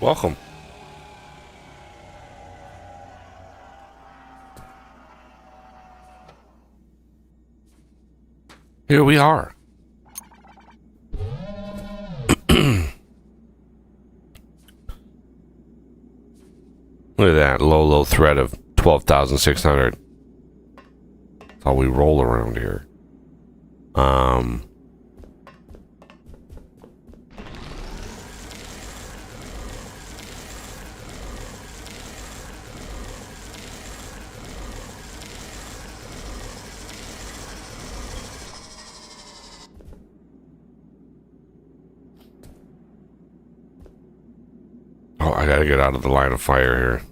Welcome. Here we are. Look at that low threat of 12,600. That's how we roll around here. Oh, I gotta get out of the line of fire here.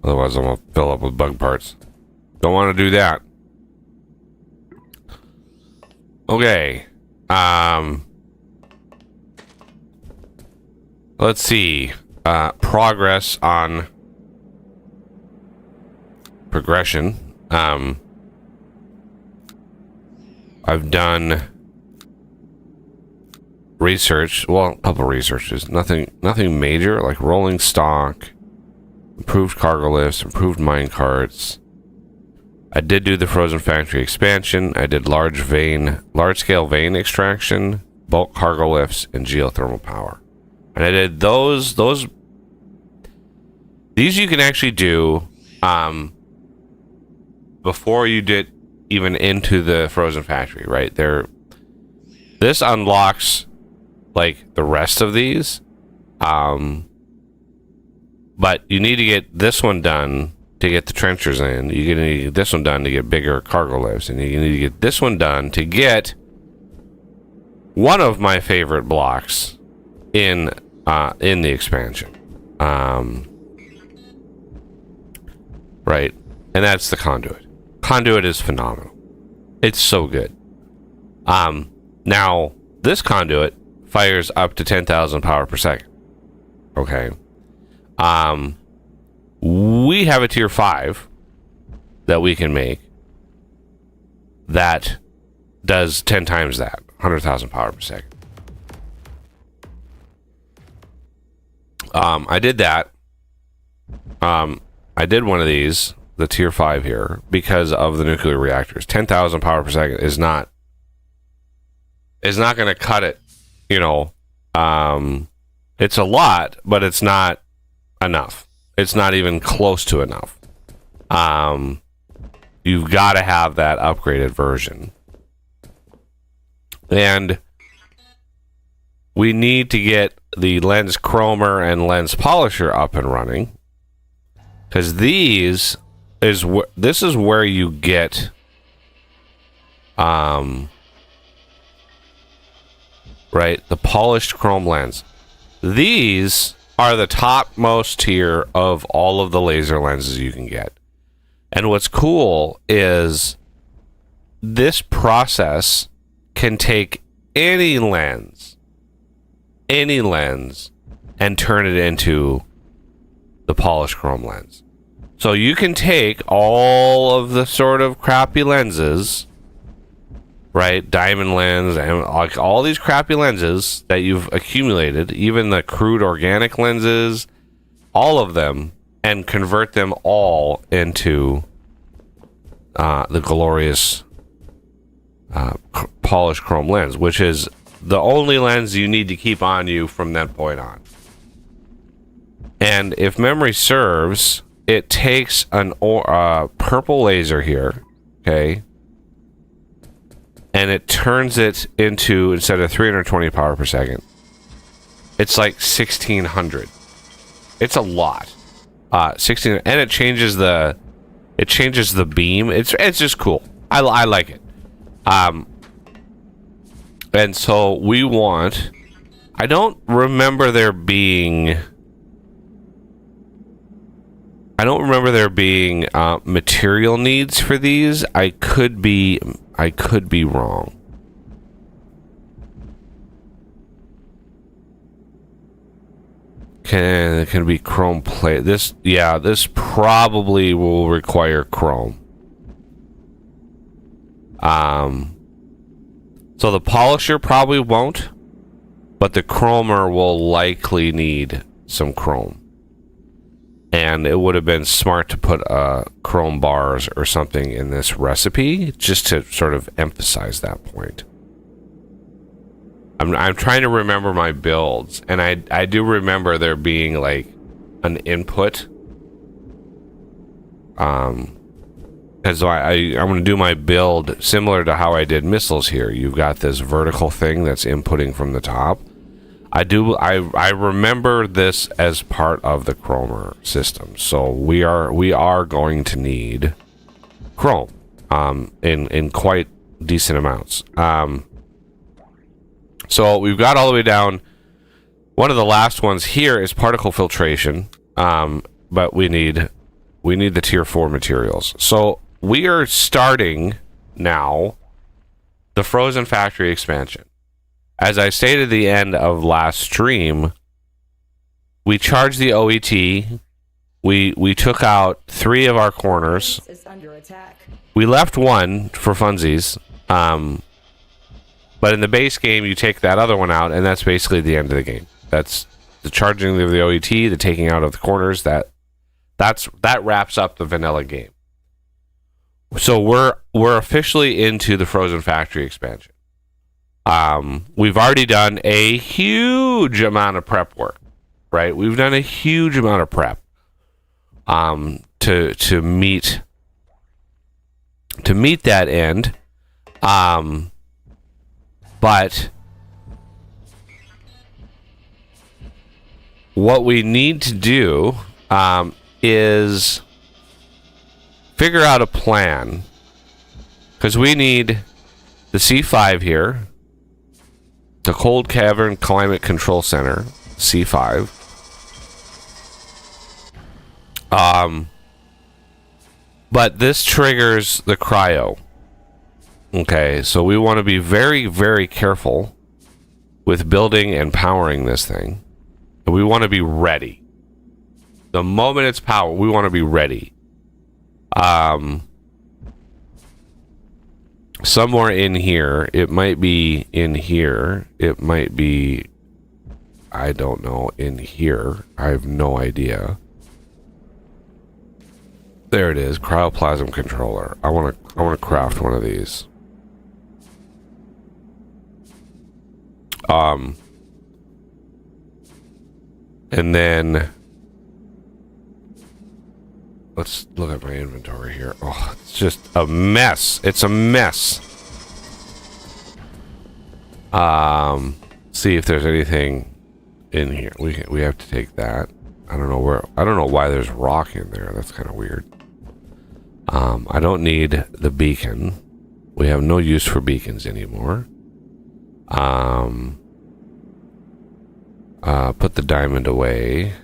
Otherwise, I'm gonna fill up with bug parts. Don't want to do that. Okay. Let's see. Progress on progression. I've done research. Well, a couple researches. Nothing major, like rolling stock, improved cargo lifts, improved mine carts. I did do the frozen factory expansion. I did large-scale vein extraction, bulk cargo lifts, and geothermal power. And I did those. These you can actually do before you did even into the frozen factory, right? This unlocks like the rest of these, but you need to get this one done to get the trenchers in. You're gonna need this one done to get bigger cargo lifts, and you need to get this one done to get one of my favorite blocks in the expansion. Right, and that's the conduit. Conduit is phenomenal. It's so good. Now this conduit fires up to 10,000 power per second. Okay. We have a tier 5 that we can make that does 10 times that, 100,000 power per second. I did that. I did one of these, the tier 5 here, because of the nuclear reactors. 10,000 power per second is not going to cut it. You know, it's a lot, but it's not enough. It's not even close to enough. You've got to have that upgraded version. And we need to get the lens chromer and lens polisher up and running, because this is where you get right, the polished chrome lens. These are the topmost tier of all of the laser lenses you can get. And what's cool is this process can take any lens, and turn it into the polished chrome lens. So you can take all of the sort of crappy lenses, right, diamond lens, and like all these crappy lenses that you've accumulated, even the crude organic lenses, all of them, and convert them all into the glorious polished chrome lens, which is the only lens you need to keep on you from that point on. And if memory serves, it takes an purple laser here, okay, and it turns it into, instead of 320 power per second, it's like 1600. It's a lot. 16, and it changes the beam. It's just cool. I like it. And so we want, I don't remember there being material needs for these. I could be wrong. Can be chrome plate. This probably will require chrome. So the polisher probably won't, but the chromer will likely need some chrome. And it would have been smart to put chrome bars or something in this recipe just to sort of emphasize that point. I'm trying to remember my builds, and I do remember there being like an input. And so I'm going to do my build similar to how I did missiles here. You've got this vertical thing that's inputting from the top. I remember this as part of the chromer system. So we are going to need chrome in quite decent amounts. So we've got all the way down. One of the last ones here is particle filtration, but we need the tier 4 materials. So we are starting now the Frozen Factory expansion. As I stated at the end of last stream, we charged the OET. We took out 3 of our corners. We left 1 for funsies. But in the base game, you take that other one out, and that's basically the end of the game. That's the charging of the OET, the taking out of the corners. That wraps up the vanilla game. So we're officially into the Frozen Factory expansion. We've already done a huge amount of prep work, right? We've done a huge amount of prep to meet that end. But what we need to do is figure out a plan, because we need the C5 here, the Cold Cavern Climate Control Center, C5. But this triggers the cryo. Okay, so we want to be very, very careful with building and powering this thing. And we want to be ready. The moment it's powered, we want to be ready. Somewhere in here, it might be in here. It might be, I don't know, in here. I have no idea. There it is, cryoplasm controller. I want to craft one of these. And then let's look at my inventory here. Oh, it's just a mess. It's a mess. See if there's anything in here. We have to take that. I don't know why there's rock in there. That's kind of weird. I don't need the beacon. We have no use for beacons anymore. Put the diamond away.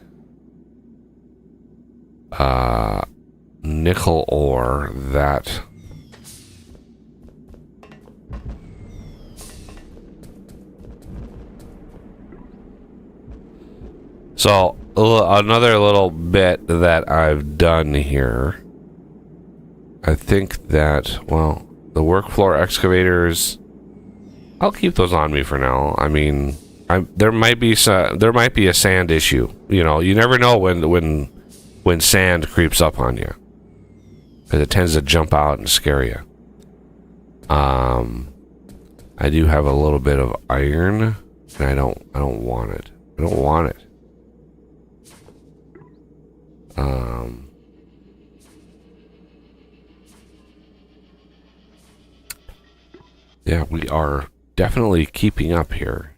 Nickel ore, that. So, another little bit that I've done here. I think that, well, the work floor excavators, I'll keep those on me for now. I mean, there might be a sand issue. You know, you never know when sand creeps up on you, because it tends to jump out and scare you. I do have a little bit of iron, and I don't want it. I don't want it. Yeah, we are definitely keeping up here.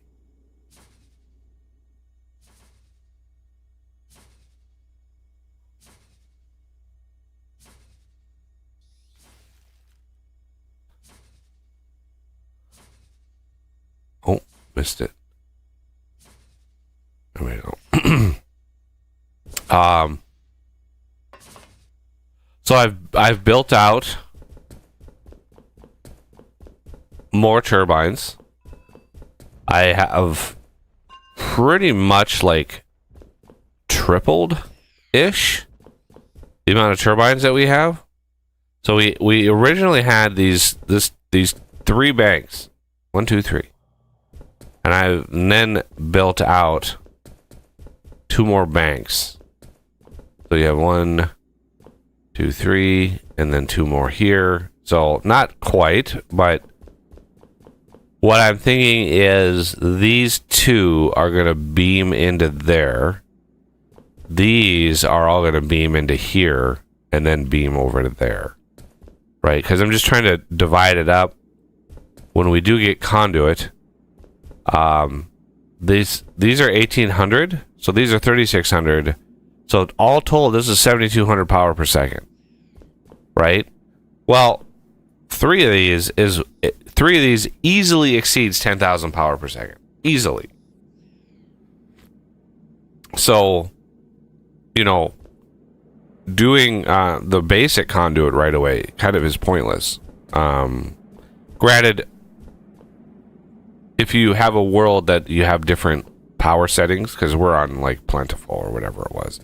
Oh, missed it. There we go. So I've built out more turbines. I have pretty much like tripled-ish the amount of turbines that we have. So we originally had these 3 banks. 1, 2, 3. And I then built out 2 more banks. So you have 1, 2, 3, and then 2 more here. So not quite, but what I'm thinking is these 2 are going to beam into there. These are all going to beam into here and then beam over to there. Right? Because I'm just trying to divide it up. When we do get conduit, these are 1800, so these are 3600. So all told, this is 7200 power per second. Right? Well, 3 of these easily exceeds 10,000 power per second. Easily. So, you know, doing the basic conduit right away kind of is pointless. Granted, if you have a world that you have different power settings, because we're on like plentiful or whatever it was,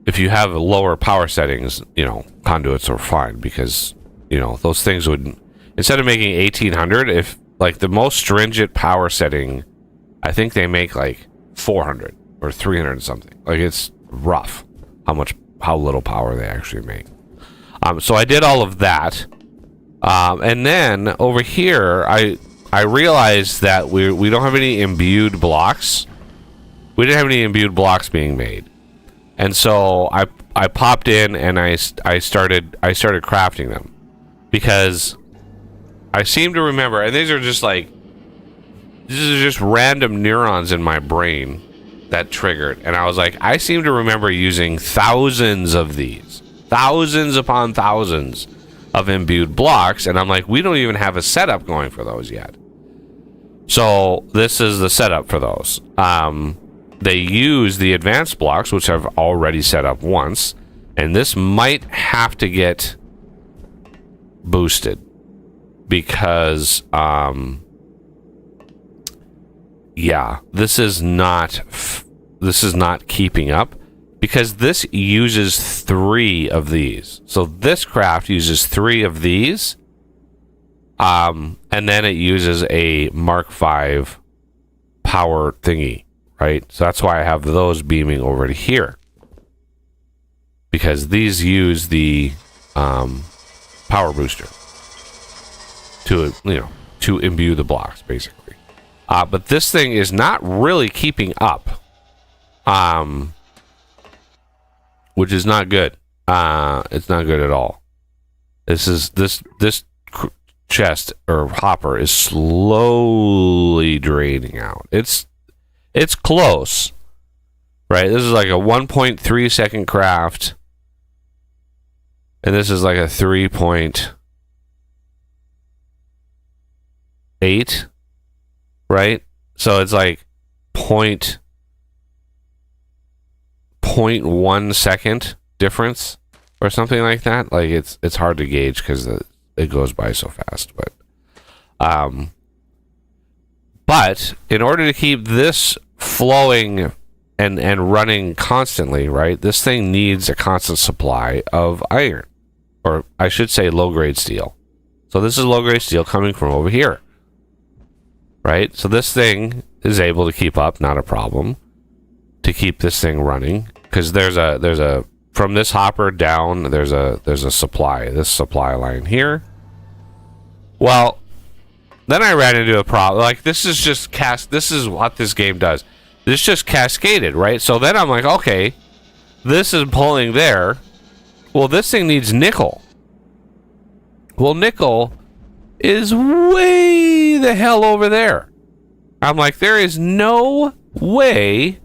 if you have lower power settings, you know, conduits are fine, because, you know, those things would, instead of making 1800, if like the most stringent power setting, I think they make like 400 or 300 something. Like, it's rough how little power they actually make. So I did all of that. And then over here, I realized that we don't have any imbued blocks. We didn't have any imbued blocks being made. And so I popped in and I started crafting them, because I seem to remember, and these are just random neurons in my brain that triggered, and I was like, I seem to remember using thousands of these, thousands upon thousands of imbued blocks, and I'm like, we don't even have a setup going for those yet. So this is the setup for those. They use the advanced blocks, which I've already set up once, and this might have to get boosted, because yeah, this is not keeping up, because this uses 3 of these. So this craft uses 3 of these, and then it uses a Mark V power thingy. Right, so that's why I have those beaming over to here, because these use the power booster to imbue the blocks, basically. But this thing is not really keeping up, which is not good. It's not good at all. This chest or hopper is slowly draining out. It's close, right? This is like a 1.3 second craft, and this is like a 3.8, right? So it's like 0.1 second difference or something like that. Like, it's hard to gauge because it goes by so fast, but in order to keep this flowing and running constantly, right, this thing needs a constant supply of iron, or I should say low-grade steel. So this is low-grade steel coming from over here, right? So this thing is able to keep up, not a problem, to keep this thing running, because there's a from this hopper down, there's a supply, this supply line here. Well, then I ran into a problem. Like, this is just this is what this game does. This just cascaded, right? So then I'm like, okay, this is pulling there. Well, this thing needs nickel. Well, nickel is way the hell over there. I'm like, there is no way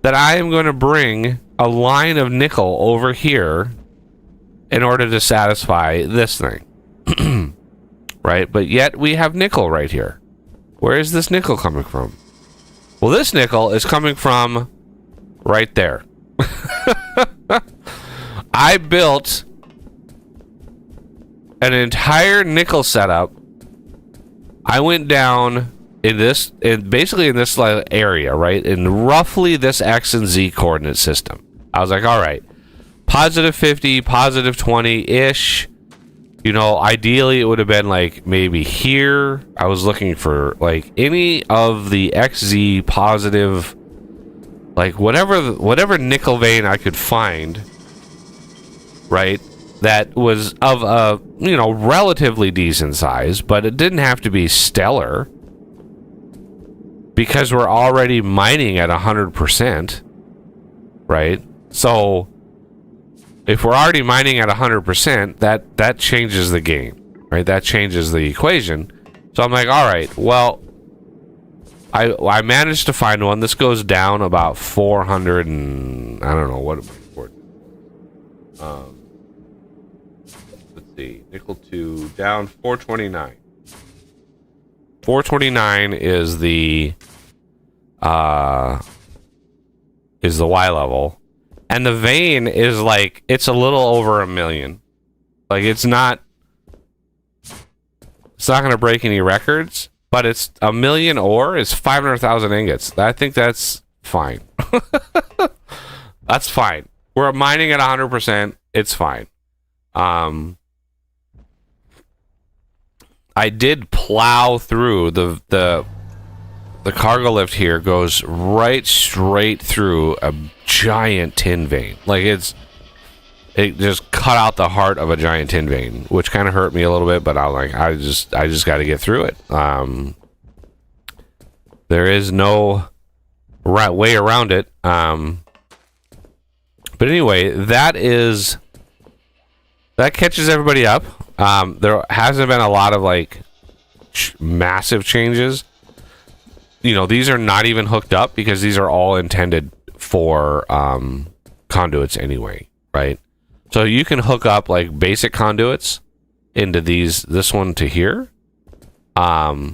that I am going to bring a line of nickel over here in order to satisfy this thing. Right? But yet we have nickel right here. Where is this nickel coming from? Well, this nickel is coming from right there. I built an entire nickel setup. I went down basically in this area, right? In roughly this X and Z coordinate system. I was like, all right, positive 50, positive 20-ish. Ideally it would have been like maybe here. I was looking for like any of the XZ positive, like whatever nickel vein I could find, right? That was of a, relatively decent size, but it didn't have to be stellar because we're already mining at 100%, right? So if we're already mining at 100%, that changes the game, right? That changes the equation. So I'm like, all right, well, I managed to find one. This goes down about 400 and I don't know what. Let's see, nickel 2 down 429. 429 is the Y level. And the vein is like, it's a little over 1 million. Like, it's not going to break any records, but it's 1 million ore is 500,000 ingots. I think that's fine. That's fine. We're mining at 100%. It's fine. I did plow through the cargo lift here goes right straight through a giant tin vein. Like it just cut out the heart of a giant tin vein, which kind of hurt me a little bit, but I just got to get through it. There is no right way around it. But anyway, that catches everybody up. There hasn't been a lot of like massive changes. These are not even hooked up because these are all intended for conduits anyway, right? So you can hook up like basic conduits into this one to here. But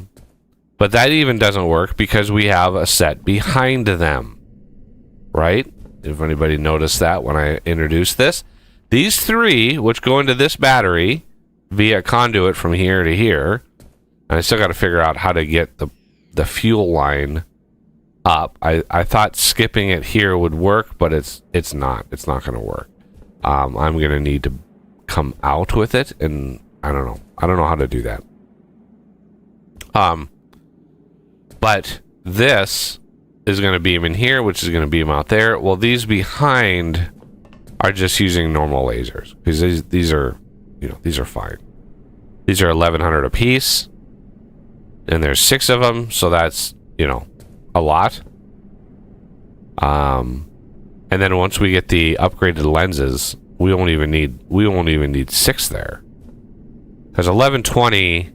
that even doesn't work because we have a set behind them, right? If anybody noticed that when I introduced this, these three, which go into this battery via conduit from here to here, and I still got to figure out how to get the fuel line up. I thought skipping it here would work, but it's not. It's not going to work. I'm going to need to come out with it, and I don't know. I don't know how to do that. But this is going to beam in here, which is going to beam out there. Well, these behind are just using normal lasers because these are fine. These are 1,100 a piece. And there's 6 of them, so that's, a lot. And then once we get the upgraded lenses, we won't even need 6 there. Because 1120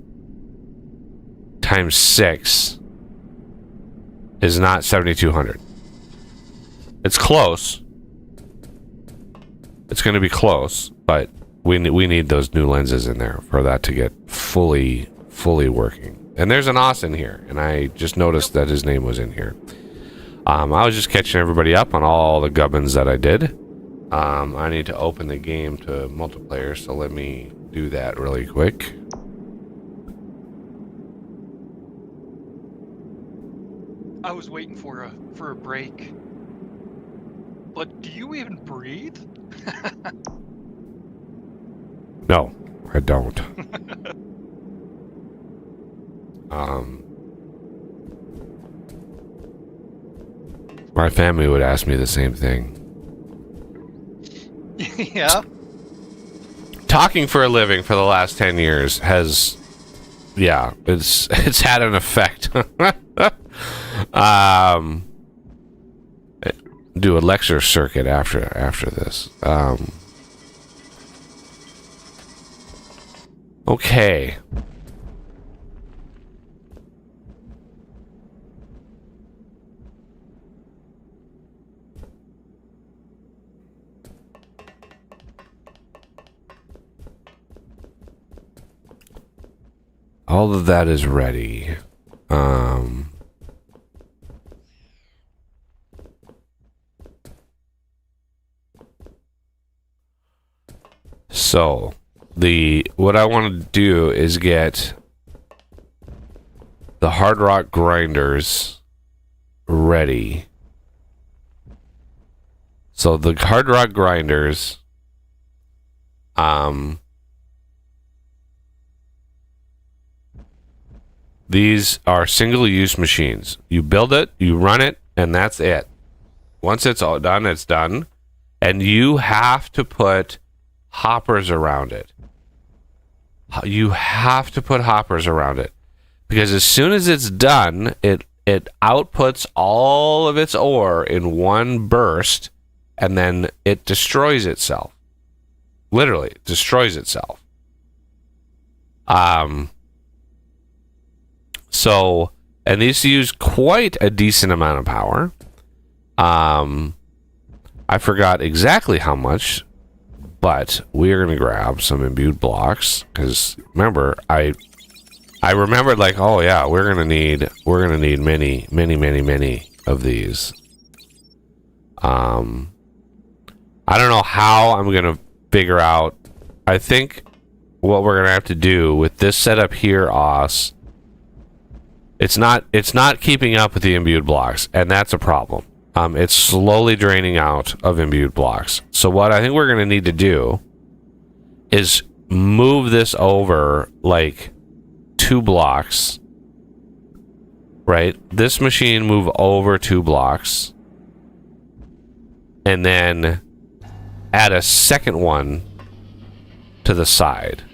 times 6 is not 7,200. It's close. It's going to be close, but we need those new lenses in there for that to get fully working. And there's an Austin here, and I just noticed that his name was in here. I was just catching everybody up on all the gubbins that I did. I need to open the game to multiplayer, so let me do that really quick. I was waiting for a break. But do you even breathe? No, I don't. My family would ask me the same thing. Yeah. Talking for a living for the last 10 years has, it's had an effect. Do a lecture circuit after this. Okay. All of that is ready. So what I want to do is get the hard rock grinders ready. So the hard rock grinders These are single-use machines. You build it, you run it, and that's it. Once it's all done, it's done. And you have to put hoppers around it. You have to put hoppers around it. Because as soon as it's done, it outputs all of its ore in one burst, and then it destroys itself. Literally, it destroys itself. So, and these use quite a decent amount of power. I forgot exactly how much, but we are going to grab some imbued blocks, because remember, I remembered, like, oh yeah, we're gonna need many of these. I don't know how I'm gonna figure out. I think what we're gonna have to do with this setup here, it's not keeping up with the imbued blocks, and that's a problem. It's slowly draining out of imbued blocks. So what I think we're gonna need to do is move this over like 2 blocks, right? This machine move over 2 blocks, and then add a second one to the side.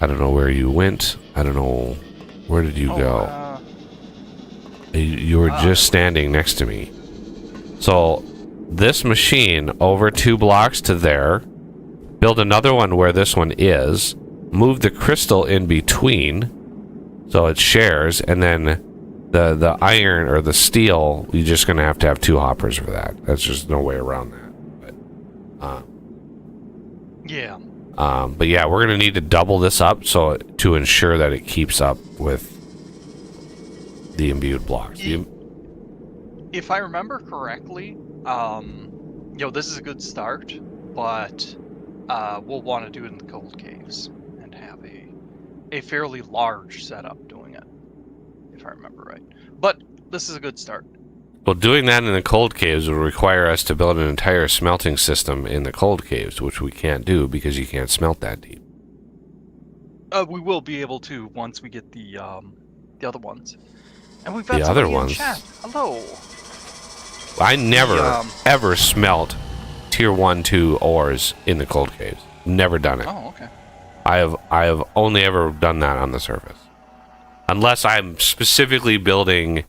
I don't know where you went. I don't know, where did you go? You were just standing next to me. So this machine over 2 blocks to there, build another one where this one is, move the crystal in between so it shares, and then the iron or the steel, you're just gonna have to have 2 hoppers for that. That's just no way around that. Yeah. But yeah, we're gonna need to double this up so to ensure that it keeps up with the imbued blocks. If I remember correctly, this is a good start, but we'll want to do it in the cold caves and have a fairly large setup doing it, if I remember right. But this is a good start. Well, doing that in the cold caves would require us to build an entire smelting system in the cold caves, which we can't do because you can't smelt that deep. We will be able to once we get the other ones. And we've got the other somebody in ones. chat. Hello. I never ever smelt tier 1, 2 ores in the cold caves. Never done it. Oh, okay. I have only ever done that on the surface, unless I'm specifically building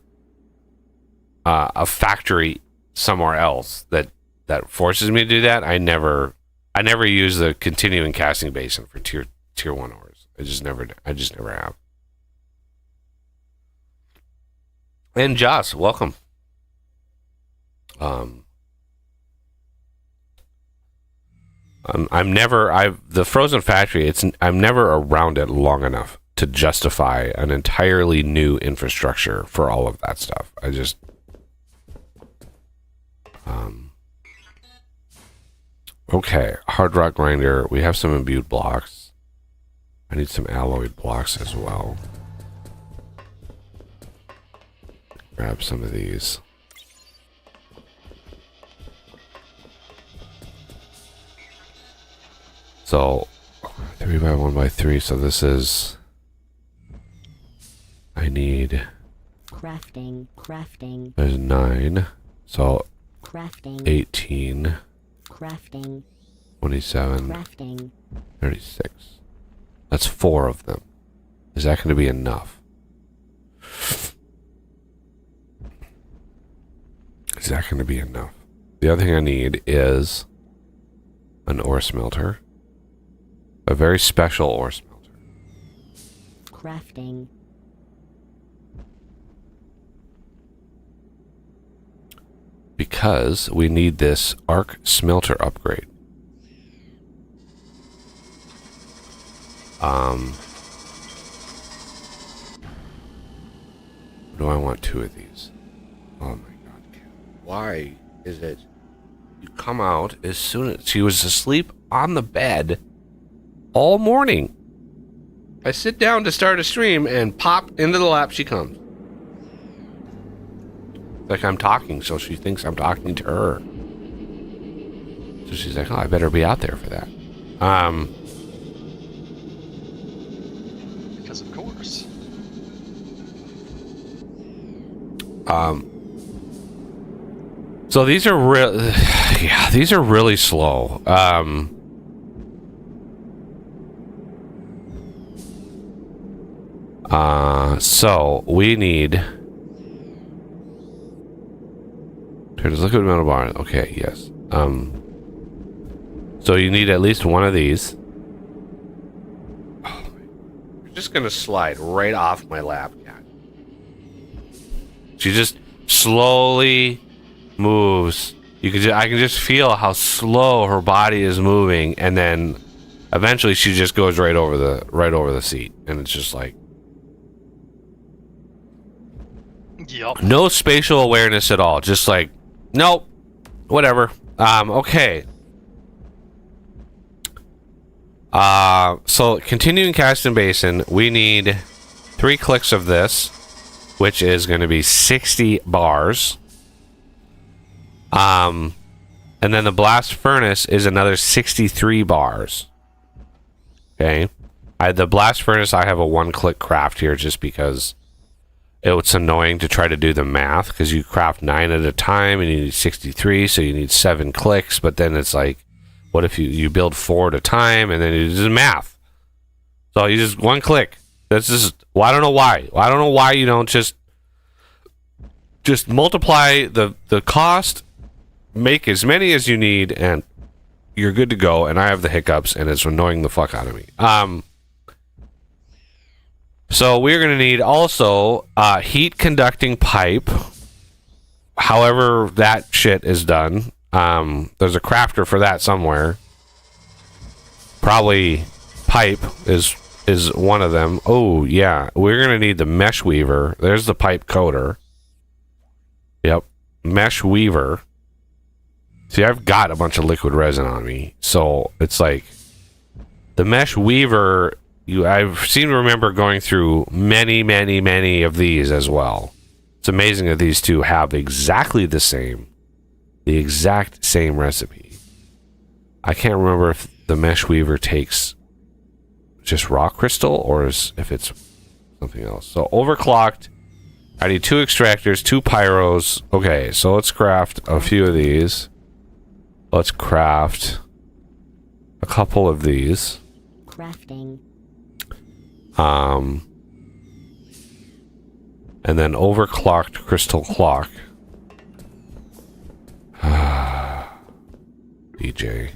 a factory somewhere else that forces me to do that. I never use the continuing casting basin for tier 1 ores. I just never have. And Joss, welcome. The Frozen Factory, I'm never around it long enough to justify an entirely new infrastructure for all of that stuff. I just okay, hard rock grinder. We have some imbued blocks. I need some alloyed blocks as well. Grab some of these. So 3 by 1 by 3, so this is, I need crafting. There's 9, so Crafting. 18, Crafting. 27, Crafting. 36. That's 4 of them. Is that going to be enough? Is that going to be enough? The other thing I need is an ore smelter. A very special ore smelter. Crafting. Because we need this arc smelter upgrade. Do I want 2 of these? Oh my god. Why is it you come out as soon as she was asleep on the bed all morning? I sit down to start a stream and pop into the lap she comes. Like I'm talking, so she thinks I'm talking to her. So she's like, oh, I better be out there for that. Because of course. So these are real. Yeah, these are really slow. So we need. Turns liquid metal bar. Okay, yes. So you need at least one of these. Oh, you're just gonna slide right off my lap, cat. She just slowly moves. I can just feel how slow her body is moving, and then eventually she just goes right over the seat, and it's just like Yup. no spatial awareness at all. Just like, nope, whatever. Okay. So continuing cast and basin, we need 3 clicks of this, which is going to be 60 bars. And then the blast furnace is another 63 bars. Okay. The blast furnace, I have a 1-click craft here just because it's annoying to try to do the math, because you craft 9 at a time and you need 63, so you need 7 clicks, but then it's like, what if you build 4 at a time, and then you do the math? So you just 1 click. That's just, well, I don't know why. I don't know why you don't just multiply the cost, make as many as you need, and you're good to go. And I have the hiccups, and it's annoying the fuck out of me. So we're going to need also heat conducting pipe. However that shit is done. There's a crafter for that somewhere. Probably pipe is one of them. Oh yeah, we're going to need the mesh weaver. There's the pipe coater. Yep, mesh weaver. See, I've got a bunch of liquid resin on me, so it's like the mesh weaver. I seem to remember going through many of these as well. It's amazing that these two have exactly the exact same recipe. I can't remember if the mesh weaver takes just raw crystal or if it's something else. So overclocked. I need 2 extractors, 2 pyros. Okay, so let's craft a few of these. Let's craft a couple of these. Crafting. And then overclocked crystal clock. DJ.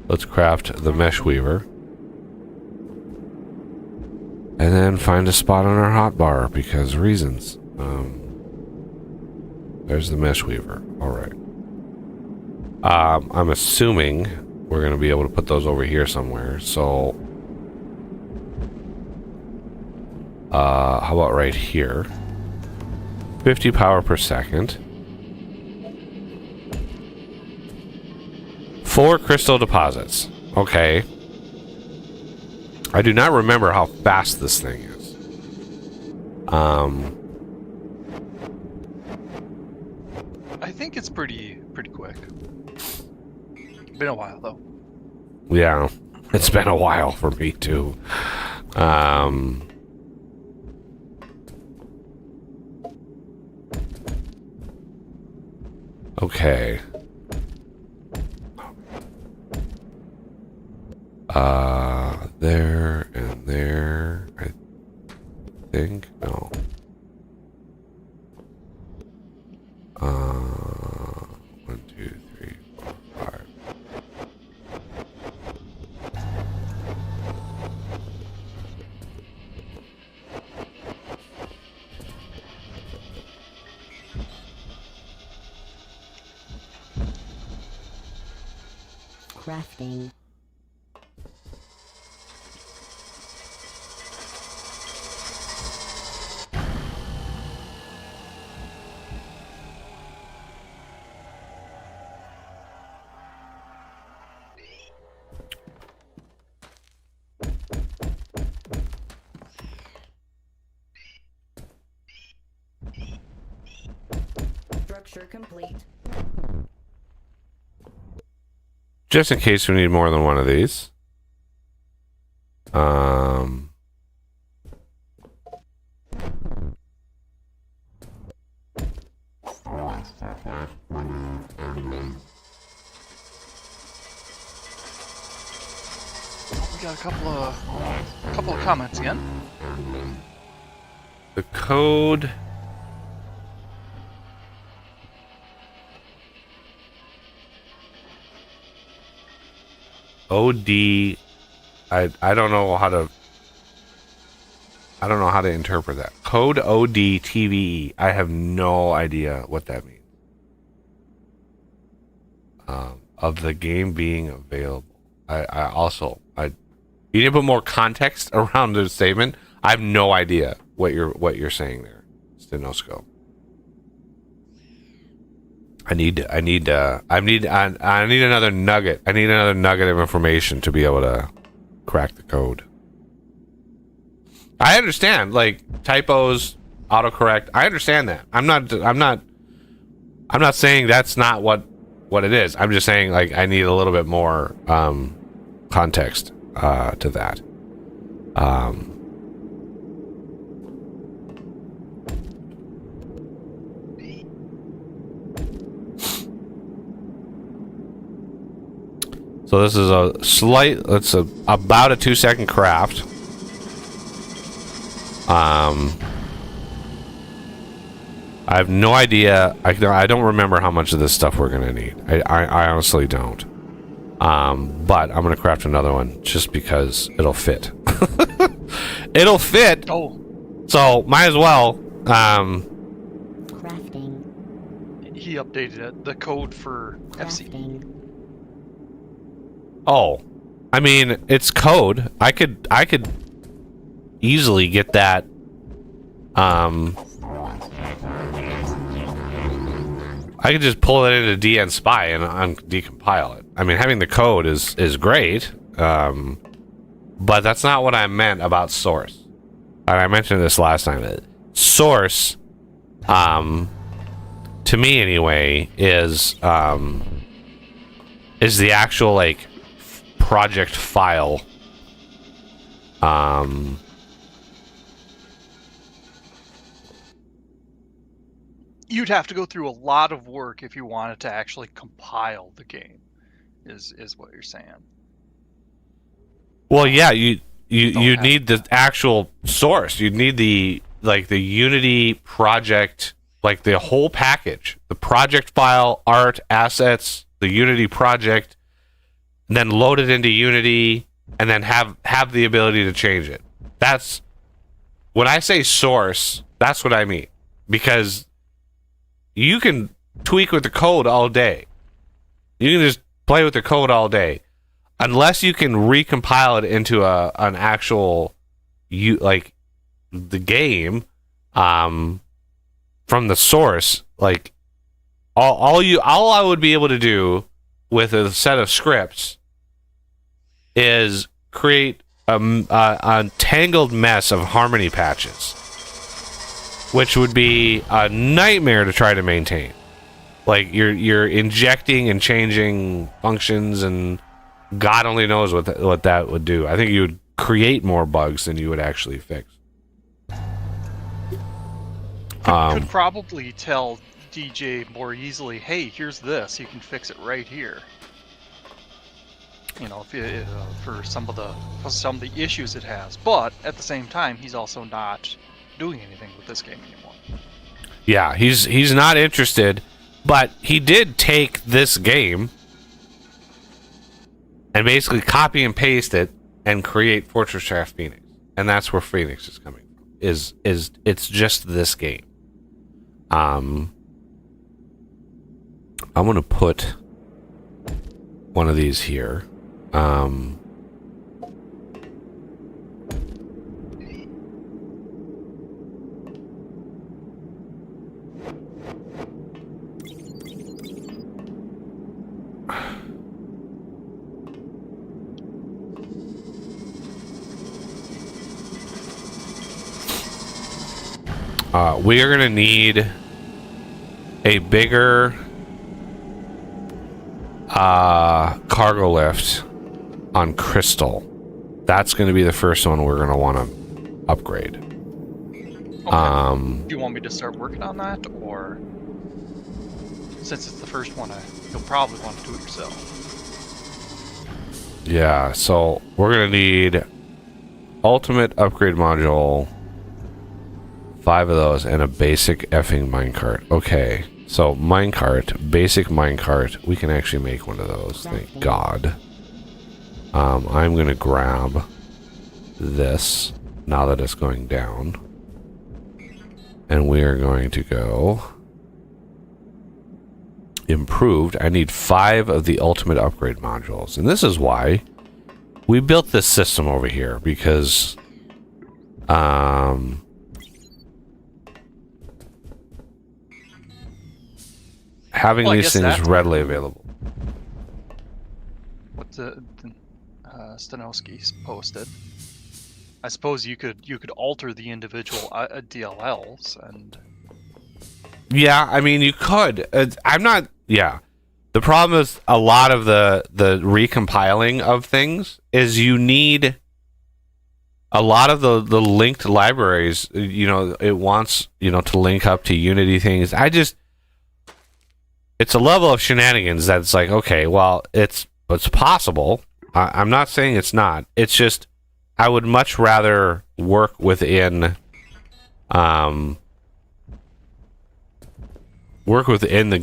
Let's craft the mesh weaver. And then find a spot on our hotbar because reasons. There's the mesh weaver. All right. I'm assuming we're going to be able to put those over here somewhere. So, how about right here? 50 power per second. 4 crystal deposits. Okay. I do not remember how fast this thing is. I think it's pretty quick. Been a while though. Yeah, it's been a while for me too. Okay. There and there, I think. No. 1, 2, 3, 4, 5. Crafting. Structure complete. just in case we need more than one of these. We got a couple of comments again. The code. OD. I don't know how to. I don't know how to interpret that. Code OD TVE. I have no idea what that means. Of the game being available. You need to put more context around the statement. I have no idea what you're saying there, Stenoscope. I need another nugget. I need another nugget of information to be able to crack the code. I understand, like typos, autocorrect. I understand that. I'm not saying that's not what it is. I'm just saying, like, I need a little bit more context to that. So this is about a 2-second craft. I have no idea. I don't remember how much of this stuff we're gonna need. I honestly don't. But I'm gonna craft another one just because it'll fit. It'll fit. Oh, So might as well. Crafting. he updated it. The code for FC. Crafting. Oh, I mean, it's code. I could easily get that. I could just pull it into DN Spy and decompile it. I mean, having the code is great, but that's not what I meant about source. And I mentioned this last time. Source, to me anyway, is the actual like project file. You'd have to go through a lot of work if you wanted to actually compile the game, is what you're saying. Well, yeah, you Don't need the actual source. You need the Unity project, like the whole package, the project file, art, assets, the Unity project, and then load it into Unity, and then have the ability to change it. That's when I say source. That's what I mean, because you can tweak with the code all day. You can just play with the code all day. Unless you can recompile it into an actual the game from the source, like all I would be able to do with a set of scripts is create a tangled mess of harmony patches, which would be a nightmare to try to maintain. Like you're injecting and changing functions, and God only knows what that would do. I think you would create more bugs than you would actually fix. Could probably tell DJ more easily, hey, here's this, you can fix it right here. You know, for some of the issues it has. But at the same time, he's also not doing anything with this game anymore. Yeah, he's not interested, but he did take this game and basically copy and paste it and create Fortress Shaft Phoenix, and that's where Phoenix is coming from. It's just this game. I'm gonna put one of these here. We are going to need a bigger cargo lift on Crystal. That's going to be the first one we're going to want to upgrade. Okay. Do you want me to start working on that, or since it's the first one, you'll probably want to do it yourself? Yeah, so we're going to need ultimate upgrade module, 5 of those, and a basic effing minecart. Okay, so minecart, basic minecart. We can actually make one of those, thank God. I'm going to grab this now that it's going down. And we are going to go improved. I need 5 of the ultimate upgrade modules. And this is why we built this system over here, because having these things readily available. What Stanowski's posted. I suppose you could alter the individual DLLs and. Yeah, I mean you could. I'm not. Yeah, the problem is a lot of the recompiling of things is you need a lot of the linked libraries. You know, it wants to link up to Unity things. It's a level of shenanigans that's like, okay, well, it's possible. I'm not saying it's not. It's just I would much rather work within the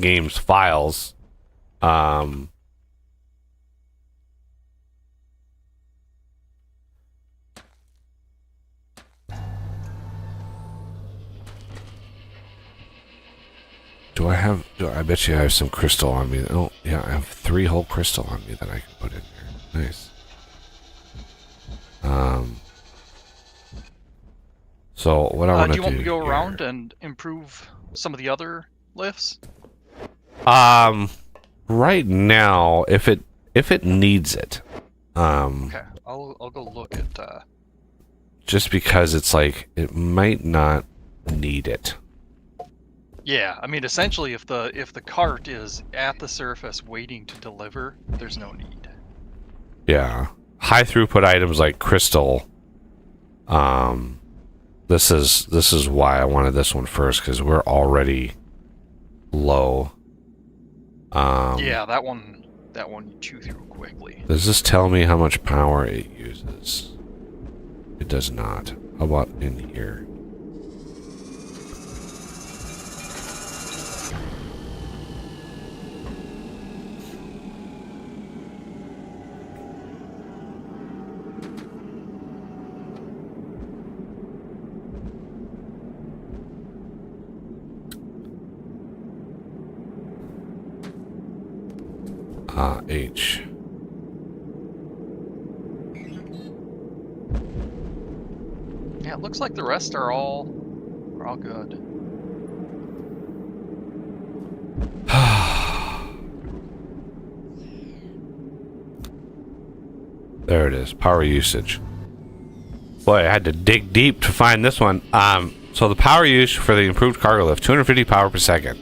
game's files. I bet you I have some crystal on me. Oh, yeah, I have 3 whole crystal on me that I can put in there. Nice. So what I want to do? Do you want me to go around and improve some of the other lifts? Right now, if it needs it. Okay, I'll go look at. Just because it's like it might not need it. Yeah, I mean, essentially, if the cart is at the surface waiting to deliver, there's no need. Yeah, high throughput items like crystal. This is why I wanted this one first, because we're already low. Yeah, that one you chew through quickly. Does this tell me how much power it uses? It does not. How about in here? H. Yeah, it looks like the rest are all good. There it is. Power usage. Boy, I had to dig deep to find this one. So the power use for the improved cargo lift, 250 power per second.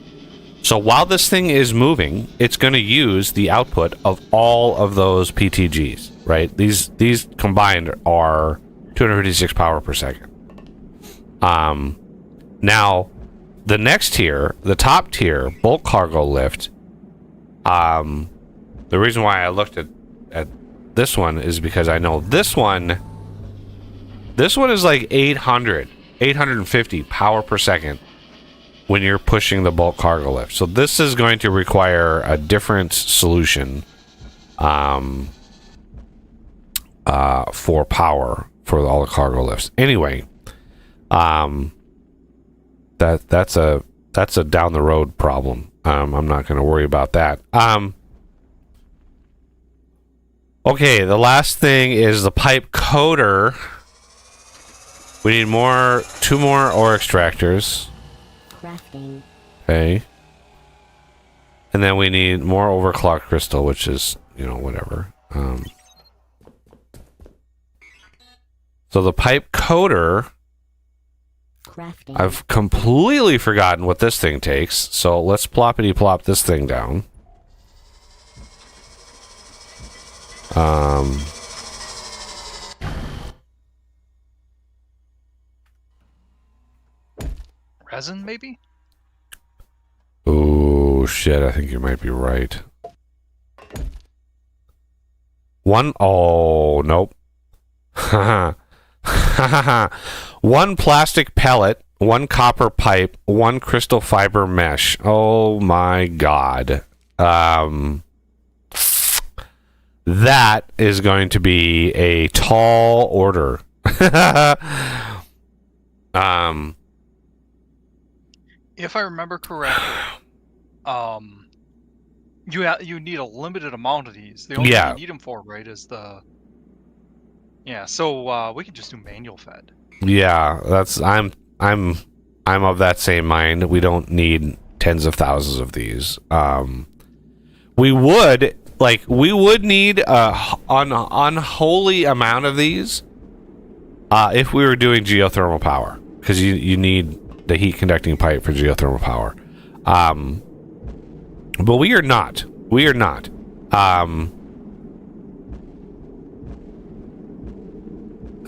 So while this thing is moving, it's going to use the output of all of those PTGs, right? These combined are 256 power per second. Now, the next tier, the top tier, bulk cargo lift, the reason why I looked at this one is because I know this one is like 850 power per second when you're pushing the bulk cargo lift. So this is going to require a different solution for power for all the cargo lifts. Anyway, that's a down the road problem. I'm not going to worry about that. Okay, the last thing is the pipe coater. We need 2 more ore extractors. Crafting. Okay. And then we need more overclocked crystal, which is, whatever. So the pipe coater, Crafting. I've completely forgotten what this thing takes. So let's ploppity plop this thing down. Resin, maybe? Oh shit, I think you might be right. Oh, nope. One plastic pellet, one copper pipe, one crystal fiber mesh. Oh my god. That is going to be a tall order. If I remember correctly, you need a limited amount of these. The only thing you need them for, right, is the... Yeah, so we could just do manual fed. Yeah, I'm of that same mind. We don't need tens of thousands of these. We would need an unholy amount of these if we were doing geothermal power, because you need the heat conducting pipe for geothermal power. But we are not. We are not.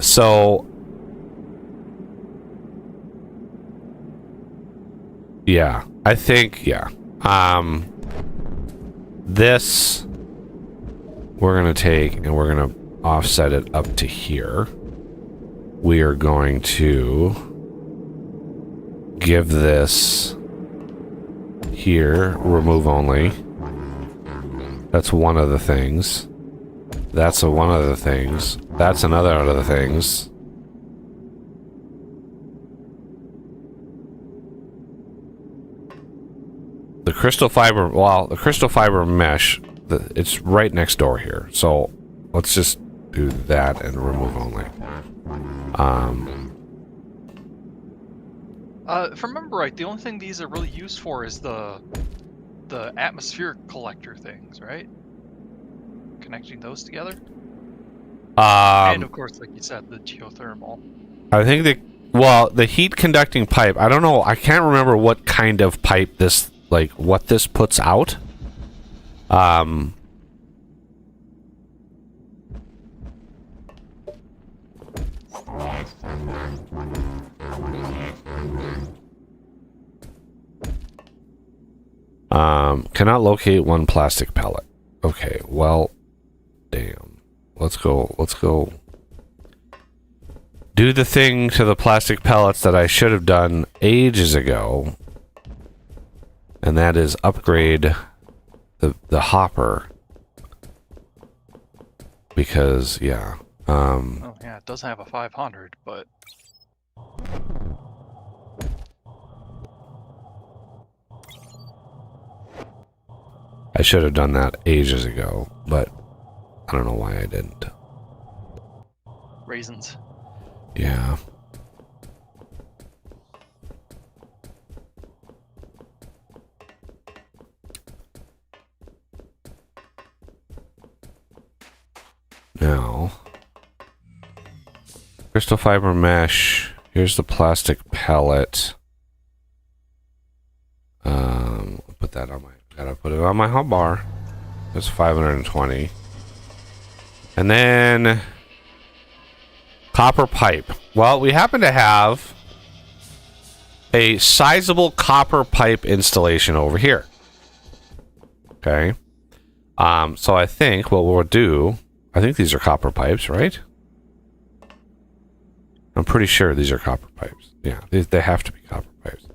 So yeah, I think this we're gonna take and we're gonna offset it up to here. We are going to give this here remove only. That's one of the things. That's one of the things. That's another of the things. The crystal fiber, well, the crystal fiber mesh, it's right next door here. So let's just do that and remove only. If I remember right, the only thing these are really used for is the atmospheric collector things, right? Connecting those together. And of course, like you said, the geothermal. I think the heat conducting pipe, I don't know, I can't remember what kind of pipe this, like, what this puts out. Cannot locate one plastic pellet. Okay, well, damn. Let's go do the thing to the plastic pellets that I should have done ages ago. And that is upgrade the hopper. Because, yeah. Oh, yeah, it does have a 500, but... I should have done that ages ago, but I don't know why I didn't. Raisins. Yeah. Now, crystal fiber mesh. Here's the plastic pellet. Put that on my. Gotta put it on my hotbar. That's 520. And then copper pipe. Well, we happen to have a sizable copper pipe installation over here. Okay. So I think what we'll do, I think these are copper pipes, right? I'm pretty sure these are copper pipes. Yeah, they have to be copper pipes.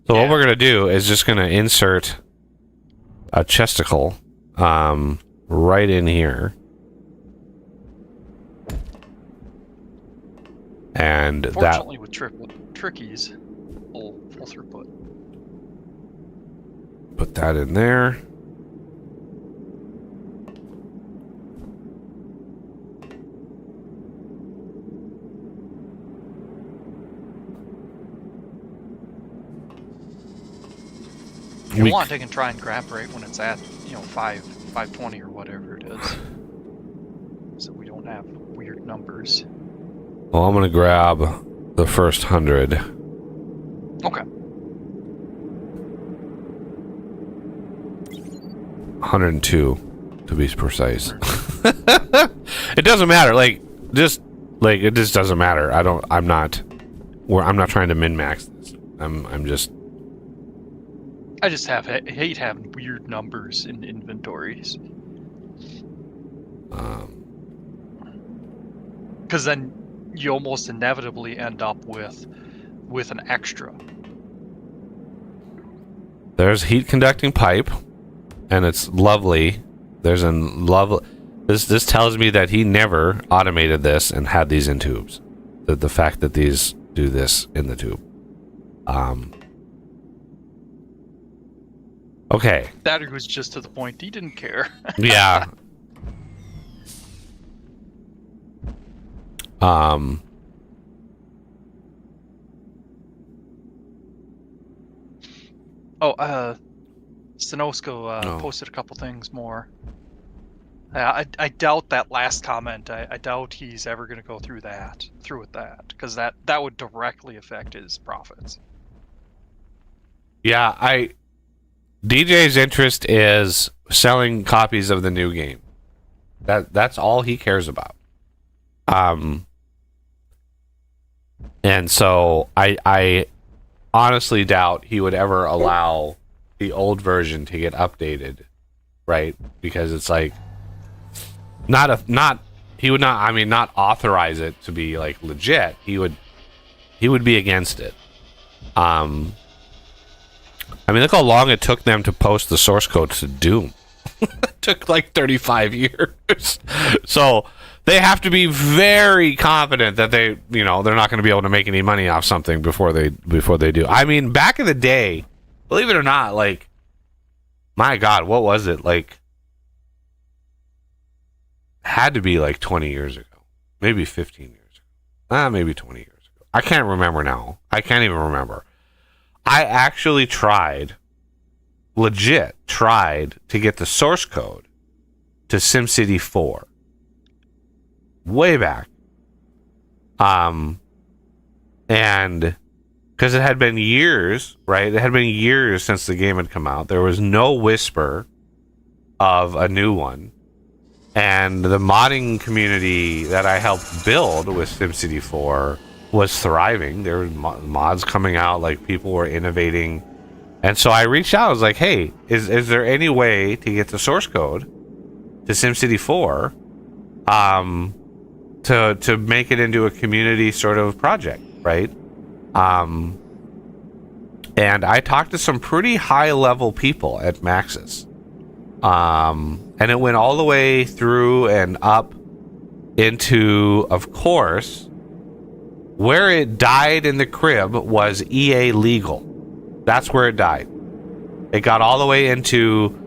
So what we're going to do is just going to insert a chesticle right in here. And fortunately, with trickies, full throughput. Put that in there. If you want, I can try and grab right when it's at, 520 or whatever it is. So we don't have weird numbers. Well, I'm going to grab the first 100. Okay. 102, to be precise. It doesn't matter. Like it just doesn't matter. I'm not trying to min-max this. I just hate having weird numbers in inventories. Because then you almost inevitably end up with an extra. There's heat conducting pipe, and it's lovely. There's a lovely. This tells me that he never automated this and had these in tubes. The fact that these do this in the tube. Okay. That was just to the point he didn't care. Yeah. Sinosco posted a couple things more. I doubt that last comment. I doubt he's ever going to go through with that, because that would directly affect his profits. Yeah, DJ's interest is selling copies of the new game. That's all he cares about. And so I honestly doubt he would ever allow the old version to get updated, right? Because it's like not authorize it to be like legit. He would be against it. I mean, look how long it took them to post the source code to Doom. It took like 35 years. So they have to be very confident that they're not going to be able to make any money off something before they do. I mean, back in the day, believe it or not, like, my God, what was it? Like, had to be like 20 years ago, maybe 15 years ago, maybe 20 years ago. I can't remember now. I can't even remember. I actually legit tried to get the source code to SimCity 4 way back. And because it had been years, right? It had been years since the game had come out. There was no whisper of a new one. And the modding community that I helped build with SimCity 4 was thriving. There were mods coming out, like people were innovating. And so I reached out. I was like, hey, is there any way to get the source code to SimCity 4 to make it into a community sort of project, right? And I talked to some pretty high level people at Maxis. And it went all the way through and up into, of course, where it died in the crib was EA Legal. That's where it died. It got all the way into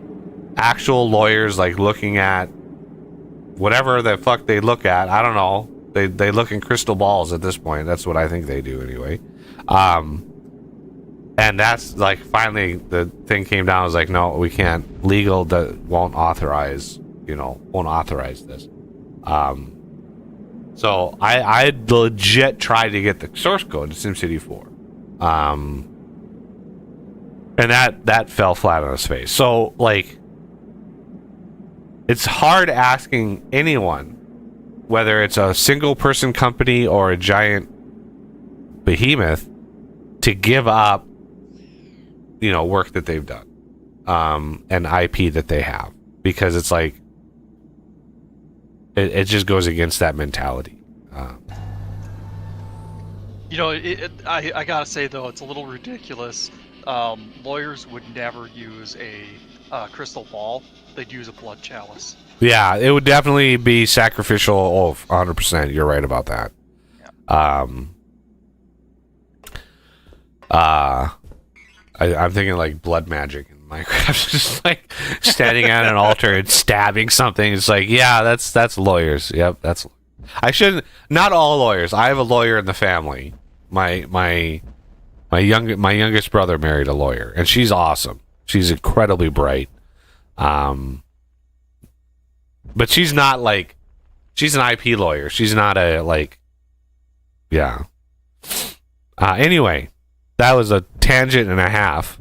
actual lawyers, like looking at whatever the fuck they look at. I don't know. They look in crystal balls at this point. That's what I think they do anyway. And that's like finally the thing came down. I was like, no, we can't. Legal won't authorize this. So I legit tried to get the source code to SimCity 4. And that fell flat on its face. So like, it's hard asking anyone, whether it's a single person company or a giant behemoth, to give up work that they've done, and IP that they have, because it's like it just goes against that mentality. I gotta say though, it's a little ridiculous. Lawyers would never use a crystal ball. They'd use a blood chalice. Yeah, it would definitely be sacrificial. Oh, 100%. You're right about that. Yeah. I'm thinking like blood magic in Minecraft, just like standing at an altar and stabbing something. It's like, yeah, that's lawyers. Yep, I shouldn't. Not all lawyers. I have a lawyer in the family. My youngest brother married a lawyer, and she's awesome. She's incredibly bright. But she's not like, she's an IP lawyer. She's not a like, yeah. Anyway. That was a tangent and a half.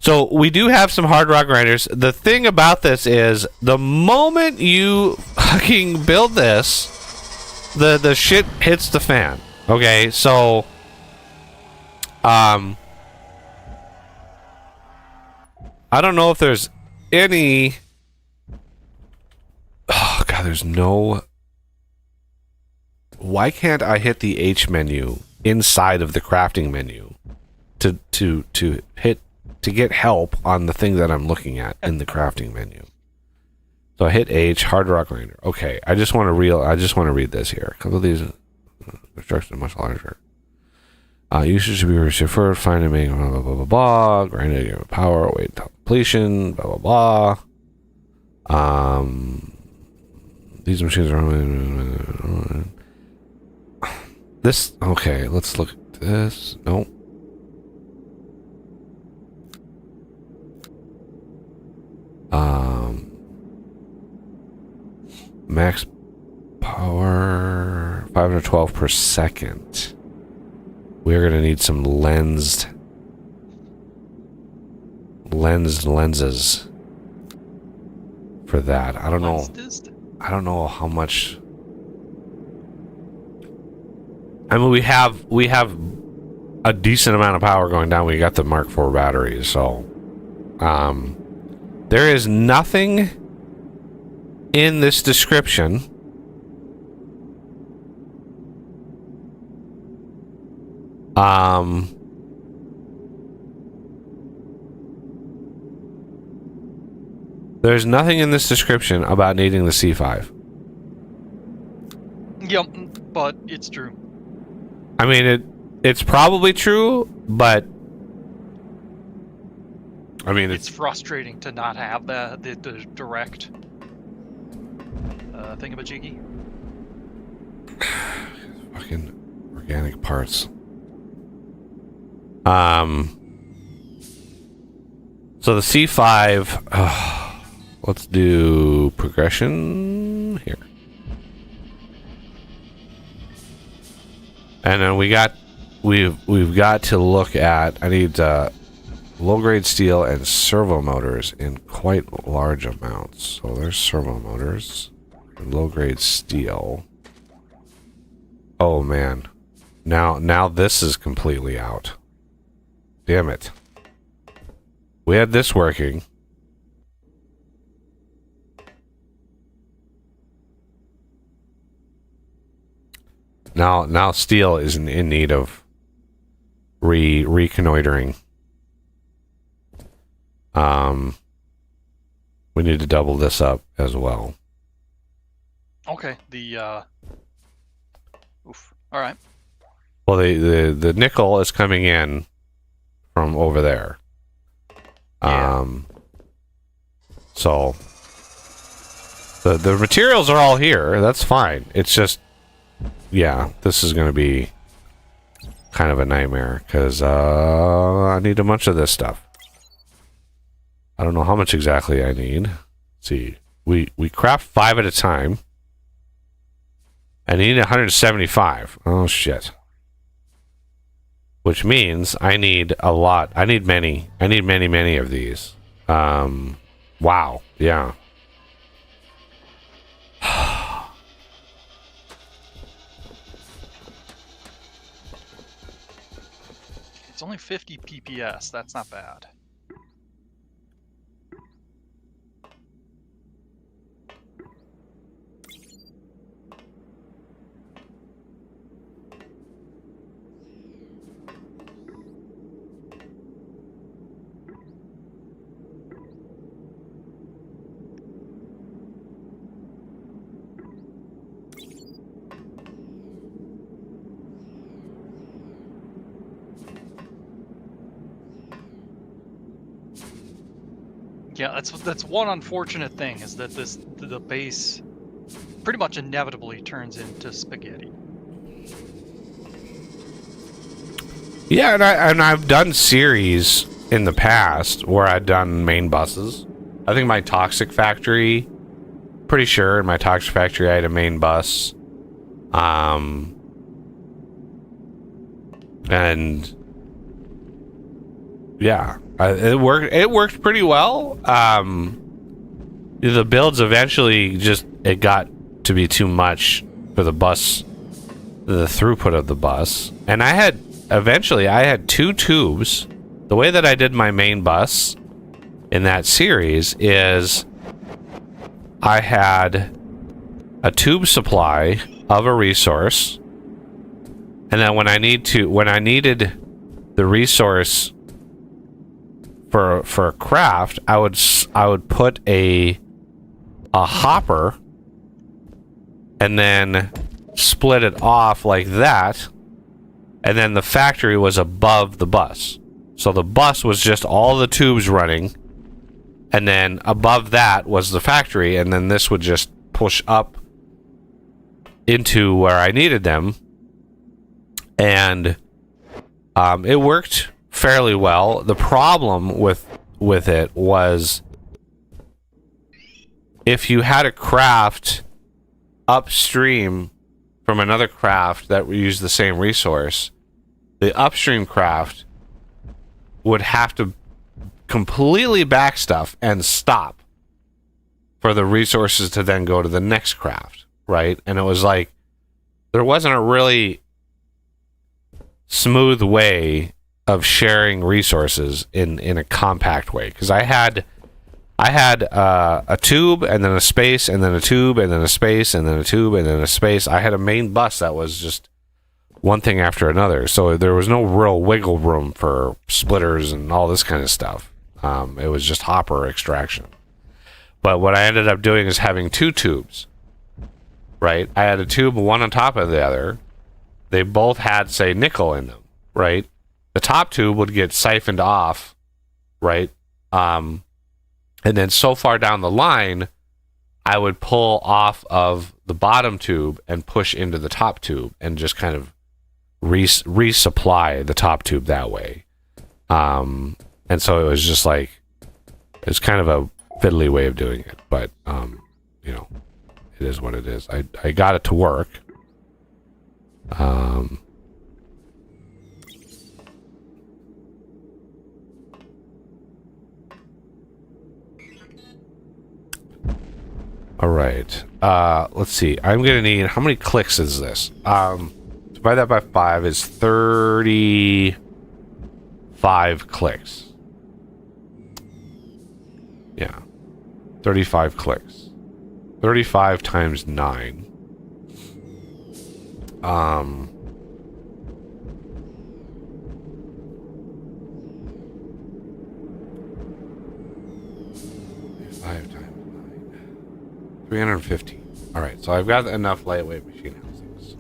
So we do have some hard rock grinders. The thing about this is the moment you fucking build this, the shit hits the fan. Okay, so I don't know if there's any. Oh god, there's no. Why can't I hit the H menu inside of the crafting menu to get help on the thing that I'm looking at in the crafting menu? So I hit H, hard rock grinder. Okay, I just want to read this here. A couple of these construction much larger. Usage should be referred, find and make blah blah blah blah blah. Grinding power, wait until completion, blah blah blah. These machines are this. Okay, let's look at this. Nope. Max power 512 per second. We're gonna need some lenses for that. I don't know. I don't know how much. I mean, we have a decent amount of power going down. We got the Mark IV batteries, so there is nothing in this description there's nothing in this description about needing the C5. Yep, but it's true. I mean, it's probably true, but I mean, it's frustrating to not have the direct thingamajiggy. Fucking organic parts. So the C5. Let's do progression here, and then we've got to look at. I need low-grade steel and servo motors in quite large amounts. So there's servo motors and low-grade steel. Oh man, now this is completely out. Damn it. We had this working. Now steel is in need of reconnoitering. We need to double this up as well. Okay, all right. Well, the nickel is coming in from over there. Yeah. So the materials are all here. That's fine. It's just, yeah, this is going to be kind of a nightmare because I need a bunch of this stuff. I don't know how much exactly I need. Let's see, we craft 5 at a time. I need 175. Oh shit. Which means I need a lot. I need many of these. Wow. Yeah. It's only 50 PPS. That's not bad. Yeah, that's one unfortunate thing is that the base pretty much inevitably turns into spaghetti. Yeah, and I've done series in the past where I've done main buses. I think my Toxic Factory, pretty sure in my Toxic Factory I had a main bus. And yeah, it worked. It worked pretty well. The builds eventually it got to be too much for the bus, the throughput of the bus, and I had 2 tubes. The way that I did my main bus in that series is I had a tube supply of a resource, and then when I needed the resource for a craft, I would put a hopper and then split it off like that, and then the factory was above the bus. So the bus was just all the tubes running, and then above that was the factory, and then this would just push up into where I needed them. And it worked fairly well. The problem with it was if you had a craft upstream from another craft that used the same resource, the upstream craft would have to completely back stuff and stop for the resources to then go to the next craft, right? And it was like there wasn't a really smooth way of sharing resources in a compact way, because I had a tube and then a space and then a tube and then a space and then a tube and then a space. I had a main bus that was just one thing after another, so there was no real wiggle room for splitters and all this kind of stuff. It was just hopper extraction. But what I ended up doing is having 2 tubes, right? I had a tube one on top of the other. They both had, say, nickel in them, right? The top tube would get siphoned off, right? And then so far down the line, I would pull off of the bottom tube and push into the top tube and just kind of resupply the top tube that way. And so it was just like, it's kind of a fiddly way of doing it, but you know, it is what it is. I got it to work. All right. Let's see. I'm gonna need, how many clicks is this? Divide that by 5 is 35 clicks. Yeah. 35 clicks. 35 times 9. 315. All right, so I've got enough lightweight machine housings.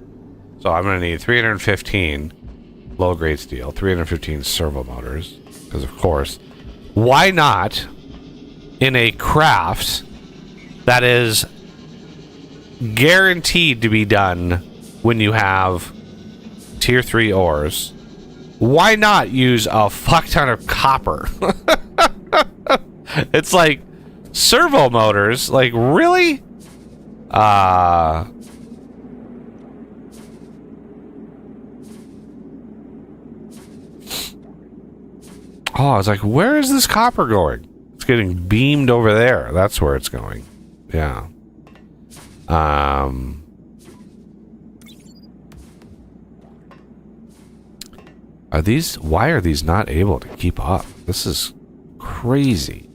So I'm going to need 315 low-grade steel, 315 servo motors, because of course, why not in a craft that is guaranteed to be done when you have tier 3 ores? Why not use a fuck ton of copper? It's like servo motors, like really? Oh, I was like, where is this copper going? It's getting beamed over there. That's where it's going. Yeah. Why are these not able to keep up? This is crazy.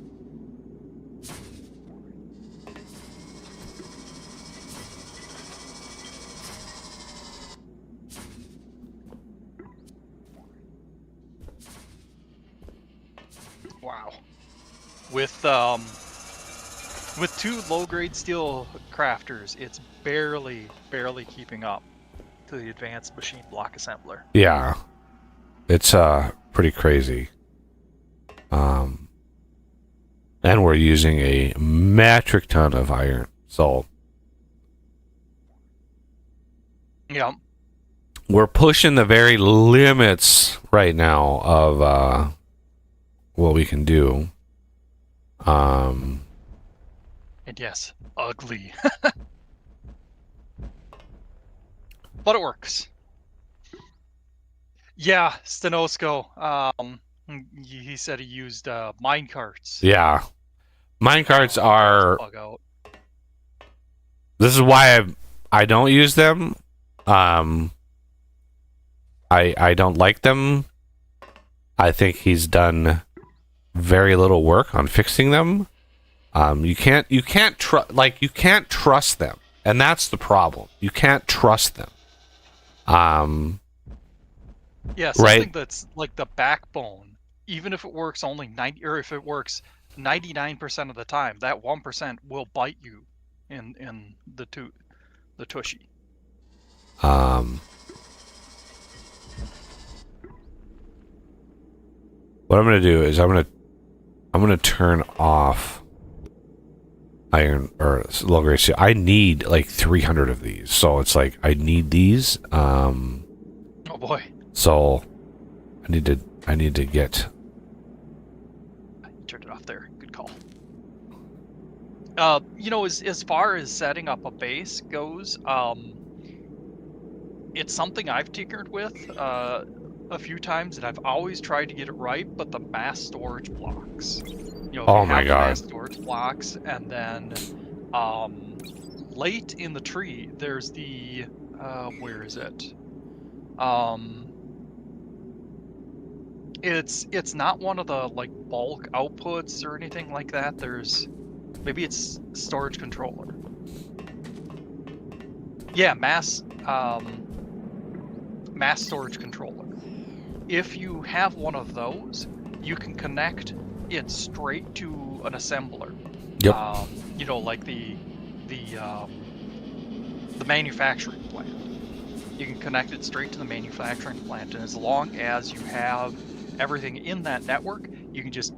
Wow. With 2 low-grade steel crafters, it's barely keeping up to the advanced machine block assembler. Yeah. It's pretty crazy. And we're using a metric ton of iron. So Yeah. we're pushing the very limits right now of what we can do. And yes, ugly. But it works. Yeah, Stenosko. He said he used mine carts. Yeah. Minecarts Oh, are... bug out. This is why I don't use them. I don't like them. I think he's done very little work on fixing them. You can't trust them, and that's the problem. You can't trust them. Yeah, something Right. that's like the backbone, even if it works only 90, or if it works 99% of the time, that 1% will bite you in the tushy. What I'm gonna do is I'm gonna turn off iron or low grade steel. I need like 300 of these, so it's like I need these. Oh boy. So I need to get. Turned it off there. Good call. You know, as far as setting up a base goes, it's something I've tinkered with a few times, and I've always tried to get it right. But the mass storage blocks, you know, if Oh you my have the God. mass storage blocks, and then late in the tree, there's the where is it? It's not one of the like bulk outputs or anything like that. There's maybe it's storage controller. Yeah, mass storage controller. If you have one of those, you can connect it straight to an assembler. Yep. You know, like the manufacturing plant. You can connect it straight to the manufacturing plant, and as long as you have everything in that network, you can just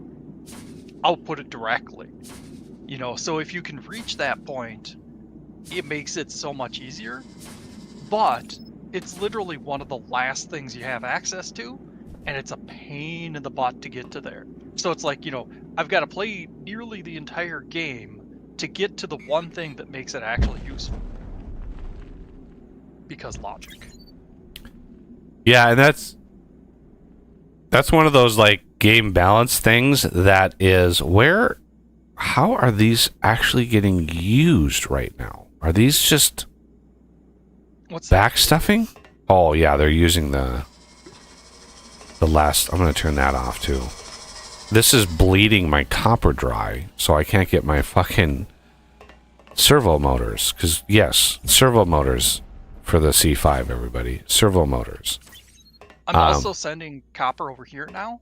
output it directly. You know, so if you can reach that point, it makes it so much easier. But it's literally one of the last things you have access to, and it's a pain in the butt to get to there. So it's like, you know, I've got to play nearly the entire game to get to the one thing that makes it actually useful. Because logic. Yeah, and that's one of those like game balance things that is how are these actually getting used right now? Are these just What's that? backstuffing? Oh yeah, they're using the last. I'm gonna turn that off too. This is bleeding my copper dry, so I can't get my fucking servo motors. Because yes, servo motors for the C5, everybody. Servo motors. I'm also sending copper over here now,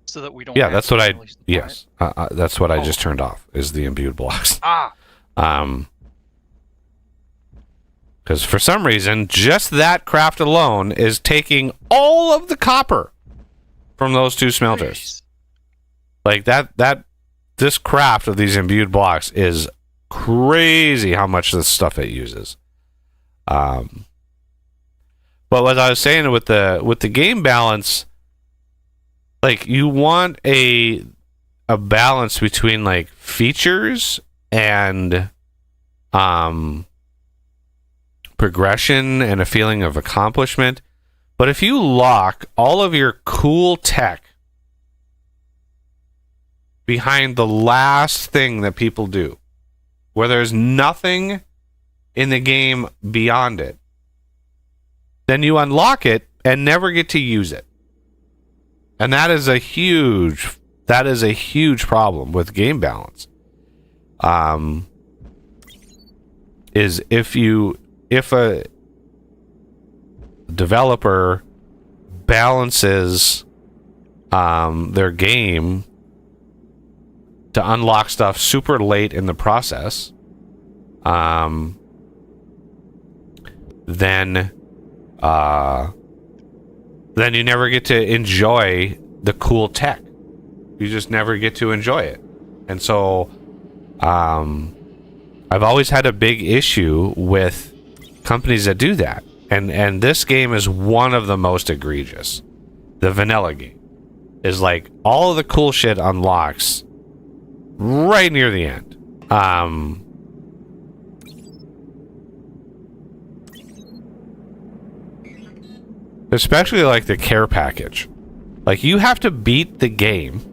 so that we don't. Yeah, that's what I. manually supply it. Yes, that's what I Oh. just turned off. Is the imbued blocks. Ah, Because for some reason, just that craft alone is taking all of the copper from those two smelters. jeez. Like this craft of these imbued blocks is crazy how much of this stuff it uses. But what I was saying with the game balance, like you want a balance between like features and progression and a feeling of accomplishment. But if you lock all of your cool tech behind the last thing that people do, where there's nothing in the game beyond it, then you unlock it and never get to use it. And that is a huge problem with game balance. Is if a developer balances their game to unlock stuff super late in the process, then you never get to enjoy the cool tech. You just never get to enjoy it. And so I've always had a big issue with companies that do that. And this game is one of the most egregious. The vanilla game is like all of the cool shit unlocks right near the end. Especially like the care package. Like, you have to beat the game.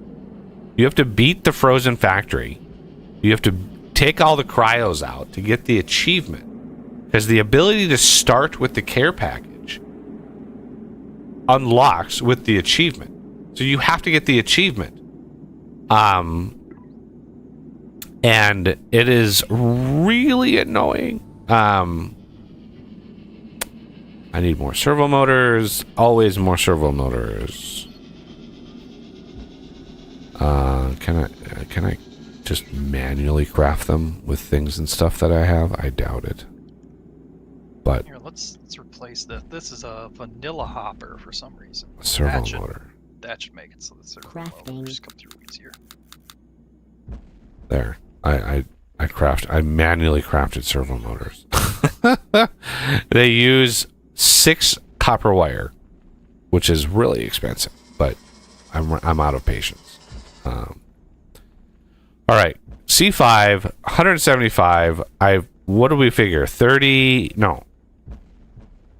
You have to beat the Frozen Factory. You have to take all the cryos out to get the achievement. Because the ability to start with the care package unlocks with the achievement. So you have to get the achievement. And it is really annoying. I need more servo motors. Always more servo motors. Can I just manually craft them with things and stuff that I have? I doubt it. But Here, let's replace this. This is a vanilla hopper for some reason. a servo That should- motor. That should make it so the servo Crafting. will just come through easier. There. I manually crafted servo motors. They use 6 copper wire, which is really expensive, but I'm out of patience. All right, C5, 175. What do we figure? 30? No.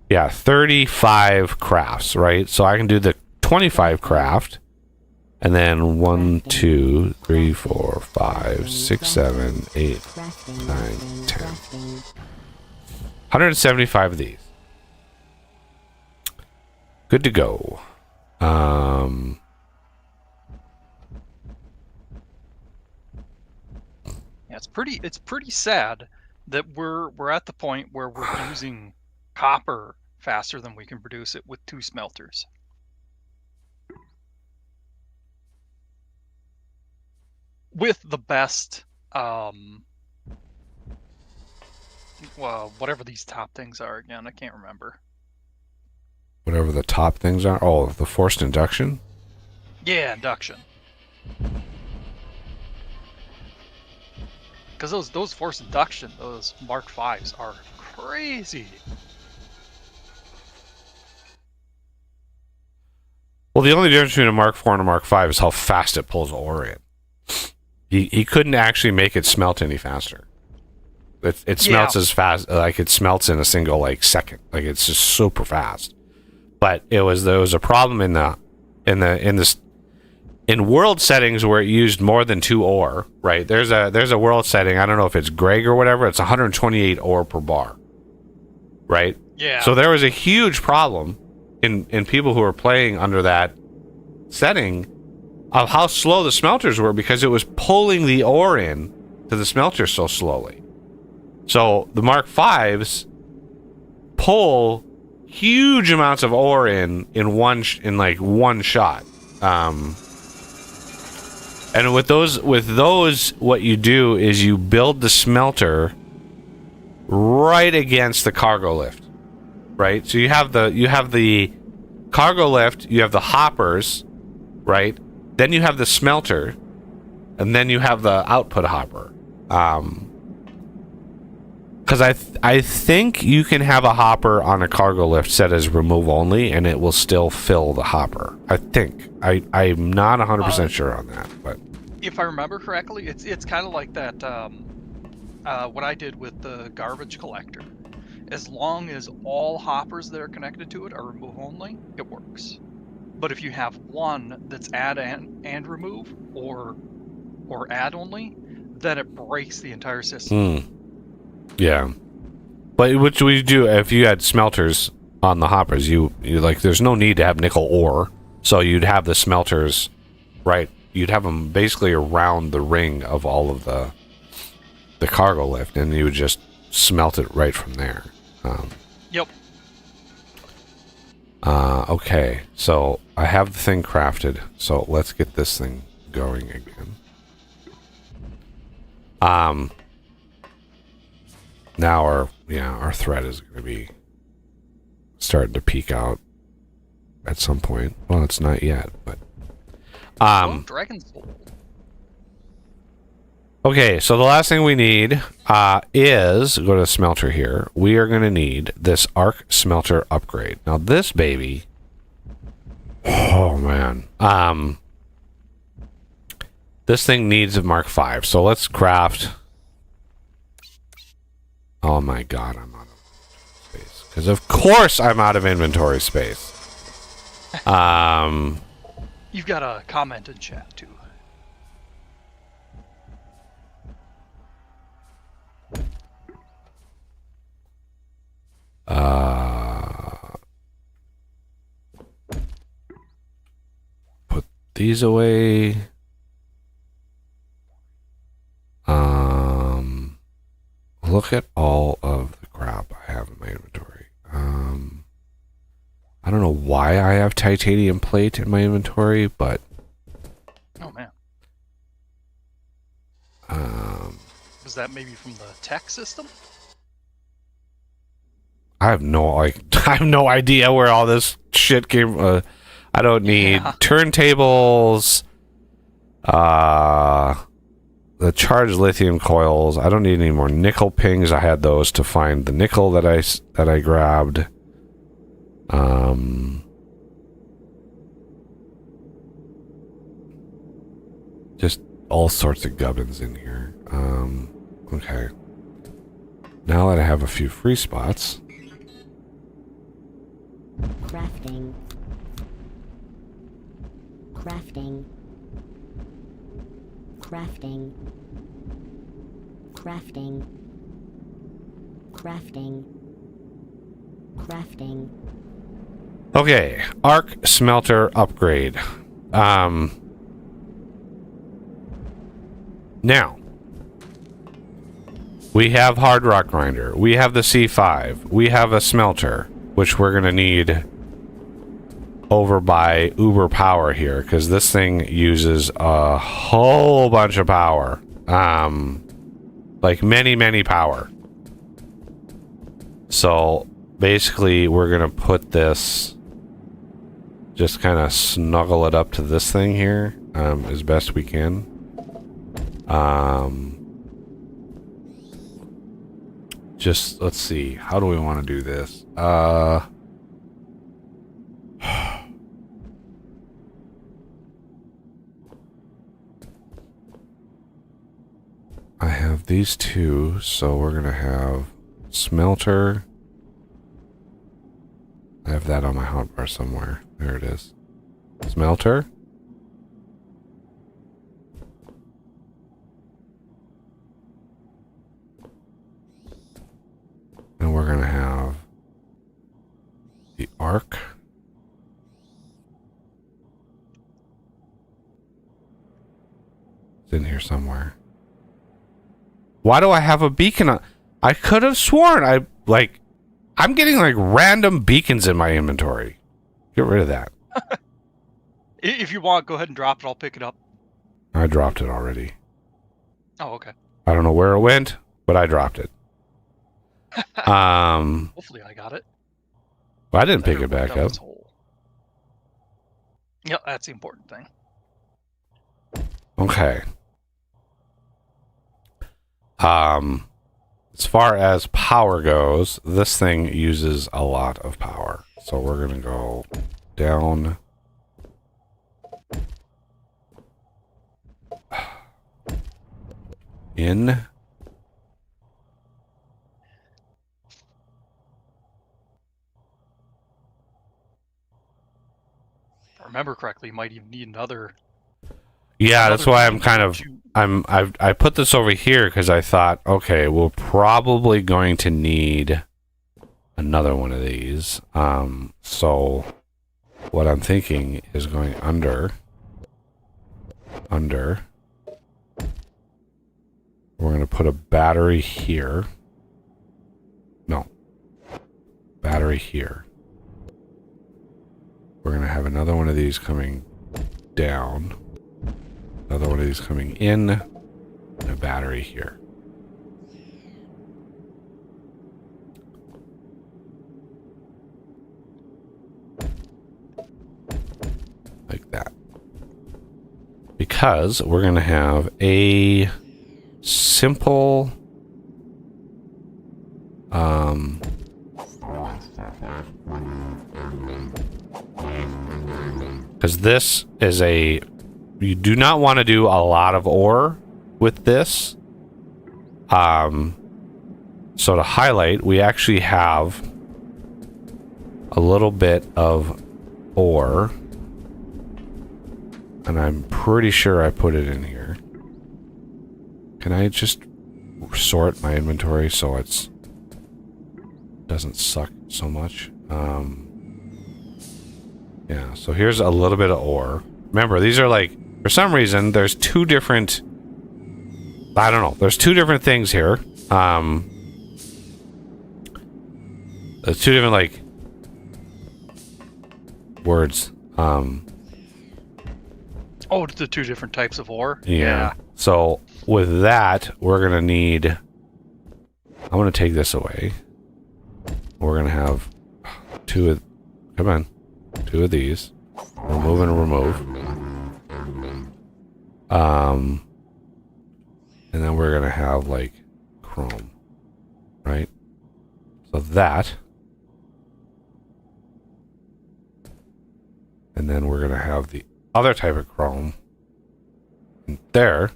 Yeah, 35 crafts, right? So I can do the 25 craft, and then 1, 2, 3, 4, 5, 6, 7, 8, Crafting. 9, Crafting. 10. Crafting. 175 of these. Good to go. Yeah, it's pretty sad that we're at the point where we're using copper faster than we can produce it with 2 smelters. With the best well, whatever these top things are again, I can't remember. Whatever the top things are. Oh, the forced induction. Yeah, induction. Because those forced induction, those Mark V's are crazy. Well, the only difference between a Mark IV and a Mark V is how fast it pulls ore in. He couldn't actually make it smelt any faster. It smelts as fast, like it smelts in a single like second. Like it's just super fast. But there was a problem in world settings where it used more than 2 ore. Right? There's a world setting. I don't know if it's Greg or whatever. It's 128 ore per bar. Right? Yeah. So there was a huge problem in people who were playing under that setting of how slow the smelters were because it was pulling the ore in to the smelter so slowly. So the Mark V's pull huge amounts of ore in one shot. And with those, what you do is you build the smelter right against the cargo lift, right? So you have the cargo lift, you have the hoppers, right? Then you have the smelter, and then you have the output hopper. Because I think you can have a hopper on a cargo lift set as remove only, and it will still fill the hopper. I think. I'm not 100% sure on that, but If I remember correctly, it's kind of like that. What I did with the garbage collector. As long as all hoppers that are connected to it are remove only, it works. But if you have one that's add and remove or add only, then it breaks the entire system. Yeah. But what we do if you had smelters on the hoppers, you like there's no need to have nickel ore, so you'd have the smelters, right? You'd have them basically around the ring of all of the cargo lift, and you would just smelt it right from there. Yep. Okay, so I have the thing crafted, so let's get this thing going again. Now our thread is going to be starting to peak out at some point. Well, it's not yet, but Dragon Soul. okay, so the last thing we need is go to smelter here. We are going to need this arc smelter upgrade. Now this baby, oh man, this thing needs a Mark V. So let's craft. Oh my god, I'm out of space. Because of course I'm out of inventory space. You've got a comment in chat too. Put these away. Look at all of the crap I have in my inventory. I don't know why I have titanium plate in my inventory, but Oh man. Was that maybe from the tech system? I have no idea where all this shit came. I don't need Yeah. turntables. The charged lithium coils. I don't need any more nickel pings. I had those to find the nickel that I grabbed. Just all sorts of gubbins in here. Okay. Now that I have a few free spots. Crafting. Crafting. Crafting. Crafting. Crafting. Crafting. Okay, arc smelter upgrade. Now we have hard rock grinder. We have the C5. We have a smelter, which we're gonna need over by Uber Power here, because this thing uses a whole bunch of power. Like many power. So basically we're gonna put this, just kind of snuggle it up to this thing here, as best we can. Just, let's see, how do we want to do this? I have these two, so we're gonna have smelter. I have that on my hotbar somewhere. There it is. Smelter. And we're gonna have the arc. It's in here somewhere. Why do I have a beacon on? I could have sworn I'm getting like random beacons in my inventory. Get rid of that. If you want, go ahead and drop it. I'll pick it up. I dropped it already. Oh, okay. I don't know where it went, but I dropped it. Hopefully I got it. I didn't pick Better it back look down up. this hole. Yep, that's the important thing. Okay. As far as power goes, this thing uses a lot of power. So we're gonna go down. In. If I remember correctly, you might even need another. Yeah, that's another why I'm beacon kind of to- I put this over here because I thought, okay, we're probably going to need another one of these. So what I'm thinking is going under. We're going to put a battery here. No. Battery here. We're going to have another one of these coming down. Another one of these coming in. And a battery here. Like that. Because we're going to have a simple because this is you do not want to do a lot of ore with this. So to highlight, we actually have a little bit of ore and I'm pretty sure I put it in here. Can I just sort my inventory so it's doesn't suck so much? Yeah, so here's a little bit of ore. Remember, these are like, for some reason, there's two different, I don't know, there's two different things here. There's two different, like, words. Oh, the two different types of ore? Yeah. So, with that, we're gonna need, I'm gonna take this away. We're gonna have two of, come on, two of these. Remove and remove. And then we're gonna have like chrome, right? So that, and then we're gonna have the other type of chrome there.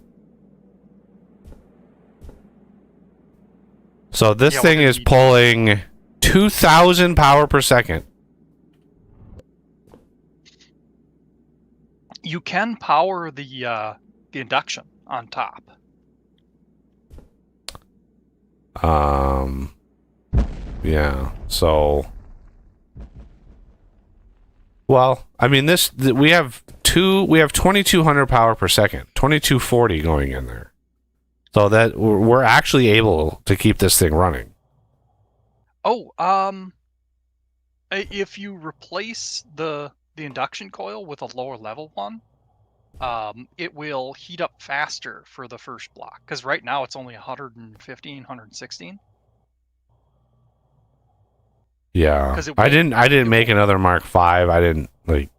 So this thing is pulling 2,000 power per second. You can power the induction on top. Yeah. So, well, I mean, we have 2,200 power per second, 2,240 going in there. So that we're actually able to keep this thing running. Oh, if you replace the induction coil with a lower level one, it will heat up faster for the first block. Because right now it's only 115, 116. Yeah, I didn't make another Mark V. I didn't like.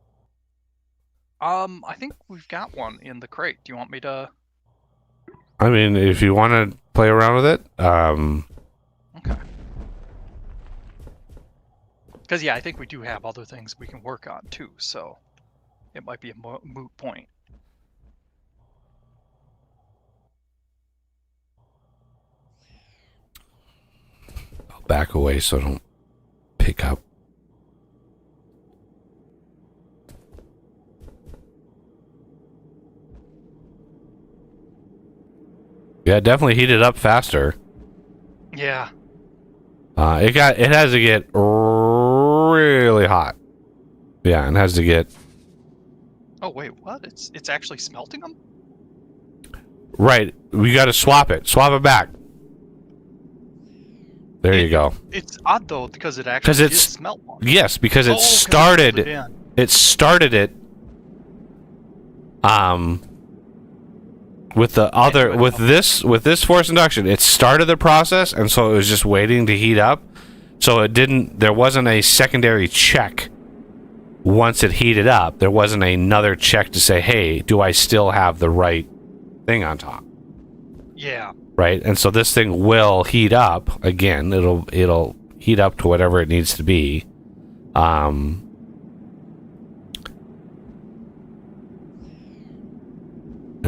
I think we've got one in the crate. Do you want me to? I mean, if you want to play around with it, Okay. Because yeah, I think we do have other things we can work on too, so it might be a moot point. I'll back away so I don't pick up. Yeah, definitely heated up faster. Yeah. It has to get really hot. Yeah, and has to get. Oh wait, what? It's actually smelting them? Right, we got to swap it. Swap it back. There you go. It's odd though because it actually is smelt one. Yes, because it Oh, 'cause started. It started it. With the other, with this force induction, it started the process, and so it was just waiting to heat up. So it didn't. There wasn't a secondary check. Once it heated up, there wasn't another check to say, "Hey, do I still have the right thing on top?" Yeah. Right, and so this thing will heat up again. It'll heat up to whatever it needs to be. And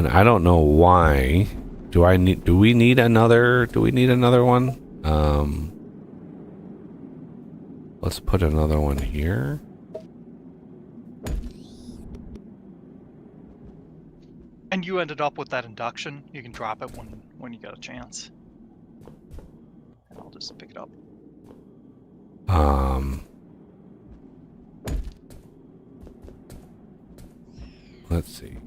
I don't know why. Do we need another one? Let's put another one here. And you ended up with that induction. You can drop it when you got a chance. And I'll just pick it up. Let's see.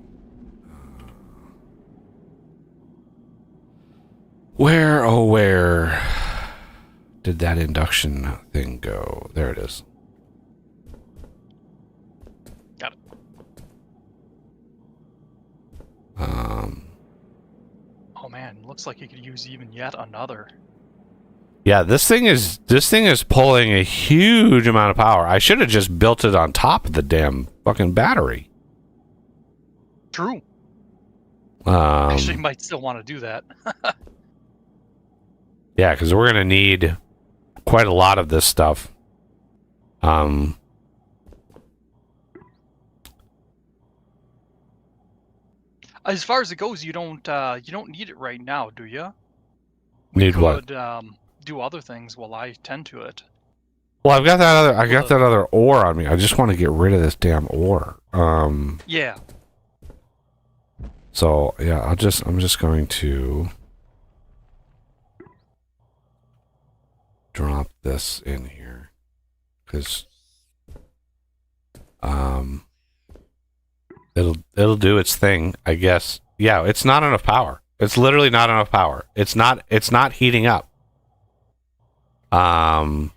Where did that induction thing go? There it is. Got it. Oh man, looks like you could use even yet another. Yeah, this thing is pulling a huge amount of power. I should have just built it on top of the damn fucking battery. True. Actually, you might still want to do that. Yeah, because we're gonna need quite a lot of this stuff. As far as it goes, you don't need it right now, do you? Need what? Do other things while I tend to it. Well, I've got that other ore on me. I just want to get rid of this damn ore. Yeah. So yeah, I'm just going to drop this in here because it'll do its thing, I guess. Yeah, it's not enough power. It's literally not enough power. It's not heating up. Oh,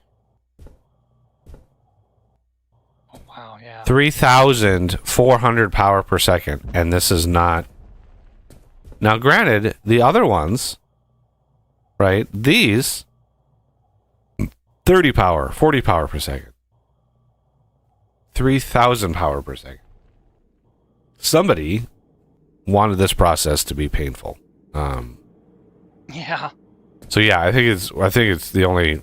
wow, yeah. 3,400 power per second, and this is not. Now, granted, the other ones, right? These 30 power, 40 power per second, 3,000 power per second. Somebody wanted this process to be painful. Yeah. So yeah, I think it's the only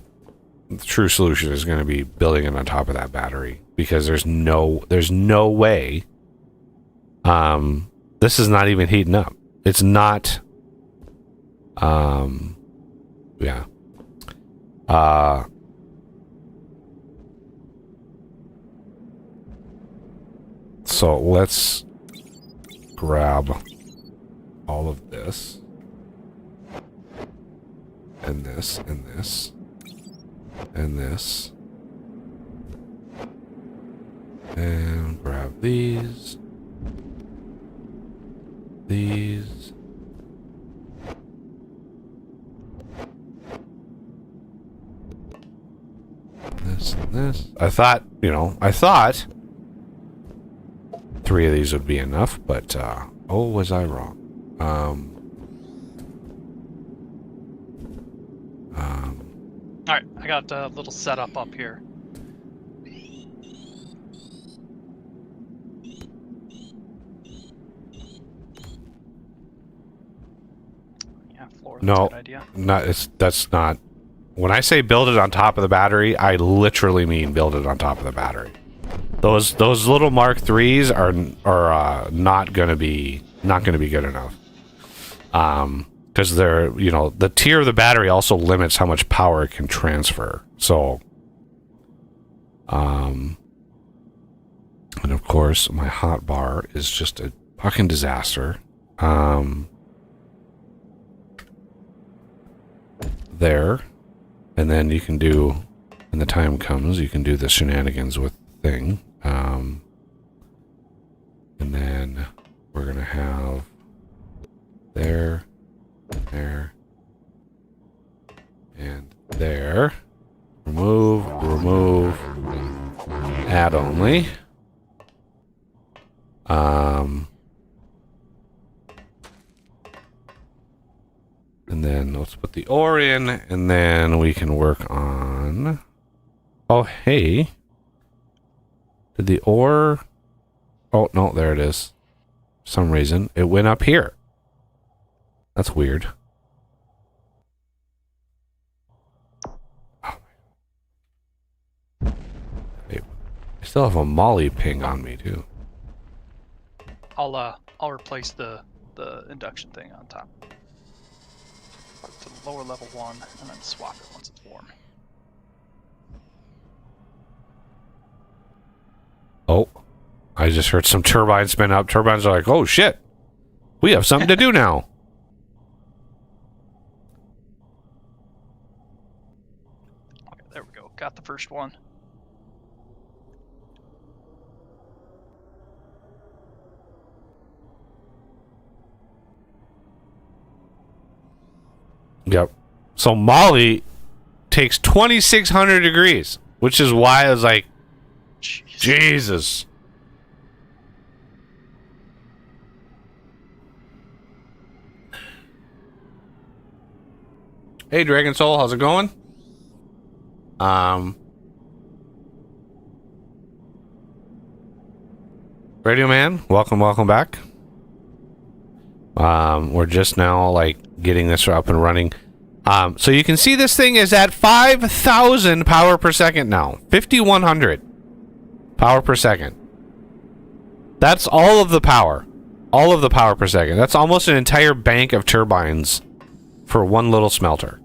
true solution is going to be building it on top of that battery, because there's no way this is not even heating up. It's not yeah. So let's grab all of this and this and this and this and grab these this and this. I thought 3 of these would be enough, but oh, was I wrong? All right, I got a little setup up here. Yeah, floor. That's No. a good idea. That's not. When I say build it on top of the battery, I literally mean build it on top of the battery. Those little Mark IIIs are not gonna be good enough. Because they're, the tier of the battery also limits how much power it can transfer. So, and of course, my hot bar is just a fucking disaster. There, and then you can do, when the time comes, you can do the shenanigans with the thing. And then we're gonna have there, and there. Remove, add only. And then let's put the ore in, and then we can work on. Oh, hey. Did the ore? Oh, no, there it is. For some reason, it went up here. That's weird. Oh. Hey, I still have a Molly ping on me, too. I'll replace the induction thing on top. Put it to the lower level one, and then swap it once it's warm. Oh, I just heard some turbines spin up. Turbines are like, oh shit, we have something to do now. Okay, there we go. Got the first one. Yep. So Molly takes 2,600 degrees, which is why I was like, Jeez. Jesus. Hey, Dragon Soul, how's it going? Radio Man, welcome back. We're just now like getting this up and running. So you can see this thing is at 5,000 power per second now. 5,100 power per second. That's all of the power. All of the power per second. That's almost an entire bank of turbines for one little smelter.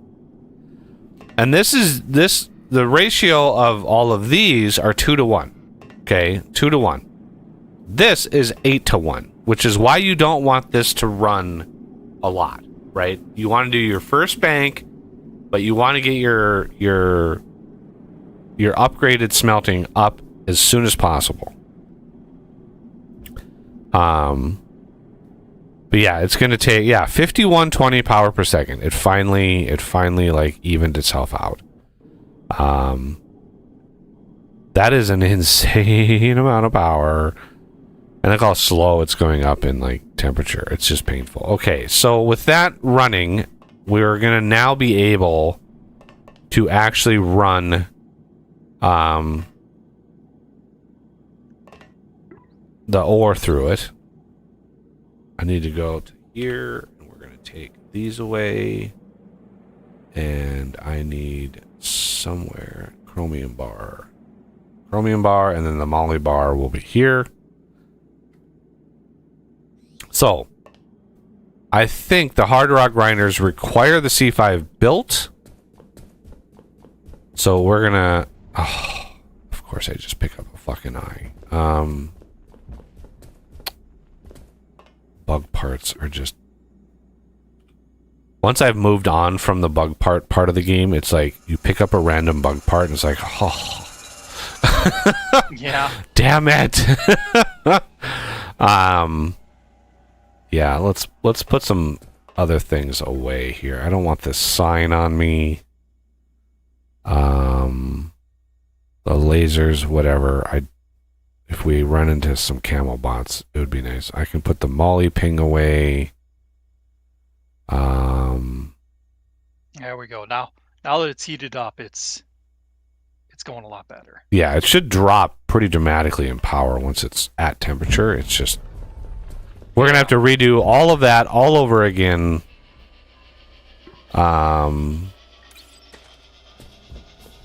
And the ratio of all of these are 2 to 1. Okay, 2 to 1. This is 8 to 1. which is why you don't want this to run a lot, right? You want to do your first bank, but you want to get your upgraded smelting up as soon as possible. But yeah, it's going to take 5120 power per second. It finally like evened itself out. That is an insane amount of power. And look how slow it's going up in like temperature. It's just painful. Okay, so with that running, we're going to now be able to actually run the ore through it. I need to go to here, and we're going to take these away. And I need somewhere chromium bar, and then the moly bar will be here. So, I think the hard rock grinders require the C5 built. So we're gonna... Oh, of course I just pick up a fucking eye. Bug parts are just... Once I've moved on from the bug part of the game, it's like you pick up a random bug part and it's like, oh... Yeah. Damn it. Yeah, let's put some other things away here. I don't want this sign on me. The lasers, whatever. If we run into some camel bots, it would be nice. I can put the molly ping away. There we go. Now that it's heated up, it's going a lot better. Yeah, it should drop pretty dramatically in power once it's at temperature. It's just... We're going to have to redo all of that all over again.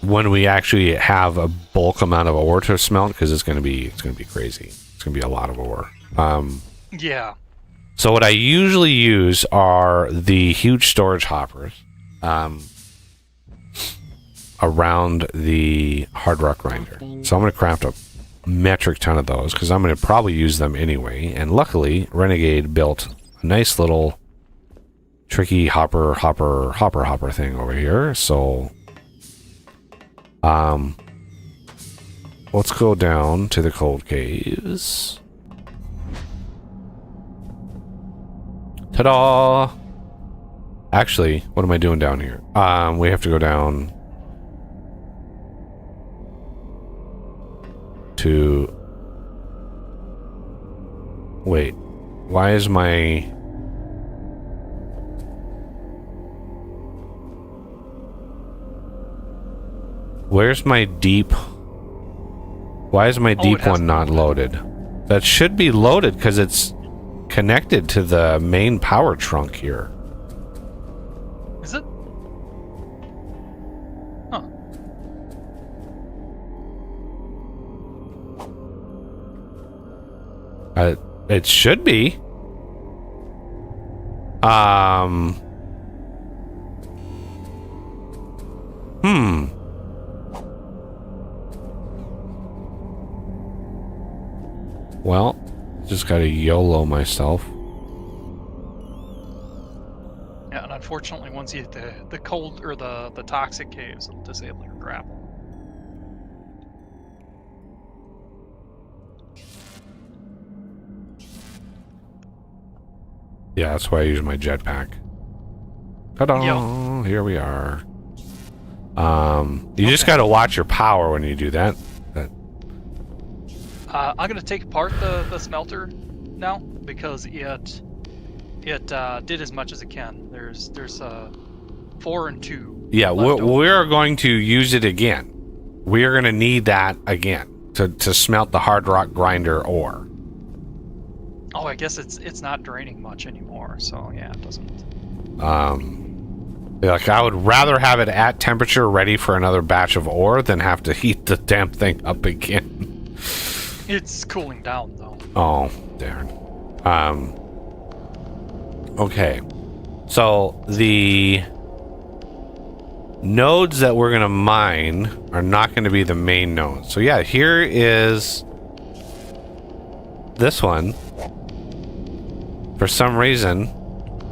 When we actually have a bulk amount of ore to smelt, because it's going to be crazy. It's going to be a lot of ore. Yeah. So what I usually use are the huge storage hoppers around the hard rock grinder. So I'm going to craft a metric ton of those because I'm going to probably use them anyway. And luckily, Renegade built a nice little tricky hopper thing over here. So let's go down to the cold caves. Ta-da! Actually, what am I doing down here? We have to go down to... Wait. Why is my... Where's my deep... Why is my deep one not loaded? That should be loaded because it's connected to the main power trunk here. Is it? Huh. It should be. Well, just gotta YOLO myself. Yeah, and unfortunately, once you hit the cold or the toxic caves, it'll disable your grapple. Yeah, that's why I use my jetpack. Ta-da! Yo. Here we are. You just gotta watch your power when you do that. I'm gonna take apart the smelter now because it did as much as it can. There's 4 and 2. Yeah, we're going to use it again. We are gonna need that again to smelt the hard rock grinder ore. Oh, I guess it's not draining much anymore. So yeah, it doesn't. Like I would rather have it at temperature ready for another batch of ore than have to heat the damn thing up again. It's cooling down though. Oh, darn. Okay. So the nodes that we're gonna mine are not gonna be the main nodes. So yeah, here is this one. for some reason,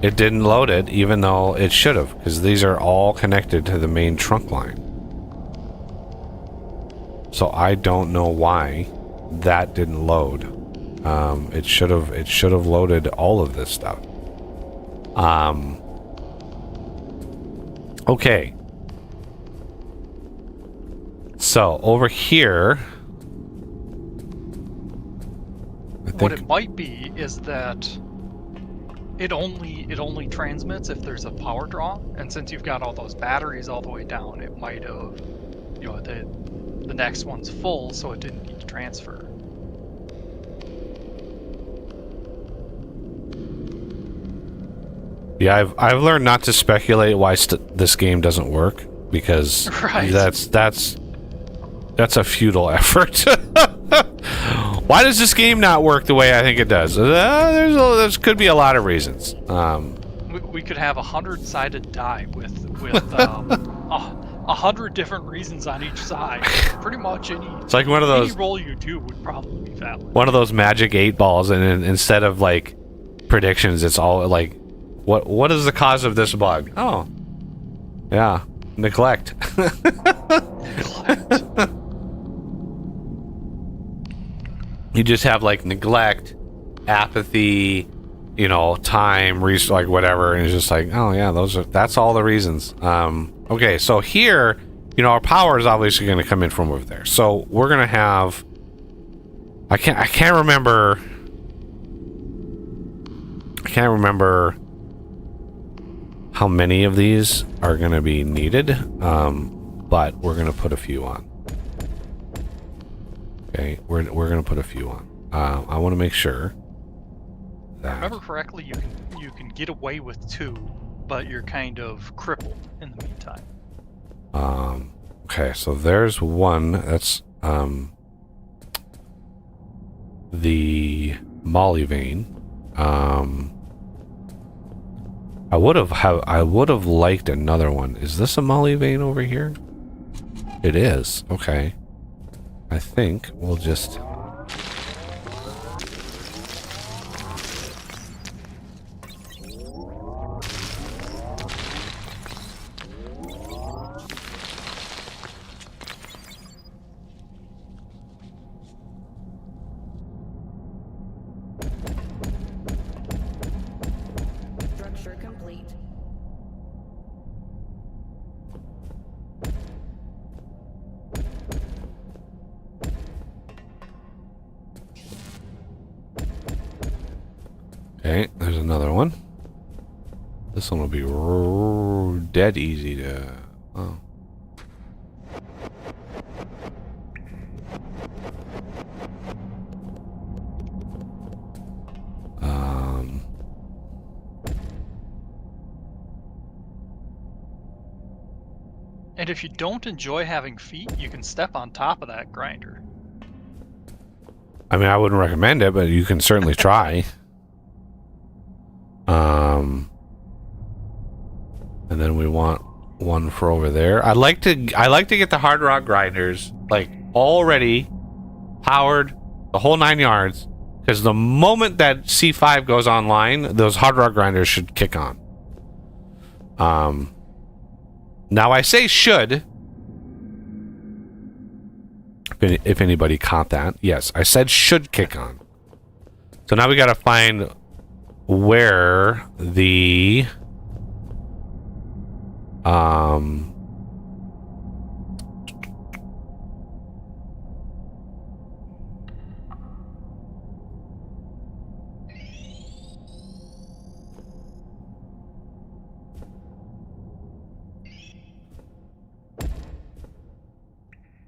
it didn't load it, even though it should have, because these are all connected to the main trunk line. So I don't know why that didn't load. It should have loaded all of this stuff. Okay. So over here, I think What it might be is that it only transmits if there's a power draw, and since you've got all those batteries all the way down, it might have, the next one's full, so it didn't need to transfer. yeah, I've learned not to speculate why this game doesn't work, because Right. that's a futile effort. Why does this game not work the way I think it does? There could be a lot of reasons. We could have 100-sided die with 100 different reasons on each side. Pretty much It's like one of those any roll you do would probably be valid. one of those magic 8 balls, and instead of like predictions, it's all like, what is the cause of this bug? Oh, yeah, neglect. You just have like neglect, apathy, time, like whatever, and it's just like, oh yeah, that's all the reasons. Okay, so here, our power is obviously going to come in from over there. So we're going to have, I can't remember how many of these are going to be needed, but we're going to put a few on. Okay, we're going to put a few on. I want to make sure that... Remember correctly, you can get away with 2, but you're kind of crippled in the meantime. Okay, so there's one. That's the Molly vein. I would have liked another one. Is this a Molly vein over here? It is. Okay. I think we'll just... Structure complete. Okay, there's another one. This one will be dead easy to... Oh. And if you don't enjoy having feet, you can step on top of that grinder. I mean, I wouldn't recommend it, but you can certainly try. And then we want one for over there. I like to get the hard rock grinders like already powered, the whole 9 yards, because the moment that C5 goes online, those hard rock grinders should kick on. Now I say should, if anybody caught that. Yes, I said should kick on. So now we got to find where the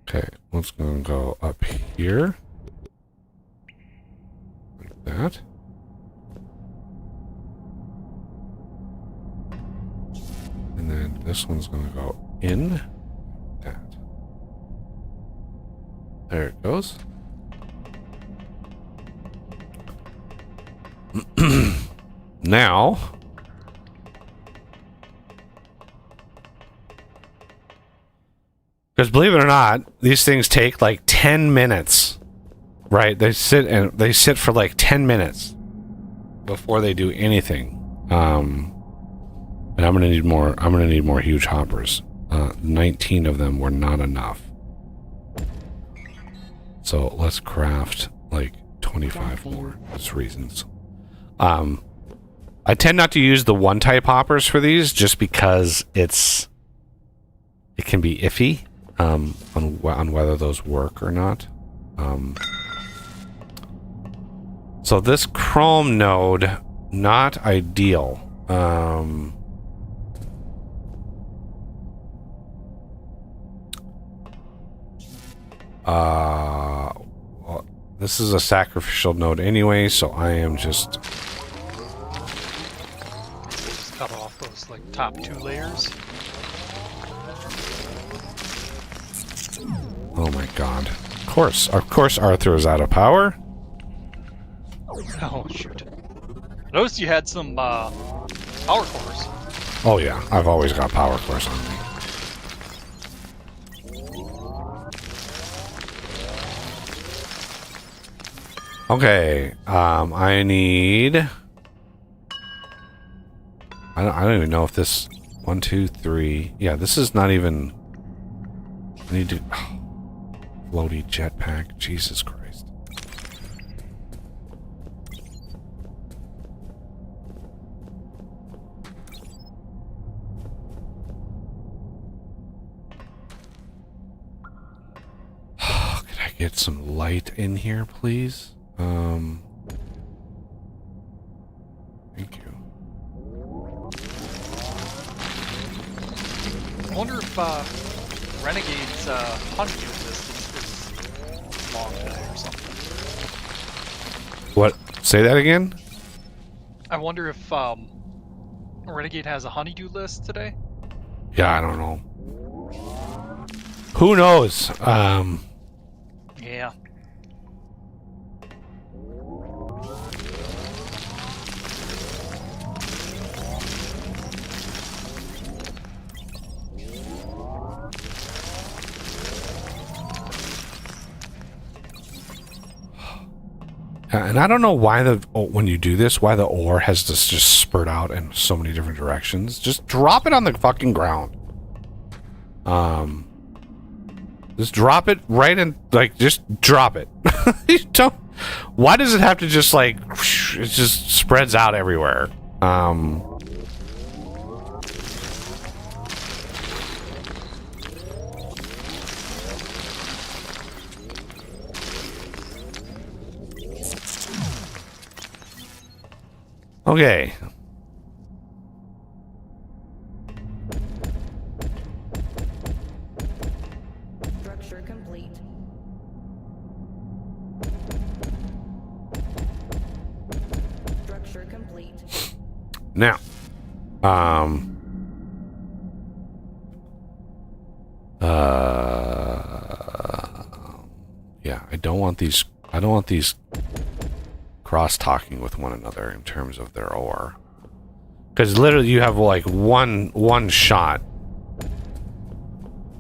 okay, let's go up here like that. And then this one's going to go in that. There it goes. Now, because believe it or not, these things take like 10 minutes, right? They sit for like 10 minutes. before they do anything. And I'm gonna need more. I'm gonna need more huge hoppers. 19 of them were not enough. So let's craft like 25 more. There's reasons. I tend not to use the one type hoppers for these just because it can be iffy on whether those work or not. So this chrome node, not ideal. Well, this is a sacrificial node anyway, so I am just... Just cut off those like top 2 layers. Oh my god. Of course Arthur is out of power. Oh shoot! I noticed you had some power cores. Oh yeah, I've always got power cores on me. Okay, I need... I don't even know if this... 1, 2, 3... Yeah, this is not even... I need to... floaty jetpack. Jesus Christ. Could I get some light in here, please? Thank you. I wonder if Renegade's honeydew list is long today or something. What? Say that again? I wonder if Renegade has a honeydew list today. Yeah, I don't know. Who knows? Yeah. And I don't know why when you do this, why the ore has to just spurt out in so many different directions. Just drop it on the fucking ground. Just drop it right in, like, just drop it. You don't. Why does it have to just like? It just spreads out everywhere. Okay. Structure complete. Structure complete. Now, yeah, I don't want these cross-talking with one another in terms of their ore. Because literally you have like one shot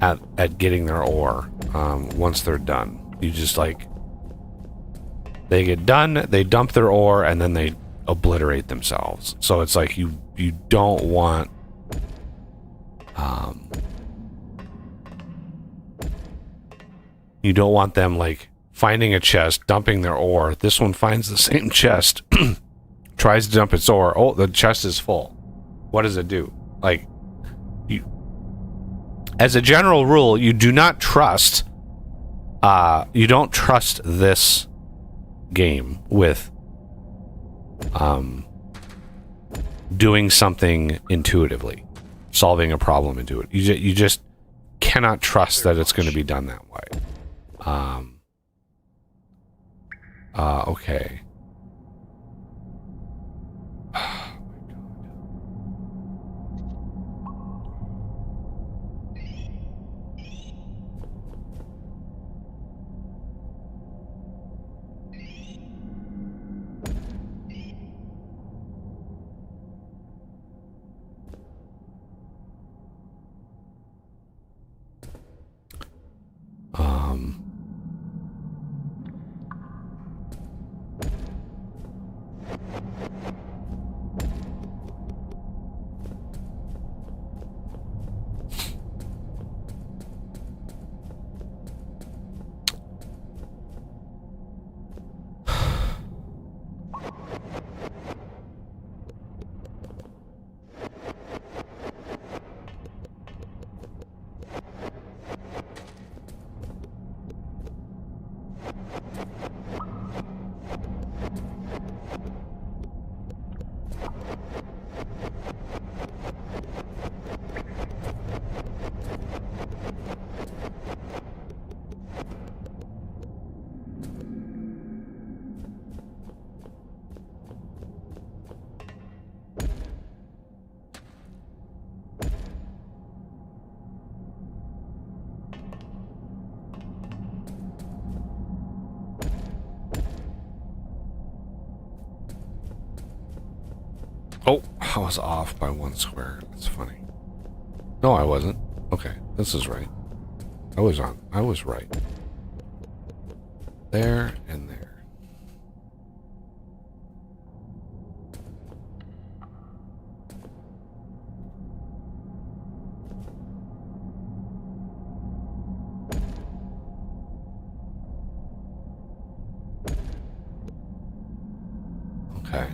at getting their ore once they're done. You just like, they get done, they dump their ore, and then they obliterate themselves. So it's like you don't want you don't want them like finding a chest, dumping their ore. This one finds the same chest, tries to dump its ore. Oh, the chest is full. What does it do? Like, you, as a general rule, you do not trust. You don't trust this game with doing something intuitively, solving a problem intuitively. You just cannot trust that it's going to be done that way. Okay. I was off by 1 square. That's funny. No, I wasn't. Okay, this is right. I was right. There and there. Okay.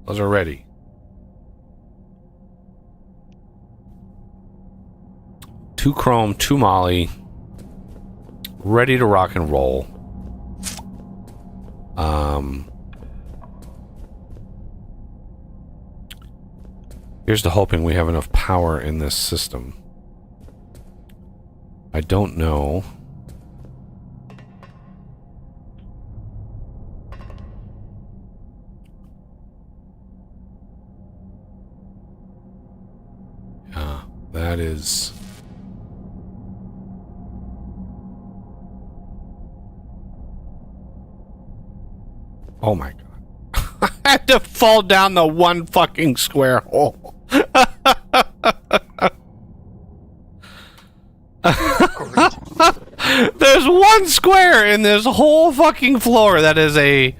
Those are ready. Two chrome, two molly. Ready to rock and roll. Here's to hoping we have enough power in this system. I don't know. Yeah, that is... Oh my god. I had to fall down the one fucking square hole. There's one square in this whole fucking floor that is a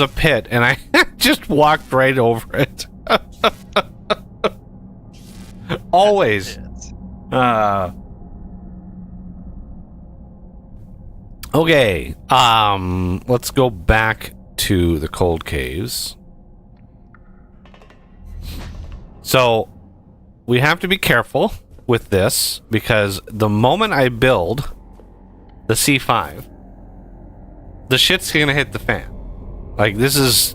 pit, and I just walked right over it. Always. Okay. Let's go back to the cold caves. So we have to be careful with this because the moment I build the C5, the shit's gonna hit the fan. Like, this is,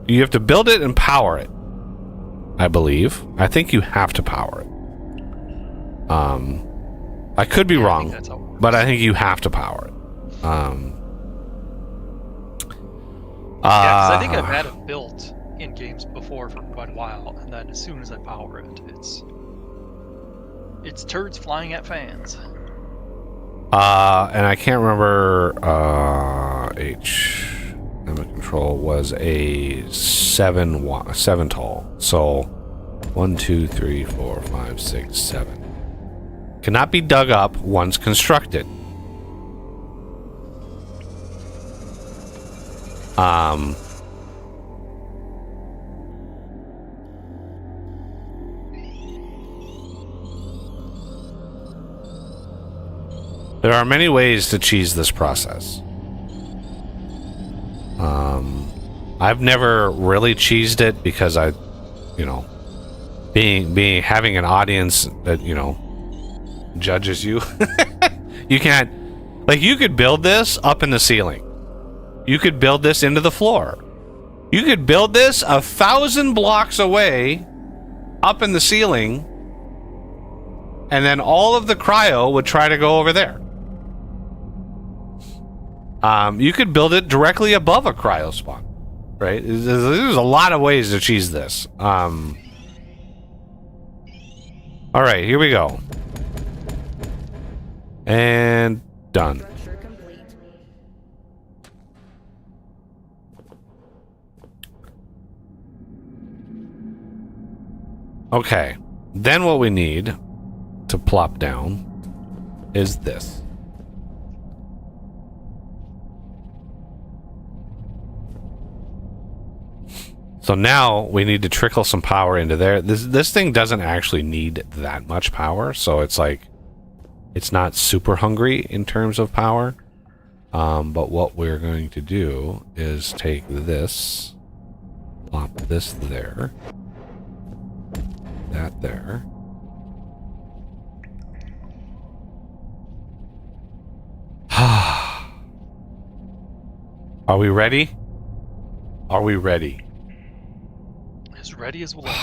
you have to build it and power it, I believe. I think you have to power it. I could be wrong, but I think you have to power it. Yeah, because I think I've had it built in games before for quite a while, and then as soon as I power it, it's turds flying at fans. And I can't remember. Limit control was a 7 tall. So 1, 2, 3, 4, 5, 6, 7 cannot be dug up once constructed. There are many ways to cheese this process. I've never really cheesed it because I, being having an audience that, judges you. You can't, like, you could build this up in the ceiling. You could build this into the floor. You could build this 1,000 blocks away up in the ceiling, and then all of the cryo would try to go over there. You could build it directly above a cryo spawn, right? There's a lot of ways to cheese this. All right, here we go. And done. Structure complete. Okay, then what we need to plop down is this. So now we need to trickle some power into there. This thing doesn't actually need that much power, so it's like, it's not super hungry in terms of power. But what we're going to do is take this, plop this there, that there. Are we ready? Are we ready? As ready as we'll ever.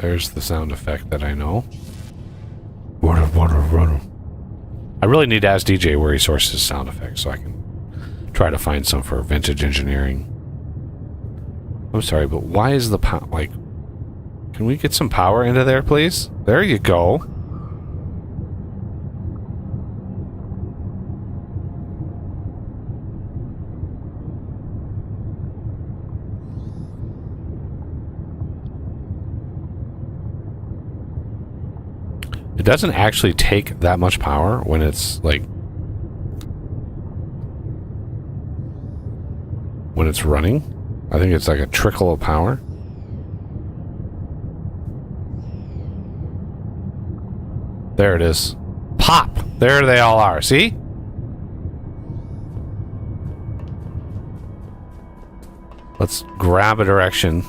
There's the sound effect that I know. I really need to ask DJ where he sources his sound effects so I can try to find some for Vintage Engineering. I'm sorry, but why is the power, like, can we get some power into there, please? There you go. It doesn't actually take that much power when it's like when it's running. I think it's like a trickle of power. There it is. Pop! There they all are. See? Let's grab a direction.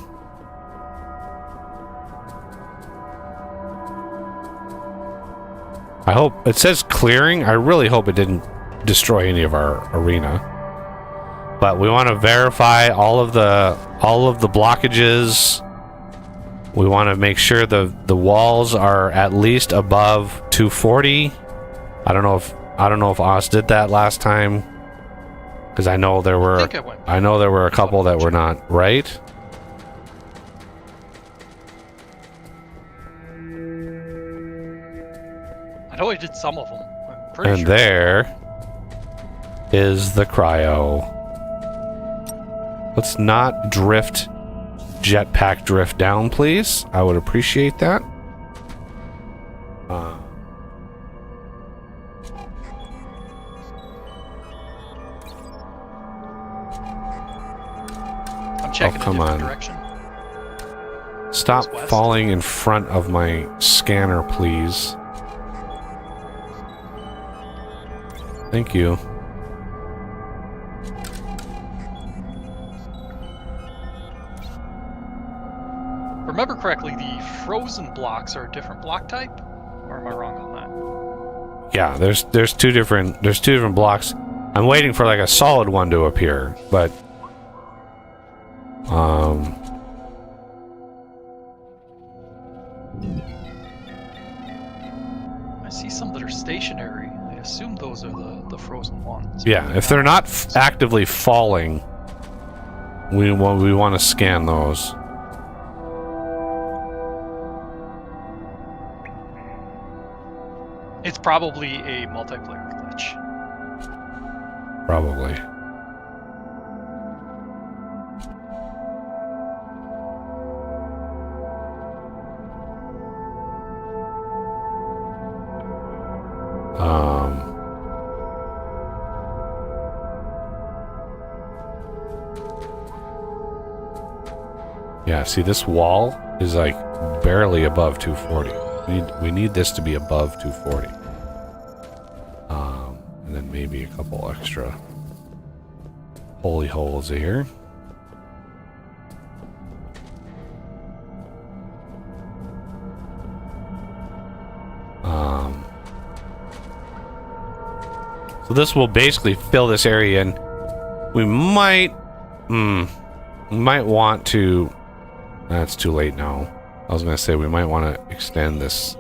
I hope it says clearing. I really hope it didn't destroy any of our arena. But we want to verify all of the blockages. We want to make sure the walls are at least above 240. I don't know if Oz did that last time, because I know there were a couple that were not right. I know I did some of them. I'm pretty And sure. there is the cryo. Let's not drift, jetpack drift down, please. I would appreciate that. I'm checking come a different on. direction. Stop West. falling in front of my scanner, please. Thank you. Remember correctly, the frozen blocks are a different block type? Or am I wrong on that? Yeah, there's two different blocks. I'm waiting for like a solid one to appear, but I see some that are stationary. I assume those are the frozen ones. yeah, if they're not actively falling, we want to scan those. It's probably a multiplayer glitch. Probably. Yeah, see, this wall is like barely above 240. We need this to be above 240. And then maybe a couple extra holy holes here. So this will basically fill this area in. We might want to. That's too late now. I was gonna say we might want to extend this.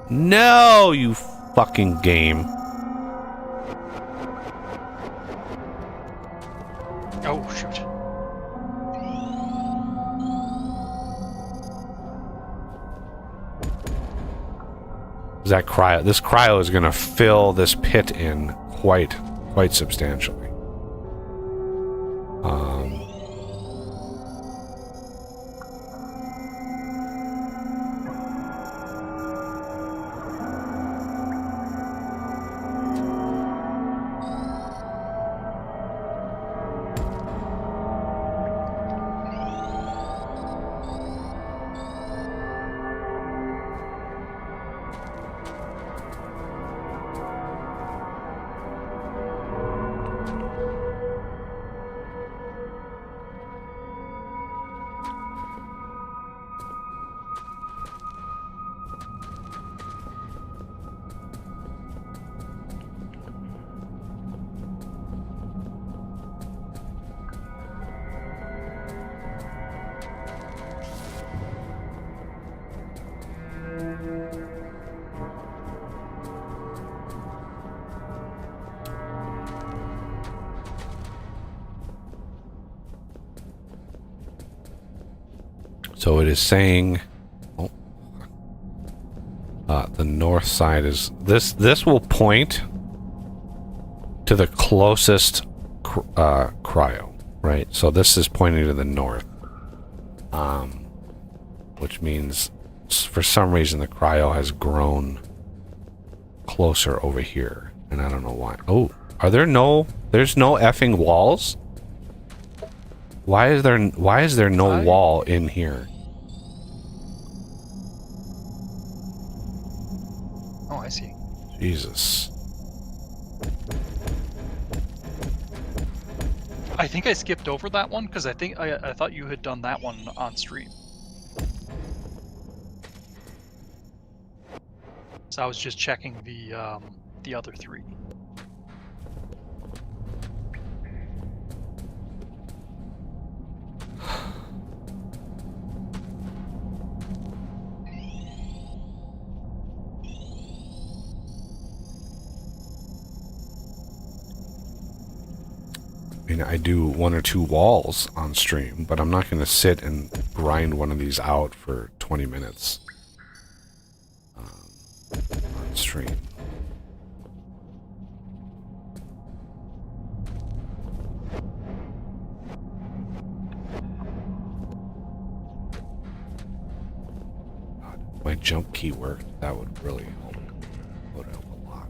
No, you fucking game. Oh, shoot. That cryo. This cryo is gonna fill this pit in quite substantially. So it is saying, oh, the north side is this. This will point to the closest cryo, right? So this is pointing to the north, which means for some reason the cryo has grown closer over here, and I don't know why. Oh, there's no effing walls? Why is there no wall in here? Oh, I see. Jesus. I think I skipped over that one because I thought you had done that one on stream. So I was just checking the other three. I mean, I do 1 or 2 walls on stream, but I'm not going to sit and grind one of these out for 20 minutes on stream. God, if my jump key worked, that would really help. Would help a lot.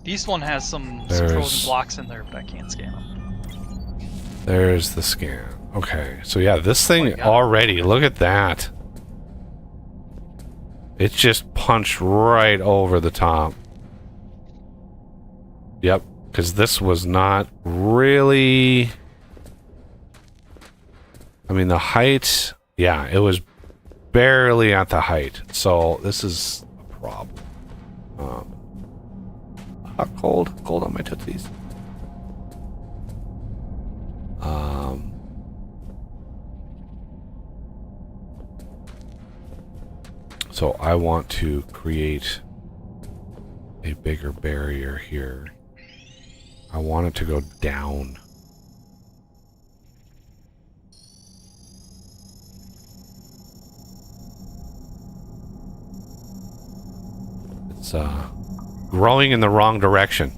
This one has some frozen blocks in there, but I can't scan them. There's the scan. Okay, so yeah, this thing already, look at that. It's just punched right over the top. Yep, because this was not really... I mean, the height... Yeah, it was barely at the height. So this is a problem. Cold on my tootsies. So I want to create a bigger barrier here. I want it to go down. It's growing in the wrong direction.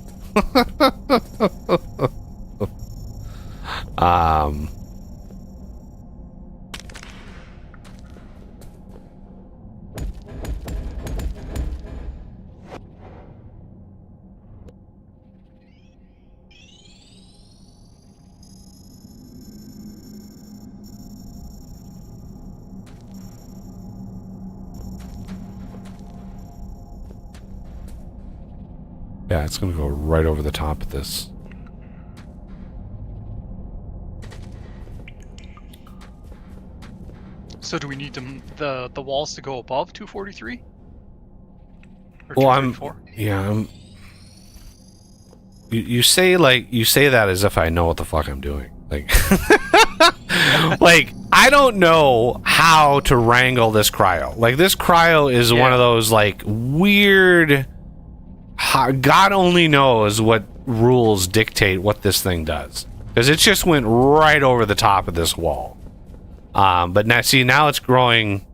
Yeah, it's gonna go right over the top of this. So do we need the walls to go above 243? Or Well, 234? You say that as if I know what the fuck I'm doing. Like, like I don't know how to wrangle this cryo. Like, this cryo is one of those like weird. God only knows what rules dictate what this thing does, because it just went right over the top of this wall. But now, see, now it's growing.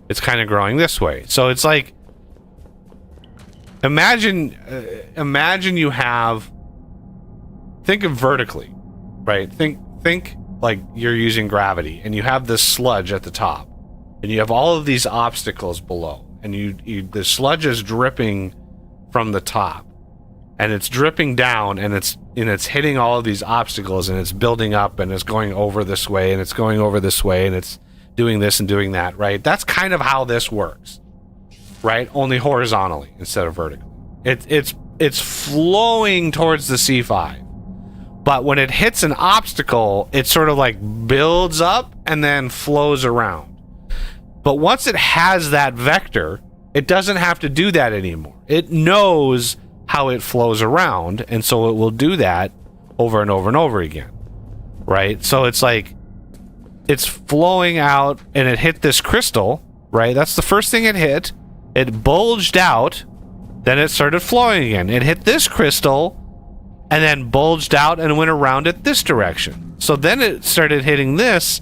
It's kind of growing this way. So it's like, imagine you have. Think of vertically, right? Think like you're using gravity, and you have this sludge at the top, and you have all of these obstacles below, and the sludge is dripping from the top, and it's dripping down, and it's hitting all of these obstacles, and it's building up, and it's going over this way, and it's going over this way, and it's doing this and doing that, right? That's kind of how this works, right? Only horizontally instead of vertically. It's flowing towards the C5, but when it hits an obstacle, it sort of like builds up and then flows around. But once it has that vector, it doesn't have to do that anymore. It knows how it flows around, and so it will do that over and over and over again, right? So it's like, it's flowing out, and it hit this crystal, right? That's the first thing it hit. It bulged out, then it started flowing again. It hit this crystal, and then bulged out and went around it this direction. So then it started hitting this.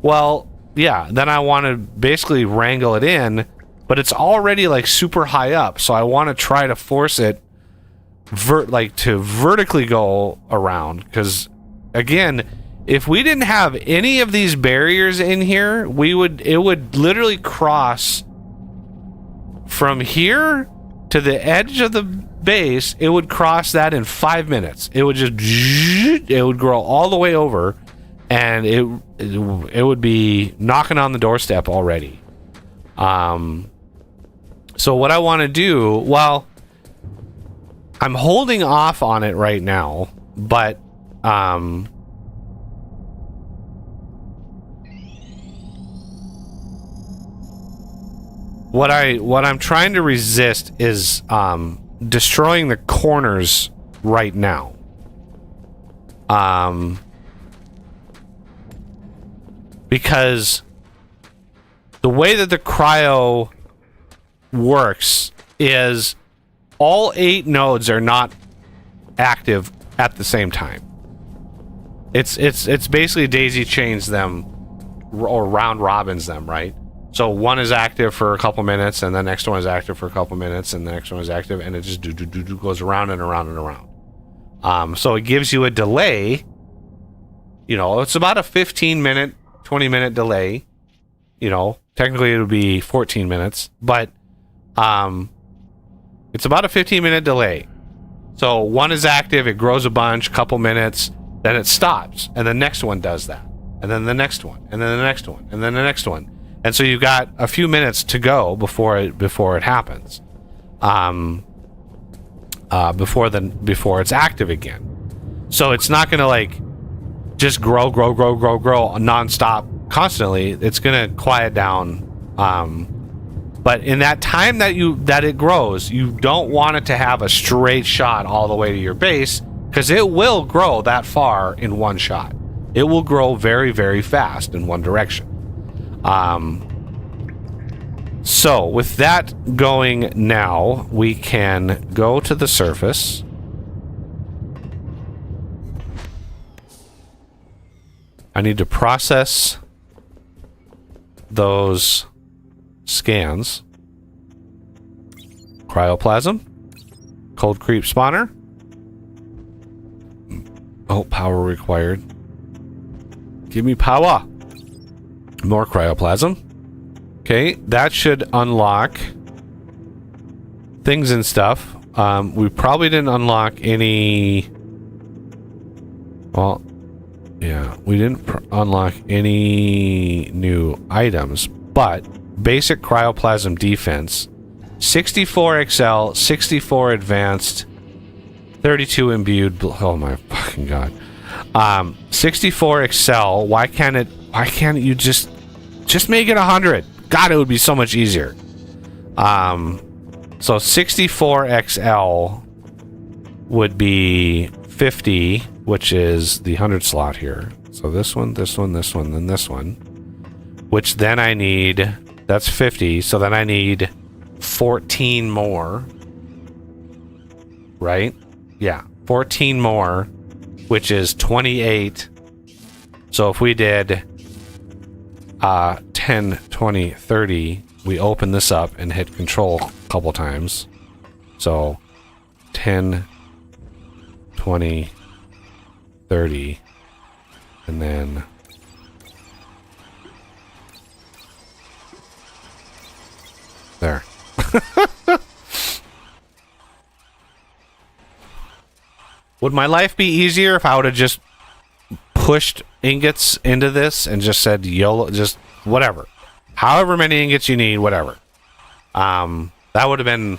Well, yeah, then I want to basically wrangle it in, but it's already like super high up, so I want to try to force it to vertically go around, because again, if we didn't have any of these barriers in here, it would literally cross from here to the edge of the base. It would cross that in 5 minutes. It would grow all the way over, and it would be knocking on the doorstep already. So what I want to do, well, I'm holding off on it right now, but what I'm trying to resist is destroying the corners right now. Because the way that the cryo works is all 8 nodes are not active at the same time. It's basically daisy chains them or round robins them, right? So one is active for a couple minutes, and the next one is active for a couple minutes, and the next one is active, and it just goes around and around and around. So it gives you a delay. You know, it's about a 15-minute, 20-minute delay. You know, technically it would be 14 minutes, but it's about a 15-minute delay. So one is active, it grows a bunch, couple minutes, then it stops, and the next one does that, and then the next one, and then the next one, and then the next one. And so you've got a few minutes to go before it happens, before it's active again. So it's not going to like just grow nonstop constantly. It's going to quiet down. But in that time that it grows, you don't want it to have a straight shot all the way to your base, because it will grow that far in one shot. It will grow very, very fast in one direction. So with that going now, we can go to the surface. I need to process those scans. Cryoplasm. Cold creep spawner. Oh, power required. Give me power. More cryoplasm. Okay, that should unlock things and stuff. We probably didn't unlock any... Well, yeah, we didn't unlock any new items, but basic cryoplasm defense, 64 XL, 64 advanced, 32 imbued... Oh my fucking god. 64 XL, why can't you just make it 100? God, it would be so much easier. So 64 XL would be 50, which is the 100 slot here. So this one, this one, this one, then this one. Which then I need... That's 50, so then I need 14 more. Right? Yeah, 14 more, which is 28. So if we did 10, 20, 30, we open this up and hit control a couple times. So 10, 20, 30, and then there. Would my life be easier if I would have just pushed ingots into this and just said YOLO, just whatever, however many ingots you need, whatever? That would have been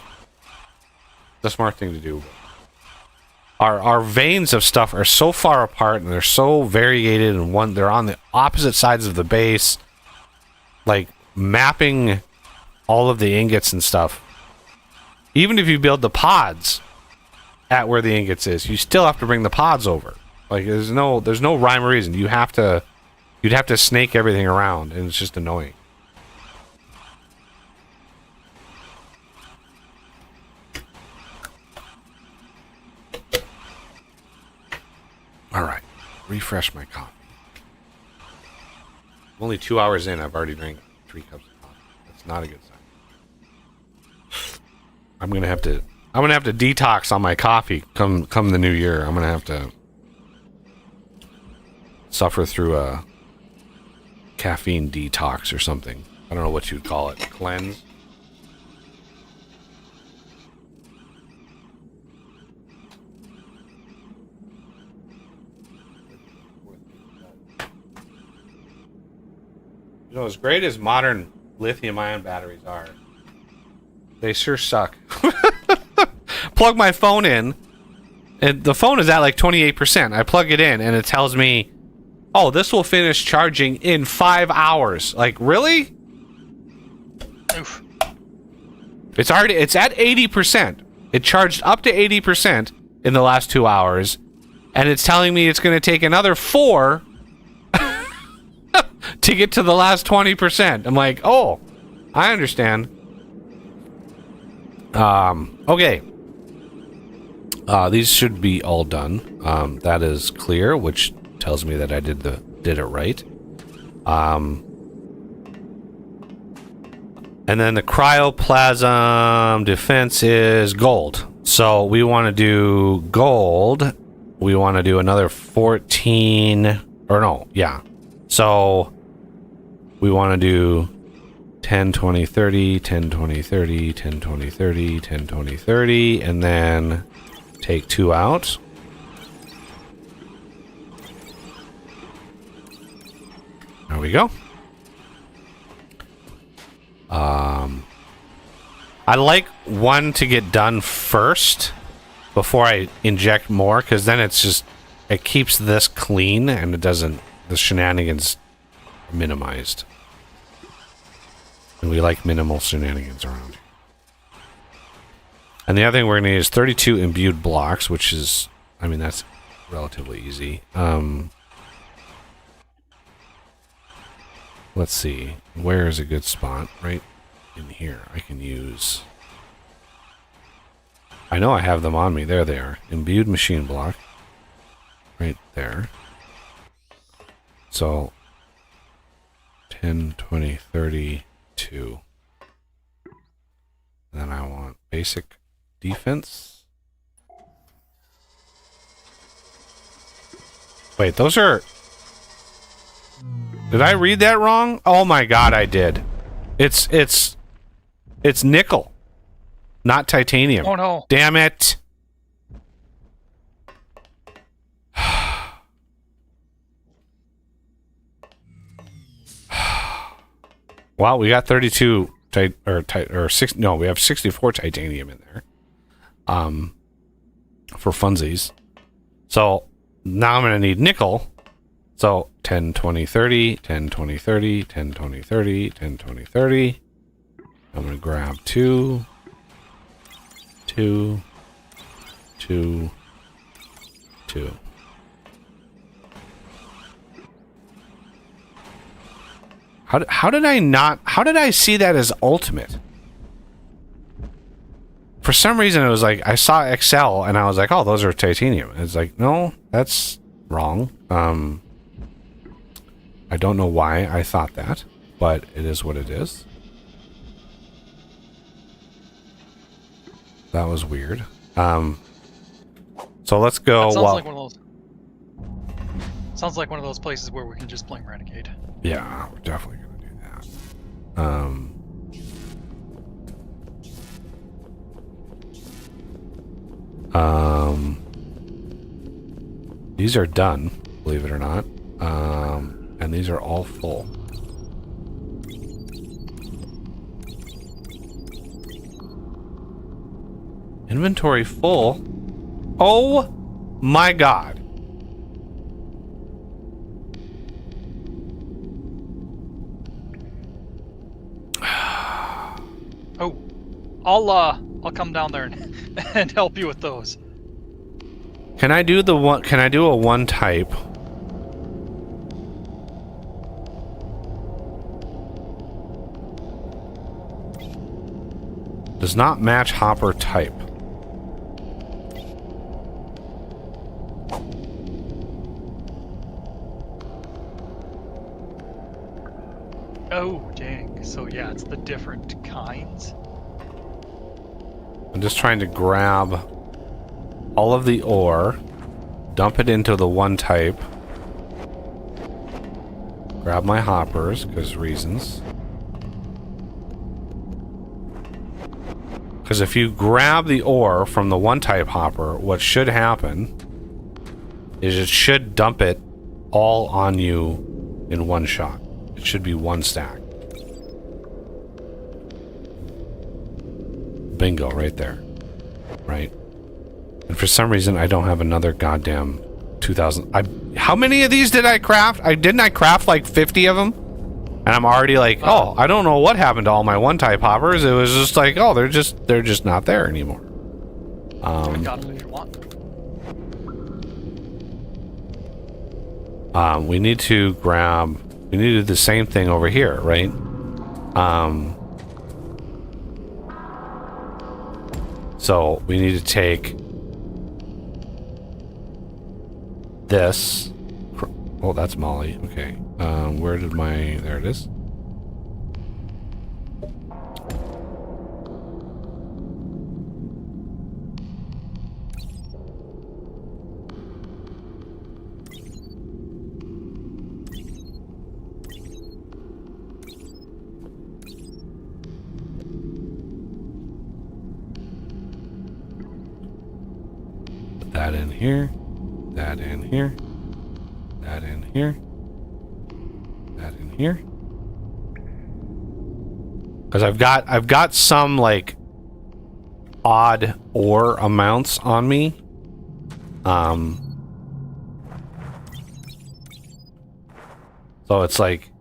the smart thing to do. Our veins of stuff are so far apart, and they're so variegated, and they're on the opposite sides of the base. Like mapping all of the ingots and stuff. Even if you build the pods at where the ingots is, you still have to bring the pods over. Like there's no rhyme or reason. You have to You'd have to snake everything around, and it's just annoying. All right, refresh my coffee. I'm only 2 hours in. I've already drank 3 cups of coffee. That's not a good sign. I'm gonna have to detox on my coffee come the new year. I'm gonna have to suffer through a caffeine detox or something. I don't know what you'd call it. Cleanse. You know, as great as modern lithium-ion batteries are, they sure suck. Plug my phone in, and the phone is at like 28%. I plug it in, and it tells me, oh, this will finish charging in 5 hours. Like, really? Oof. It's at 80%. It charged up to 80% in the last 2 hours, and it's telling me it's going to take another 4 to get to the last 20%. I'm like, oh, I understand. Okay. These should be all done. That is clear, which tells me that I did it right. And then the cryoplasm defense is gold. So we want to do gold. We want to do another 14, or no, yeah. So we want to do 10, 20, 30, 10, 20, 30, 10, 20, 30, 10, 20, 30, and then take 2 out. There we go. I like one to get done first before I inject more, because then it keeps this clean and it doesn't, the shenanigans are minimized. And we like minimal shenanigans around here. And the other thing we're going to need is 32 imbued blocks, which is, I mean, that's relatively easy. Let's see. Where is a good spot? Right in here. I can use... I know I have them on me. There they are. Imbued machine block. Right there. So 10, 20, 32. Then I want basic defense. Wait, those are... Did I read that wrong? Oh my god, I did. It's nickel, not titanium. Oh no. Damn it. Wow, we got 32 we have 64 titanium in there. For funsies. So now I'm going to need nickel. So 10, 20, 30, 10, 20, 30, 10, 20, 30, 10, 20, 30. I'm going to grab 2, 2, 2, 2. How did I see that as ultimate? For some reason it was like, I saw Excel and I was like, oh, those are titanium. It's like, no, that's wrong. I don't know why I thought that, but it is what it is. That was weird. So let's go. That sounds like one of those. Sounds like one of those places where we can just blame Renegade. Yeah, we're definitely gonna do that. These are done, believe it or not. And these are all full. Inventory full? Oh my god. Oh, I'll come down there and help you with those. Can I do a one type? Does not match hopper type. Oh, dang. So yeah, it's the different kinds. I'm just trying to grab all of the ore, dump it into the one type, grab my hoppers, because reasons. Because if you grab the ore from the one type hopper, what should happen is it should dump it all on you in one shot. It should be one stack. Bingo, right there. Right? And for some reason, I don't have another goddamn 2,000. How many of these did I craft? Didn't I craft like 50 of them? And I'm already like, oh, I don't know what happened to all my one-type hoppers. It was just like, oh, they're just not there anymore. I got them if you want. We need to do the same thing over here, right? So we need to take this. Oh, that's Molly. Okay. Where did my... There it is. Put that in here. That in here. That in here. That in here. Because I've got some like odd ore amounts on me. So it's like,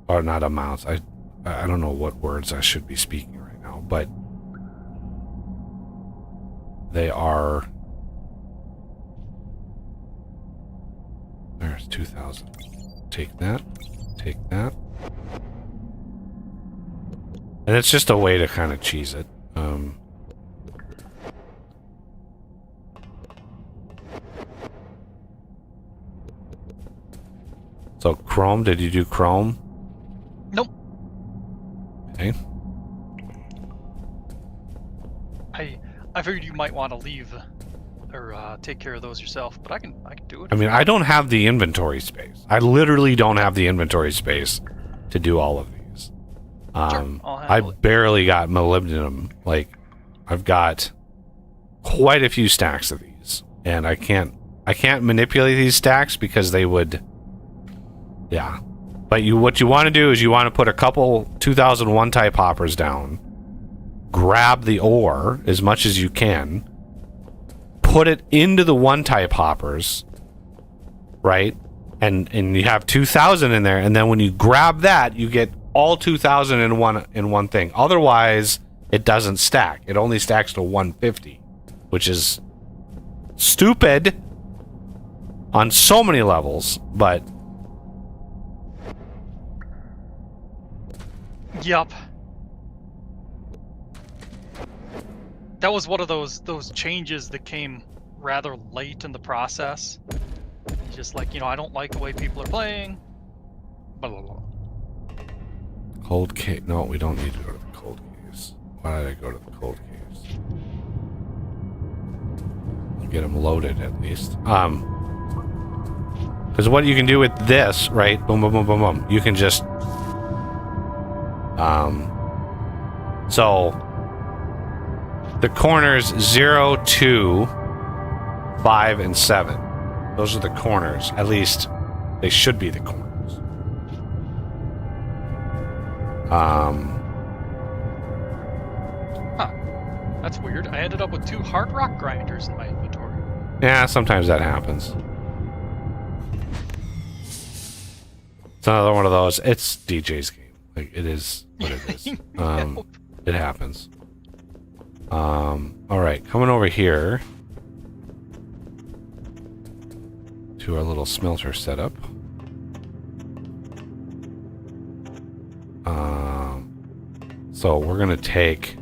or not amounts. I don't know what words I should be speaking right now, but they are. There's 2,000. Take that. Take that. And it's just a way to kind of cheese it. So chrome, did you do chrome? Nope. Okay. I figured you might want to leave or take care of those yourself, but I can do it. I mean, I don't have the inventory space. I literally don't have the inventory space to do all of these. Sure, I'll I handle it. barely got molybdenum. Like, I've got quite a few stacks of these, and I can't manipulate these stacks because they would. Yeah, but what you want to do is you want to put a couple 2001 type hoppers down, grab the ore as much as you can, put it into the one type hoppers, right? And you have 2,000 in there, and then when you grab that, you get all 2,000 in one thing. Otherwise, it doesn't stack. It only stacks to 150, which is stupid on so many levels, but Yup. That was one of those changes that came rather late in the process. Just like, I don't like the way people are playing. Blah, blah, blah. cold cave. No, we don't need to go to the cold caves. Why did I go to the cold caves? I'll get them loaded at least. Because what you can do with this, right? Boom, boom, boom, boom, boom. You can just so the corners 0, 2, 5, and 7. Those are the corners. At least they should be the corners. Huh. That's weird. I ended up with 2 hard rock grinders in my inventory. Yeah, sometimes that happens. It's another one of those. It's DJ's game. Like, it is what it is. It happens. Alright, coming over here to our little smelter setup. So we're going to take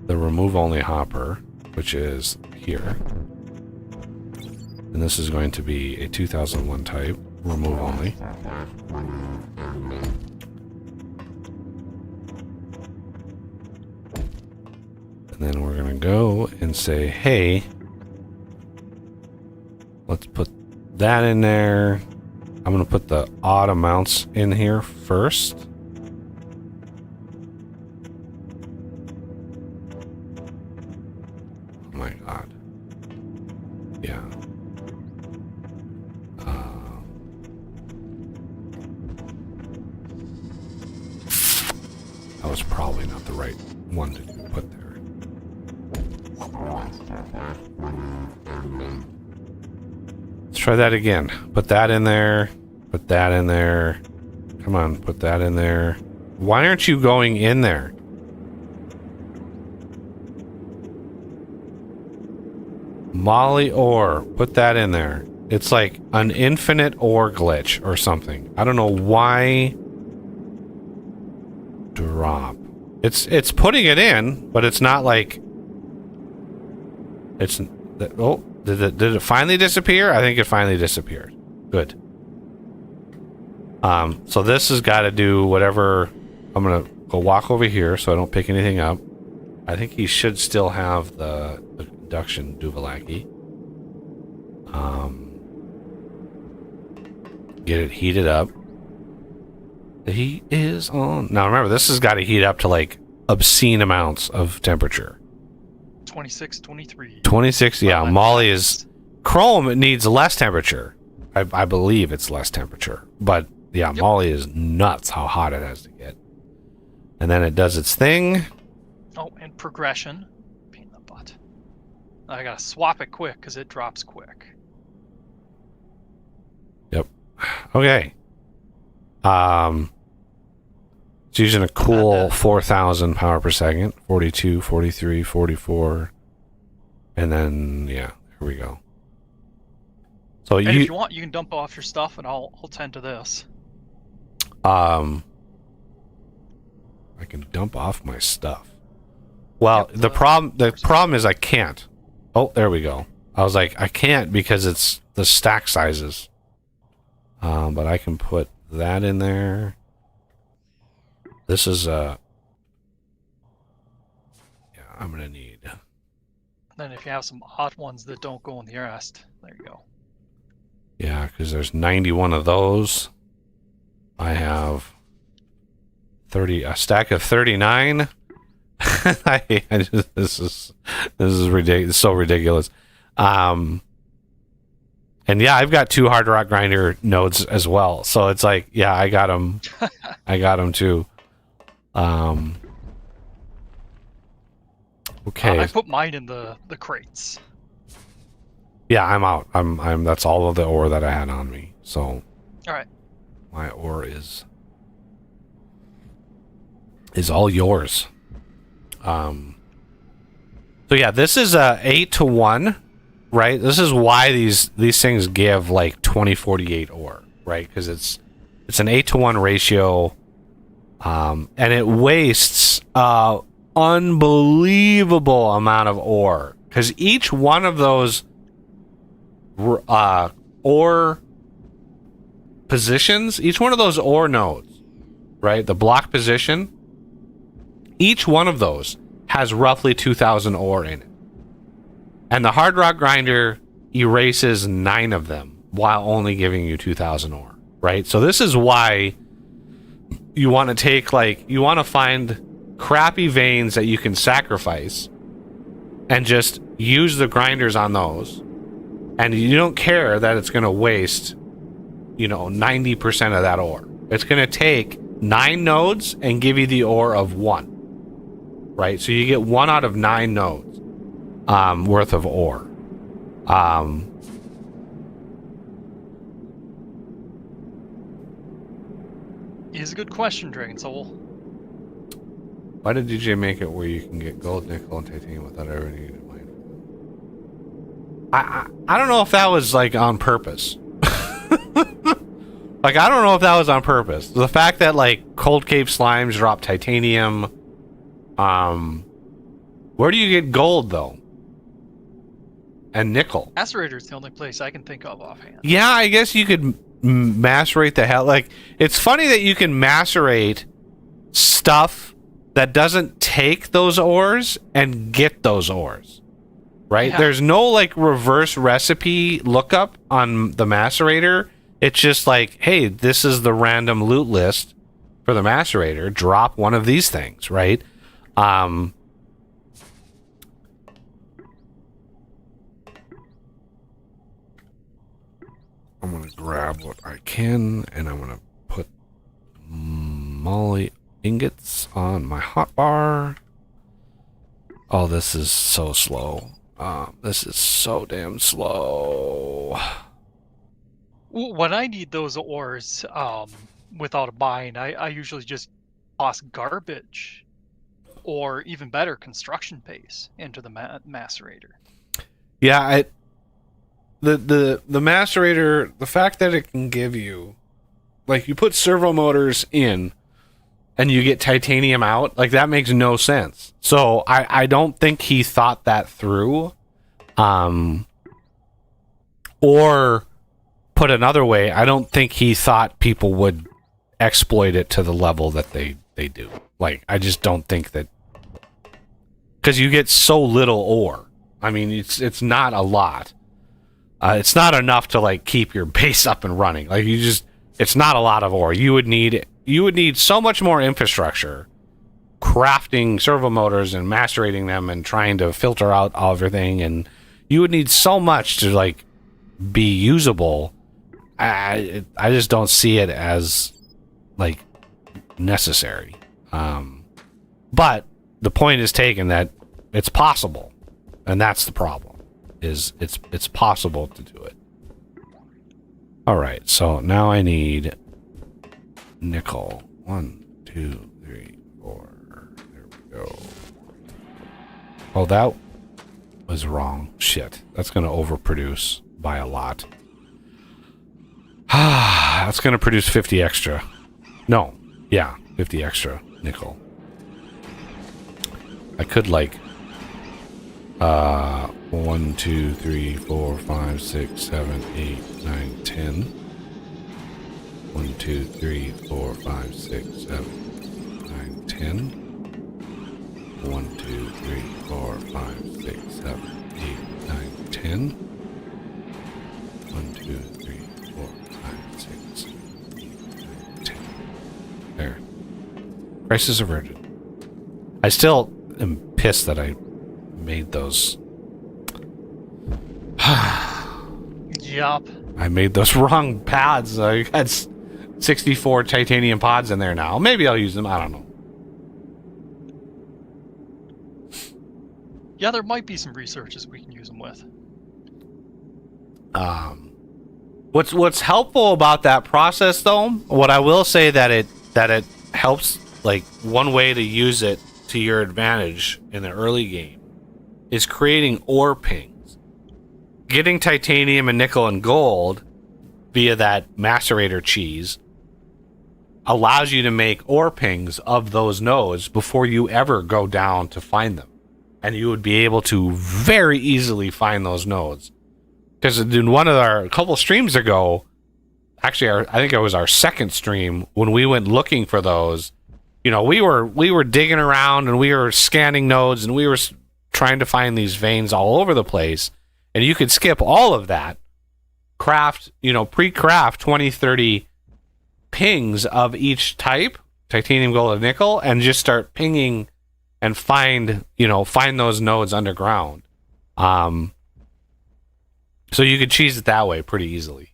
the remove only hopper, which is here. And this is going to be a 2001 type, remove only. And then we're going to go and say, hey, let's put that in there. I'm going to put the odd amounts in here first. Oh my God. Yeah. That was probably not the right one to put there. Let's try that again. Put that in there. Put that in there. Come on, put that in there. Why aren't you going in there? Molly ore. Put that in there. It's like an infinite ore glitch or something. I don't know why. Drop. It's putting it in, but it's not like it's. Oh, did it finally disappear? I think it finally disappeared. Good. So this has got to do whatever. I'm gonna go walk over here so I don't pick anything up. I think he should still have the induction Duvallaki. Get it heated up. The heat is on. Now remember, this has got to heat up to like obscene amounts of temperature. 26, 23. 26, yeah. Molly is... Chrome, it needs less temperature. I believe it's less temperature. But, yeah, yep. Molly is nuts how hot it has to get. And then it does its thing. Oh, and progression. Pain in the butt. I gotta swap it quick, because it drops quick. Yep. Okay. It's using a cool 4,000 power per second. 42, 43, 44. And then, yeah, here we go. So and if you want, you can dump off your stuff, and I'll tend to this. I can dump off my stuff. Well, Yep, the problem is I can't. Oh, there we go. I was like, I can't because it's the stack sizes. But I can put that in there. This is yeah, I'm gonna need. Then if you have some hot ones that don't go in the rest, there you go. Yeah, because there's 91 of those. I have a stack of 39. This is ridiculous. So ridiculous. And yeah, I've got 2 hard rock grinder nodes as well. So it's like, yeah, I got them. I got them too. Okay. I put mine in the crates. Yeah, I'm out. I'm that's all of the ore that I had on me. So all right. My ore is all yours. So yeah, this is a 8-to-1, right? This is why these things give like 2048 ore, right? Because it's an 8-to-1 ratio, and it wastes unbelievable amount of ore. Because each one of those ore positions, each one of those ore nodes, right? The block position, each one of those has roughly 2,000 ore in it. And the hard rock grinder erases 9 of them while only giving you 2,000 ore, right? So this is why you want to take, like, you want to find crappy veins that you can sacrifice and just use the grinders on those. And you don't care that it's going to waste, 90% of that ore. It's going to take 9 nodes and give you the ore of 1, right? So you get 1 out of 9 nodes worth of ore. Is a good question, Dragon Soul. Why did DJ make it where you can get gold, nickel, and titanium without ever needing to mine? I don't know if that was like on purpose. Like, I don't know if that was on purpose. The fact that, like, Cold Cave slimes drop titanium. Where do you get gold, though? And nickel. Macerator's the only place I can think of offhand. Yeah, I guess you could macerate the hell. Like, it's funny that you can macerate stuff that doesn't take those ores and get those ores. Right? Yeah. There's no, like, reverse recipe lookup on the macerator. It's just like, hey, this is the random loot list for the macerator. Drop one of these things, right? I'm going to grab what I can, and I'm going to put moly ingots on my hotbar. Oh, this is so slow. This is so damn slow. When I need those ores, without a mine, I usually just toss garbage, or even better, construction paste into the macerator. Yeah, the macerator, the fact that it can give you, like, you put servo motors in and you get titanium out, like, that makes no sense. So I don't think he thought that through. Or put another way, I don't think he thought people would exploit it to the level that they do. Like, I just don't think that, because you get so little ore. I mean, it's not a lot. It's not enough to, like, keep your base up and running. Like, it's not a lot of ore. You would need so much more infrastructure, crafting servo motors and macerating them and trying to filter out everything, and you would need so much to, like, be usable. I just don't see it as, like, necessary. But the point is taken that it's possible, and that's the problem. Is it's possible to do it. All right, so now I need nickel. 1, 2, 3, 4. There we go. Oh, that was wrong. Shit, that's gonna overproduce by a lot. That's gonna produce 50 extra. No, yeah, 50 extra nickel. I could, like, 1, 2, 3, 4, 5, 6, 7, 8, 9, 10. 1, 2, 3, 4, 5, 6, 7, 9, 10. 1, 2, 3, 4, 5, 6, 7, 8, 9, 10. 1, 2, 3, 4, 5, 6, 8, 9, 10. There. Crisis averted. I still am pissed that I made those. Yup. I made those wrong pods. I had 64 titanium pods in there now. Maybe I'll use them. I don't know. Yeah, there might be some researches we can use them with. What's helpful about that process, though, what I will say that it helps, like, one way to use it to your advantage in the early game is creating ore pings. Getting titanium and nickel and gold via that macerator cheese allows you to make ore pings of those nodes before you ever go down to find them. And you would be able to very easily find those nodes. Because in a couple streams ago, actually, I think it was our second stream, when we went looking for those, you know, we were digging around and we were scanning nodes and we were trying to find these veins all over the place. And you could skip all of that, pre-craft 20, 30 pings of each type, titanium, gold, and nickel, and just start pinging and find those nodes underground. So you could cheese it that way pretty easily.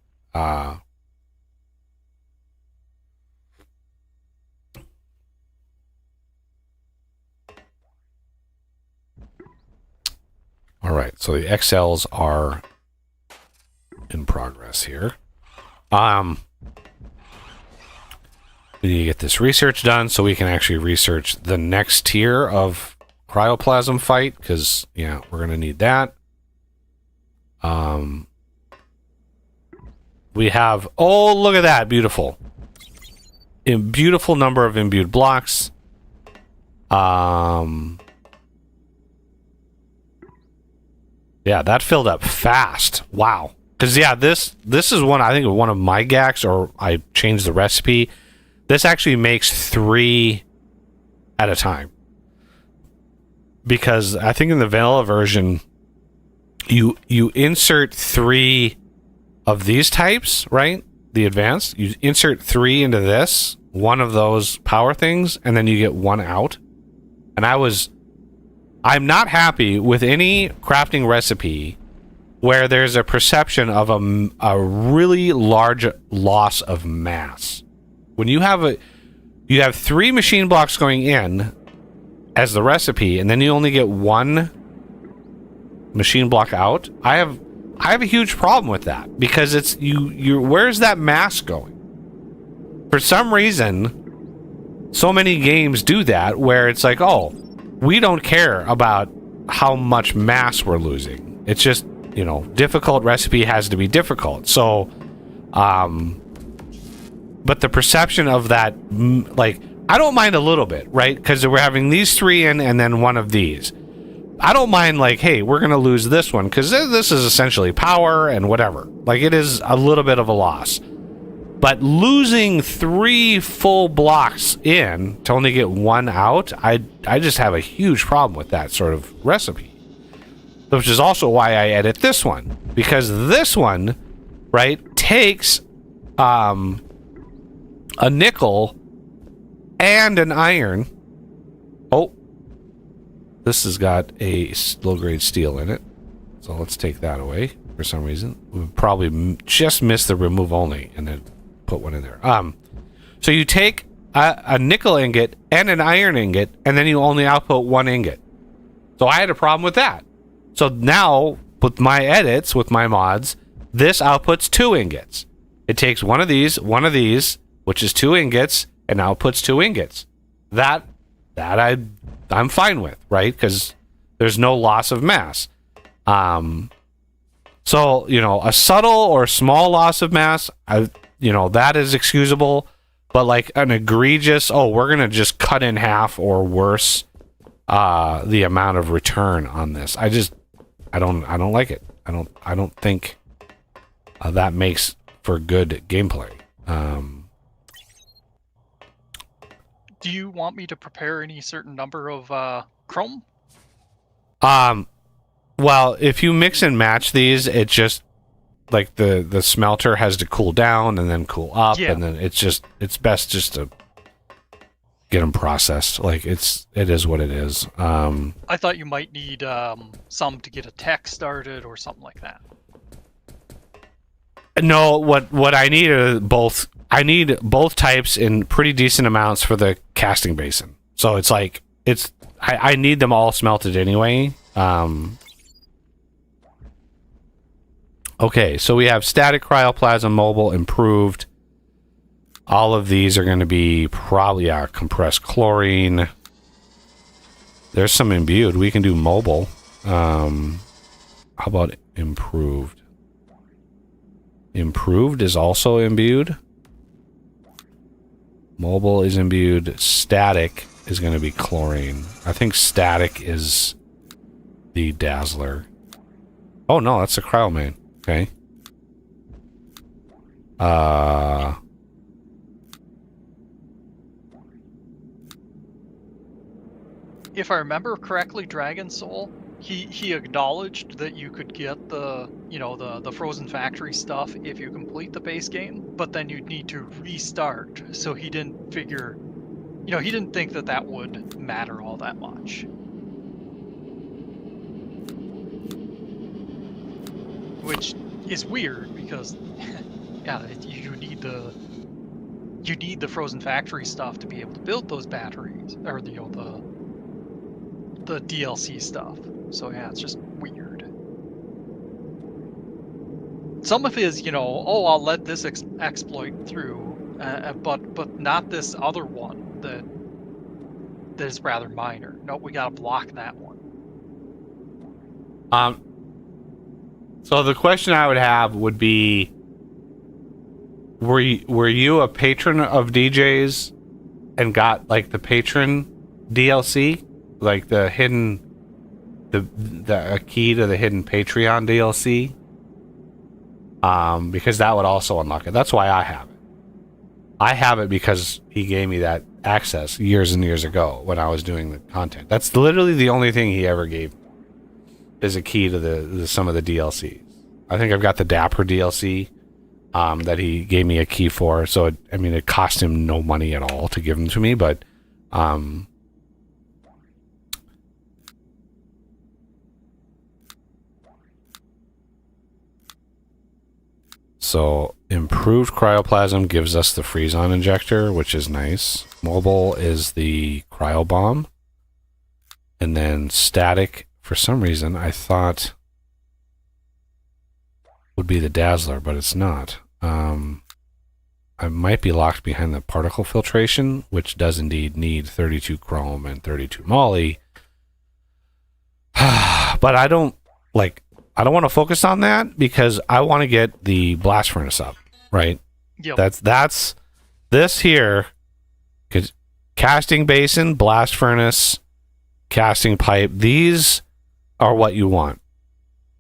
All right, so the XLs are in progress here. We need to get this research done so we can actually research the next tier of cryoplasm fight, because, yeah, we're going to need that. we have, oh, look at that, beautiful. A beautiful number of imbued blocks. Yeah, that filled up fast. Wow. Because, yeah, this is one, I think, one of my GACs, or I changed the recipe. This actually makes 3 at a time. Because I think in the vanilla version, you insert 3 of these types, right? The advanced. You insert 3 into this, one of those power things, and then you get 1 out. And I'm not happy with any crafting recipe where there's a perception of a really large loss of mass. When you have 3 machine blocks going in as the recipe, and then you only get 1 machine block out, I have a huge problem with that, because it's you where's that mass going? For some reason, so many games do that, where it's like, oh, we don't care about how much mass we're losing. It's just, difficult recipe has to be difficult. So, but the perception of that, I don't mind a little bit, right? Because we're having these 3 in and then 1 of these. I don't mind, hey, we're going to lose this one, because this is essentially power and whatever. It is a little bit of a loss. But losing 3 full blocks in to only get 1 out, I just have a huge problem with that sort of recipe. Which is also why I edit this one. Because this one, right, takes a nickel and an iron. Oh, this has got a low-grade steel in it. So let's take that away for some reason. We probably just missed the remove only and then put 1 in there. So you take a nickel ingot and an iron ingot, and then you only output 1 ingot. So I had a problem with that. So now, with my edits, with my mods, this outputs 2 ingots. It takes one of these, which is 2 ingots, and outputs 2 ingots. That I'm fine with, right? Because there's no loss of mass. So, a subtle or small loss of mass, that is excusable. But an egregious, we're going to just cut in half or worse the amount of return on this. I don't like it. I don't think that makes for good gameplay. Do you want me to prepare any certain number of chrome? Well, if you mix and match these, it just the smelter has to cool down and then cool up, and then it's best just to get them processed. It is what it is. I thought you might need some to get a tech started or something like that. No, what I need are both. I need both types in pretty decent amounts for the casting basin. So I need them all smelted anyway. Okay, so we have static cryoplasm, mobile, improved. All of these are going to be probably our compressed chlorine. There's some imbued. We can do mobile. How about improved? Improved is also imbued. Mobile is imbued. Static is going to be chlorine. I think static is the dazzler. Oh no, that's a cryomane. Okay. If I remember correctly, Dragon Soul, he acknowledged that you could get the Frozen Factory stuff if you complete the base game, but then you'd need to restart. So he didn't figure, he didn't think that would matter all that much. Which is weird because, yeah, you need the Frozen Factory stuff to be able to build those batteries, or the DLC stuff. So yeah, it's just weird. Some of his, I'll let this exploit through, but not this other one that is rather minor. No, we gotta block that one. So the question I would have would be, were you a patron of DJ's and got like the patron DLC, like the hidden a key to the hidden Patreon DLC? Because that would also unlock it. That's why I have it. I have it because he gave me that access years and years ago when I was doing the content. That's literally the only thing he ever gave me, is a key to the some of the DLCs. I think I've got the Dapper DLC that he gave me a key for. So it cost him no money at all to give them to me, but so improved cryoplasm gives us the freeze-on injector, which is nice. Mobile is the cryo bomb, and then static, for some reason I thought would be the dazzler, but it's not. I might be locked behind the particle filtration, which does indeed need 32 chrome and 32 moly. But I don't want to focus on that because I want to get the blast furnace up, right? Yep. That's this here. Cause casting basin, blast furnace, casting pipe. These are what you want.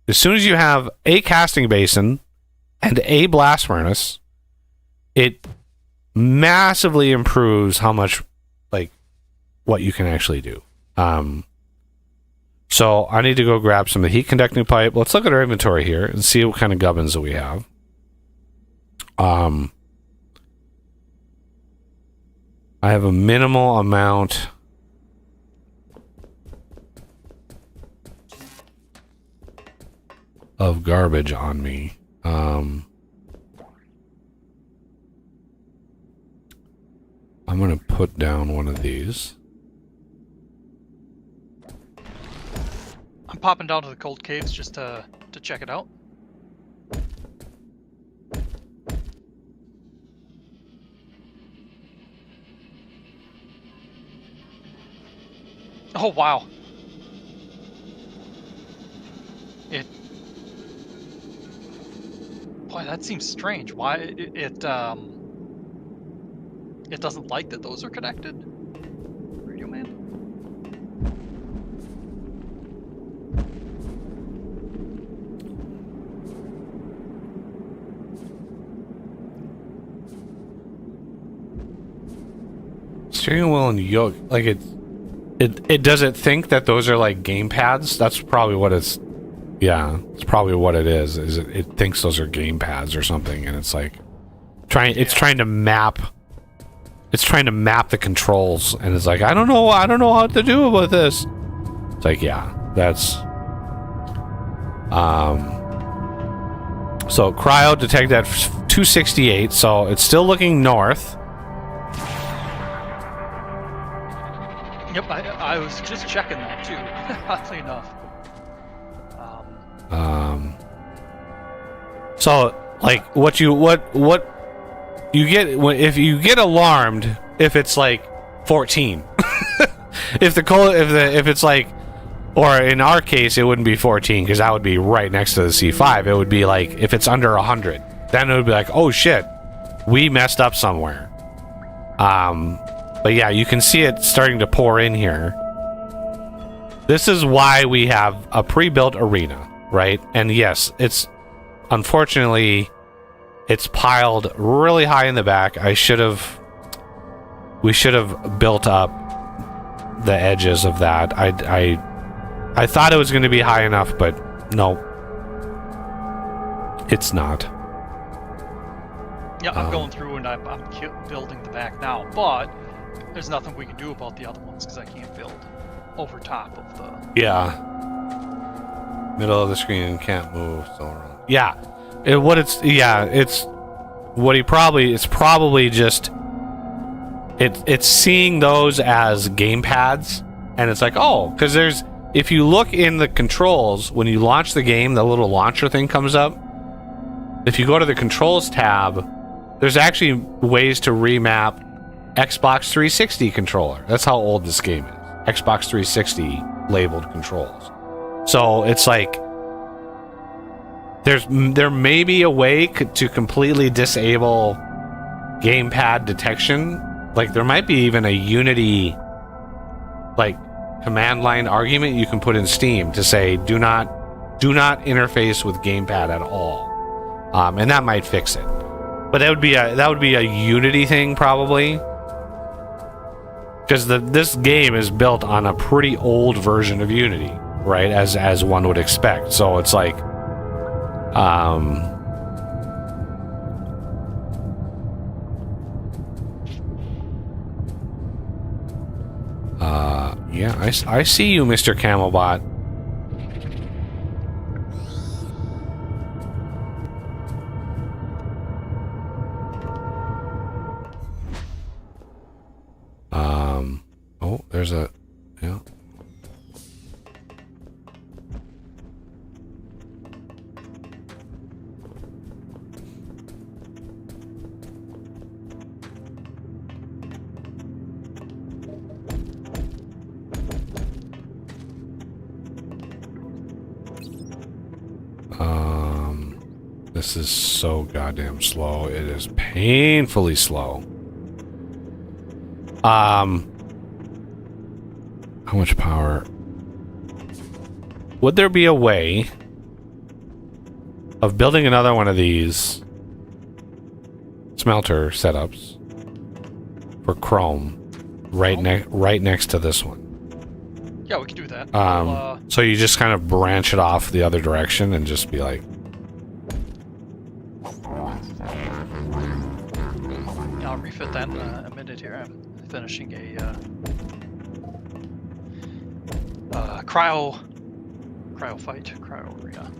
As soon as you have a casting basin and a blast furnace, it massively improves how much, what you can actually do. So I need to go grab some of the heat conducting pipe. Let's look at our inventory here and see what kind of gubbins that we have. I have a minimal amount of garbage on me. I'm going to put down one of these. I'm popping down to the cold caves just to check it out. Oh wow. Boy, that seems strange. Why it doesn't like that those are connected? Radio man? Steering wheel and yoke, it doesn't think that those are like game pads. That's probably what it's. Yeah, it's probably what it is. Is it thinks those are game pads or something, and it's like it's trying to map. It's trying to map the controls, and it's like I don't know how to do about this. It's like, yeah, that's so cryo detected at 268, so it's still looking north. Yep, I was just checking that too, oddly enough. So like what you get if you get alarmed if it's like 14. if it's like, or in our case it wouldn't be 14 because that would be right next to the C5. It would be like if it's under 100, then it would be like, oh shit, we messed up somewhere. But yeah, you can see it starting to pour in here. This is why we have a pre-built arena, right? And yes, unfortunately it's piled really high in the back. We should have built up the edges of that. I thought it was going to be high enough, but no, it's not. Yeah, I'm going through and I'm building the back now, but there's nothing we can do about the other ones because I can't build over top of the... Yeah. Middle of the screen, can't move, so wrong. Yeah. It's probably just... It's seeing those as game pads, and it's like, oh, because if you look in the controls, when you launch the game, the little launcher thing comes up. If you go to the controls tab, there's actually ways to remap Xbox 360 controller. That's how old this game is. Xbox 360 labeled controls. So it's like there may be a way to completely disable gamepad detection. Like there might be even a Unity like command line argument you can put in Steam to say do not interface with gamepad at all, and that might fix it. But that would be a Unity thing probably, because this game is built on a pretty old version of Unity, right? As one would expect. So it's like, yeah, I see you, Mr. Camelbot. Oh, there's a, yeah. This is so goddamn slow. It is painfully slow. How much power? Would there be a way of building another one of these smelter setups for Chrome right next to this one? Yeah, we can do that. So you just kind of branch it off the other direction and just be like, I'll refit that in a minute here. I'm finishing a cryo arena.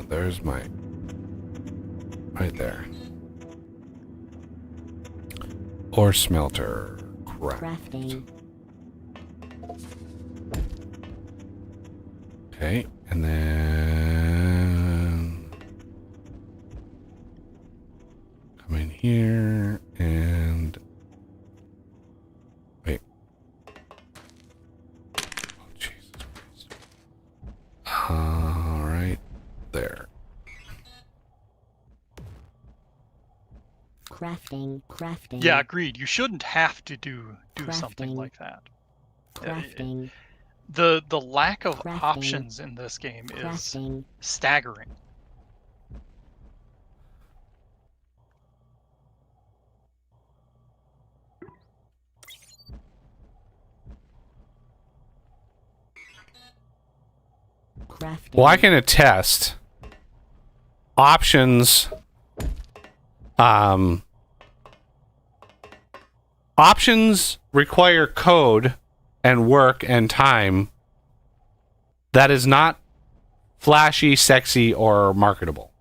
There's my right there. Ore smelter. Crafting. Okay, and then come in here and wait. Oh, Jesus Christ. All right, there. Crafting. Yeah, agreed. You shouldn't have to do something Crafting. like that. Crafting. The lack of Crafting. options in this game is Crafting. staggering. Crafting. Well, I can attest options. Options require code and work and time that is not flashy, sexy, or marketable,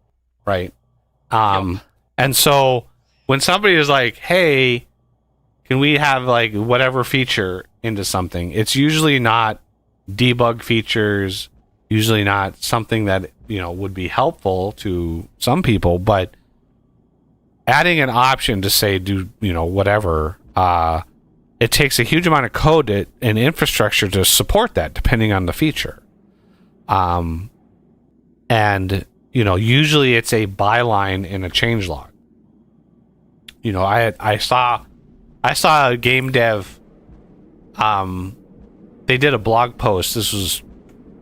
right? Yep. And so when somebody is like, "Hey, can we have like whatever feature into something?" It's usually not debug features, usually not something that, would be helpful to some people, but adding an option to say do, whatever, it takes a huge amount of code and infrastructure to support that, depending on the feature. And, usually it's a byline in a changelog. I saw a game dev, they did a blog post. This was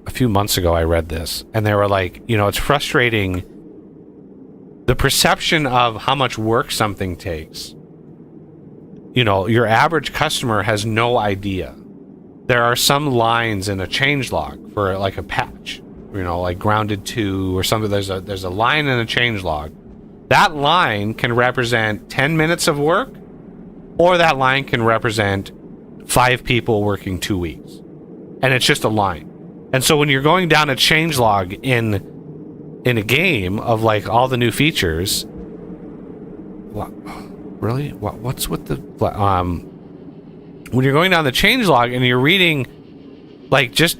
a few months ago. I read this, and they were like, it's frustrating. The perception of how much work something takes. Your average customer has no idea. There are some lines in a changelog for like a patch, like grounded 2 or something. There's a line in a changelog. That line can represent 10 minutes of work, or that line can represent 5 people working 2 weeks. And it's just a line. And so when you're going down a changelog in a game of like all the new features, what, really? What's with the when you're going down the changelog and you're reading like just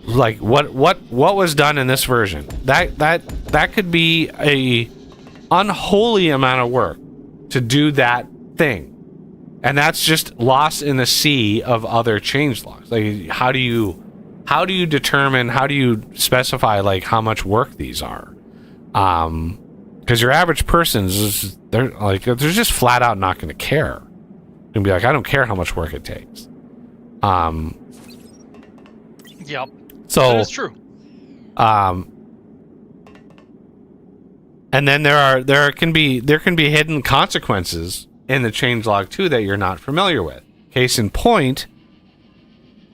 like what was done in this version, that could be a unholy amount of work to do that thing, and that's just lost in the sea of other changelogs. Like how do you determine, how do you specify like how much work these are? Because your average person's they're just flat out not going to care. And be like, I don't care how much work it takes. Yep. So That is true. And then there can be hidden consequences in the changelog too that you're not familiar with. Case in point,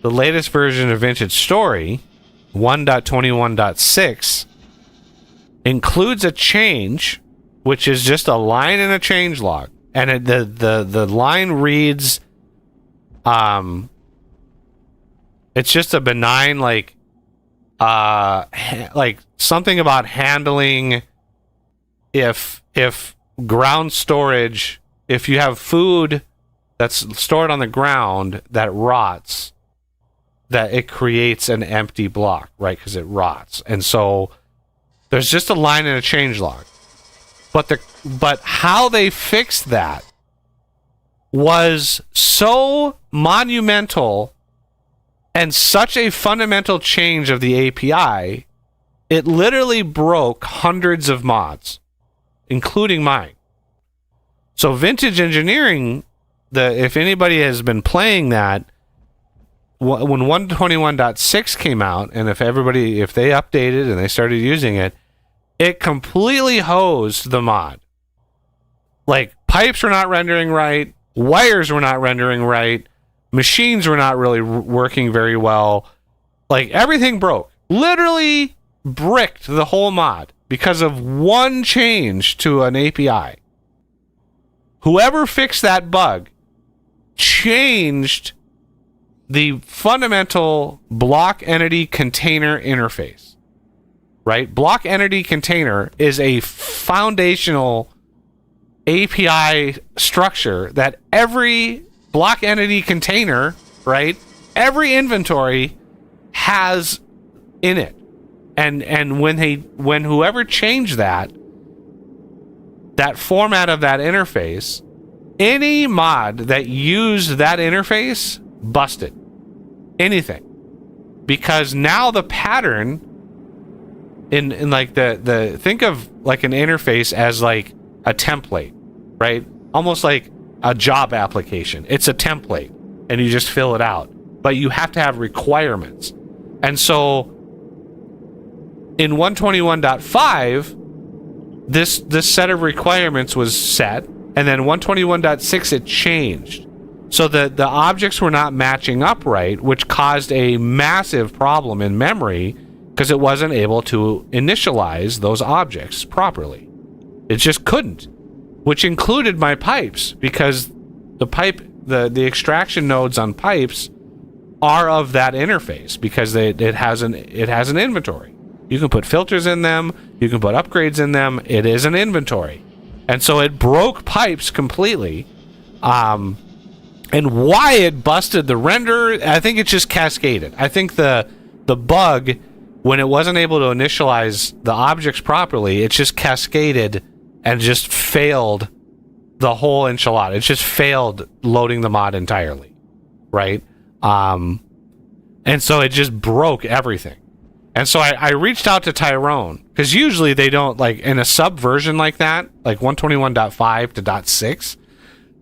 the latest version of Vintage Story 1.21.6 includes a change which is just a line in a changelog, and the line reads it's just a benign like something about handling if ground storage, if you have food that's stored on the ground that rots, that it creates an empty block, right? Because it rots. And so there's just a line in a changelog. But how they fixed that was so monumental and such a fundamental change of the API, it literally broke hundreds of mods, including mine. So Vintage Engineering, if anybody has been playing that, when 121.6 came out, and if they updated and they started using it, it completely hosed the mod. Like, pipes were not rendering right, wires were not rendering right, machines were not really working very well. Like, everything broke. Literally bricked the whole mod because of one change to an API. Whoever fixed that bug changed the fundamental block entity container interface, right? Block entity container is a foundational API structure that every block entity container, right? Every inventory has in it. And when whoever changed that format of that interface, any mod that used that interface busted. Anything. Because now the pattern in like the think of like an interface as like a template, right? Almost like a job application. It's a template and you just fill it out. But you have to have requirements. And so in 121.5, this set of requirements was set, and then 121.6 it changed. So the objects were not matching up right, which caused a massive problem in memory because it wasn't able to initialize those objects properly. It just couldn't, which included my pipes, because the extraction nodes on pipes are of that interface because it has an inventory. You can put filters in them, you can put upgrades in them. It is an inventory. And so it broke pipes completely. And why it busted the render, I think it just cascaded. I think the bug, when it wasn't able to initialize the objects properly, it just cascaded and just failed the whole enchilada. It just failed loading the mod entirely, right? And so it just broke everything. And so I reached out to Tyrone, because usually they don't, like, in a subversion like that, like 121.5 to .6,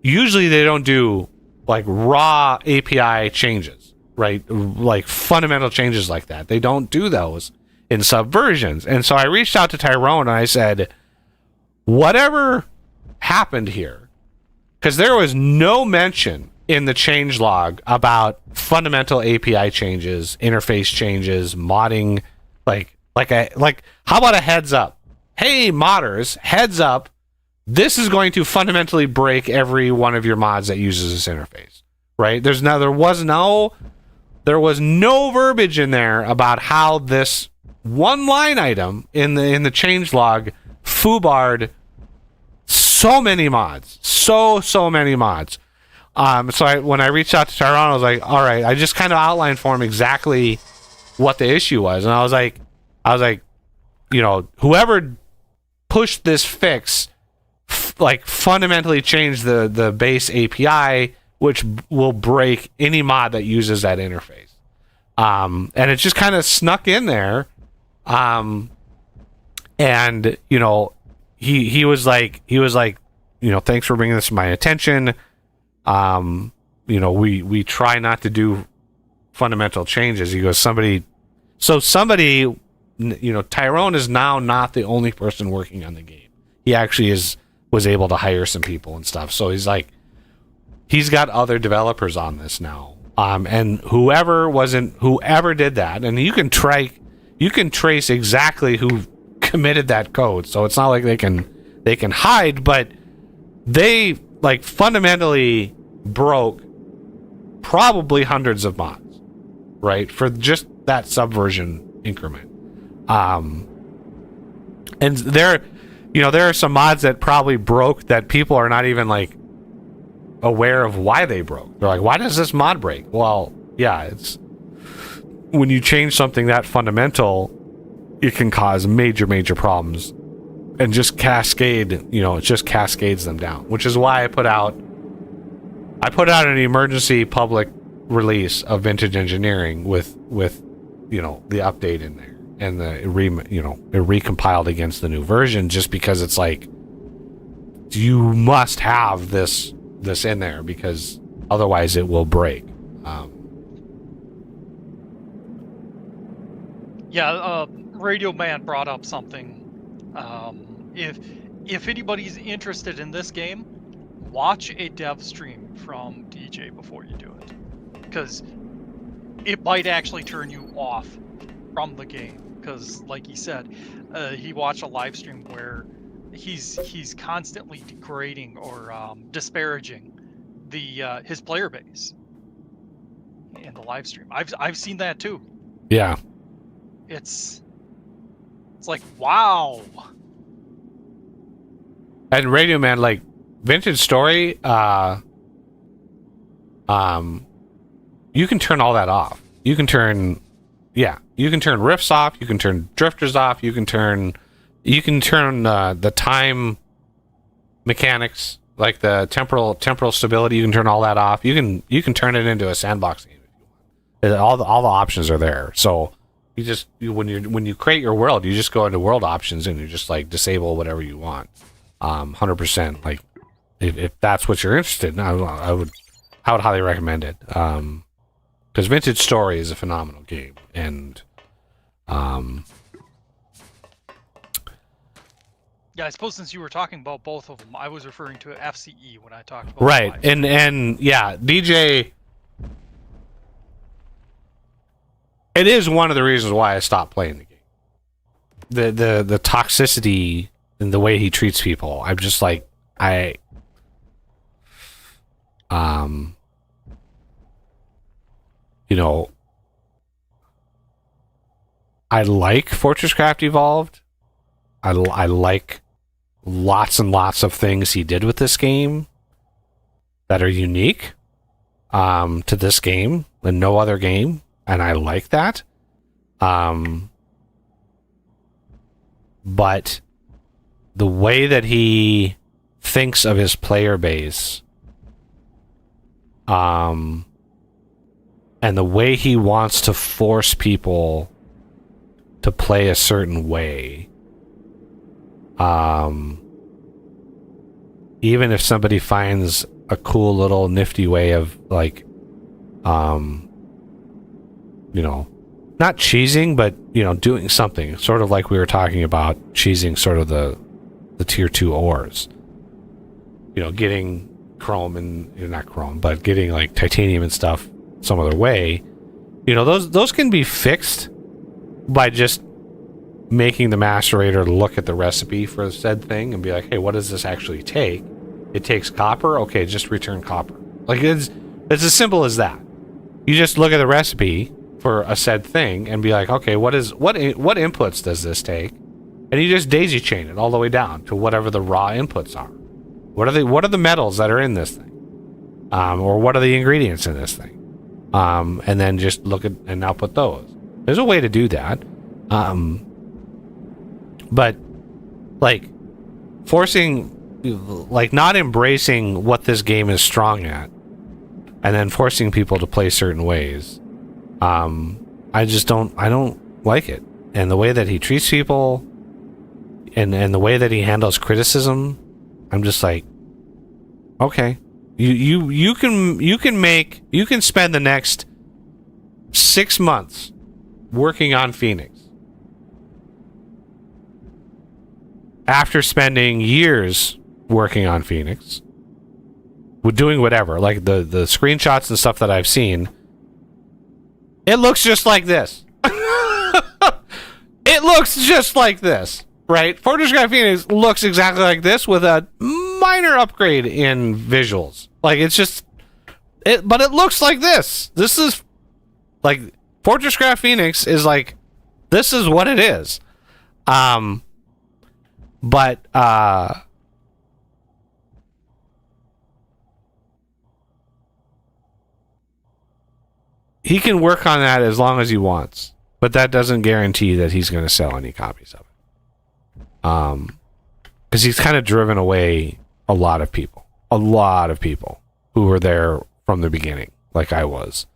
usually they don't do like raw API changes, right? Like fundamental changes like that. They don't do those in subversions. And so I reached out to Tyrone and I said, whatever happened here, because there was no mention in the changelog about fundamental API changes, interface changes, modding, like how about a heads up? Hey, modders, heads up. This is going to fundamentally break every one of your mods that uses this interface, right? There was no verbiage in there about how this one line item in the changelog foobarred so many mods, so many mods. So when I reached out to Tyrone, I was like, all right, I just kind of outlined for him exactly what the issue was. And I was like, you know, whoever pushed this fix, like fundamentally changed the base API, which will break any mod that uses that interface. And it just kind of snuck in there. And, you know, he was like, thanks for bringing this to my attention. We try not to do fundamental changes. He goes, somebody, Tyrone is now not the only person working on the game. He actually was able to hire some people and stuff. So he's like, he's got other developers on this now. And whoever did that, and you can trace exactly who committed that code. So it's not like they can hide, but they like fundamentally broke probably hundreds of mods, right? For just that subversion increment. And there are some mods that probably broke that people are not even like aware of why they broke. They're like, why does this mod break? Well, yeah, it's when you change something that fundamental, it can cause major problems and just it just cascades them down, which is why I put out an emergency public release of Vintage Engineering with the update in there, and it recompiled against the new version, just because it's like, you must have this in there, because otherwise it will break. Radio Man brought up something. If anybody's interested in this game, watch a dev stream from DJ before you do it, because it might actually turn you off from the game. Because, like he said, he watched a live stream where he's constantly degrading or disparaging his player base in the live stream. I've seen that too. Yeah. It's like, wow. And Radio Man, like Vintage Story, you can turn all that off. You can turn riffs off, you can turn drifters off, you can turn the time mechanics, like the temporal stability, you can turn all that off. You can turn it into a sandbox game if you want. All the options are there. So when you create your world, you just go into world options and you just like disable whatever you want. 100%. Like if that's what you're interested in, I would highly recommend it. Because Vintage Story is a phenomenal game, and yeah, I suppose since you were talking about both of them, I was referring to FCE when I talked about right. live. And yeah, DJ. It is one of the reasons why I stopped playing the game. The toxicity and the way he treats people. I'm just like, I like Fortress Craft Evolved. I like lots and lots of things he did with this game that are unique to this game and no other game, and I like that. But the way that he thinks of his player base, and the way he wants to force people to play a certain way, even if somebody finds a cool little nifty way of like, not cheesing, but doing something sort of like we were talking about cheesing sort of the tier 2 ores, getting chrome and not chrome, but getting like titanium and stuff some other way. Those can be fixed by just making the macerator look at the recipe for said thing and be like, hey, what does this actually take? It takes copper. Okay, just return copper. Like it's as simple as that. You just look at the recipe for a said thing and be like, okay, what inputs does this take? And you just daisy chain it all the way down to whatever the raw inputs are. What are the metals that are in this thing? Or what are the ingredients in this thing? And then just look at and output those. There's a way to do that. But like forcing, like not embracing what this game is strong at, and then forcing people to play certain ways, I don't like it. And the way that he treats people, and the way that he handles criticism, I'm just like, okay, you can spend the next 6 months working on Phoenix after spending years working on Phoenix, with doing whatever, like the screenshots and stuff that I've seen. It looks just like this. It looks just like this, right? Fortress Grind Phoenix looks exactly like this with a minor upgrade in visuals. Like, it's just but it looks like this. This is like Fortress Craft Phoenix is like, this is what it is. But he can work on that as long as he wants, but that doesn't guarantee that he's going to sell any copies of it. Because he's kind of driven away a lot of people who were there from the beginning, like I was.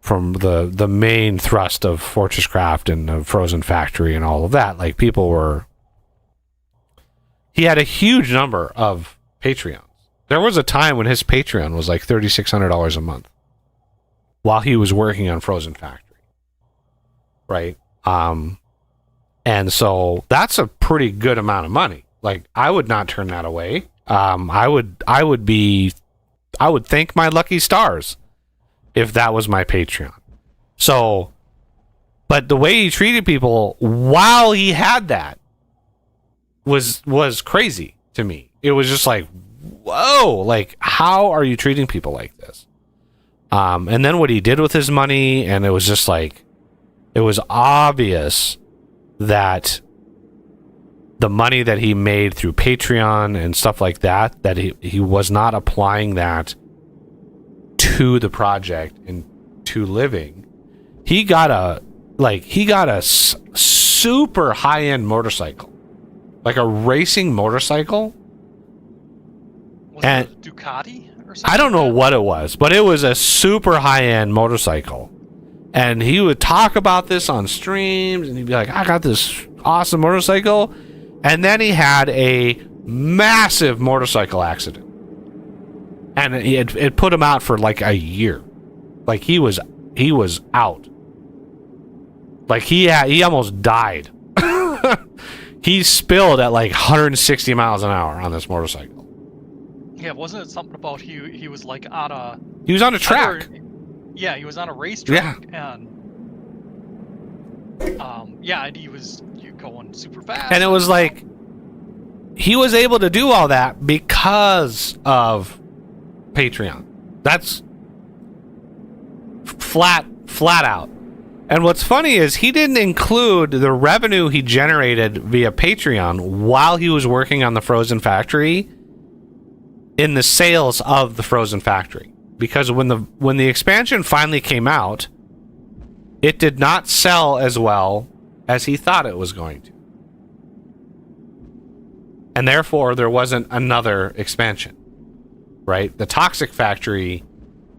From the main thrust of Fortress Craft and the Frozen Factory and all of that, like, people were. He had a huge number of Patreons. There was a time when his Patreon was like $3,600 a month while he was working on Frozen Factory, right? And so that's a pretty good amount of money. Like, I would not turn that away. I would thank my lucky stars if that was my Patreon. So, but the way he treated people while he had that was crazy to me. It was just like, whoa, like, how are you treating people like this? And then what he did with his money, and it was just like, it was obvious that the money that he made through Patreon and stuff like that, that he was not applying that to the project and to living. He got a super high-end motorcycle, like a racing motorcycle. Was And it a Ducati or something? I don't know like that? what it was, but it was a super high-end motorcycle. And he would talk about this on streams, and he'd be like, I got this awesome motorcycle. And then he had a massive motorcycle accident. And it put him out for like a year. Like, he was out. Like, he almost died. He spilled at like 160 miles an hour on this motorcycle. Yeah, wasn't it something about he was like on a... He was on a track. Yeah, he was on a racetrack, Yeah. and and he was going super fast. And it was like, he was able to do all that because of Patreon. That's flat out. And what's funny is he didn't include the revenue he generated via Patreon while he was working on the Frozen Factory in the sales of the Frozen Factory. Because when the expansion finally came out, it did not sell as well as he thought it was going to. And therefore, there wasn't another expansion, right? The Toxic Factory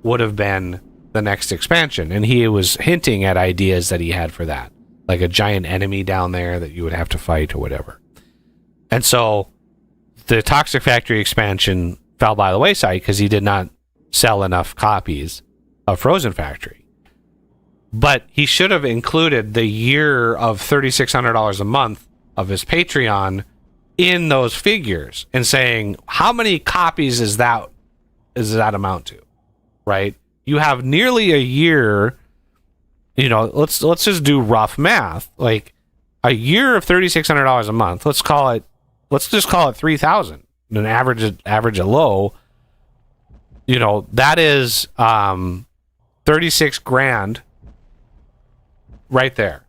would have been the next expansion, and he was hinting at ideas that he had for that, like a giant enemy down there that you would have to fight or whatever. And so the Toxic Factory expansion fell by the wayside because he did not sell enough copies of Frozen Factory. But he should have included the year of $3,600 a month of his Patreon in those figures and saying, how many copies is that amount to, right? You have nearly a year, let's just do rough math. Like, a year of $3,600 a month, let's just call it 3,000, an average a low, that is 36 grand right there.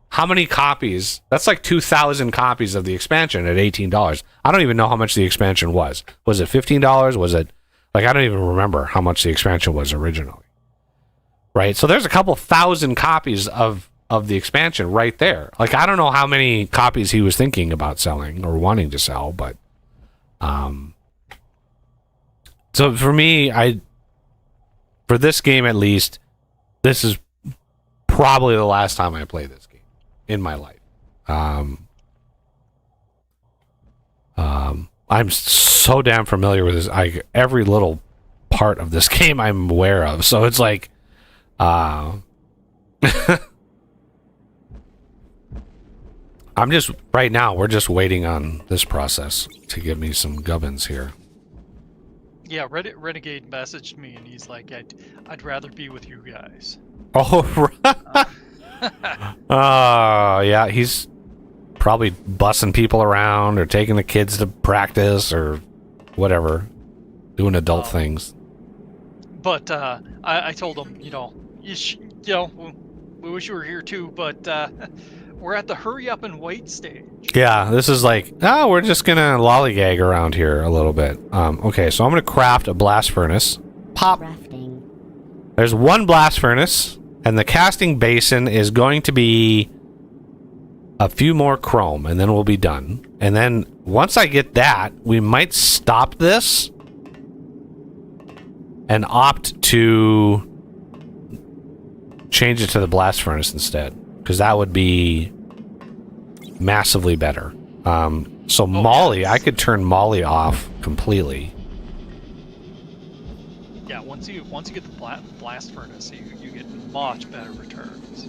How many copies? That's like 2,000 copies of the expansion at $18. I don't even know how much the expansion was. Was it $15? Was it, like, I don't even remember how much the expansion was originally. Right? So there's a couple thousand copies of the expansion right there. Like, I don't know how many copies he was thinking about selling or wanting to sell, but so for me, for this game at least, this is probably the last time I play this game in my life. I'm so damn familiar with this. Every little part of this game I'm aware of. So it's like, I'm just right now. We're just waiting on this process to give me some gubbins here. Yeah, Renegade messaged me and he's like, I'd rather be with you guys. Oh, yeah. He's probably bussing people around or taking the kids to practice or whatever, doing adult things. But I told him, we wish you were here too, but we're at the hurry up and wait stage. Yeah, this is like, we're just gonna lollygag around here a little bit. Okay, so I'm gonna craft a blast furnace. Pop. Crafting. There's one blast furnace, and the casting basin is going to be a few more chrome, and then we'll be done. And then once I get that, we might stop this and opt to change it to the blast furnace instead, because that would be massively better. So Molly, yes. I could turn Molly off completely. Yeah, once you get the blast furnace, you get much better returns.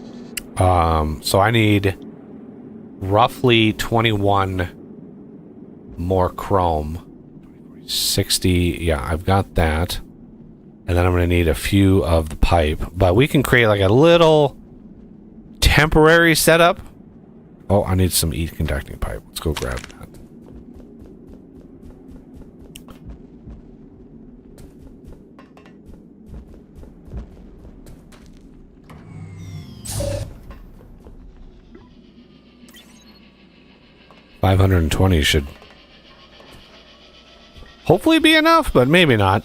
So I need roughly 21 more chrome. 60, yeah, I've got that. And then I'm going to need a few of the pipe. But we can create like a little temporary setup. Oh, I need some heat conducting pipe. Let's go grab that. $520 should hopefully be enough, but maybe not.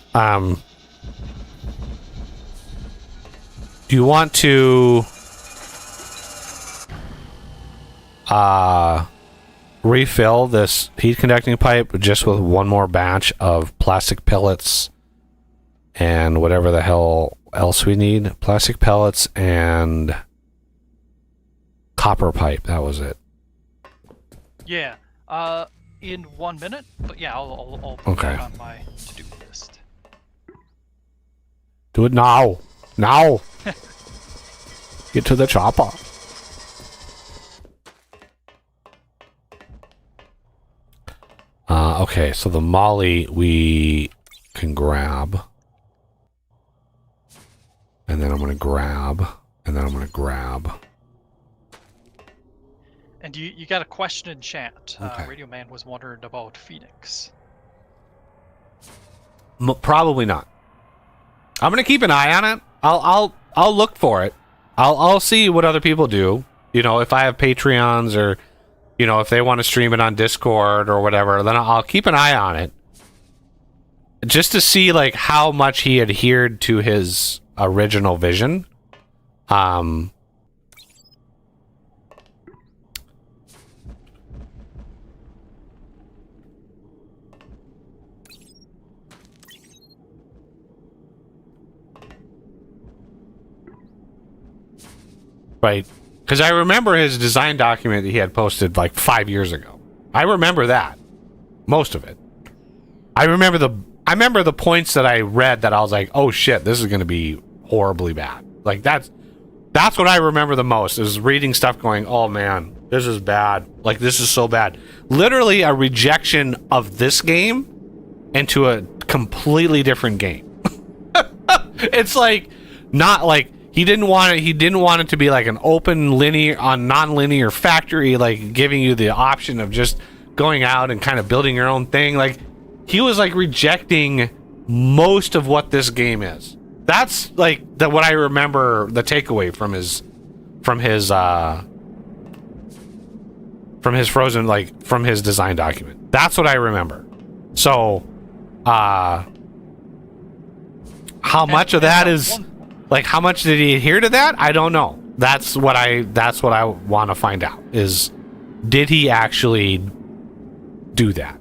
Do you want to refill this heat conducting pipe just with one more batch of plastic pellets and whatever the hell else we need? Plastic pellets and copper pipe. That was it. Yeah, in 1 minute, but yeah, I'll put Okay. that on my to-do list. Do it now. Now. Get to the chopper. Okay, so the molly we can grab. And then I'm going to grab. And then I'm going to grab. And you got a question in chat. Okay. Radio Man was wondering about Phoenix. Probably not. I'm going to keep an eye on it. I'll look for it. I'll see what other people do. You know, if I have Patreons or, you know, if they want to stream it on Discord or whatever, then I'll keep an eye on it. Just to see, like, how much he adhered to his original vision. Right. Because I remember his design document that he had posted like 5 years ago. I remember that. Most of it. I remember the points that I read that I was like, oh shit, this is going to be horribly bad. Like that's what I remember the most, is reading stuff going, oh man, this is bad. Like this is so bad. Literally a rejection of this game into a completely different game. It's like, not like, he didn't want it to be like an open linear on non-linear factory, like giving you the option of just going out and kind of building your own thing. Like he was like rejecting most of what this game is. That's like what I remember, the takeaway from his Frozen, like from his design document. That's what I remember. So how much of that is like, how much did he adhere to that? I don't know. That's what I want to find out, is did he actually do that?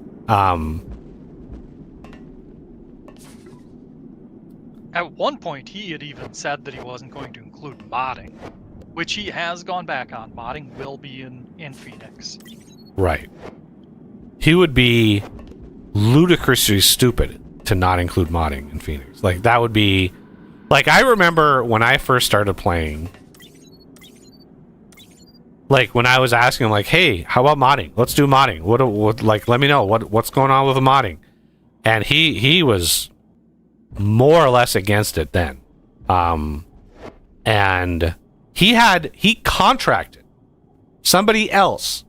At one point, he had even said that he wasn't going to include modding, which he has gone back on. Modding will be in Phoenix. Right. He would be ludicrously stupid to not include modding in Phoenix. Like, that would be... Like, I remember when I first started playing, like, when I was asking him, like, hey, how about modding? Let's do modding. What like, let me know what's going on with the modding. And he was more or less against it then. And he contracted somebody else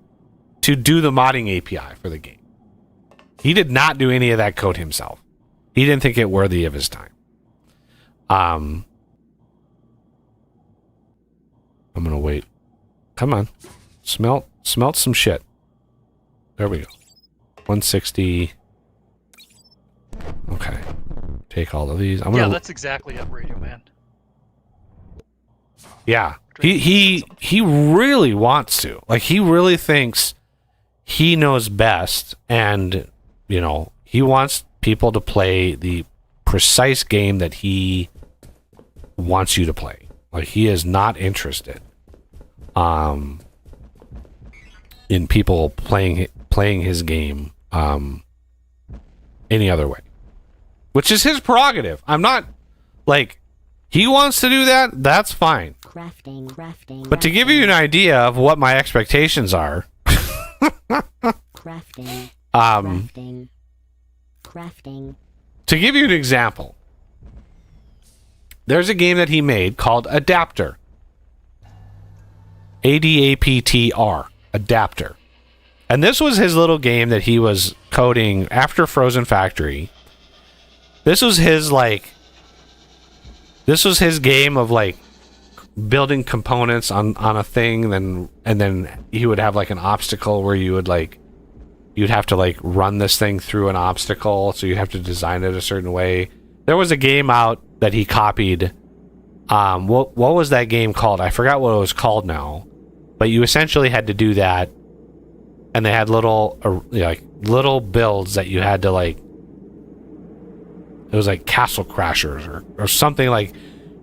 to do the modding API for the game. He did not do any of that code himself. He didn't think it worthy of his time. I'm gonna wait. Come on. Smelt some shit. There we go. 160. Okay. Take all of these. Yeah, that's exactly it, Radio Man. Yeah. He really wants to. Like, he really thinks he knows best, and, you know, he wants people to play the precise game that he wants you to play. Like, he is not interested in people playing his game any other way, which is his prerogative. I'm not, like, he wants to do that, that's fine. Crafting. But to give you an idea of what my expectations are, Crafting. to give you an example, there's a game that he made called Adapter. ADAPTR. Adapter. And this was his little game that he was coding after Frozen Factory. This was his game of, like, building components on a thing, and then he would have, like, an obstacle where you would, like, you'd have to, like, run this thing through an obstacle, so you have to design it a certain way. There was a game out that he copied. What was that game called? I forgot what it was called now. But you essentially had to do that, and they had little builds that you had to, like, it was like Castle Crashers or something. Like,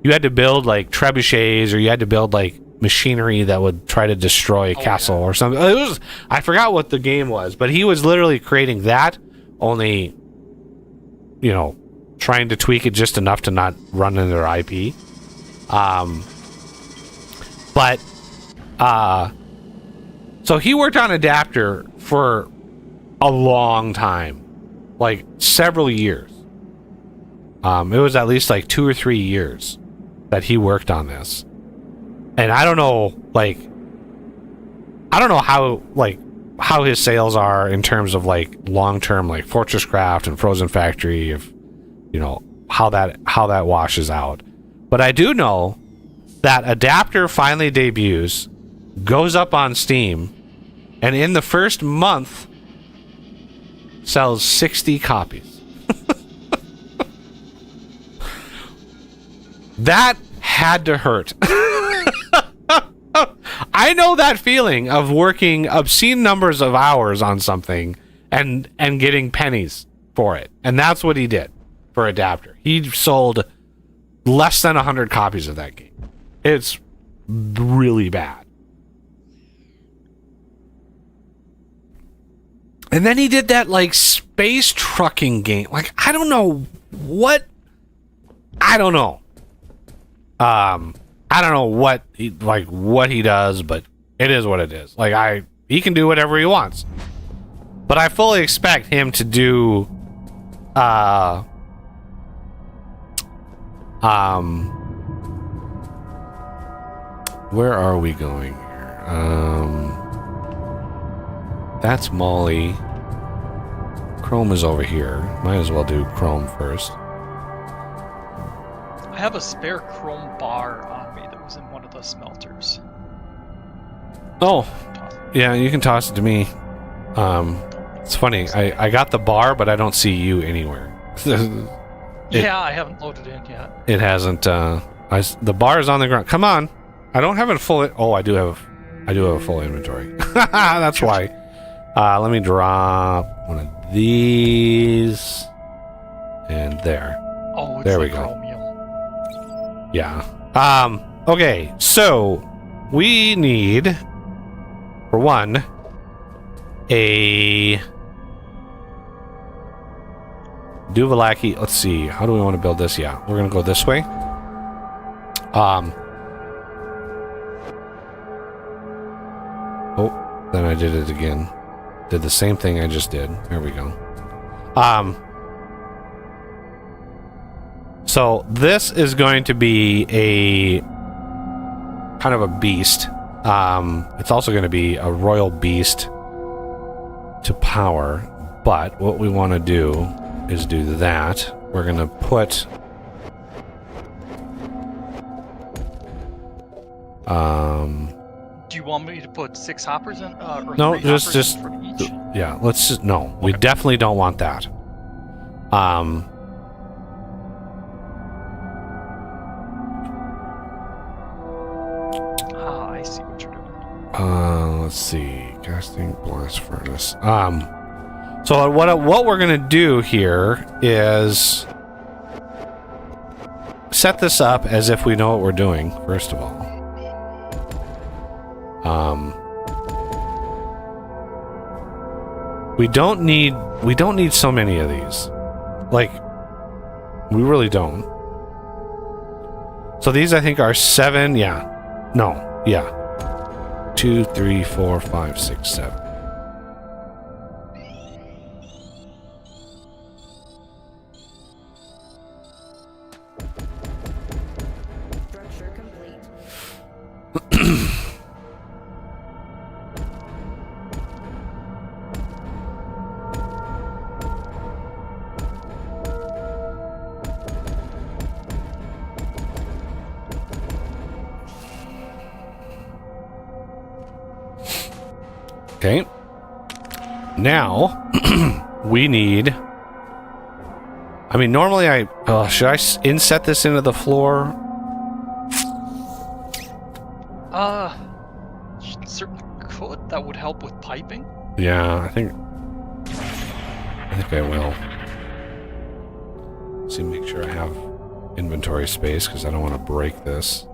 you had to build, like, trebuchets, or you had to build, like, machinery that would try to destroy a castle or something. It was, I forgot what the game was, but he was literally creating that, only, you know, trying to tweak it just enough to not run into their IP. So he worked on Adapter for a long time, like several years. It was at least like 2 or 3 years that he worked on this. And I don't know how his sales are in terms of, like, long-term, like Fortress Craft and Frozen Factory, if, you know, how that washes out. But I do know that Adapter finally debuts, goes up on Steam, and in the first month sells 60 copies. That had to hurt. I know that feeling of working obscene numbers of hours on something and getting pennies for it. And that's what he did for Adapter. He sold less than 100 copies of that game. It's really bad. And then he did that, like, space trucking game. Like, I don't know what he does, but it is what it is. Like, he can do whatever he wants. But I fully expect him to do where are we going here? That's Molly. Chrome is over here. Might as well do Chrome first. I have a spare chrome bar on me that was in one of the smelters. Oh, yeah, you can toss it to me. It's funny. I got the bar, but I don't see you anywhere. Yeah, I haven't loaded in yet. It hasn't. The bar is on the ground. Come on. I don't have it full. Oh, I do have a full inventory. That's why. Let me drop one of these, and there. Oh, it's there the we go. chromium. Yeah. Okay, so we need, for one, a Duvalaki. Let's see. How do we want to build this? Yeah, we're gonna go this way. Oh, then I did it again. Did the same thing I just did. There we go. So this is going to be a kind of a beast. It's also going to be a royal beast to power. But what we want to do is do that. We're going to put Do you want me to put 6 hoppers in? Or no, 3 just hoppers in for each? yeah, let's just no. We Okay. definitely don't want that. Ah, I see what you're doing. Let's see. Casting blast furnace. So what we're gonna do here is set this up as if we know what we're doing, first of all. We don't need so many of these. Like, we really don't. So these I think are 7, yeah. No, yeah. 2, 3, 4, 5, 6, 7. Structure complete. Okay. Now, we need... I mean, normally should I inset this into the floor? You certainly could. That would help with piping. Yeah, I think I will. See, make sure I have inventory space because I don't want to break this.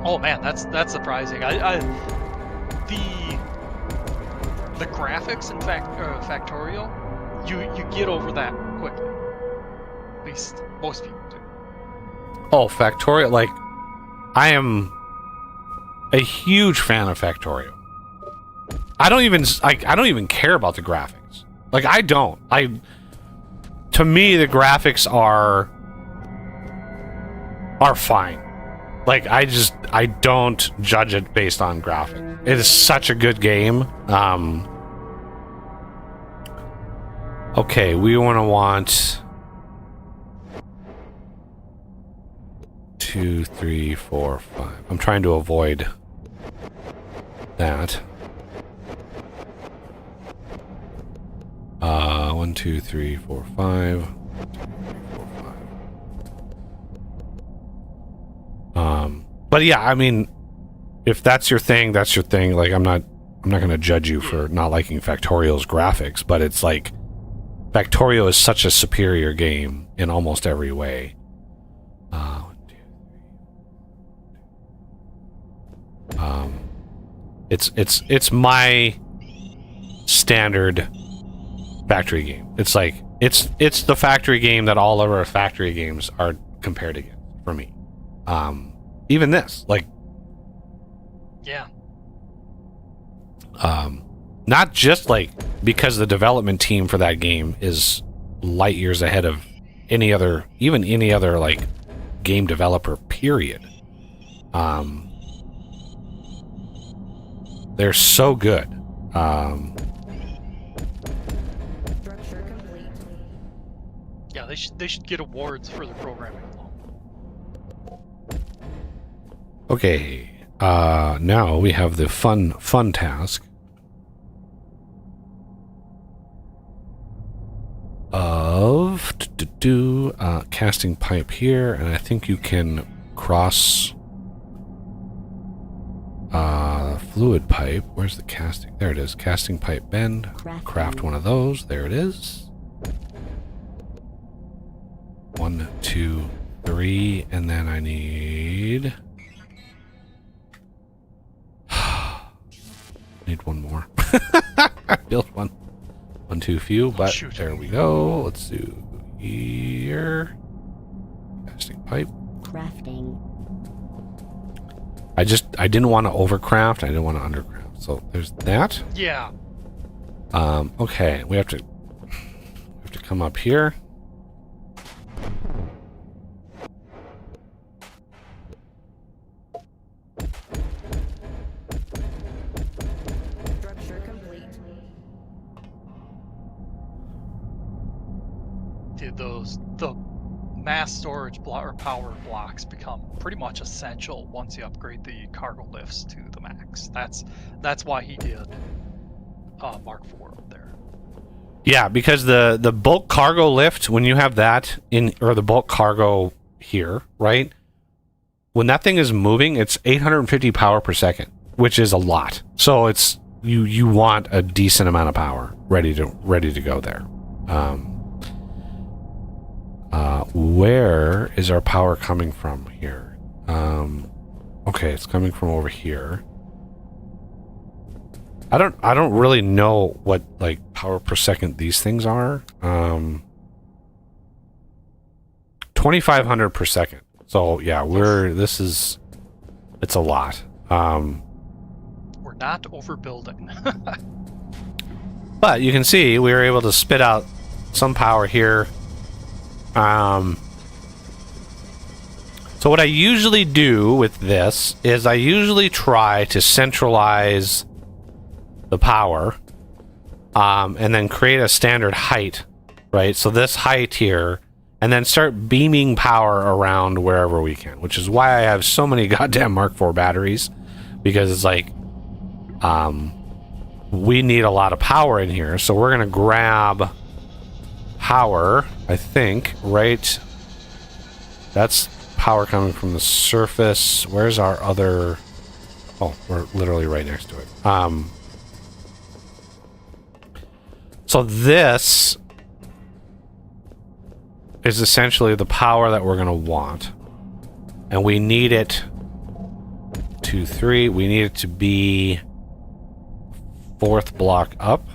Oh man, that's surprising. The graphics in Factorial, you get over that quickly. At least most people do. Oh, Factorial, like, I am a huge fan of Factorial. I don't even care about the graphics. Like, I don't. To me, the graphics are fine. Like, I don't judge it based on graphics. It is such a good game. Okay, we want 2, 3, 4, 5. I'm trying to avoid that. 1, 2, 3, 4, 5. 1, 2, 3, 4, 5. But yeah, I mean, if that's your thing, that's your thing. Like, I'm not going to judge you for not liking Factorial's graphics, but it's like Factorio is such a superior game in almost every way. 1, 2, 3. It's my standard factory game. It's like it's the factory game that all of our factory games are compared against for me. Even this, like, Yeah. not just like because the development team for that game is light years ahead of any other like game developer, period. They're so good. Structure complete. Yeah, they should get awards for their programming alone. Okay, now we have the fun task of casting pipe here, and I think you can cross fluid pipe. Where's the casting? There it is. Casting pipe bend. Craft one of those. There it is. 1, 2, 3, and then I need... need one more. Build one. One too few, but shoot. there we go. Let's do here. Casting pipe. Crafting. I didn't want to overcraft. I didn't want to undercraft. So there's that. Yeah. Okay, we have to come up here. Structure complete. Dude, the mass storage or power blocks become pretty much essential once you upgrade the cargo lifts to the max. That's why he did Mark IV up there. Yeah, because the bulk cargo lift, when you have that in, or the bulk cargo here, right? When that thing is moving, it's 850 power per second, which is a lot. So it's you want a decent amount of power ready to go there. Where is our power coming from here? Okay, it's coming from over here. I don't really know what like power per second these things are. 2,500 per second. So yeah, it's a lot. We're not overbuilding. But you can see we were able to spit out some power here. So what I usually do with this is I usually try to centralize the power, and then create a standard height, right? So this height here, and then start beaming power around wherever we can, which is why I have so many goddamn Mark IV batteries, because it's like, we need a lot of power in here. So we're gonna grab power, I think, right? That's power coming from the surface. Where's our other... Oh, we're literally right next to it. So this is essentially the power that we're going to want. And we need it to 3. We need it to be 4th block up.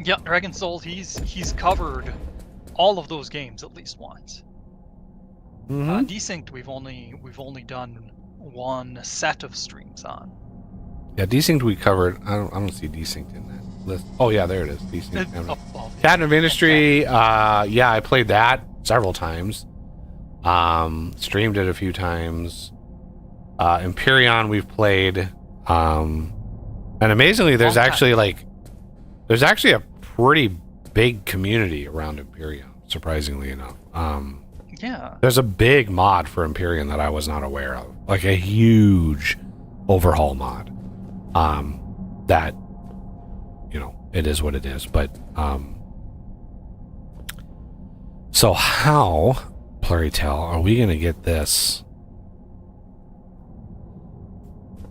Yeah, Dragon Soul, he's covered all of those games at least once. Desynced, we've only done one set of streams on. Yeah, Desynced we covered. I don't see Desynced in that list. Oh yeah, there it is. Desynced. Cat of Industry. Yeah, I played that several times. Streamed it a few times. Empyrean we've played. And amazingly, there's actually a pretty big community around Empyrean, surprisingly enough. Yeah. There's a big mod for Empyrean that I was not aware of. Like a huge overhaul mod. That, you know, it is what it is. But, so how, Pluritel, are we going to get this?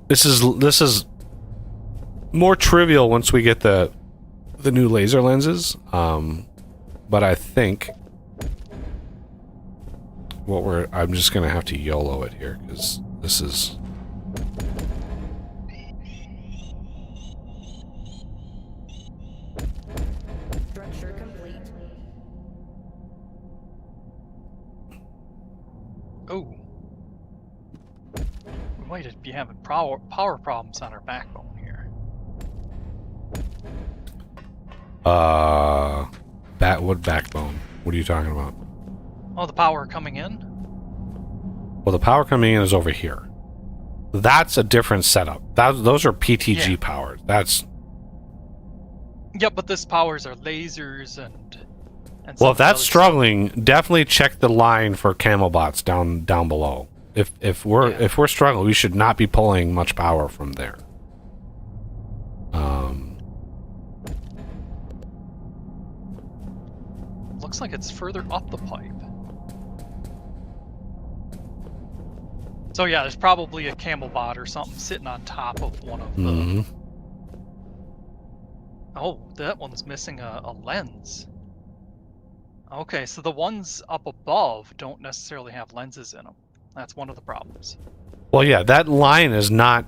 This is more trivial once we get the new laser lenses, but I think I'm just gonna have to YOLO it here because this is Structure complete. Oh. We might be having power problems on our backbone here. what backbone? What are you talking about? Oh, the power coming in? Well, the power coming in is over here. That's a different setup. Those are PTG powers. That's... Yeah, but this powers are lasers and well, if that's struggling, definitely check the line for Camelbots down below. If we're struggling, we should not be pulling much power from there. Looks like it's further up the pipe. So yeah, there's probably a Camelbot or something sitting on top of one of the... Oh, that one's missing a lens. Okay, so the ones up above don't necessarily have lenses in them. That's one of the problems. Well, yeah, that line is not...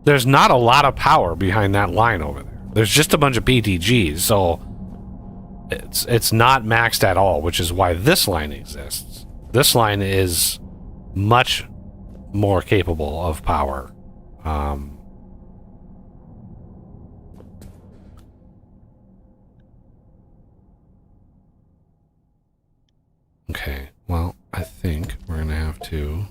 There's not a lot of power behind that line over there. There's just a bunch of PTGs, so it's not maxed at all, which is why this line exists. This line is much more capable of power. Okay, well, I think we're gonna have to...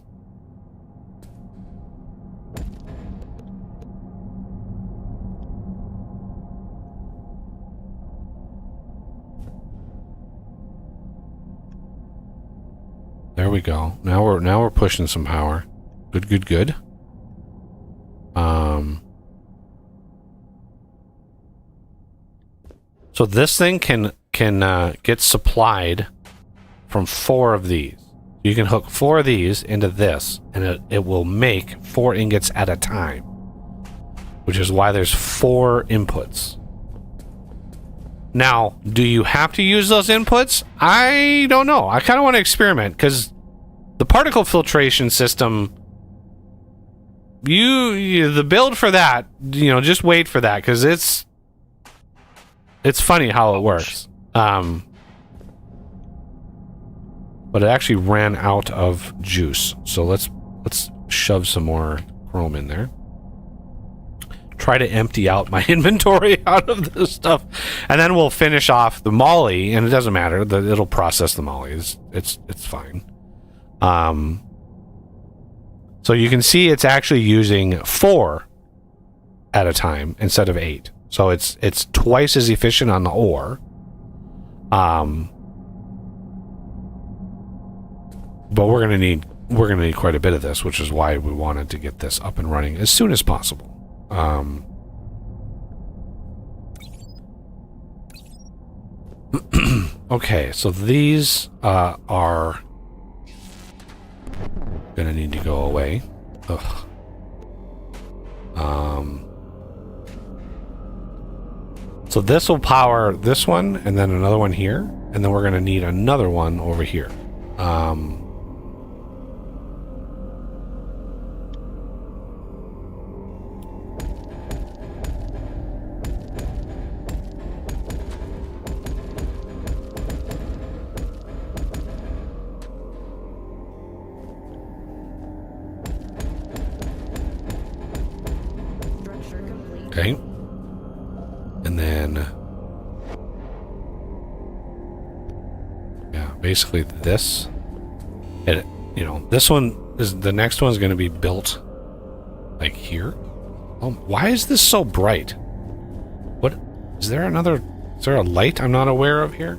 There we go. Now we're pushing some power. Good. So this thing can get supplied from 4 of these. You can hook 4 of these into this, and it will make 4 ingots at a time, which is why there's 4 inputs. Now, do you have to use those inputs? I don't know. I kind of want to experiment, because the particle filtration system, the build for that, just wait for that, because it's funny how it works. But it actually ran out of juice, so let's shove some more chrome in there. Try to empty out my inventory out of this stuff, and then we'll finish off the moly, and it doesn't matter, it'll process the moly. It's fine. So you can see it's actually using 4 at a time instead of 8, so it's twice as efficient on the ore. But we're gonna need quite a bit of this, which is why we wanted to get this up and running as soon as possible. Okay, so these are gonna need to go away. Ugh. So this will power this one, and then another one here, and then we're gonna need another one over here. Structure complete. Okay. And then... yeah, basically this. And, this one is... the next one's going to be built like here. Oh, why is this so bright? What? Is there another... is there a light I'm not aware of here?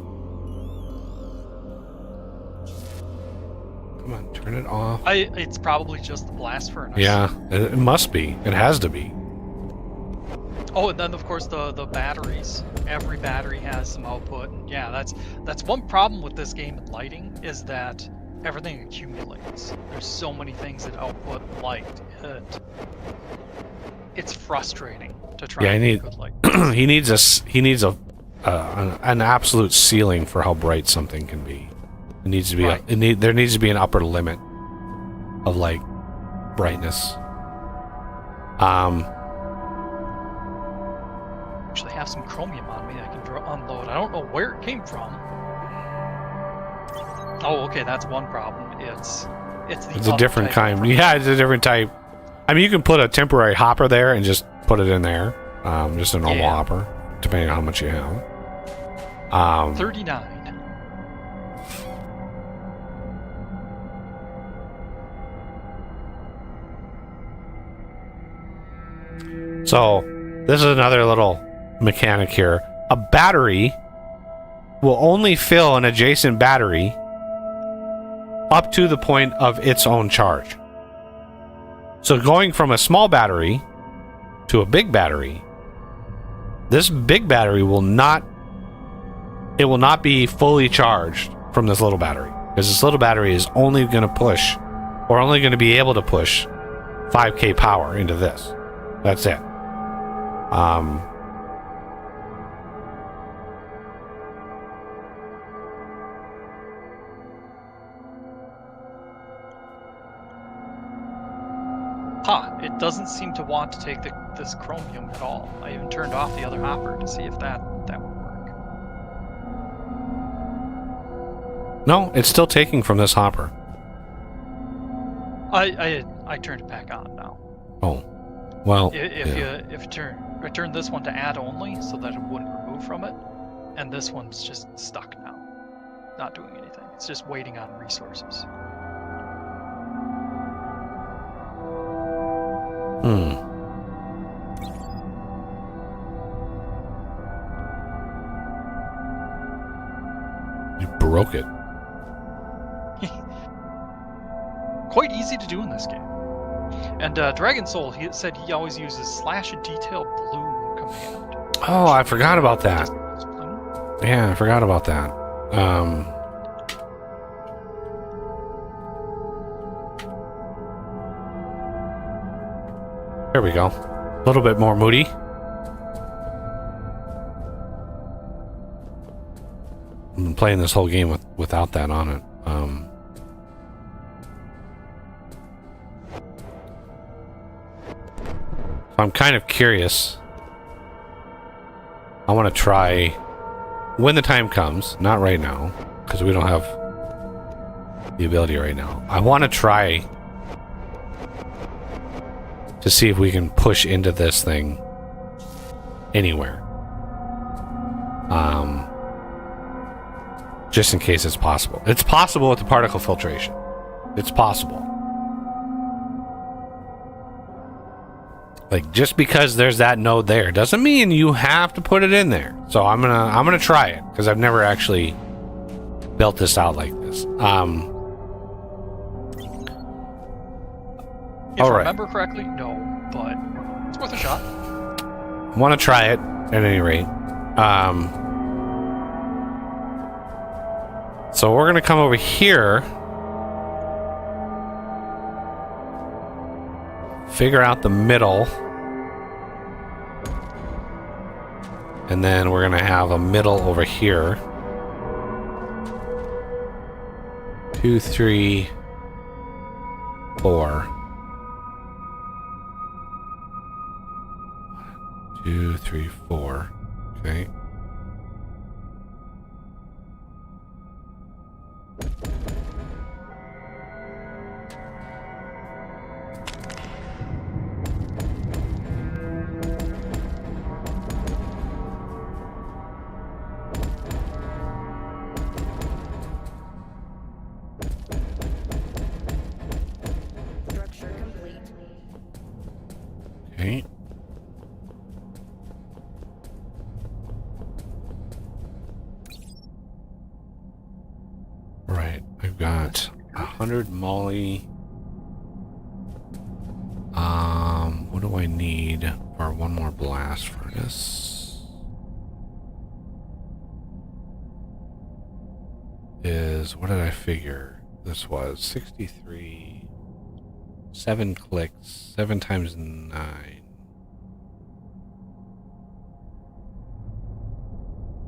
Come on, turn it off. It's probably just the blast furnace. Yeah, it must be. It has to be. Oh, and then of course the batteries. Every battery has some output. And yeah, that's one problem with this game and lighting, is that everything accumulates. There's so many things that output light. It's frustrating to try Yeah, and get good light. he needs an absolute ceiling for how bright something can be. It needs to be Right. there needs to be an upper limit of like brightness. Actually have some chromium on me I can unload. I don't know where it came from. Oh, okay, that's one problem. It's a different kind. Yeah, it's a different type. I mean, you can put a temporary hopper there and just put it in there. Just a normal Yeah. hopper, depending on how much you have. 39. So, this is another little mechanic here. A battery will only fill an adjacent battery up to the point of its own charge. So going from a small battery to a big battery, this big battery will not be fully charged from this little battery, because this little battery is only going to push, or only going to be able to push 5k power into this. That's it. doesn't seem to want to take this chromium at all. I even turned off the other hopper to see if that would work. No, it's still taking from this hopper. I turned it back on now. Oh, well. If I turn this one to add only so that it wouldn't remove from it, and this one's just stuck now, not doing anything. It's just waiting on resources. You broke it. Quite easy to do in this game. And Dragon Soul, he said he always uses /detail bloom command. Oh, I forgot about that. Bloom. Yeah, I forgot about that. There we go. A little bit more moody. I've been playing this whole game without that on it. I'm kind of curious. I want to try when the time comes, not right now, because we don't have the ability right now. I want to try to see if we can push into this thing anywhere. Just in case it's possible. It's possible with the particle filtration. It's possible. Like, just because there's that node there doesn't mean you have to put it in there. So I'm gonna try it, because I've never actually built this out like this. If all I right. remember correctly, no, but it's worth a shot. I want to try it at any rate. So we're gonna come over here, figure out the middle, and then we're gonna have a middle over here. 2, 3, 4. 2, 3, 4. Okay. Structure complete. Okay. Right, I've got 100 moly. What do I need for one more blast furnace? What did I figure? This was 63. 7 clicks. 7 times 9.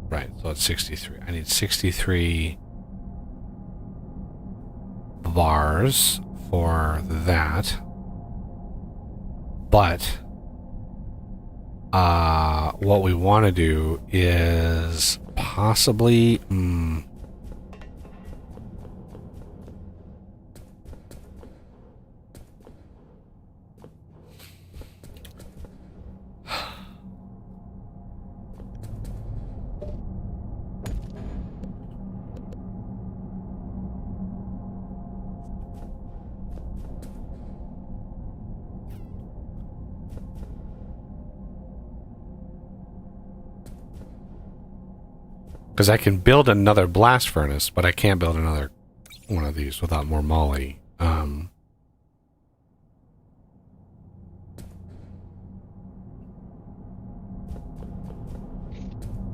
Right, so it's 63. I need 63 bars for that. But what we want to do is possibly because I can build another blast furnace, but I can't build another one of these without more moly. And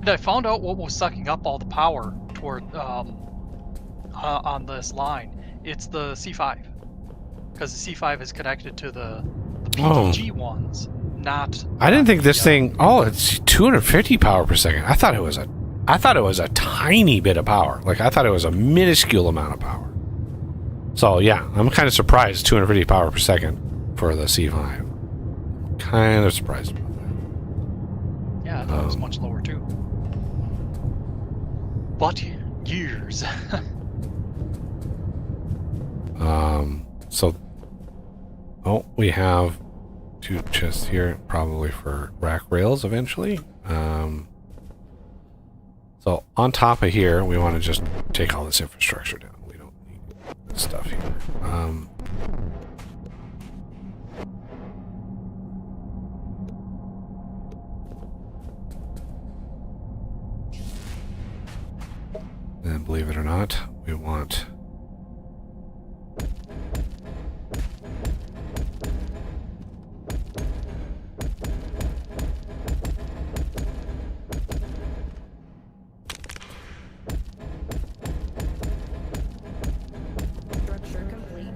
I found out what was sucking up all the power toward on this line. It's the C5, because the C5 is connected to the PTG ones, not. I didn't think this thing. Oh, it's 250 power per second. I thought it was a tiny bit of power. Like, I thought it was a minuscule amount of power. So yeah, I'm kind of surprised 250 power per second for the C5. kind of surprised about that. Yeah, I thought it was much lower too. But years. So, oh, we have 2 chests here, probably for rack rails eventually. So on top of here, we want to just take all this infrastructure down. We don't need this stuff here. And believe it or not, we want Structure complete.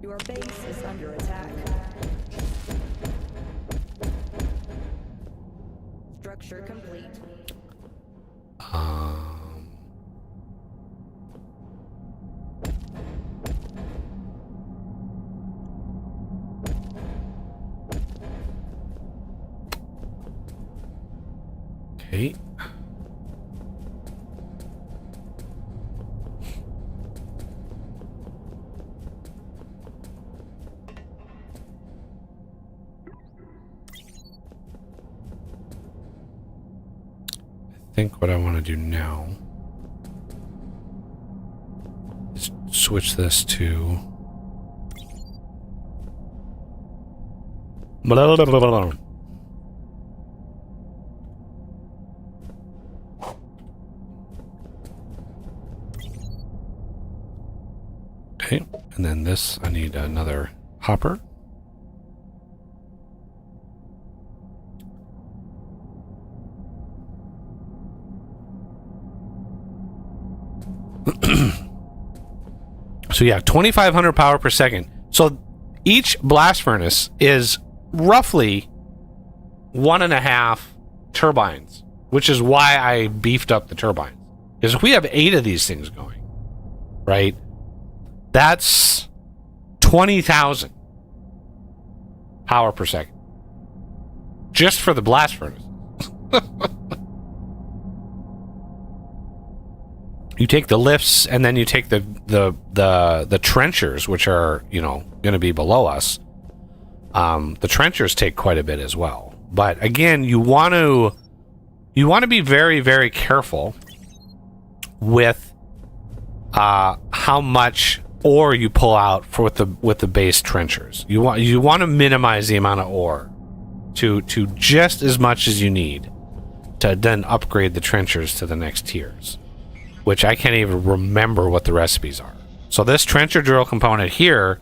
Your base is under attack. Structure complete. okay. I think what I want to do now is switch this to blah, blah, blah, blah, blah. Okay, and then this, I need another hopper. So yeah, 2,500 power per second. So each blast furnace is roughly 1.5 turbines, which is why I beefed up the turbines. Because if we have 8 of these things going, right, that's 20,000 power per second just for the blast furnace. You take the lifts, and then you take the trenchers, which are, you know, going to be below us. The trenchers take quite a bit as well. But again, you want to be very, very careful with how much ore you pull out for with the base trenchers. You want to minimize the amount of ore to just as much as you need to then upgrade the trenchers to the next tiers, which I can't even remember what the recipes are. So this trencher drill component here,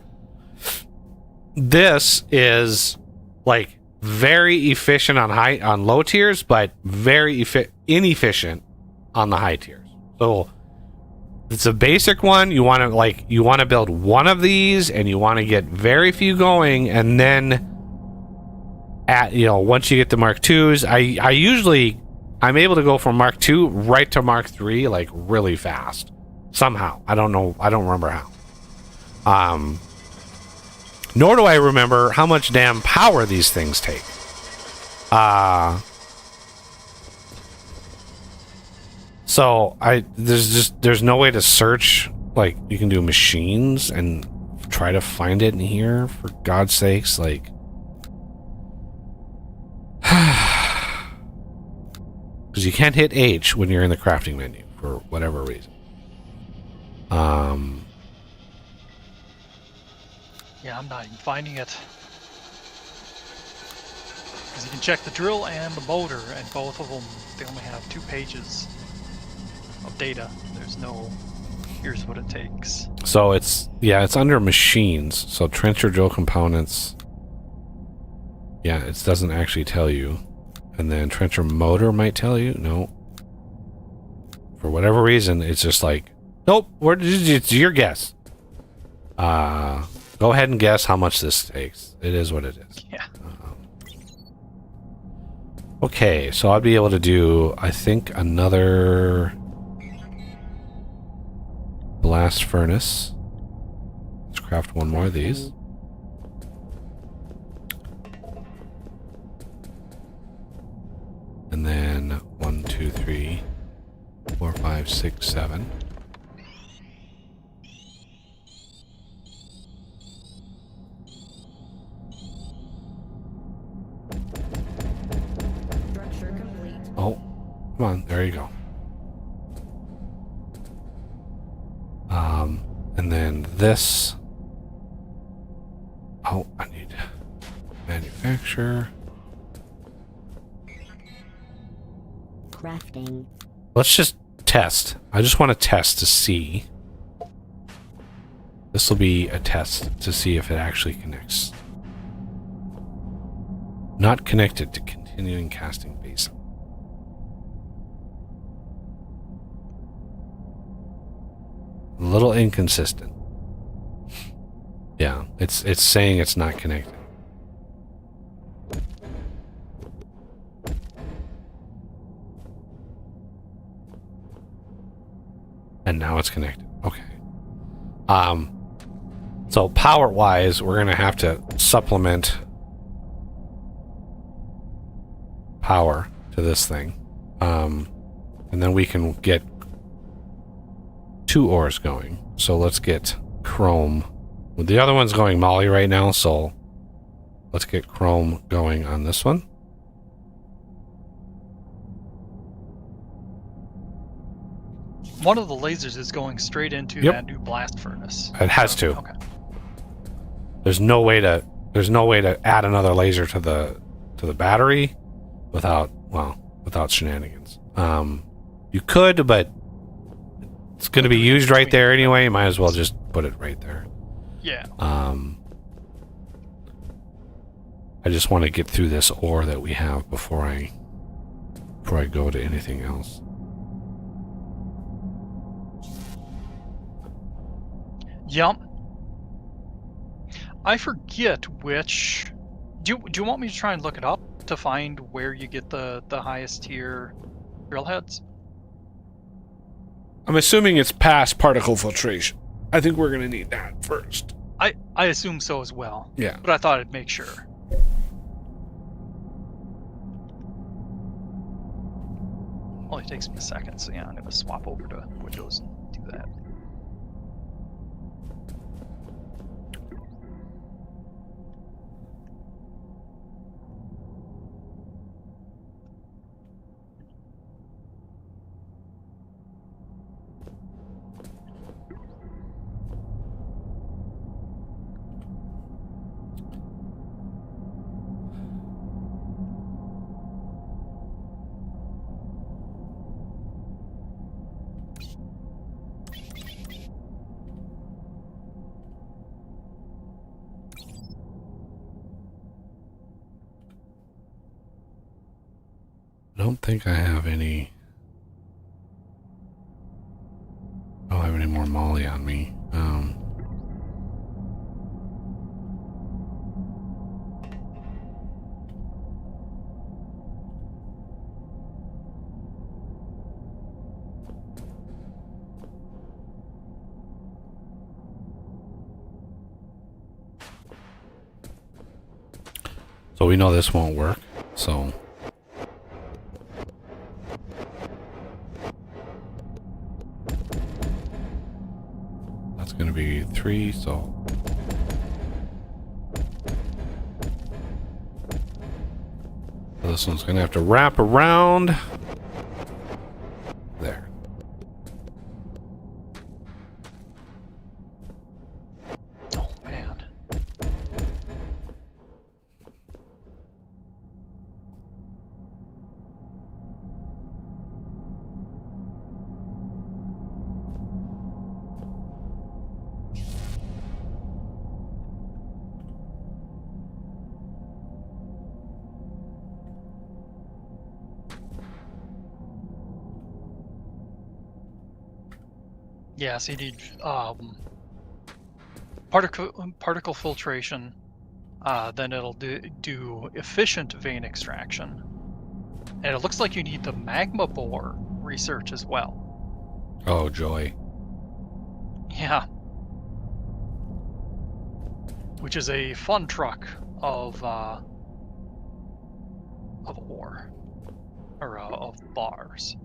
this is like very efficient on low tiers, but very inefficient on the high tiers. So it's a basic one. You want to build one of these, and you want to get very few going, and then once you get the Mark IIs, I'm able to go from Mark II right to Mark III like really fast. Somehow. I don't know. I don't remember how. Nor do I remember how much damn power these things take. So there's no way to search. Like, you can do machines and try to find it in here, for God's sakes, like. Because you can't hit H when you're in the crafting menu for whatever reason. Yeah, I'm not even finding it. Because you can check the drill and the motor, and both of them, they only have 2 pages of data. There's no, here's what it takes. So it's under machines. So trencher drill components. Yeah, it doesn't actually tell you. And then trencher motor might tell you. No. For whatever reason, it's just like, nope, it's your guess. Go ahead and guess how much this takes. It is what it is. Yeah. Okay, so I'll be able to do, I think, another blast furnace. Let's craft one more of these. And then 1, 2, 3, 4, 5, 6, 7. Structure complete. Oh, come on, there you go. And then this. Oh, I need manufacture. Crafting. Let's just test. I just want to test to see. This will be a test to see if it actually connects. Not connected to continuing casting base. A little inconsistent. Yeah, it's saying it's not connected. And now it's connected. Okay. So power-wise, we're gonna have to supplement power to this thing. And then we can get 2 ores going. So let's get chrome. Well, the other one's going moly right now, so let's get chrome going on this one. One of the lasers is going straight into Yep. that new blast furnace. It has So, to. Okay. There's no way to add another laser to the battery without shenanigans. You could, but it's going to be used right there anyway. You might as well just put it right there. Yeah. I just want to get through this ore that we have before I go to anything else. Yep. I forget which. Do you want me to try and look it up to find where you get the highest tier drill heads? I'm assuming it's past particle filtration. I think we're going to need that first. I assume so as well. Yeah. But I thought I'd make sure. Only takes me a second, so yeah, I'm gonna swap over to Windows and do that. I don't think I have any. I don't have any more molly on me. So we know this won't work. So. Going to be 3, so this one's going to have to wrap around there. Oh man. Yeah, so you need particle filtration, then it'll do efficient vein extraction, And it looks like you need the magma bore research as well. Oh, joy. Yeah. Which is a fun truck of ore. Or of bars.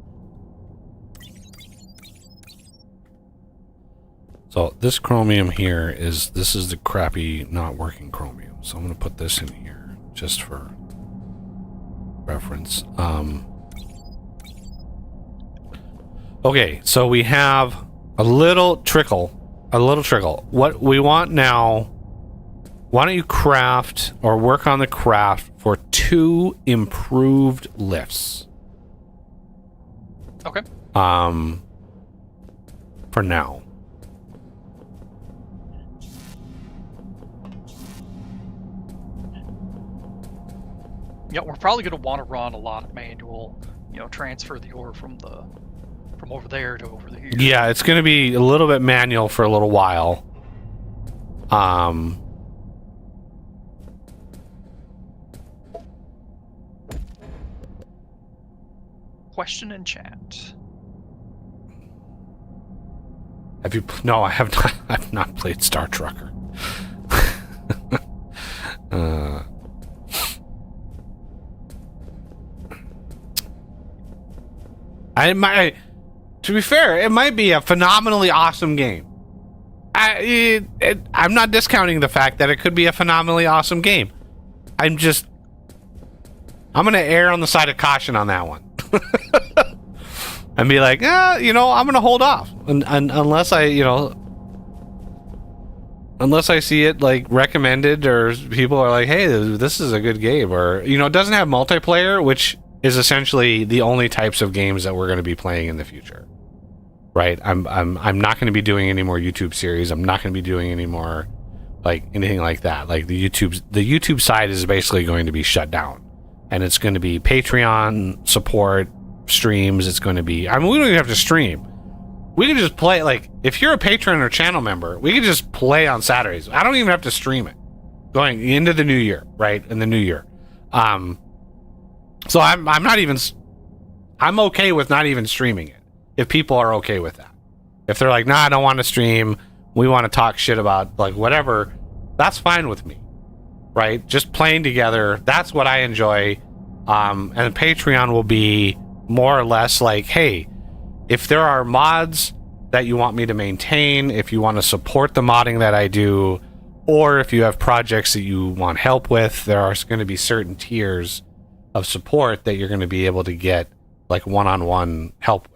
So this chromium here this is the crappy not working chromium. So I'm going to put this in here just for reference. Okay, so we have a little trickle. What we want now, why don't you craft or work on the craft for 2 improved lifts? Okay. For now. Yeah, we're probably going to want to run a lot of manual, transfer the ore from over there to over here. Yeah, it's going to be a little bit manual for a little while. Question in chat. Have you? No, I have not. I've not played Star Trucker. To be fair, it might be a phenomenally awesome game. I'm not discounting the fact that it could be a phenomenally awesome game. I'm going to err on the side of caution on that one. And be like, I'm going to hold off unless I see it like recommended or people are like, hey, this is a good game, or it doesn't have multiplayer, which is essentially the only types of games that we're going to be playing in the future. Right? I'm not going to be doing any more YouTube series. I'm not going to be doing any more like anything like that. Like the YouTube side is basically going to be shut down, and it's going to be Patreon support, streams. It's going to be, we don't even have to stream. We can just play, like, if you're a patron or channel member, we can just play on Saturdays. I don't even have to stream it going into the new year, right? In the new year. So I'm okay with not even streaming it if people are okay with that. If they're like, nah, I don't want to stream, we want to talk shit about like whatever, that's fine with me, right? Just playing together, that's what I enjoy. And Patreon will be more or less like, hey, if there are mods that you want me to maintain, if you want to support the modding that I do, or if you have projects that you want help with, there are going to be certain tiers of support that you're going to be able to get like one-on-one help with.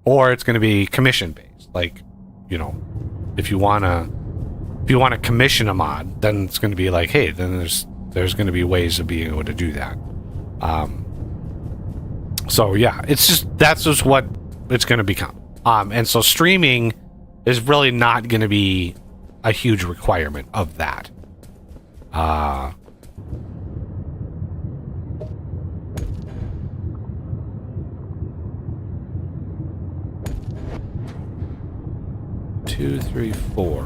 Or it's going to be commission based. Like, if you want to commission a mod, then it's going to be like, hey, then there's going to be ways of being able to do that. So yeah, that's just what it's going to become. And so streaming is really not going to be a huge requirement of that. Two, three, four.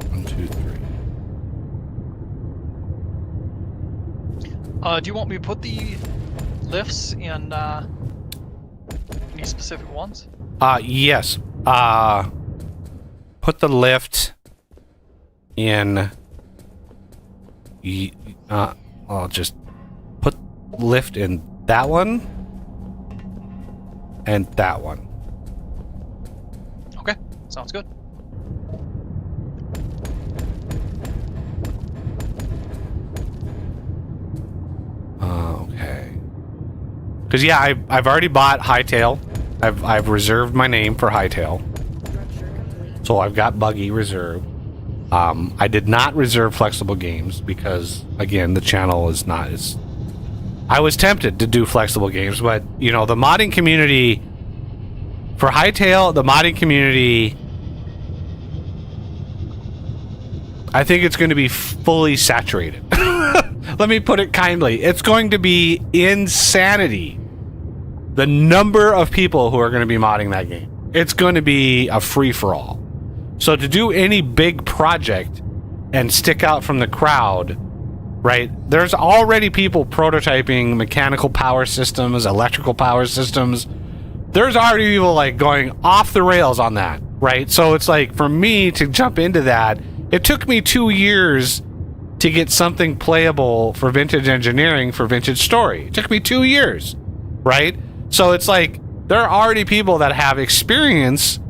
One, two, three. Do you want me to put the lifts in any specific ones? Yes. Put the lift in. I'll just put lift in that one and that one. Okay, sounds good. Okay. Because yeah, I've already bought Hightail. I've reserved my name for Hightail. Structure complete. So I've got Buggy reserved. I did not reserve Flexible Games because, again, the channel is not as... I was tempted to do Flexible Games, but, the modding community... For Hightail, the modding community... I think it's going to be fully saturated. Let me put it kindly. It's going to be insanity. The number of people who are going to be modding that game. It's going to be a free-for-all. So to do any big project, and stick out from the crowd, right? There's already people prototyping mechanical power systems, electrical power systems. There's already people like going off the rails on that, right? So it's like for me to jump into that, it took me 2 years to get something playable for Vintage Engineering for Vintage Story. It took me 2 years, right? So it's like there are already people that have experience,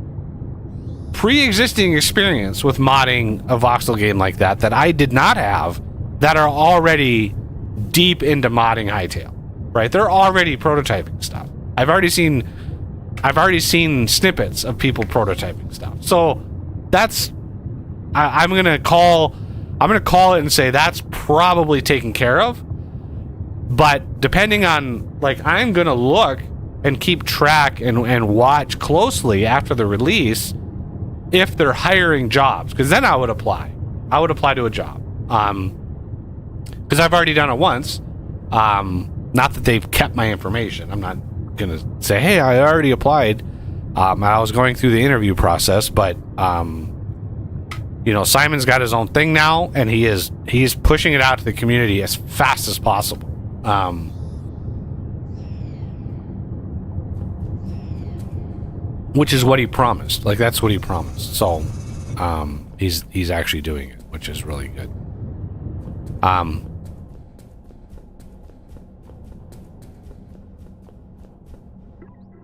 pre-existing experience with modding a voxel game like that I did not have, that are already deep into modding Hytale, right? They're already prototyping stuff. I've already seen snippets of people prototyping stuff. So that's I'm gonna call it and say that's probably taken care of. But depending on, like, I'm gonna look and keep track and watch closely after the release if they're hiring jobs, because then I would apply to a job, because I've already done it once. Not that they've kept my information. I'm not gonna say, hey, I already applied. I was going through the interview process, but you know, Simon's got his own thing now, and he's pushing it out to the community as fast as possible. Which is what he promised. Like, that's what he promised. So he's actually doing it, which is really good.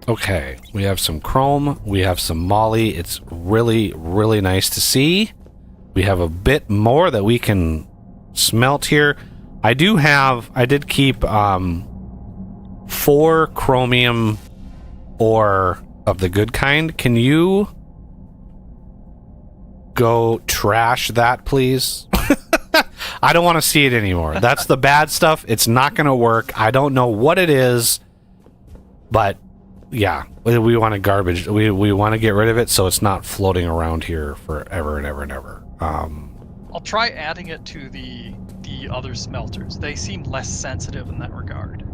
Okay, we have some chrome, we have some moly. It's really, really nice to see. We have a bit more that we can smelt here. I did keep 4 chromium ore of the good kind. Can you go trash that, please? I don't want to see it anymore. That's the bad stuff. It's not going to work. I don't know what it is, but yeah, we want to garbage. We want to get rid of it so it's not floating around here forever and ever and ever. I'll try adding it to the other smelters. They seem less sensitive in that regard.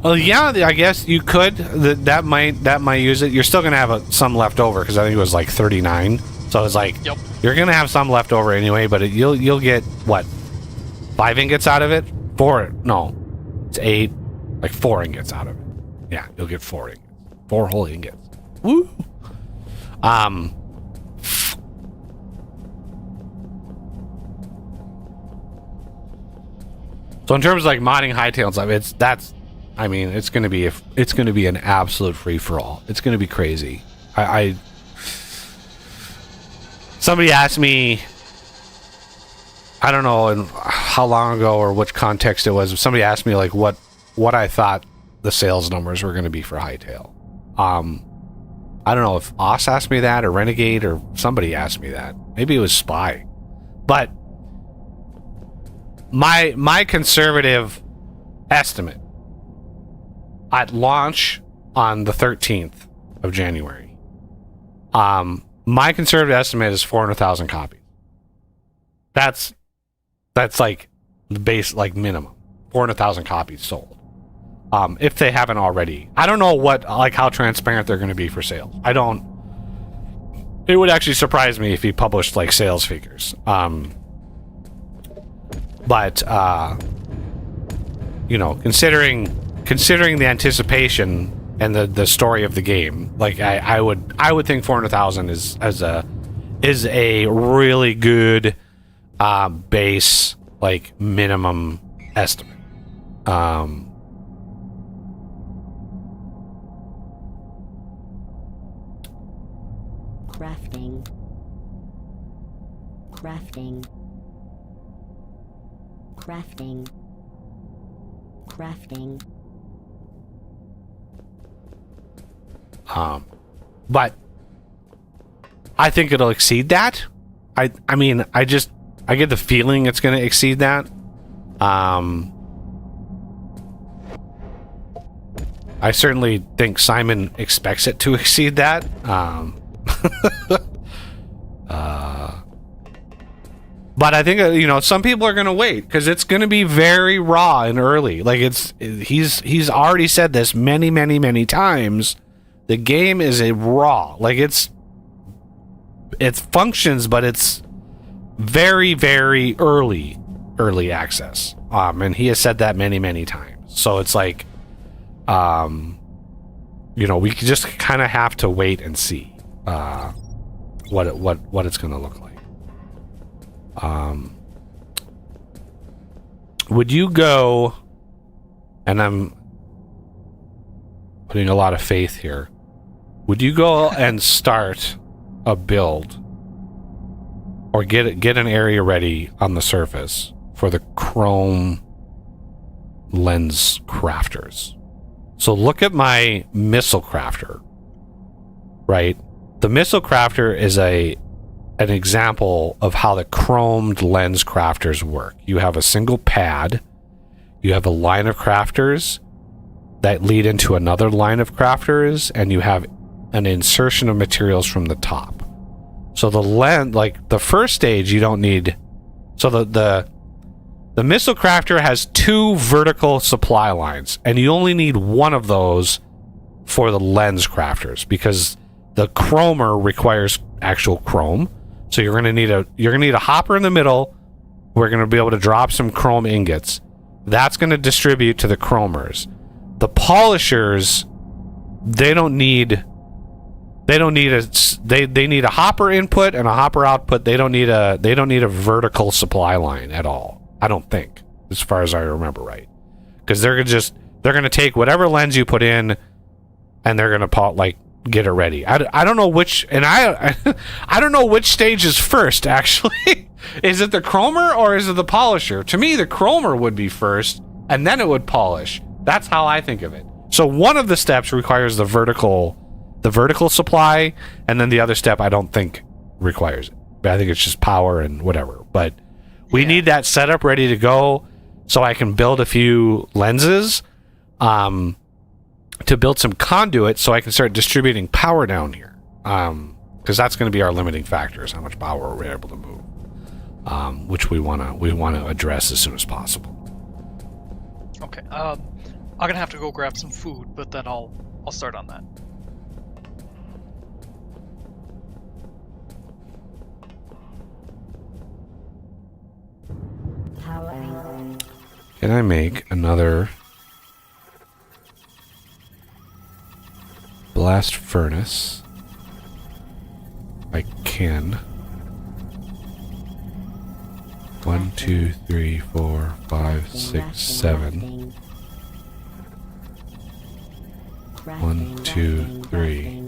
Well, yeah, I guess you could. That might use it. You're still gonna have some left over because I think it was like 39. So it's like, yep, you're gonna have some left over anyway. But you'll get what, 5 ingots out of it? 4? No, it's 8. Like 4 ingots out of it. Yeah, you'll get 4 ingots. 4 whole ingots. Woo. So in terms of like modding Hytale and stuff, it's gonna be an absolute free for all. It's gonna be crazy. Somebody asked me, I don't know how long ago or which context it was. Somebody asked me like what I thought the sales numbers were gonna be for Hytale. I don't know if Oss asked me that or Renegade or somebody asked me that. Maybe it was Spy, but my conservative estimate at launch on the 13th of January, my conservative estimate is 400,000 copies. That's like the base, like minimum 400,000 copies sold. If they haven't already. I don't know how transparent they're going to be for sales. It would actually surprise me if he published like sales figures. But you know, considering the anticipation and the story of the game, like I would think 400,000 is a really good base, like minimum estimate. Crafting. But I think it'll exceed that. I mean, I get the feeling it's going to exceed that. I certainly think Simon expects it to exceed that. But I think, you know, some people are going to wait because it's going to be very raw and early. Like he's already said this many, many, many times. The game is a raw. Like it functions, but it's very, very early access. And he has said that many times. So it's like, we just kind of have to wait and see what it's going to look like. Would you go? And I'm putting a lot of faith here. Would you go and start a build or get an area ready on the surface for the chrome lens crafters? So look at my missile crafter, right? The missile crafter is an example of how the chromed lens crafters work. You have a single pad, you have a line of crafters that lead into another line of crafters, and you have an insertion of materials from the top. So the lens, like the first stage, you don't need. So the missile crafter has 2 vertical supply lines, and you only need one of those for the lens crafters because the chromer requires actual chrome. So you're gonna need a hopper in the middle. We're gonna be able to drop some chrome ingots. That's gonna distribute to the chromers. The polishers, they need a hopper input and a hopper output. They don't need a vertical supply line at all. I don't think, as far as I remember right, because they're gonna take whatever lens you put in, and they're gonna get it ready. I don't know which, and I don't know which stage is first actually. Is it the chromer or is it the polisher? To me, the chromer would be first, and then it would polish. That's how I think of it. So one of the steps requires the vertical supply, and then the other step I don't think requires it. But I think it's just power and whatever. But we need that setup ready to go so I can build a few lenses to build some conduit so I can start distributing power down here. Because that's going to be our limiting factor, is how much power we're able to move. Which we want to address as soon as possible. Okay. I'm gonna have to go grab some food, but then I'll start on that. Powering. Can I make another blast furnace? I can. 1, 2, 3, 4, 5, 6, 7. 1, 2, 3.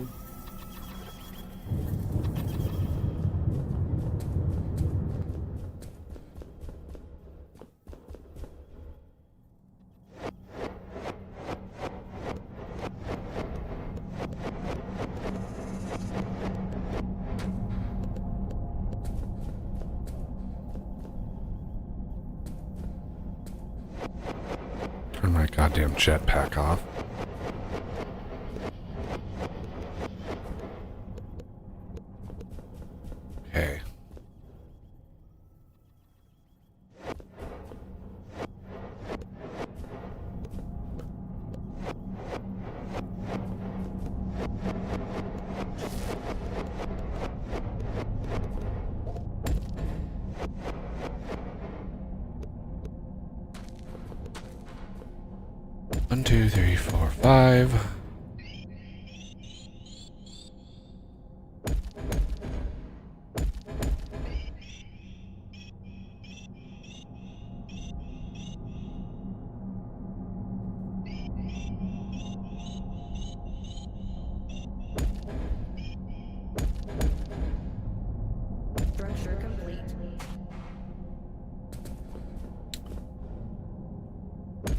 Turn my goddamn jetpack off. Okay. One, 2, 3, 4, 5. Structure complete.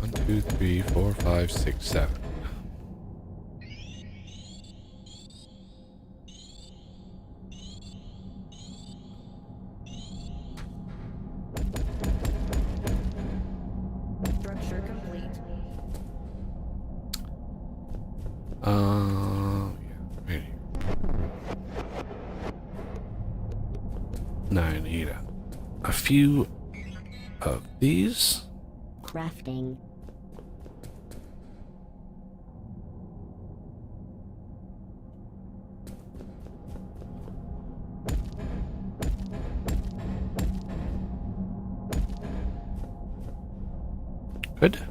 1, 2, 3, 4, 5, 6, 7. Structure complete. Yeah, right here. Now I need a few of these. Crafting. Good.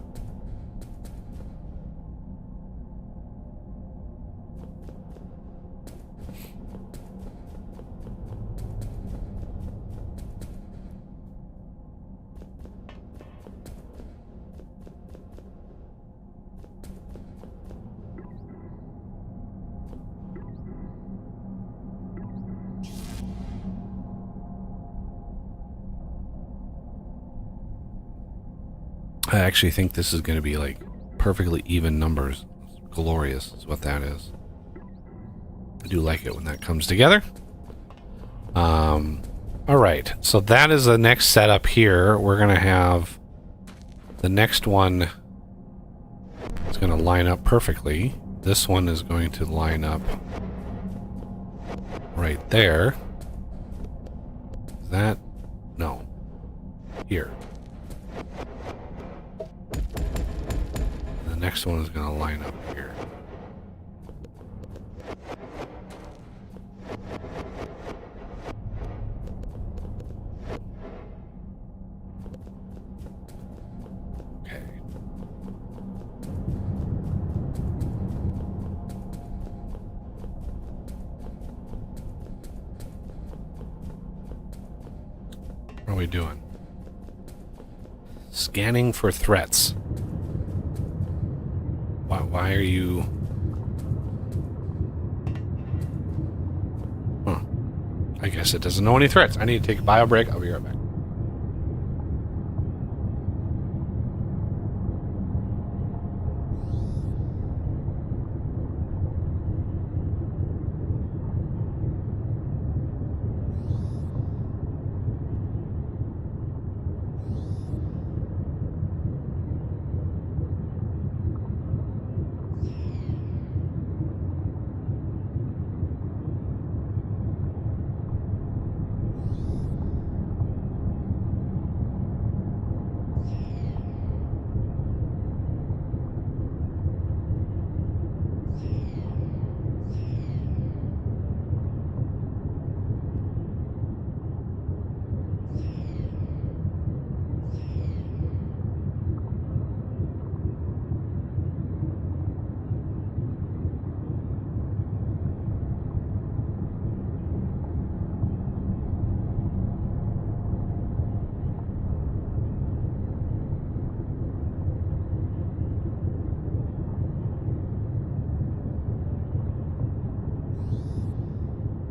I actually think this is going to be like perfectly even numbers. Glorious is what that is. I do like it when that comes together. All right, so that is the next setup here. We're going to have the next one is going to line up perfectly. This one is going to line up right there. Is that? No. Here. The next one is going to line up here. Okay. What are we doing? Scanning for threats. Why are you... Huh. I guess it doesn't know any threats. I need to take a bio break. I'll be right back.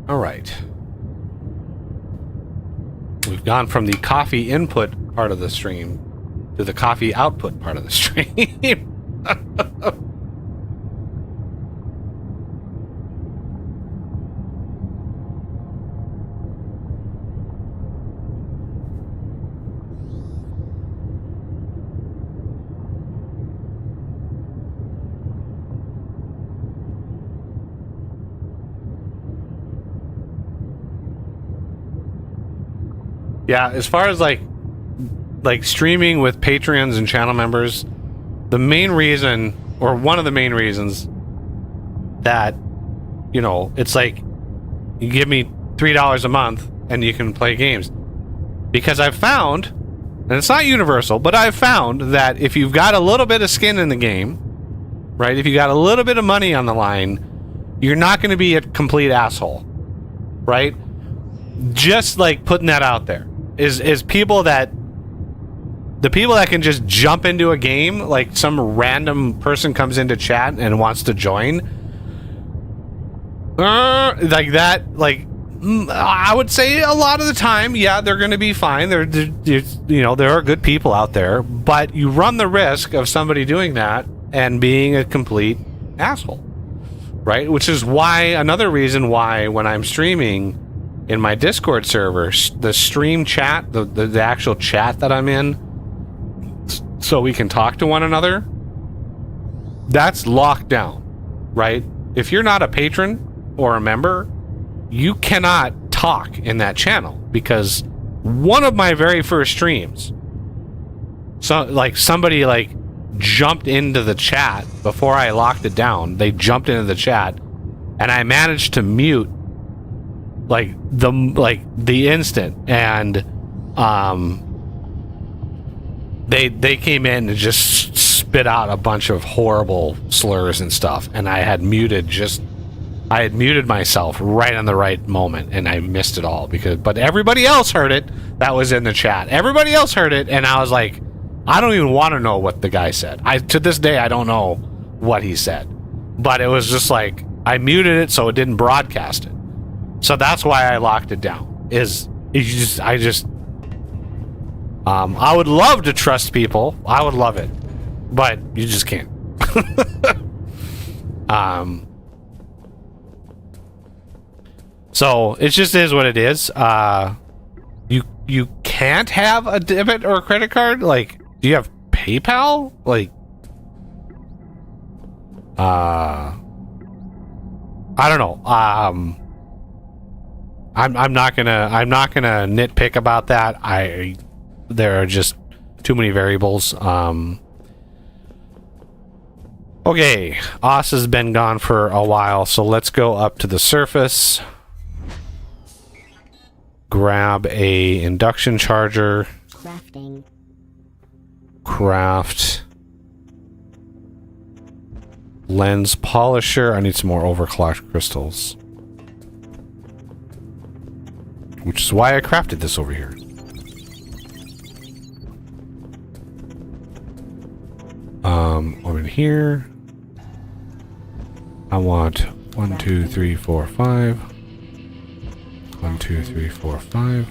All right. We've gone from the coffee input part of the stream to the coffee output part of the stream. Yeah, as far as like streaming with Patreons and channel members, the main reason, or one of the main reasons that, you know, it's like you give me $3 a month and you can play games. Because I've found, and it's not universal, but I've found that if you've got a little bit of skin in the game, right, if you got a little bit of money on the line, you're not going to be a complete asshole, right? Just like putting that out there. Is people that the people that can just jump into a game, like some random person comes into chat and wants to join, like that, like I would say a lot of the time, yeah, they're going to be fine. They're you know, there are good people out there, but you run the risk of somebody doing that and being a complete asshole, right? Which is why, another reason why when I'm streaming in my Discord server, the stream chat, the actual chat that I'm in, so we can talk to one another, that's locked down, right? If you're not a patron or a member, you cannot talk in that channel, because one of my very first streams, so like somebody like jumped into the chat before I locked it down. They jumped into the chat and I managed to mute like the instant, and they came in and just spit out a bunch of horrible slurs and stuff, and I had muted myself right on the right moment, and I missed it all but everybody else heard it that was in the chat. Everybody else heard it, and I was like, I don't even want to know what the guy said. To this day, I don't know what he said, but it was just like I muted it so it didn't broadcast it. So that's why I locked it down. I would love to trust people. I would love it, but you just can't. So it just is what it is. You can't have a debit or a credit card. Like, do you have PayPal? Like, I don't know. I'm not gonna nitpick about that. There are just too many variables. Okay, Oz has been gone for a while, so let's go up to the surface. Grab a induction charger. Crafting. Craft. Lens polisher. I need some more overclocked crystals. Which is why I crafted this over here. Over here. I want 1, 2, 3, 4, 5. 1, 2, 3, 4, 5.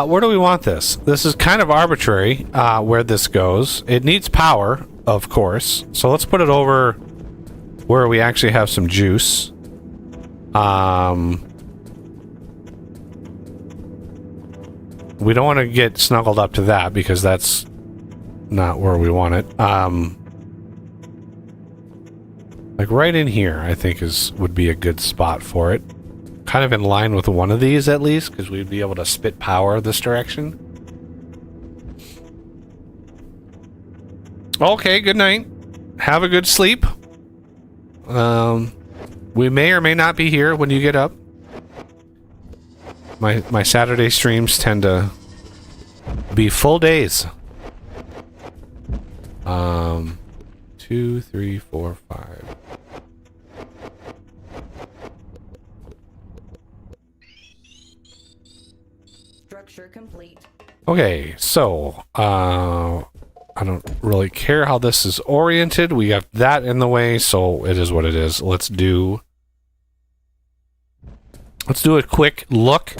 Where do we want this? This is kind of arbitrary where this goes. It needs power, of course. So let's put it over where we actually have some juice. We don't want to get snuggled up to that because that's not where we want it. Like right in here, I think would be a good spot for it. Kind of in line with one of these at least, because we'd be able to spit power this direction. Okay, good night. Have a good sleep. We may or may not be here when you get up. My Saturday streams tend to be full days. 2, 3, 4, 5. Structure complete. Okay, so I don't really care how this is oriented. We have that in the way, so it is what it is. Let's do a quick look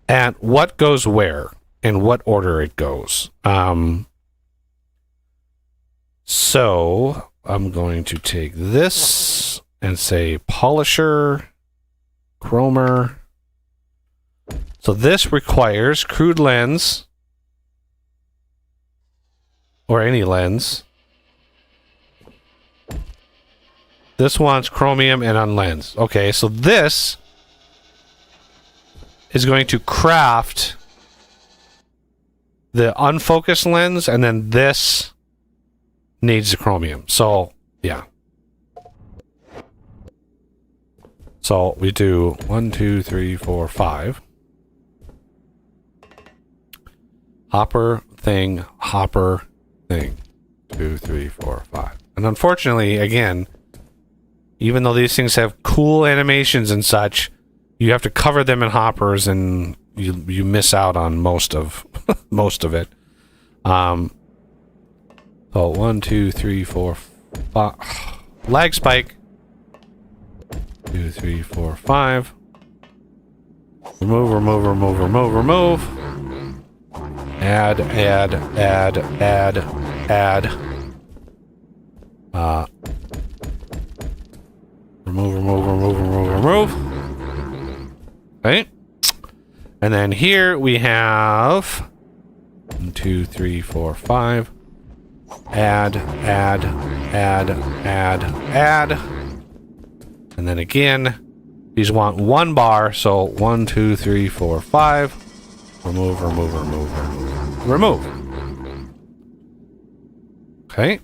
at what goes where and what order it goes. So I'm going to take this and say polisher, chromer. So this requires crude lens or any lens. This wants chromium and unlens. Okay, so this is going to craft the unfocused lens, and then this needs the chromium. So, yeah. So we do 1, 2, 3, 4, 5. Hopper, thing, 2, 3, 4, 5. And unfortunately, again, even though these things have cool animations and such, you have to cover them in hoppers, and you miss out on most of it. So 1, 2, 3, 4, 5. Lag spike. 2, 3, 4, 5. Remove, remove, remove, remove, remove. Add. Remove. Okay. And then here we have 1, 2, 3, 4, 5. Add. And then again, these want 1 bar, so 1, 2, 3, 4, 5. Remove. Okay.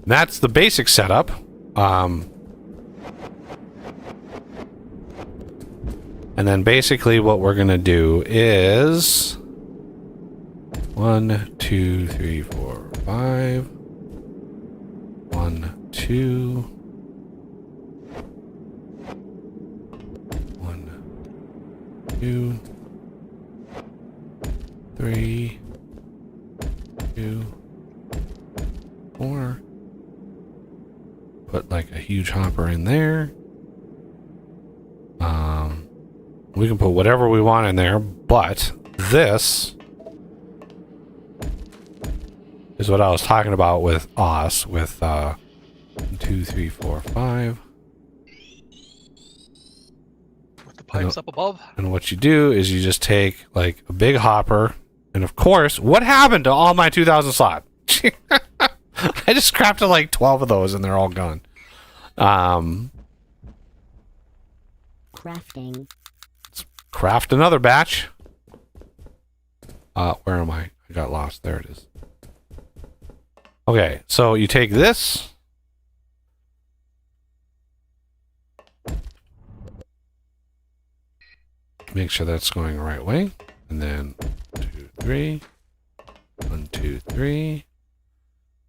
That's the basic setup. And then basically what we're going to do is 1, 2, 3, 4, 5. 1, 2. 1, 2. 3, 2, 4. Put like a huge hopper in there. We can put whatever we want in there, but this is what I was talking about with OS, with 1, 2, 3, 4, 5. With the pipes up above. And what you do is you just take like a big hopper, and of course, what happened to all my 2000 slot? I just crafted like 12 of those and they're all gone. Crafting. Craft another batch. Where am I? I got lost. There it is. Okay, so you take this. Make sure that's going the right way. And then 2, 3. 1, 2, 3.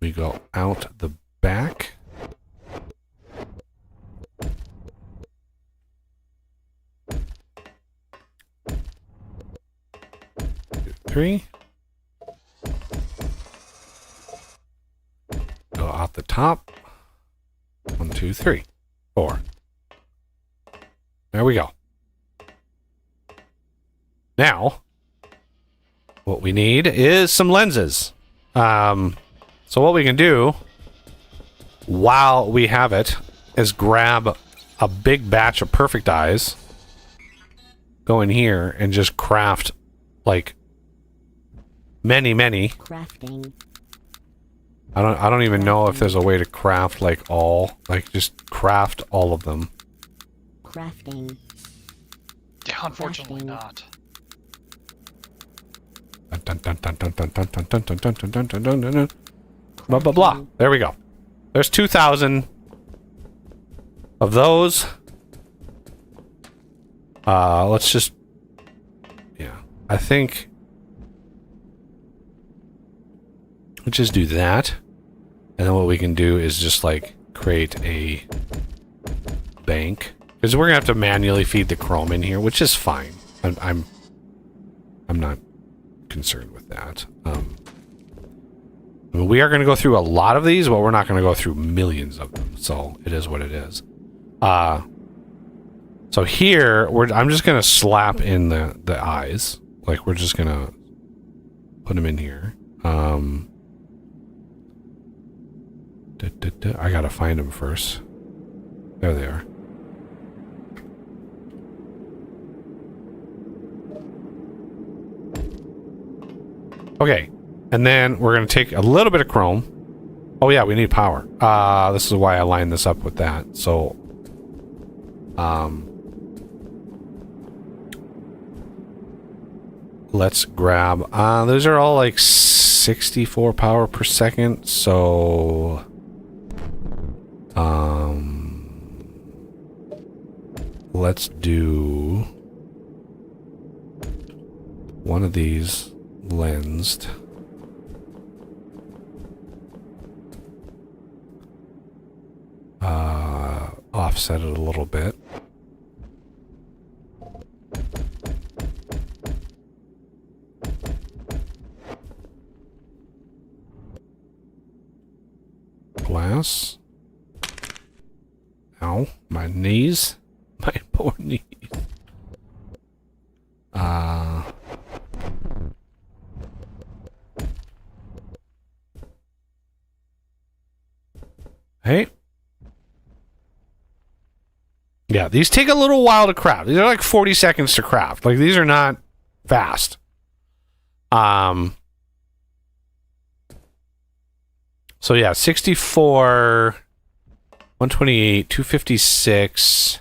We go out the back. 3. Go out the top. 1, 2, 3, 4. There we go. Now, what we need is some lenses. So what we can do while we have it is grab a big batch of perfect eyes, go in here and just craft like many. Crafting. I don't even know if there's a way to craft like all, like just craft all of them. Crafting. Yeah, unfortunately Crafting. not. Blah blah blah. There we go. There's 2,000 of those. Let's just, yeah, I think let's just do that, and then what we can do is just like create a bank, because we're gonna have to manually feed the chrome in here, which is fine. I'm not concerned with that. I mean, we are going to go through a lot of these, but we're not going to go through millions of them. So it is what it is. So here I'm just going to slap in the eyes. Like we're just going to put them in here. I got to find them first. There they are. Okay, and then we're going to take a little bit of chrome. Oh yeah, we need power. This is why I lined this up with that. So, let's grab, those are all like 64 power per second. So, let's do one of these lensed. Offset it a little bit. Glass. Ow, my knees. My poor knees. Hey. Yeah, these take a little while to craft. These are like 40 seconds to craft. Like, these are not fast. So yeah, 64, 128, 256,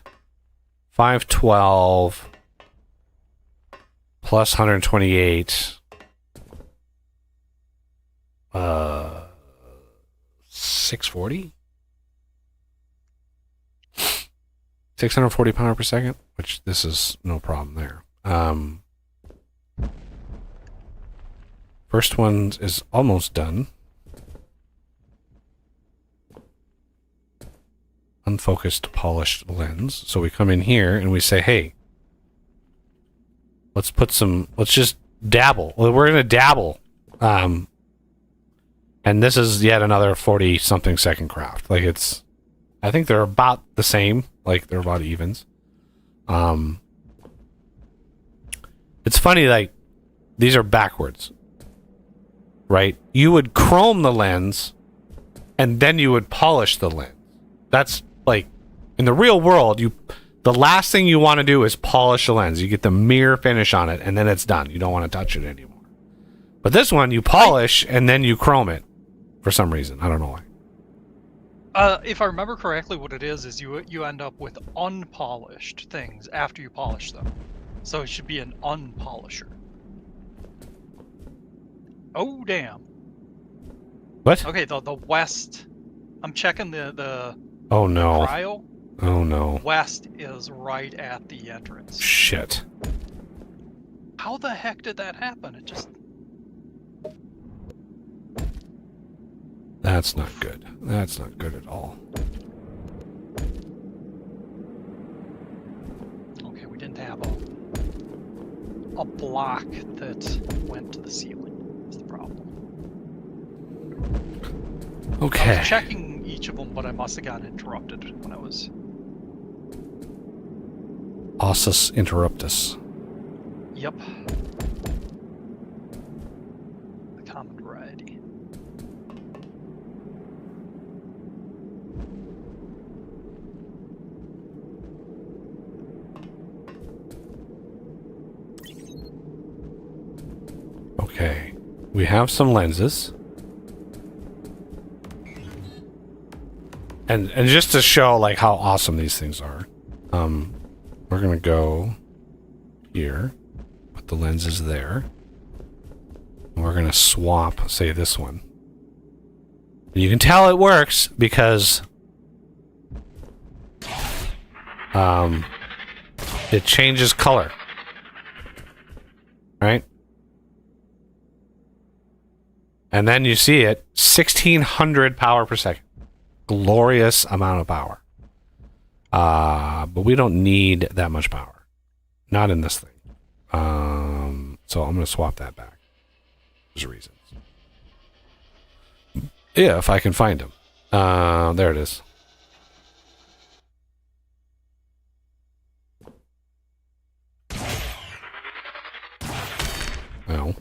512, plus 128, 640? 640 power per second, which this is no problem there. First one is almost done. Unfocused polished lens. So we come in here and we say, hey, let's just dabble. Well, we're going to dabble. And this is yet another 40 something second craft. Like I think they're about the same. Like they're about evens. It's funny, like these are backwards, right? You would chrome the lens and then you would polish the lens. That's like in the real world, the last thing you want to do is polish the lens. You get the mirror finish on it and then it's done. You don't want to touch it anymore. But this one you polish and then you chrome it for some reason. I don't know why. If I remember correctly, what it is you end up with unpolished things after you polish them. So it should be an unpolisher. Oh damn. What? Okay, the west. I'm checking the Oh no. cryo. Oh no. West is right at the entrance. Shit. How the heck did that happen? It just. That's not good. That's not good at all. Okay, we didn't have a block that went to the ceiling. That's the problem. I Okay. was checking each of them, but I must have gotten interrupted when I was. Ossus interruptus. Yep. The common variety. Okay. We have some lenses. And just to show like how awesome these things are, we're gonna go here, put the lenses there, and we're gonna swap, say, this one. And you can tell it works because it changes color, right? And then you see it 1600 power per second. Glorious amount of power. But we don't need that much power. Not in this thing. So I'm going to swap that back. There's reasons. Yeah, if I can find them. There it is. Well.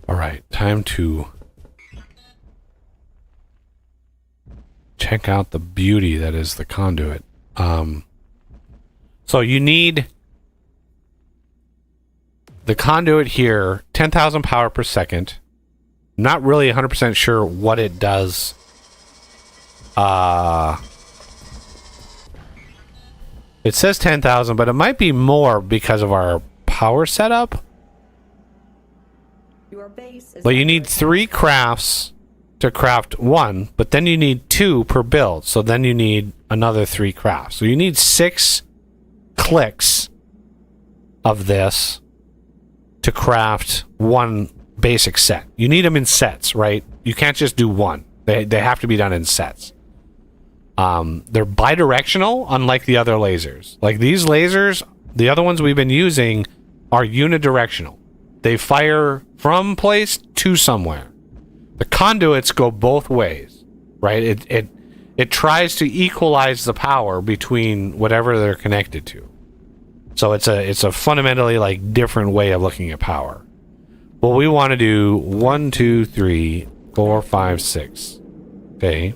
All right, time to check out the beauty that is the conduit. So you need the conduit here, 10,000 power per second. Not really 100% sure what it does. It says 10,000, but it might be more because of our power setup. Your base is Well, you under need attack. 3 crafts to craft 1, but then you need 2 per build. So then you need another 3 crafts. So you need 6 clicks of this to craft 1 basic set. You need them in sets, right? You can't just do 1. They have to be done in sets. They're bidirectional, unlike the other lasers. Like these lasers, the other ones we've been using are unidirectional. They fire from place to somewhere. The conduits go both ways, right? It tries to equalize the power between whatever they're connected to. So it's a fundamentally like different way of looking at power. Well, we want to do 1, 2, 3, 4, 5, 6. Okay.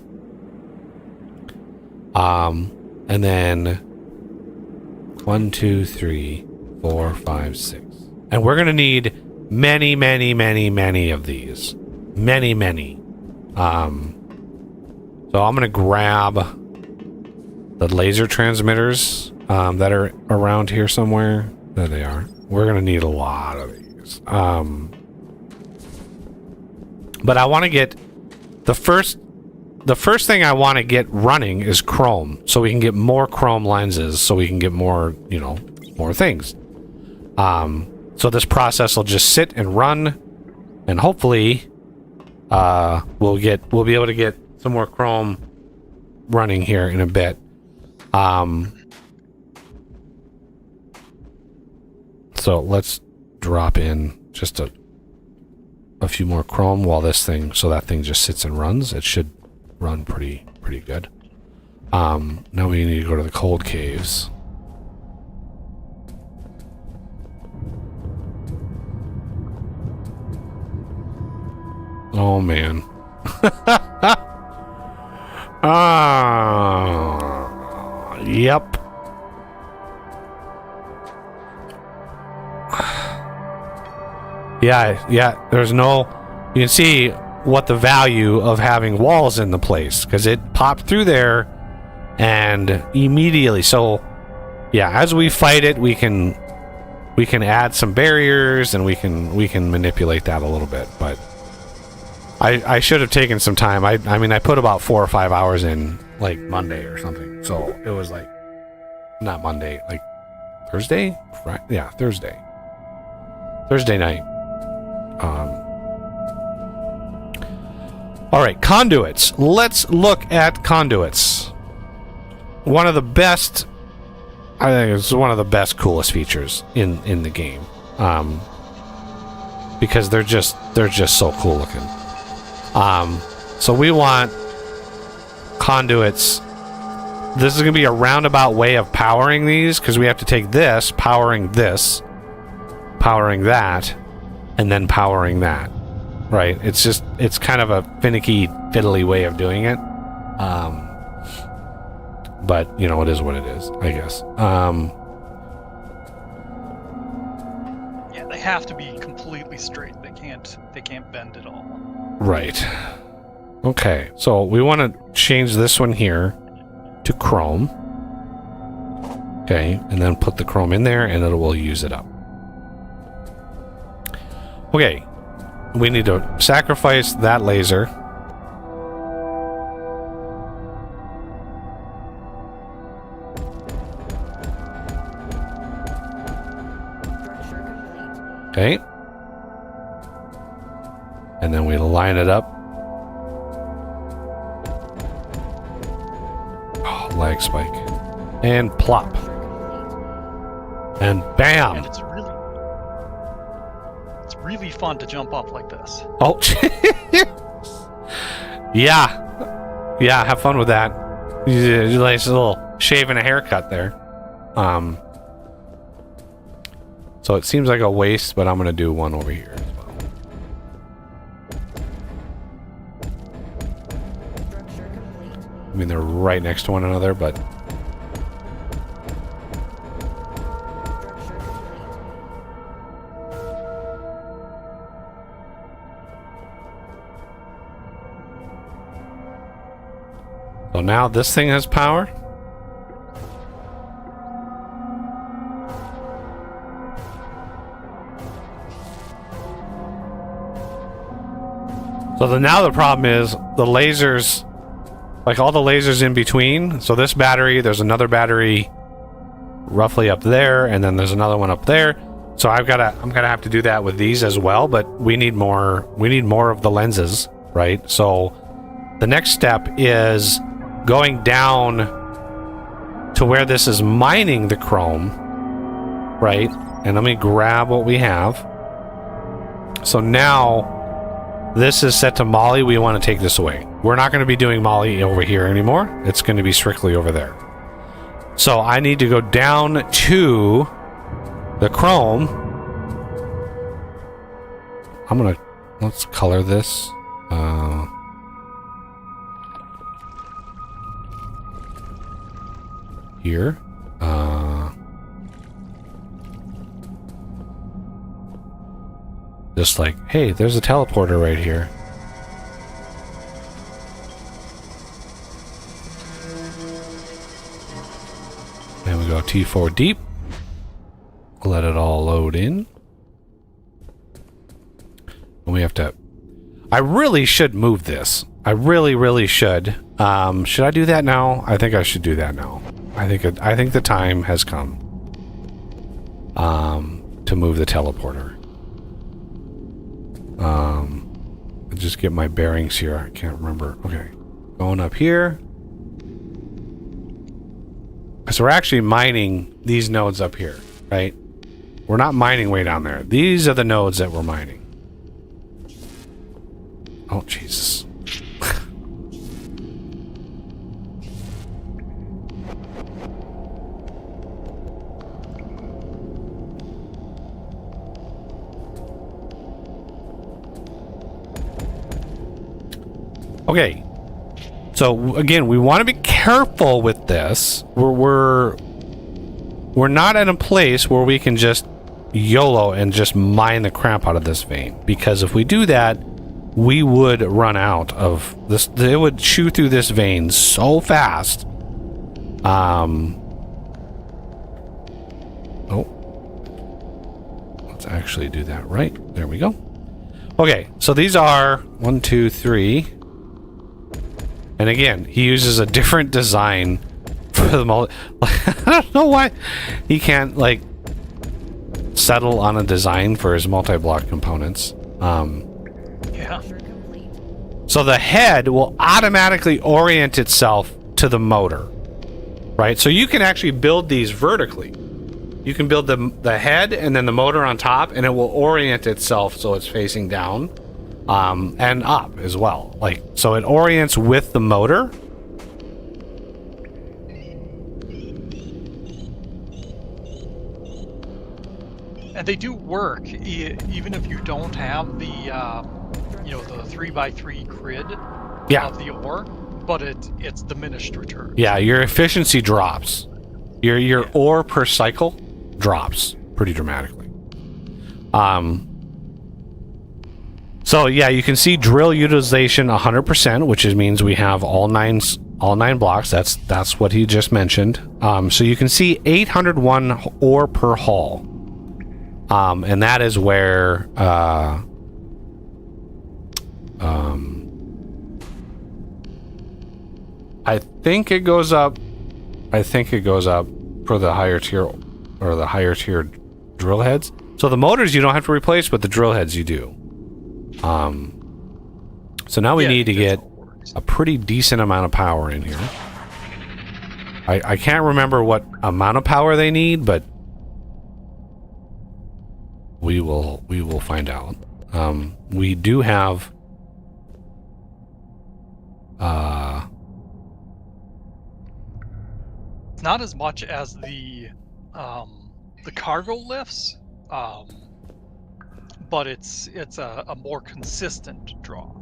And then 1, 2, 3, 4, 5, 6. And we're gonna need many, many, many, many of these. Many, many. So I'm going to grab the laser transmitters that are around here somewhere. There they are. We're going to need a lot of these. But I want to get the first thing I want to get running is chrome, so we can get more chrome lenses, so we can get more, you know, more things. So this process will just sit and run, and hopefully we'll be able to get some more chrome running here in a bit. So let's drop in just a few more chrome while that thing just sits and runs. It should run pretty good. Now we need to go to the cold caves. Oh man. Yep. Yeah, there's no... You can see what the value of having walls in the place, because it popped through there and immediately. So, yeah, as we fight it, we can add some barriers and we can manipulate that a little bit, but I should have taken some time. I mean, I put about 4 or 5 hours in, like, Monday or something. So, it was like... Not Monday, like... Thursday? Yeah, Thursday. Thursday night. Alright, conduits. Let's look at conduits. One of the best... I think it's one of the best, coolest features in the game. Because they're just so cool looking. So we want conduits. This is going to be a roundabout way of powering these, because we have to take this, powering that, and then powering that. Right? It's kind of a finicky, fiddly way of doing it. But, you know, it is what it is, I guess. Yeah, they have to be completely straight. They can't bend at all. Right. Okay, so we want to change this one here to chrome. Okay, and then put the chrome in there and it will use it up. Okay, we need to sacrifice that laser. Okay. And then we line it up. Oh, lag spike. And plop. And bam! And it's really fun to jump up like this. Oh, yeah. Yeah, have fun with that. Nice little shave and a haircut there. So it seems like a waste, but I'm going to do one over here as well. I mean, they're right next to one another, but... So now this thing has power. So now the problem is the lasers, like all the lasers in between. So this battery, there's another battery roughly up there, and then there's another one up there. So I'm gonna have to do that with these as well, but we need more of the lenses, right? So the next step is going down to where this is mining the chrome, right? And let me grab what we have. So now this is set to Molly. We want to take this away. We're not going to be doing Molly over here anymore. It's going to be strictly over there. So I need to go down to the chrome. Let's color this. Here. Just like, hey, there's a teleporter right here. go T4 deep. Let it all load in. And we have to... I really should move this. I really should. Should I do that now? I think I should do that now. I think the time has come to move the teleporter. Just get my bearings here. I can't remember. Okay. Going up here. So we're actually mining these nodes up here, right? We're not mining way down there. These are the nodes that we're mining. Oh, Jesus. Okay. So again, we want to be careful with this. We're not in a place where we can just YOLO and just mine the crap out of this vein, because if we do that, we would run out of this. It would chew through this vein so fast. Oh, let's actually do that right. There we go. Okay, so these are 1, 2, 3. And again, he uses a different design for the multi. I don't know why he can't like settle on a design for his multi-block components. Yeah. Structure complete. So the head will automatically orient itself to the motor, right? So you can actually build these vertically. You can build the head and then the motor on top, and it will orient itself so it's facing down. And up as well. Like, so it orients with the motor. And they do work, even if you don't have the, the 3x3 grid Yeah. of the ore, but it's diminished return. Yeah, your efficiency drops. Your ore per cycle drops pretty dramatically. So yeah, you can see drill utilization 100%, which means we have all nine blocks. That's what he just mentioned. So you can see 801 ore per haul, and that is where I think it goes up. I think it goes up for the higher tier or the higher tier drill heads. So the motors you don't have to replace, but the drill heads you do. So now we need to get a pretty decent amount of power in here. I can't remember what amount of power they need, but we will find out. We do have It's not as much as the cargo lifts, but it's a more consistent draw.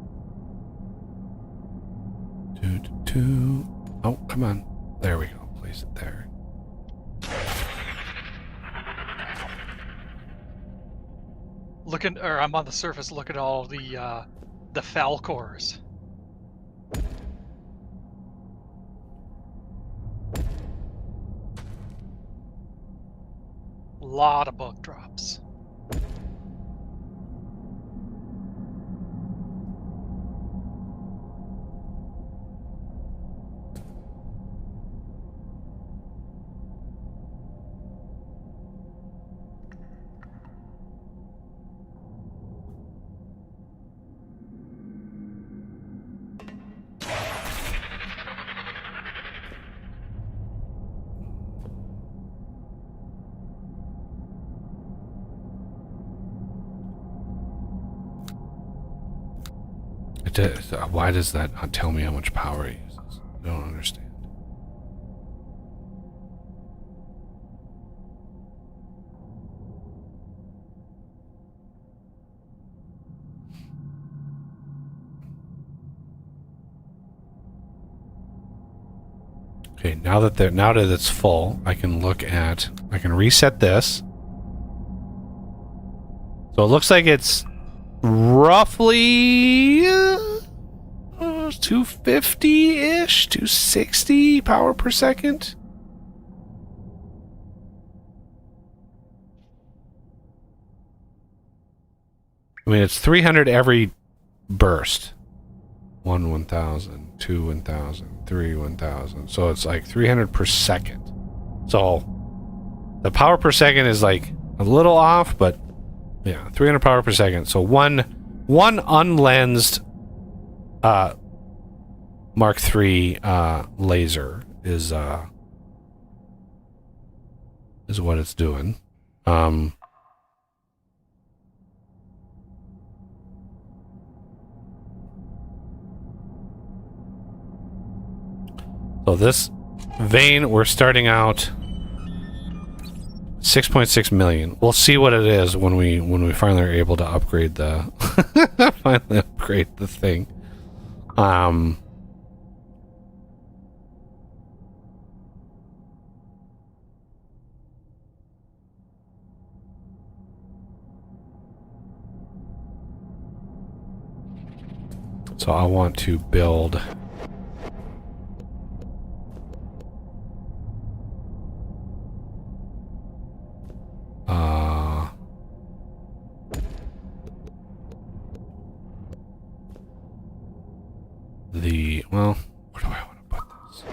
Oh, come on. There we go. Place it there. I'm on the surface looking at all the Falcors. Lot of bug drops. Why does that not tell me how much power it uses? I don't understand. Okay, now that it's full, I can reset this. So it looks like it's roughly 250-ish, 260 power per second. I mean, it's 300 every burst. 1 1,000, 2 1,000, 3 1,000. So it's like 300 per second. So the power per second is like a little off, but yeah, 300 power per second. So one unlensed Mark III laser is what it's doing. So this vein, we're starting out 6.6 million. We'll see what it is when we finally are able to upgrade the finally upgrade the thing. So I want to build well, where do I want to put this?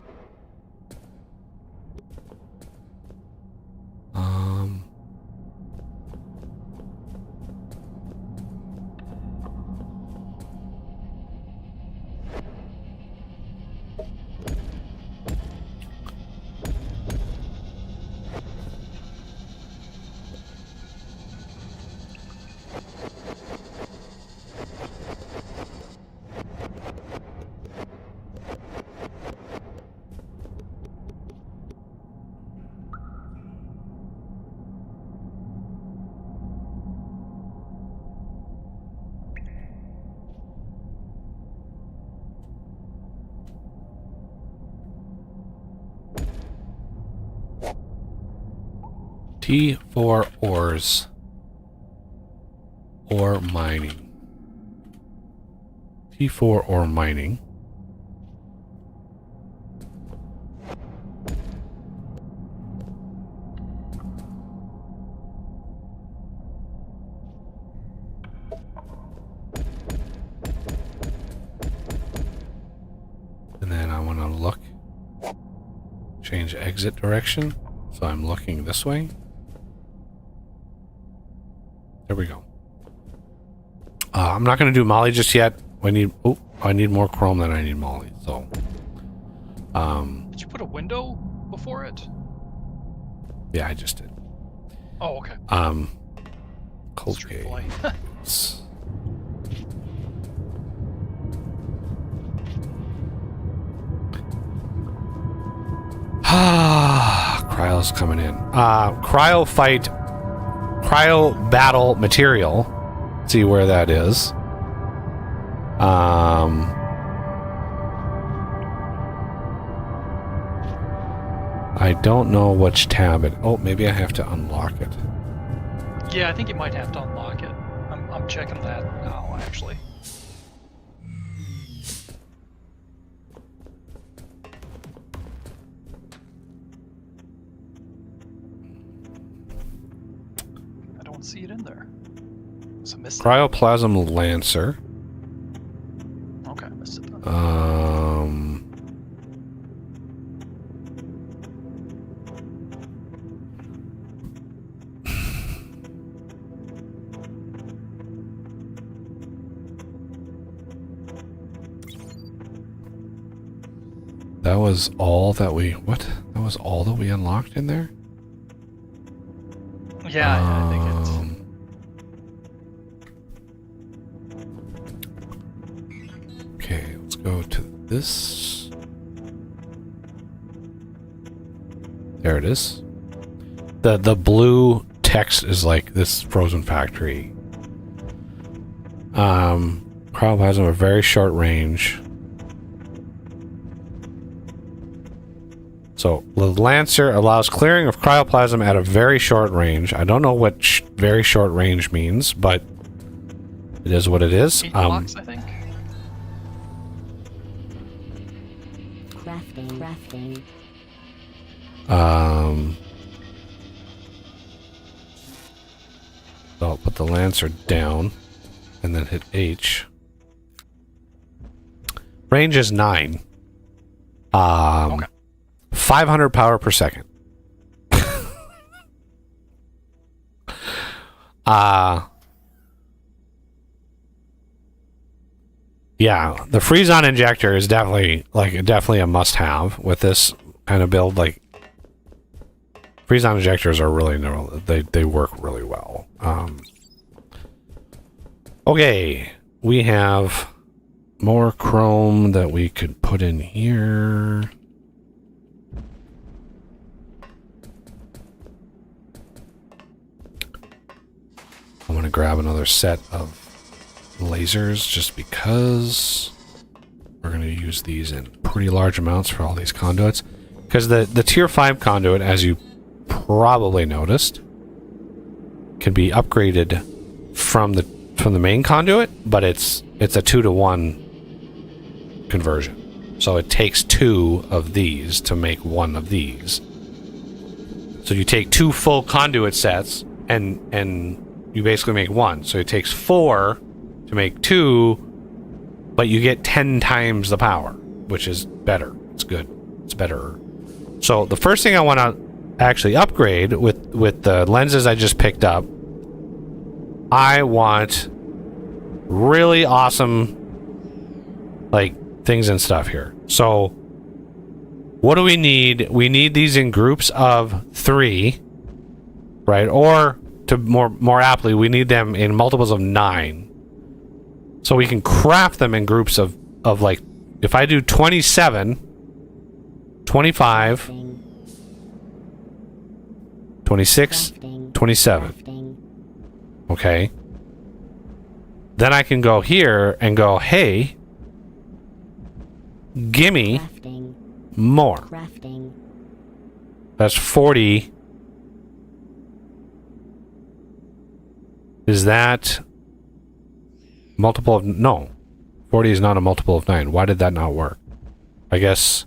T4 ores. Ore mining. T4 ore mining. And then I want to look. Change exit direction. So I'm looking this way. There we go. I'm not going to do Molly just yet. I need more chrome than I need Molly. So, Did you put a window before it? yeah, I just did. Oh, okay. Cold Street cave. light. Cryo's coming in. Cryo battle material. See where that is. I don't know which tab it. Oh, maybe I have to unlock it. Yeah, I think you might have to unlock it. I'm checking that now, actually. I don't see it in there. So missed it. Cryoplasm Lancer. Okay, I missed it. That was all that we... What? That was all that we unlocked in there? Yeah, I think it's... Okay, let's go to this. There it is. The blue text is like this frozen factory. Cryoplasm, a very short range. So the Lancer allows clearing of cryoplasm at a very short range. I don't know what very short range means, but it is what it is. 8 blocks, I think. Crafting. So I'll put the Lancer down. and then hit H. Range is 9. Okay. 500 power per second. Yeah, the freeze-on injector is definitely a must-have with this kind of build. Like, freeze-on injectors are really they work really well. Okay, we have more chrome that we could put in here. I'm gonna grab another set of lasers just because we're going to use these in pretty large amounts for all these conduits, because the tier 5 conduit, as you probably noticed, can be upgraded from the main conduit, but it's a 2-to-1 conversion, so it takes 2 of these to make 1 of these. So you take 2 full conduit sets and you basically make 1, so it takes 4 to make 2, but you get 10 times the power, which is better. It's good. It's better. So the first thing I want to actually upgrade with the lenses I just picked up, I want really awesome like things and stuff here. So what do we need? We need these in groups of 3, right? Or to more aptly, we need them in multiples of 9. So we can craft them in groups of like, if I do 27, 25, 26, 27. Okay. Then I can go here and go, hey, gimme more. That's 40. Is that multiple of... No. 40 is not a multiple of 9. Why did that not work? I guess...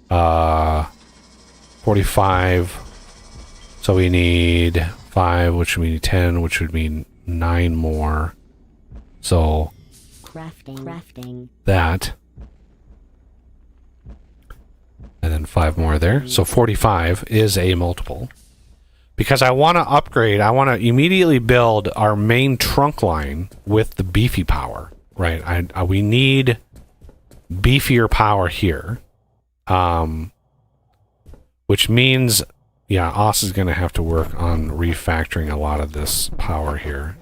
45. So we need 5, which would mean 10, which would mean 9 more. So... Crafting. That. And then 5 more there. So 45 is a multiple. Because I want to upgrade, I want to immediately build our main trunk line with the beefy power, right? We need beefier power here. Which means, yeah, Oss is going to have to work on refactoring a lot of this power here.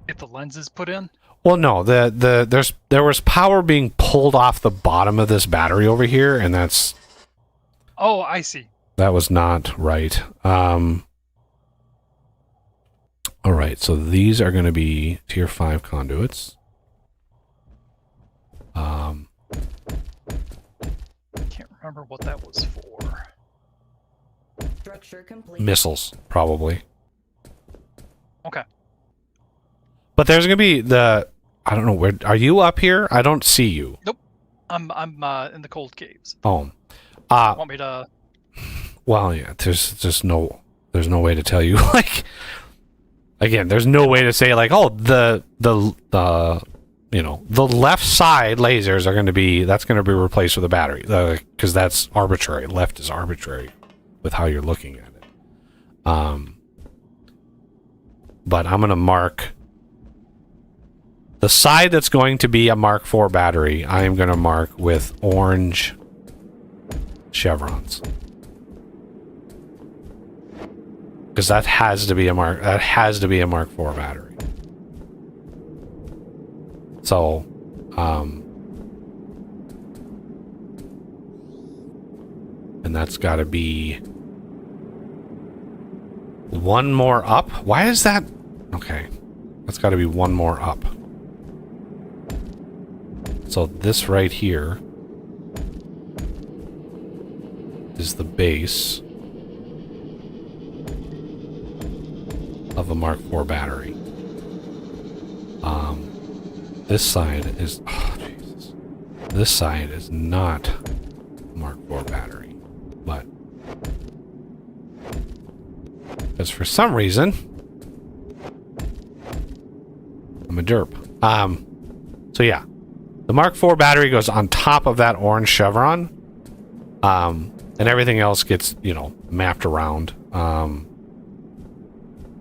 Get the lenses put in? Well, no, there was power being pulled off the bottom of this battery over here, and that's... Oh, I see. That was not right. All right, so these are going to be tier 5 conduits. Can't remember what that was for. Structure complete. Missiles, probably. Okay. But there's going to be the... I don't know, where... Are you up here? I don't see you. Nope. I'm in the cold caves. Oh. Want me to... Well, yeah, there's no way to tell you. Like, again, there's no way to say like, oh, the you know, the left side lasers are going to be replaced with a battery, because that's arbitrary. Left is arbitrary with how you're looking at it. But I'm going to mark the side that's going to be a Mark IV battery. I am going to mark with orange chevrons. Because that has to be a Mark IV battery. So, and that's got to be one more up. Why is that? Okay, that's got to be one more up. So this right here is the base of a Mark IV battery. This side is... Oh, Jesus. This side is not a Mark IV battery. But... because for some reason... I'm a derp. So yeah, the Mark IV battery goes on top of that orange chevron, and everything else gets, you know, mapped around.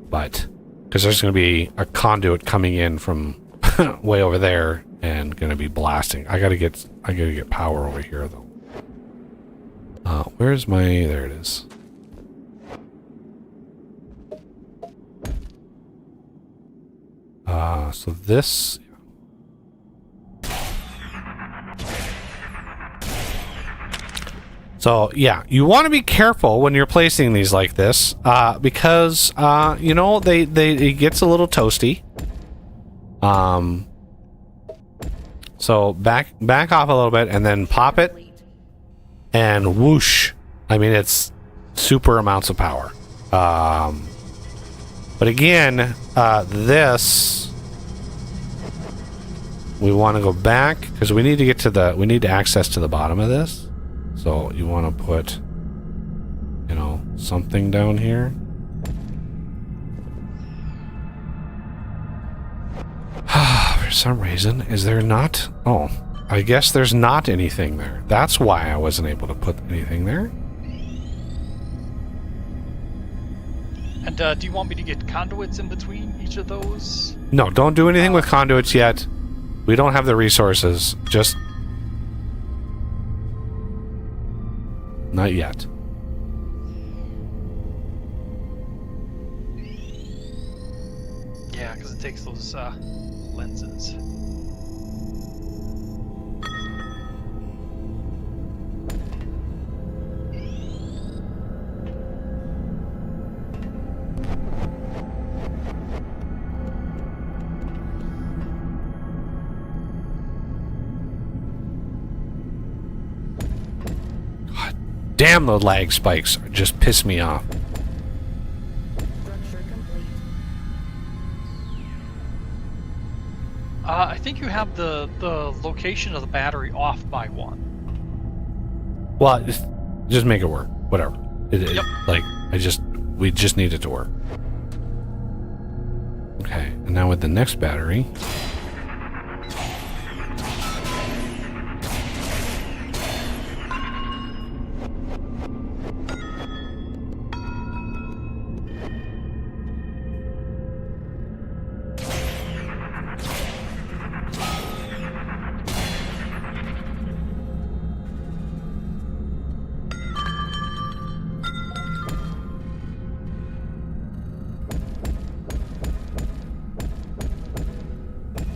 But because there's going to be a conduit coming in from way over there and going to be blasting. I gotta get power over here though. Where's my? There it is. So this. So yeah, you want to be careful when you're placing these like this, because you know it gets a little toasty. So back off a little bit and then pop it, and whoosh! I mean, it's super amounts of power. But again, this we want to go back because we need to get to we need access to the bottom of this. So you want to put, you know, something down here. For some reason, is there not? Oh, I guess there's not anything there. That's why I wasn't able to put anything there. And do you want me to get conduits in between each of those? No, don't do anything with conduits yet. We don't have the resources. Just not yet. Yeah, because it takes those lenses. Damn, the lag spikes just piss me off. Structure complete. I think you have the location of the battery off by one. Well, just make it work. Whatever. Yep. Like, we just need it to work. Okay, and now with the next battery.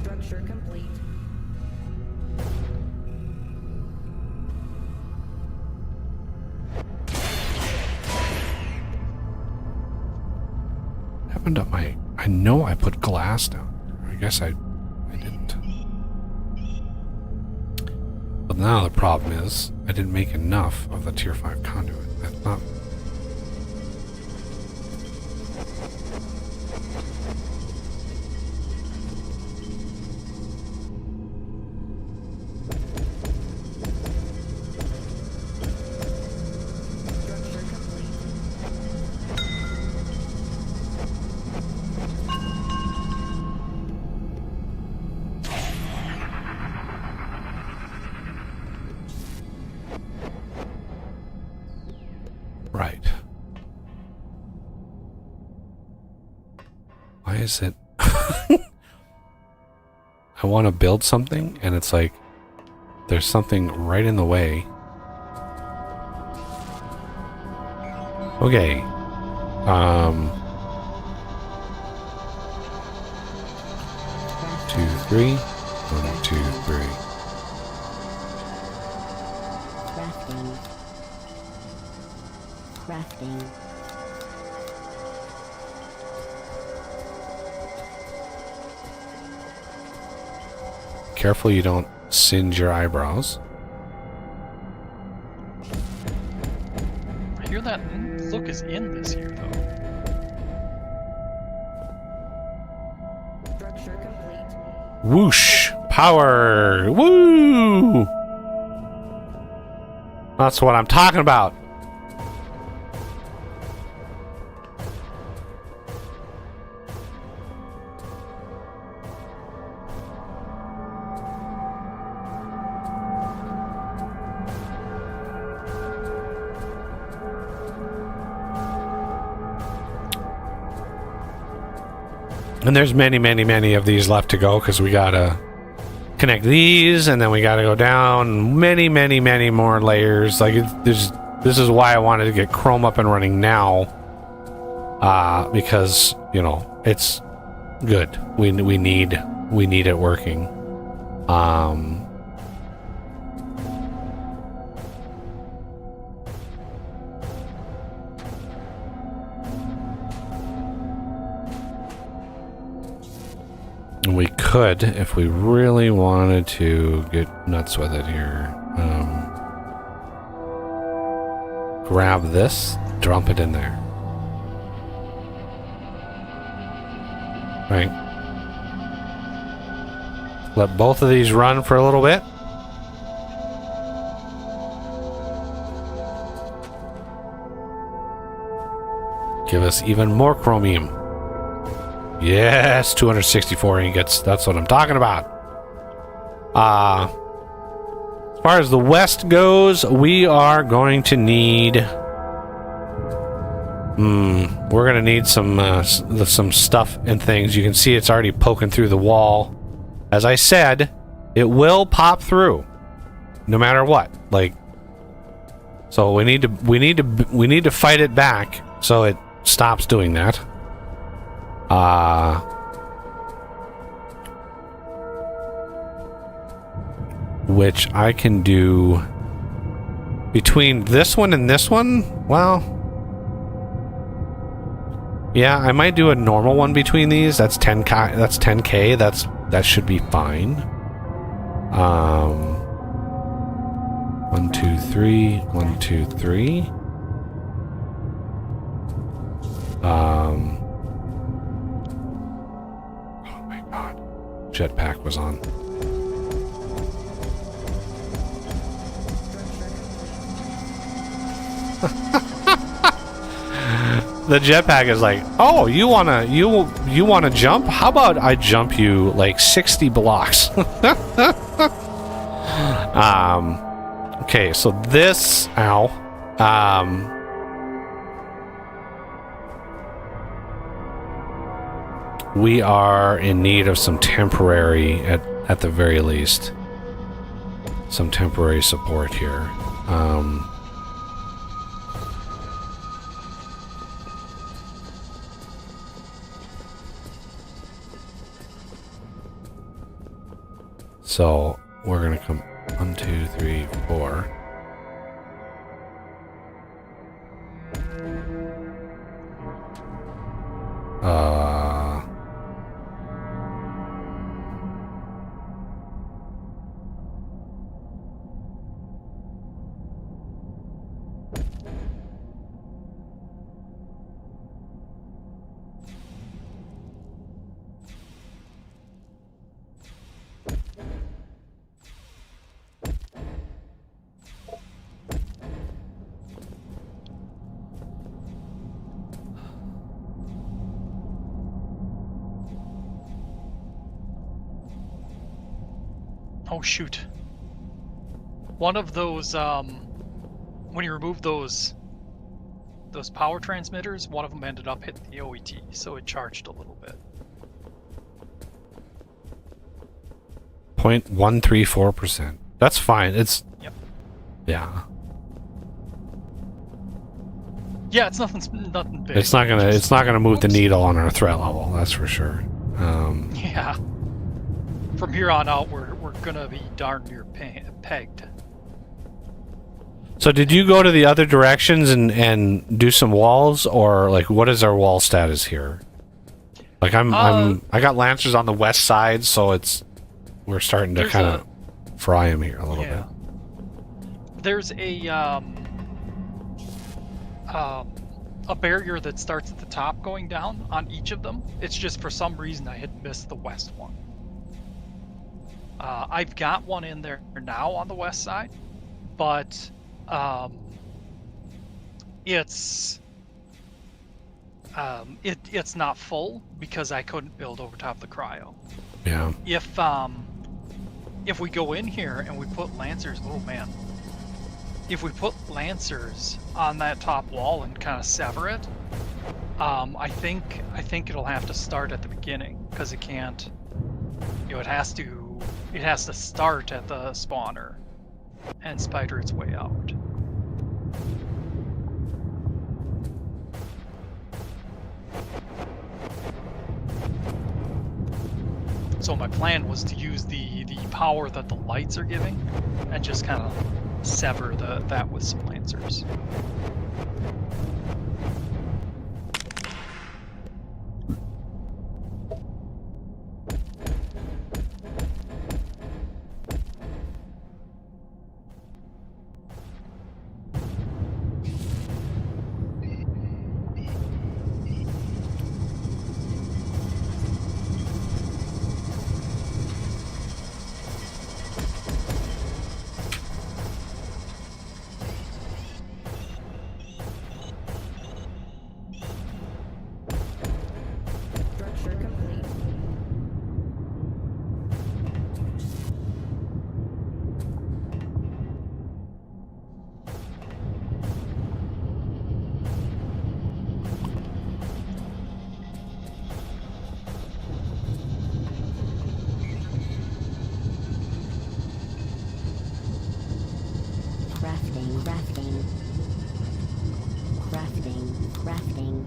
Structure complete. What happened to my... I know I put glass down. I guess I didn't. But now the problem is, I didn't make enough of the tier 5 conduit. That's not... Structure complete. Right. Why is it... I want to build something, and it's like... There's something right in the way. Okay. 2, 3. 1, 2, 3. Crafting. Careful you don't singe your eyebrows. I hear that look is in this here, though. Structure complete. Whoosh! Power! Woo! That's what I'm talking about. And there's many, many, many of these left to go because we gotta connect these, and then we gotta go down many, many, many more layers. Like this is why I wanted to get Chrome up and running now, because you know it's good. We need it working. We could, if we really wanted to get nuts with it here, grab this, dump it in there. Right. Let both of these run for a little bit. Give us even more chromium. Yes, 264 ingots. That's what I'm talking about. As far as the west goes, we are going to need... we're going to need some stuff and things. You can see it's already poking through the wall. As I said, it will pop through, no matter what. Like, so we need to fight it back so it stops doing that. Which I can do between this one and this one. Well, yeah, I might do a normal one between these. That's 10k. That's 10k. That should be fine. 1, 2, 3. 1, 2, 3. Oh my god. Jetpack was on. The jetpack is like, oh, you wanna jump? How about I jump you like 60 blocks? Okay, so this, we are in need of some temporary, at the very least, some temporary support here. So we're gonna come 1, 2, 3, 4. Oh shoot. One of those, when you remove those power transmitters, one of them ended up hitting the OET, so it charged a little bit. 0.134%. That's fine. It's... Yep. Yeah. Yeah, it's nothing big. It's not gonna move the needle on our threat level. That's for sure. Yeah. From here on out, we're gonna be darn near pegged. So did you go to the other directions and do some walls, or like what is our wall status here? Like I got lancers on the west side, so we're starting to kind of fry them here a little bit. There's a barrier that starts at the top going down on each of them. It's just for some reason I had missed the west one. I've got one in there now on the west side, but it's not full because I couldn't build over top of the cryo. Yeah. If we go in here and we put lancers, oh man, if we put lancers on that top wall and kind of sever it, I think it'll have to start at the beginning because it can't. It has to start at the spawner and spider its way out. So my plan was to use the power that the lights are giving and just kind of sever that with some lancers. Structure complete. Crafting, crafting. Crafting, crafting.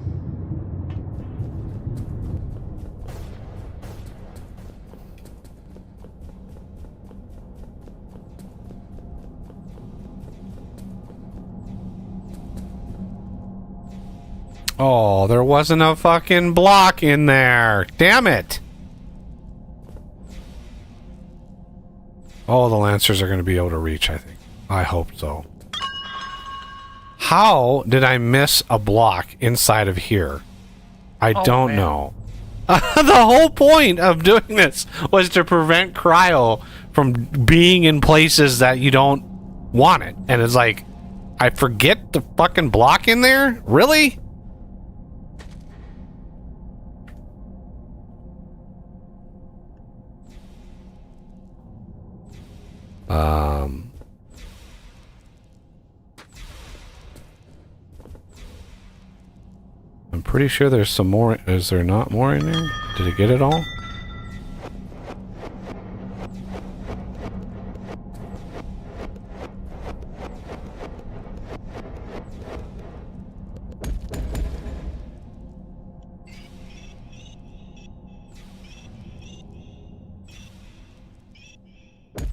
Oh, there wasn't a fucking block in there. Damn it. Oh, the Lancers are going to be able to reach, I think. I hope so. How did I miss a block inside of here? I don't man. know. The whole point of doing this was to prevent Cryo from being in places that you don't want it. And it's like, I forget the fucking block in there? Really? I'm pretty sure there's some more. Is there not more in there? Did it get it all?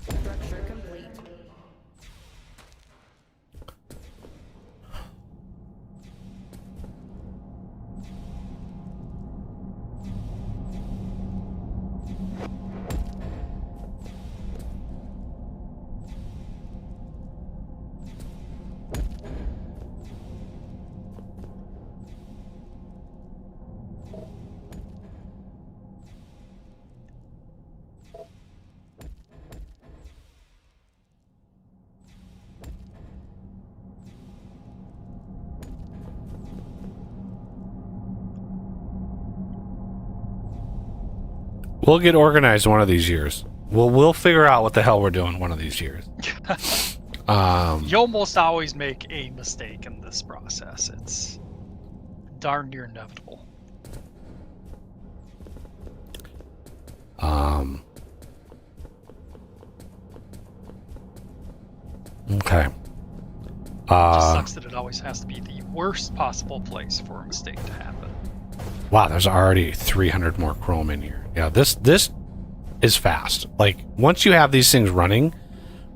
Structure complete. We'll get organized one of these years. We'll figure out what the hell we're doing one of these years. You almost always make a mistake in this process. It's darn near inevitable. Okay. It just sucks that it always has to be the worst possible place for a mistake to happen. Wow, there's already 300 more chrome in here. Yeah, this is fast. Like, once you have these things running,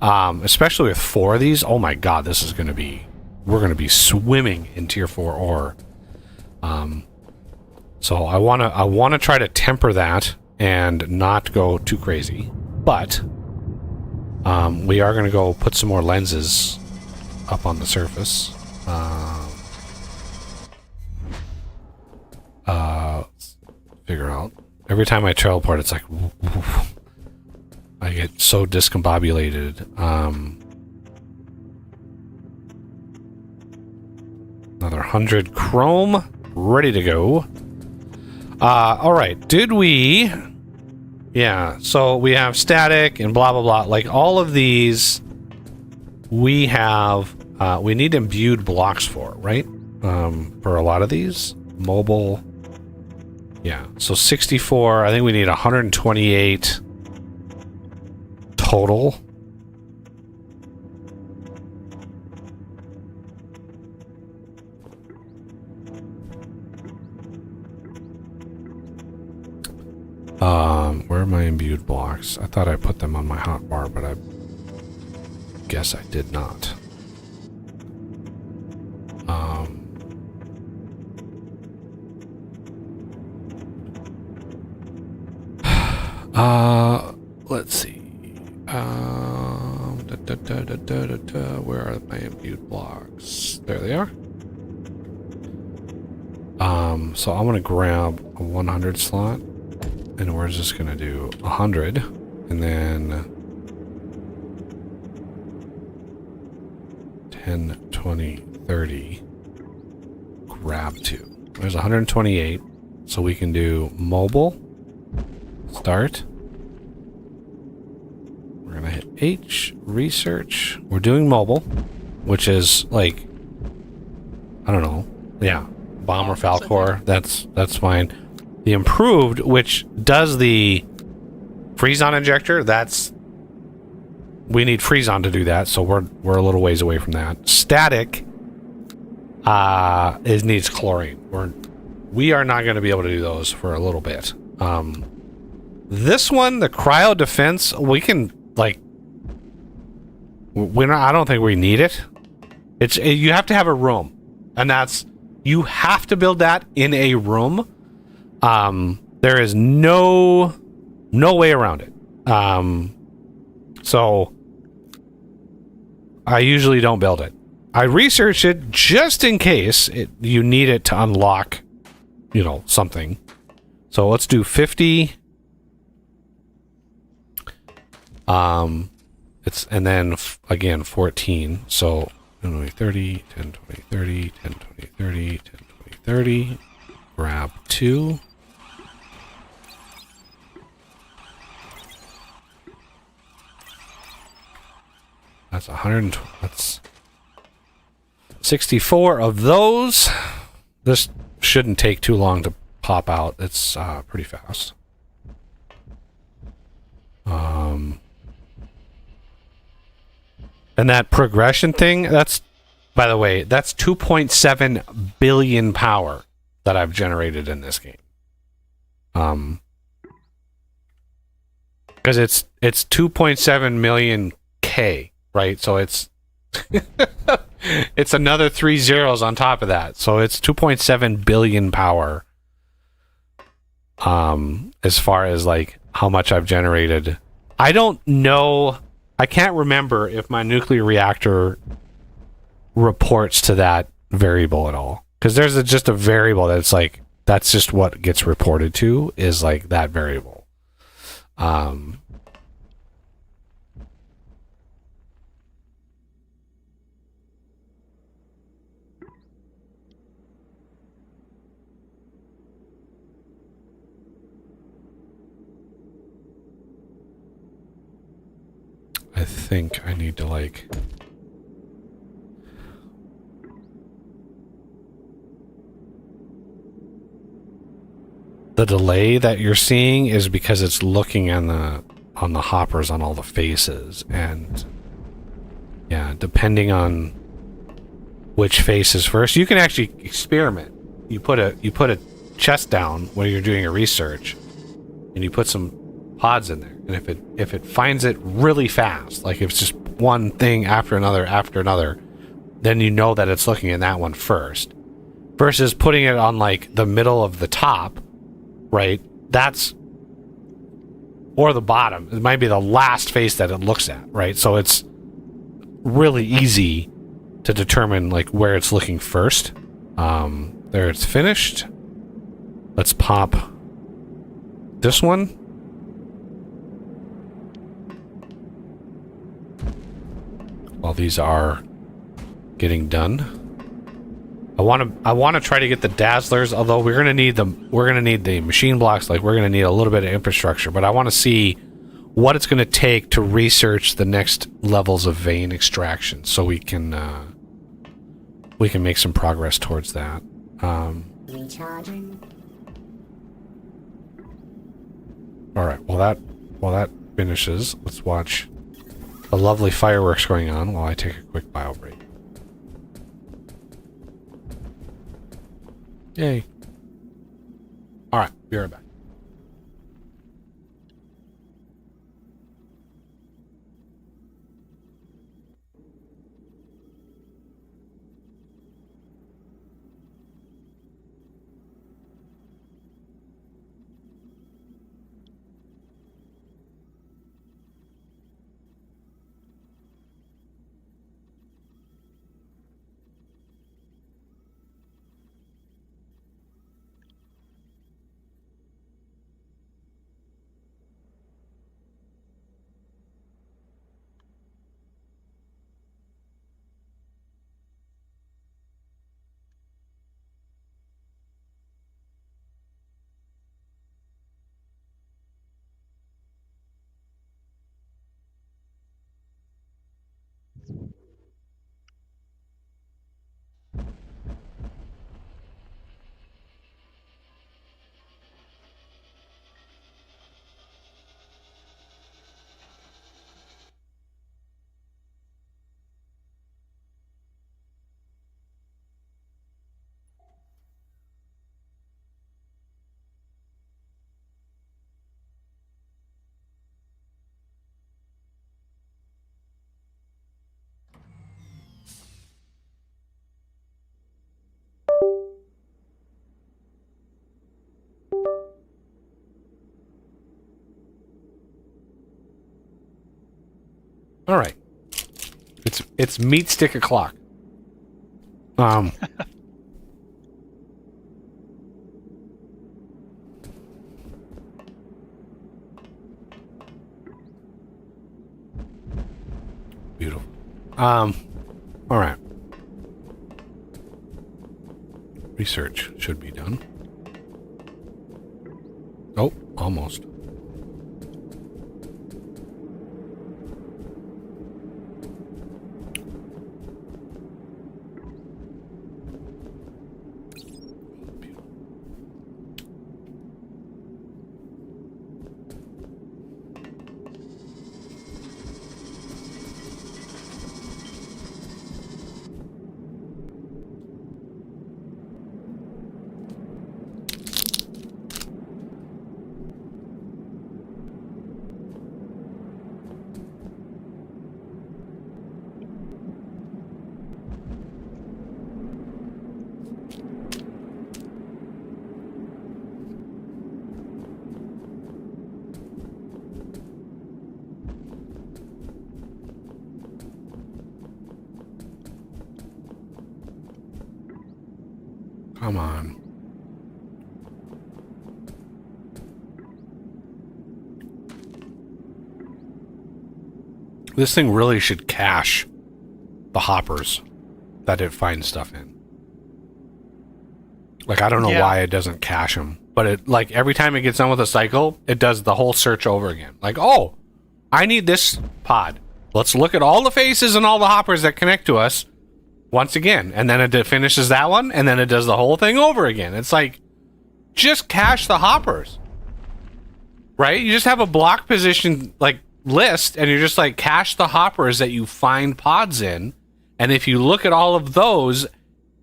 especially with 4 of these, oh my god, this is going to be... We're going to be swimming in tier 4 ore. So I want to try to temper that and not go too crazy. But we are going to go put some more lenses up on the surface. Let's figure out. Every time I teleport, it's like I get so discombobulated. Another 100 chrome, ready to go. All right. Did we? Yeah. So we have static and blah blah blah. Like all of these, we have. We need imbued blocks for, right? For a lot of these. mobile. Yeah, so 64. I think we need 128 total. Where are my imbued blocks? I thought I put them on my hotbar, but I guess I did not. Let's see. Where are my imbued blocks? There they are. So I'm gonna grab a 100 slot, and we're just gonna do 100, and then 10, 20, 30. Grab 2. There's 128, so we can do mobile. Start. We're gonna hit H, research. We're doing mobile, which is like, I don't know. Yeah, Bomber Falcor. That's fine. The improved, which does the Freezon injector, we need Freezon to do that, so we're a little ways away from that. Static needs chlorine. We are not going to be able to do those for a little bit. This one, the cryo defense, we can like. I don't think we need it. You have to have a room, and you have to build that in a room. There is no way around it. So I usually don't build it. I research it just in case you need it to unlock, something. So let's do 50. And then again 14. So 10, 20, 30, 10, 20, 30, 10, 20, 30, 10, 20, 30. Grab 2. That's 100. That's 64 of those. This shouldn't take too long to pop out. It's pretty fast. And that progression thing, by the way, that's 2.7 billion power that I've generated in this game. Because it's 2.7 million K, right? So it's it's another 3 zeros on top of that. So it's 2.7 billion power. As far as like how much I've generated. I don't know. I can't remember if my nuclear reactor reports to that variable at all. Because there's just a variable that's like, that's just what gets reported to, is like that variable. I think I need to like... The delay that you're seeing is because it's looking on the hoppers on all the faces, and yeah, depending on which face is first, you can actually experiment. You put a chest down when you're doing a research, and you put some pods in there, and if it finds it really fast, like if it's just one thing after another, then you know that it's looking at that one first, versus putting it on like the middle of the top. Right, or the bottom. It might be the last face that it looks at, right? So it's really easy to determine like where it's looking first. There, it's finished. Let's pop this one. While these are getting done. I want to try to get the dazzlers, although we're gonna need the machine blocks, like we're gonna need a little bit of infrastructure, but I want to see what it's gonna take to research the next levels of vein extraction, so we can make some progress towards that. Recharging. All right. While that finishes, let's watch the lovely fireworks going on while I take a quick bio break. Yay. All right. Be right back. All right. It's meat stick o'clock. Beautiful. All right. Research should be done. Oh, almost. Come on. This thing really should cache the hoppers that it finds stuff in. Like, I don't know why it doesn't cache them, but it, like, every time it gets done with a cycle, it does the whole search over again. Like, oh, I need this pod. Let's look at all the faces and all the hoppers that connect to us once again. And then it finishes that one, and then it does the whole thing over again. It's like, just cache the hoppers. Right? You just have a block position, like, list, and you're just like, cache the hoppers that you find pods in. And if you look at all of those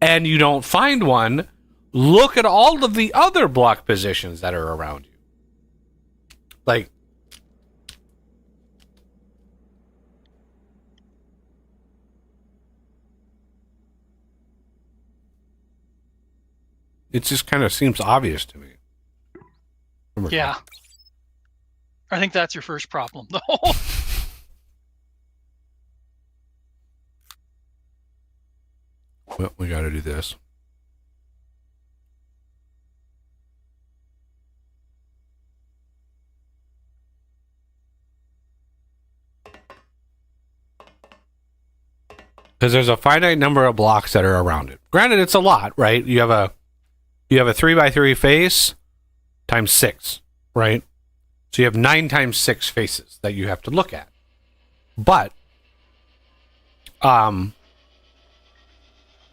and you don't find one, look at all of the other block positions that are around you. Like, it just kind of seems obvious to me. Yeah. I think that's your first problem, though. Well, we got to do this. Because there's a finite number of blocks that are around it. Granted, it's a lot, right? You have a 3x3 face times 6, right? So you have 9 times 6 faces that you have to look at. But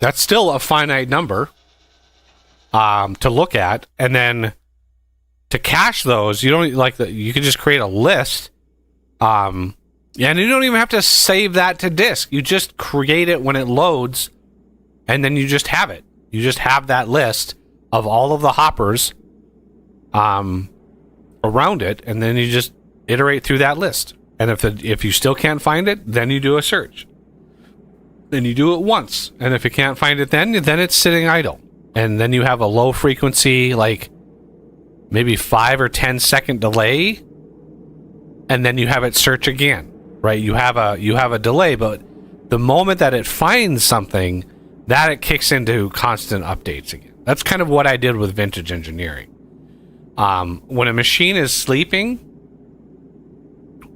that's still a finite number. to look at, and then to cache those, you don't you can just create a list, and you don't even have to save that to disk. You just create it when it loads, and then you just have it. You just have that list of all of the hoppers around it, and then you just iterate through that list. And if you still can't find it, then you do a search. Then you do it once, and if you can't find it, then it's sitting idle, and then you have a low frequency, like maybe 5 or 10 second delay, and then you have it search again, right? You have a delay, but the moment that it finds something, that it kicks into constant updates again. That's kind of what I did with Vintage Engineering. When a machine is sleeping,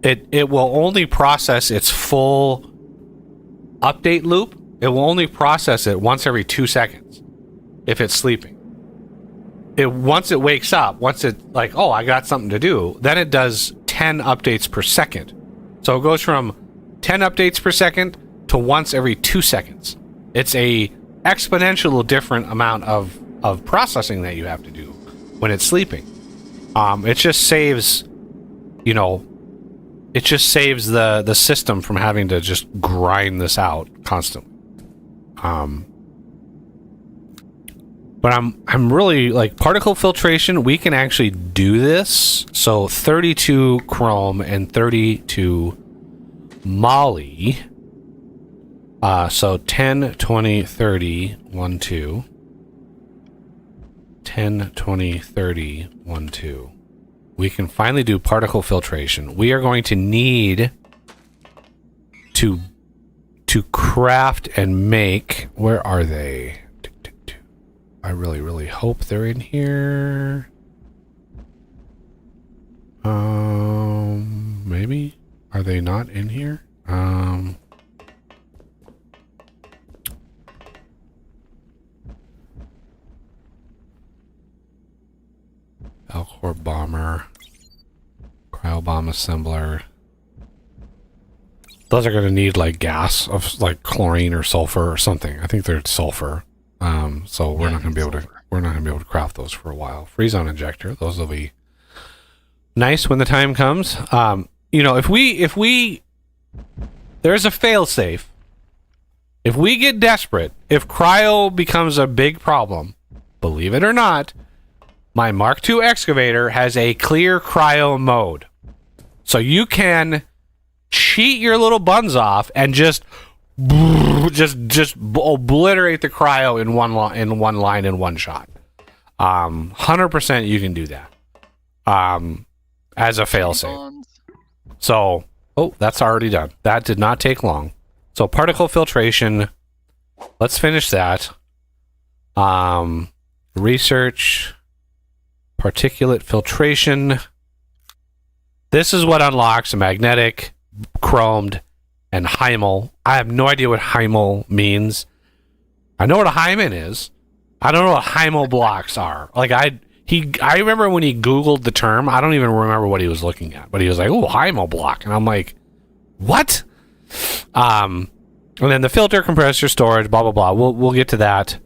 it will only process its full update loop. It will only process it once every 2 seconds if it's sleeping. Once it wakes up, once it like, oh, I got something to do, then it does 10 updates per second. So it goes from 10 updates per second to once every 2 seconds. It's a exponential different amount of processing that you have to do when it's sleeping. It just saves, it just saves the system from having to just grind this out constantly. But I'm really like particle filtration. We can actually do this. So 32 chrome and 32 moly. So 10, 20, 30, 1, 2. 10, 20, 30, 1, 2. We can finally do particle filtration. We are going to need to craft and make. Where are they? I really, really hope they're in here. Maybe? Are they not in here? Alcor bomber. Cryo bomb assembler. Those are going to need like gas of like chlorine or sulfur or something. I think they're sulfur. So we're not going to be able to craft those for a while. Free zone injector. Those will be nice when the time comes. If we there's a fail safe. If we get desperate, if cryo becomes a big problem, believe it or not, my Mark II excavator has a clear cryo mode. So you can cheat your little buns off and just obliterate the cryo in one line in one shot. 100% you can do that. As a failsafe. So, that's already done. That did not take long. So particle filtration, let's finish that. Research, particulate filtration. This is what unlocks a magnetic, chromed, and Heimel. I have no idea what Heimel means. I know what a Hymen is. I don't know what Heimel blocks are. Like I remember when he Googled the term, I don't even remember what he was looking at, but he was like, "Oh, Heimel block," and I'm like, "What?" And then the filter, compressor, storage, blah blah blah. We'll get to that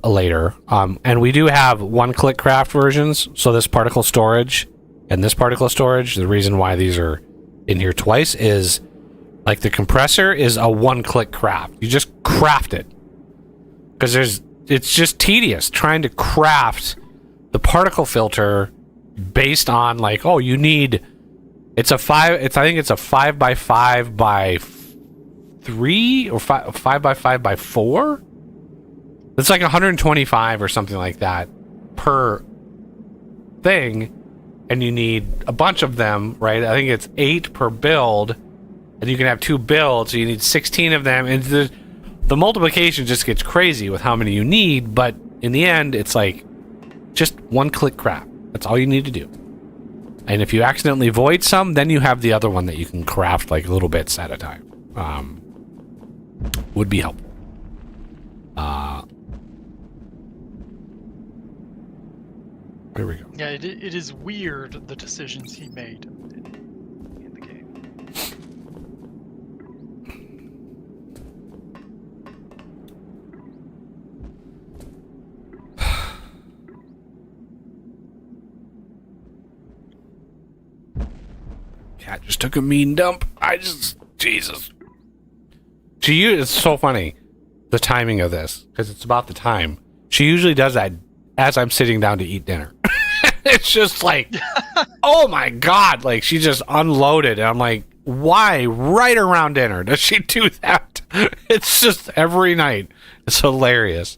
later. And we do have one-click craft versions. So this particle storage and this particle storage. The reason why these are in here twice is like the compressor is a one-click craft. You just craft it because it's just tedious trying to craft the particle filter based on like, oh, you need I think it's a 5x5 by 3 or 5x5 by 4. It's like 125 or something like that per thing, and you need a bunch of them, right? I think it's 8 per build, and you can have 2 builds, so you need 16 of them, and the multiplication just gets crazy with how many you need, but in the end, it's like just one-click crap. That's all you need to do. And if you accidentally void some, then you have the other one that you can craft like little bits at a time. Would be helpful. There we go. Yeah, it is weird the decisions he made in the game. Cat just took a mean dump. Jesus. It's so funny, the timing of this, because it's about the time. She usually does that as I'm sitting down to eat dinner. It's just like, oh my God, like she just unloaded. And I'm like, why right around dinner does she do that? It's just every night. It's hilarious.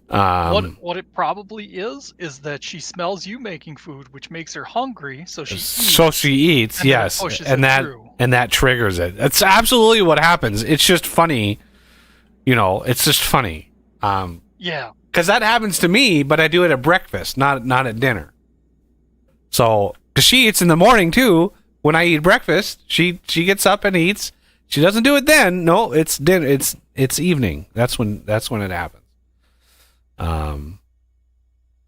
What it probably is that she smells you making food, which makes her hungry, so she eats. And yes, then it pushes and it that through. and that triggers it. That's absolutely what happens. It's just funny, it's just funny. Yeah. Because that happens to me, but I do it at breakfast, not at dinner. So, because she eats in the morning too. When I eat breakfast, she gets up and eats. She doesn't do it then. No, it's dinner. It's evening. That's when it happens.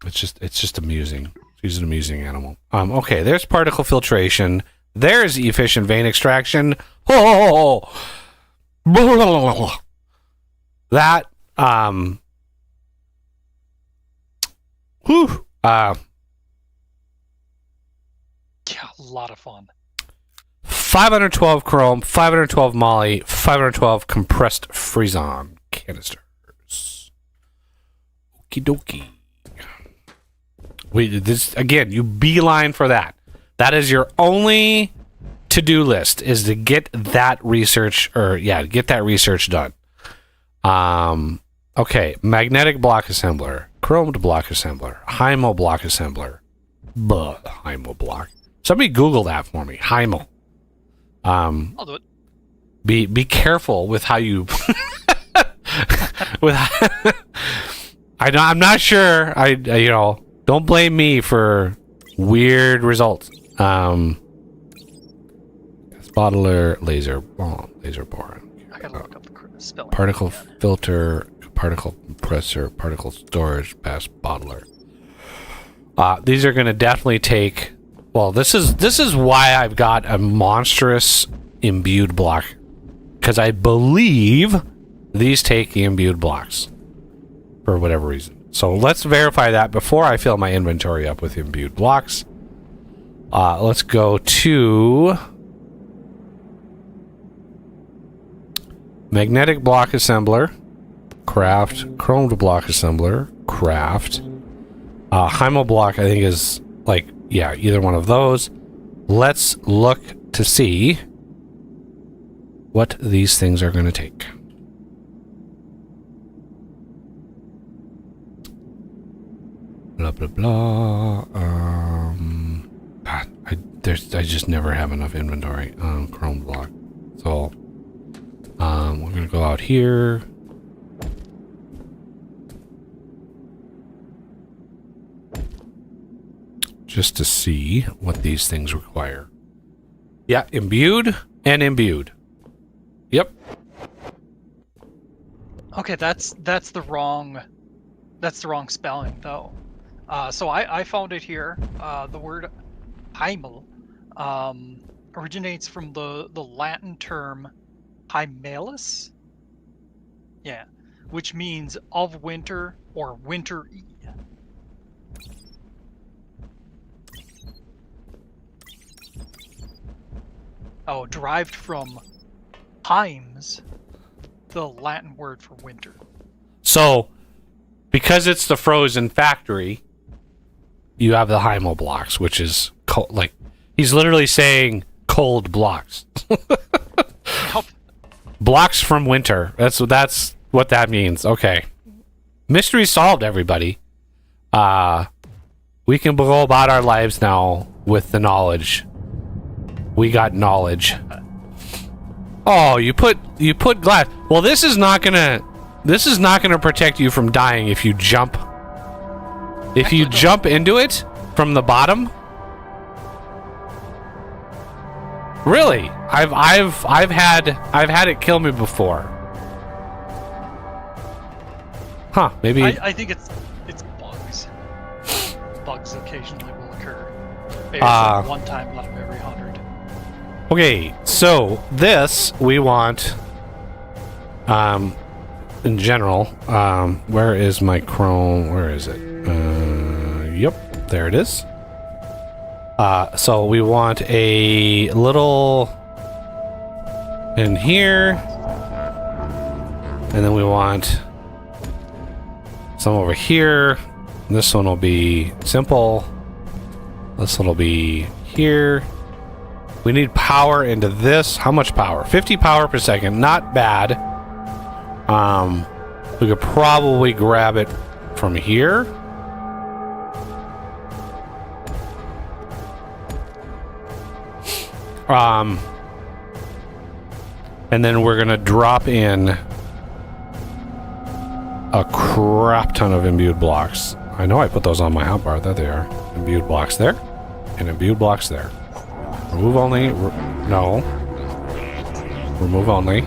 It's just amusing. She's an amusing animal. Okay, there's particle filtration. There's efficient vein extraction. Oh, that whew. Yeah, a lot of fun. 512 chrome, 512 moly, 512 compressed Freezon canisters. Okie dokie. You beeline for that. That is your only to-do list, is to get that research, get that research done. Okay, magnetic block assembler, chromed block assembler, Hymo block assembler. Hymo block. Somebody Google that for me. Hymo. I'll do it. Be careful with how you I'm not sure. Don't blame me for weird results. Bottler, laser boron. I gotta look up the spelling. Particle filter, particle compressor, particle storage, mass bottler. These are going to definitely take. Well, this is why I've got a monstrous imbued block, because I believe these take the imbued blocks for whatever reason. So let's verify that before I fill my inventory up with imbued blocks. Let's go to magnetic block assembler, craft, chromed block assembler, craft. Hymo block, I think, is either one of those. Let's look to see what these things are going to take. Blah blah blah. I just never have enough inventory on chrome block, so we're gonna go out here. Just to see what these things require. Yeah, imbued and imbued. Yep. Okay, that's the wrong spelling though. So I found it here. The word Hymel originates from the Latin term hymelus. Yeah, which means of winter or winter-y. Oh, derived from Hymes, the Latin word for winter. So, because it's the frozen factory, you have the Hymo blocks, which is he's literally saying cold blocks. Blocks from winter. That's what that means. Okay. Mystery solved, everybody. We can go about our lives now with the knowledge. We got knowledge. Oh, you put glass. Well, this is not gonna protect you from dying if you jump. If you jump into it from the bottom. Really, I've had it kill me before. Huh? Maybe. I think it's bugs. Bugs occasionally will occur. Maybe it's like one time out of every 100. Okay, so this we want. In general, where is my chrome? Where is it? Yep, there it is. So we want a little in here, and then we want some over here. This one will be simple. This one will be here. We need power into this. How much power? 50 power per second. Not bad. We could probably grab it from here. And then we're gonna drop in a crap ton of imbued blocks. I know I put those on my hotbar. There they are. Imbued blocks there, and imbued blocks there. Remove only. No. Remove only.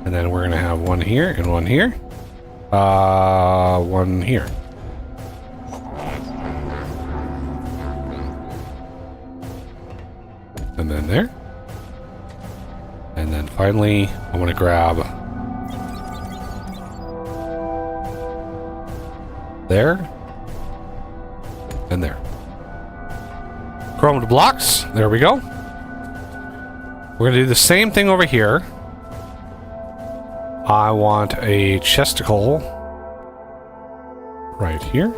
And then we're gonna have one here and one here. One here. And then there. And then finally, I want to grab there and there. Chromed blocks. There we go. We're going to do the same thing over here. I want a chesticle right here.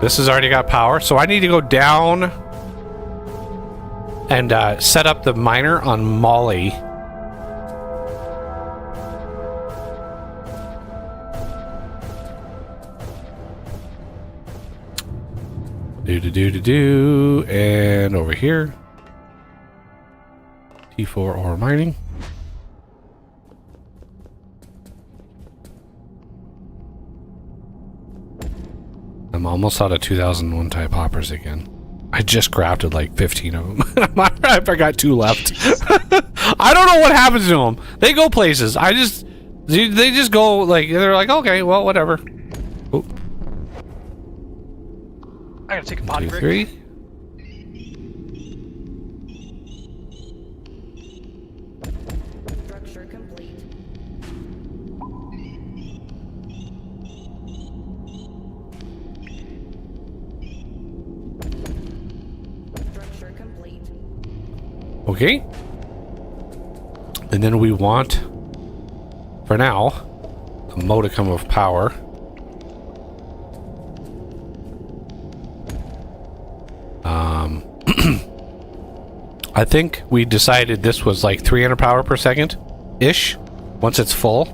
This has already got power, so I need to go down and set up the miner on Molly. Do, and over here. T4 ore mining. I'm almost out of 2001 type hoppers again. I just crafted like 15 of them. I forgot 2 left. I don't know what happens to them. They go places. They just go like, they're like, okay, well, whatever. Oh. I gotta take a potty 2, break. 3. Structure complete. Structure complete. Okay. And then we want, for now, a modicum of power. I think we decided this was like 300 power per second ish once it's full.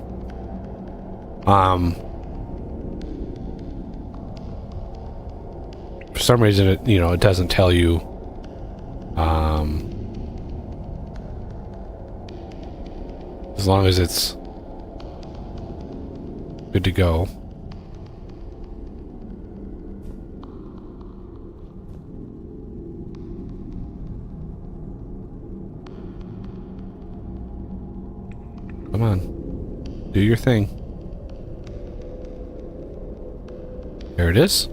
For some reason it doesn't tell you as long as it's good to go. Come on. Do your thing. There it is.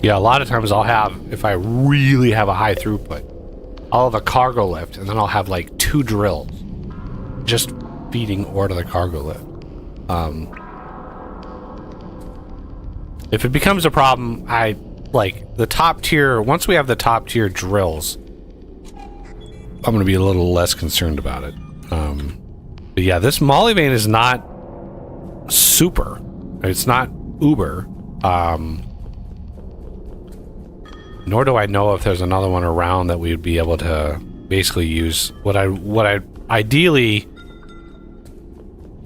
Yeah, a lot of times I'll have, if I really have a high throughput, I'll have a cargo lift, and then I'll have like 2 drills just feeding ore to the cargo lift. If it becomes a problem, I like the top tier. Once we have the top tier drills, I'm going to be a little less concerned about it. But yeah, this Molly vein is not super. It's not uber. Nor do I know if there's another one around that we'd be able to basically use. What I ideally,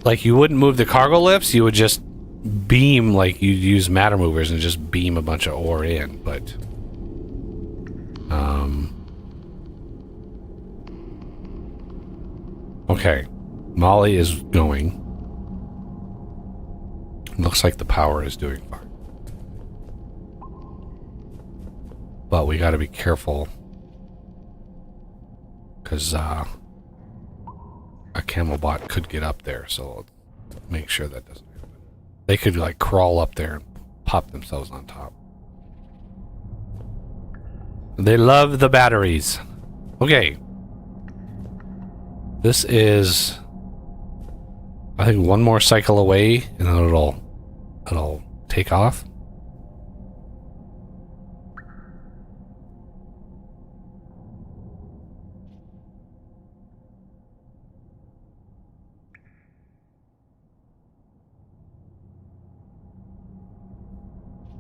like, you wouldn't move the cargo lifts, you would just beam, like you'd use matter movers and just beam a bunch of ore in, but okay, Molly is going. Looks like the power is doing fine. But we got to be careful because a Camelbot could get up there, so make sure that doesn't happen. They could like crawl up there and pop themselves on top. They love the batteries. Okay. This is, I think, one more cycle away, and then it'll take off.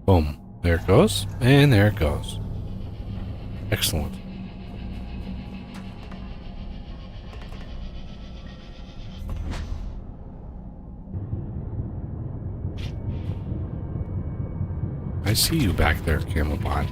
Boom. There it goes. And there it goes. Excellent. I see you back there, Camelbot.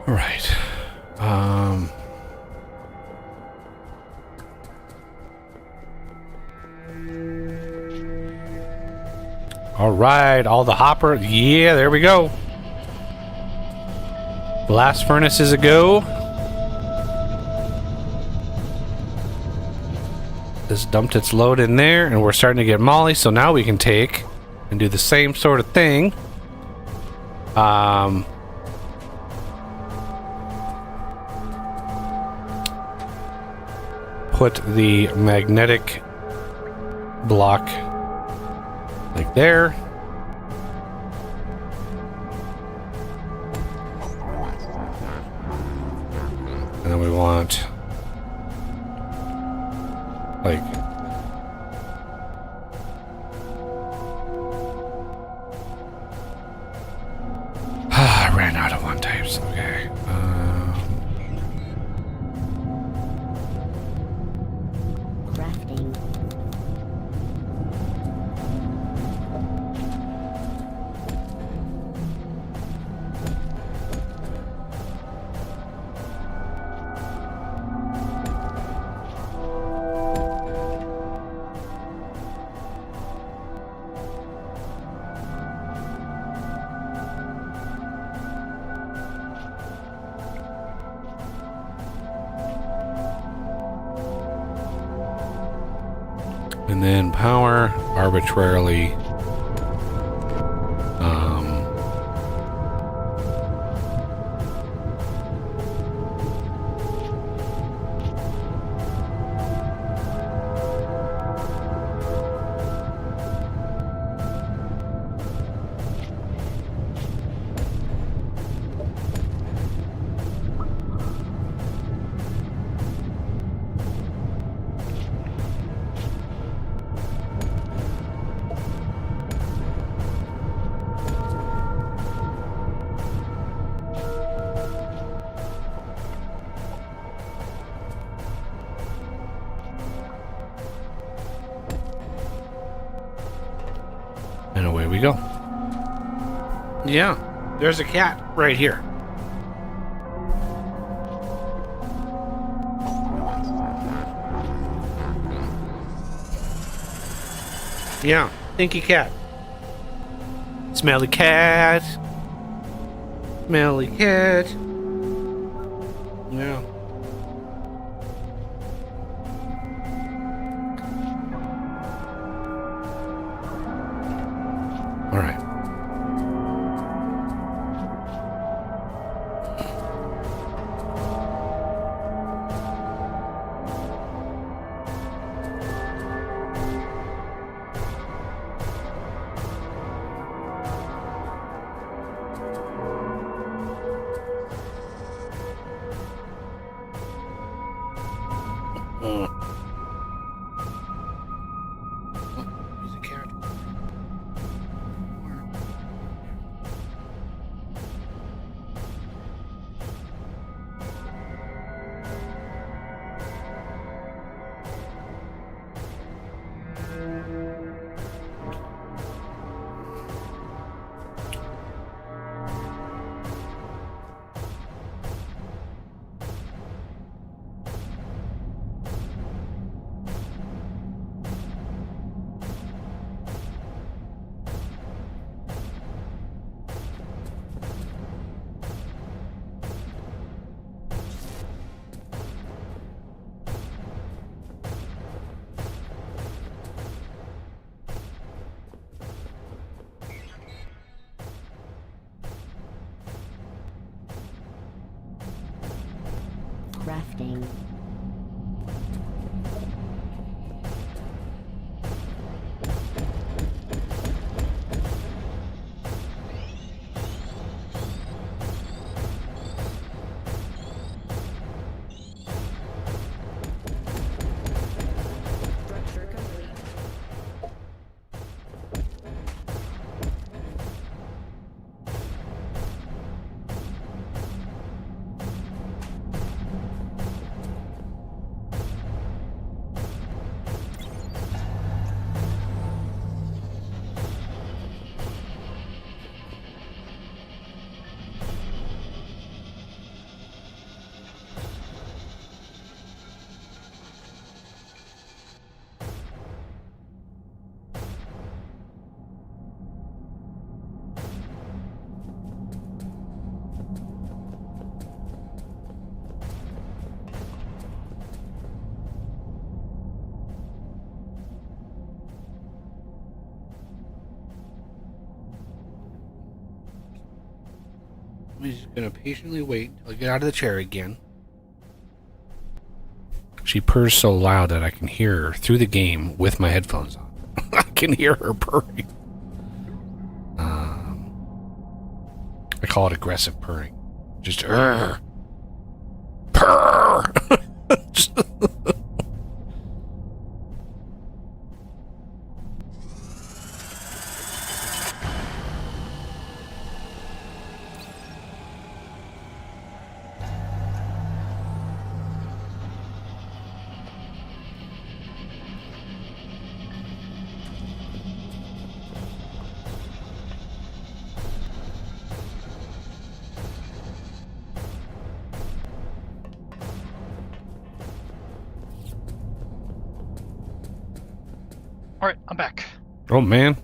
All right. All right, all the hopper. Yeah, there we go. Blast furnace is a go. This dumped its load in there, and we're starting to get molly, so now we can take and do the same sort of thing. Put the magnetic block like there. And then we want like I ran out of one types. Okay. Crafting. And then power arbitrarily. And away we go. Yeah, there's a cat right here. Yeah, stinky cat. Smelly cat. Smelly cat. Yeah. All right. He's a cat. Crafting. Structure complete. I'm just gonna patiently wait until I get out of the chair again. She purrs so loud that I can hear her through the game with my headphones on. I can hear her purring. I call it aggressive purring. Just purr. All right, I'm back. Oh man,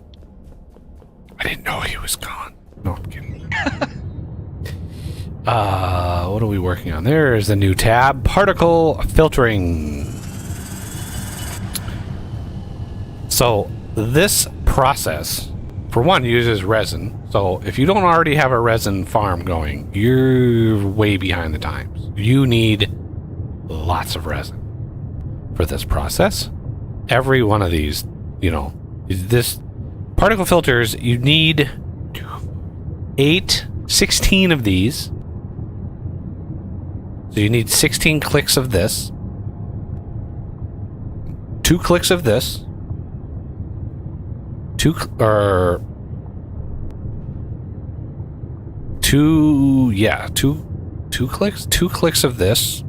I didn't know he was gone. No, I'm kidding. What are we working on? There's the new tab, particle filtering. So this process, for one, uses resin. So if you don't already have a resin farm going, you're way behind the times. You need lots of resin for this process. Every one of these, you know, this particle filters, you need 16 of these. So you need 16 clicks of this, 2 clicks of this, 2 clicks of this.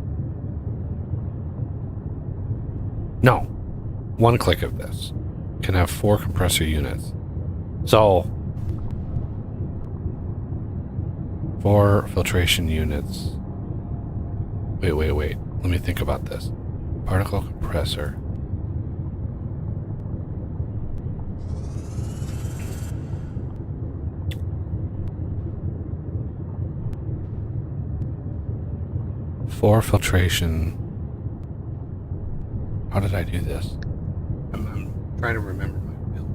No, 1 click of this can have 4 compressor units. So 4 filtration units. Wait. Let me think about this. Particle compressor. Four filtration. How did I do this? I'm trying to remember my build.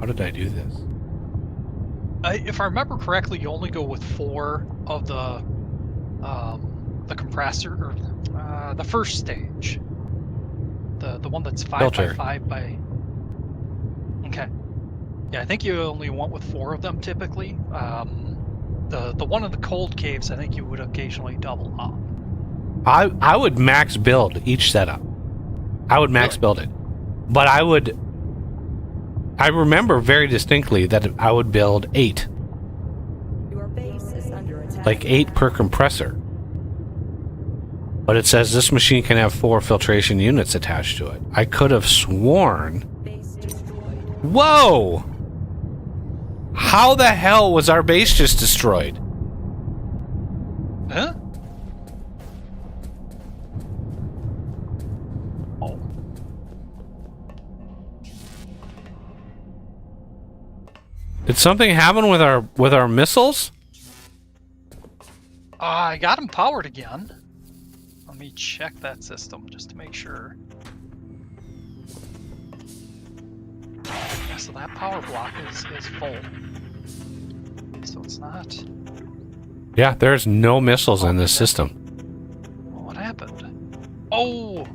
How did I do this? If I remember correctly, you only go with 4 of the compressor, or the first stage. The one that's 5 Filter. by 5 by. Okay. Yeah, I think you only went with 4 of them typically. The one in the cold caves, I think you would occasionally double up. I would max build each setup. I would max build it. But I remember very distinctly that I would build 8. Your base is under attack. Like 8 per compressor. But it says this machine can have 4 filtration units attached to it. I could have sworn... Base destroyed. Whoa! How the hell was our base just destroyed? Huh? Oh. Did something happen with our missiles? I got them powered again. Let me check that system just to make sure. so that power block is full. So it's not. Yeah, there's no missiles in this system. What happened? Oh!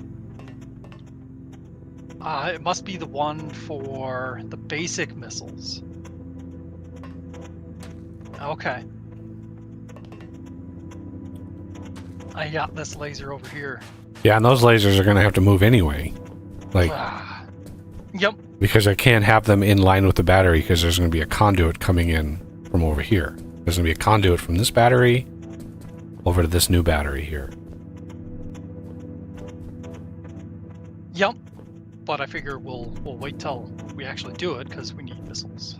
It must be the one for the basic missiles. Okay. I got this laser over here. Yeah, and those lasers are going to have to move anyway. Like, Yep. because I can't have them in line with the battery because there's going to be a conduit coming in from over here. There's going to be a conduit from this battery over to this new battery here. Yep. But I figure we'll wait till we actually do it because we need missiles.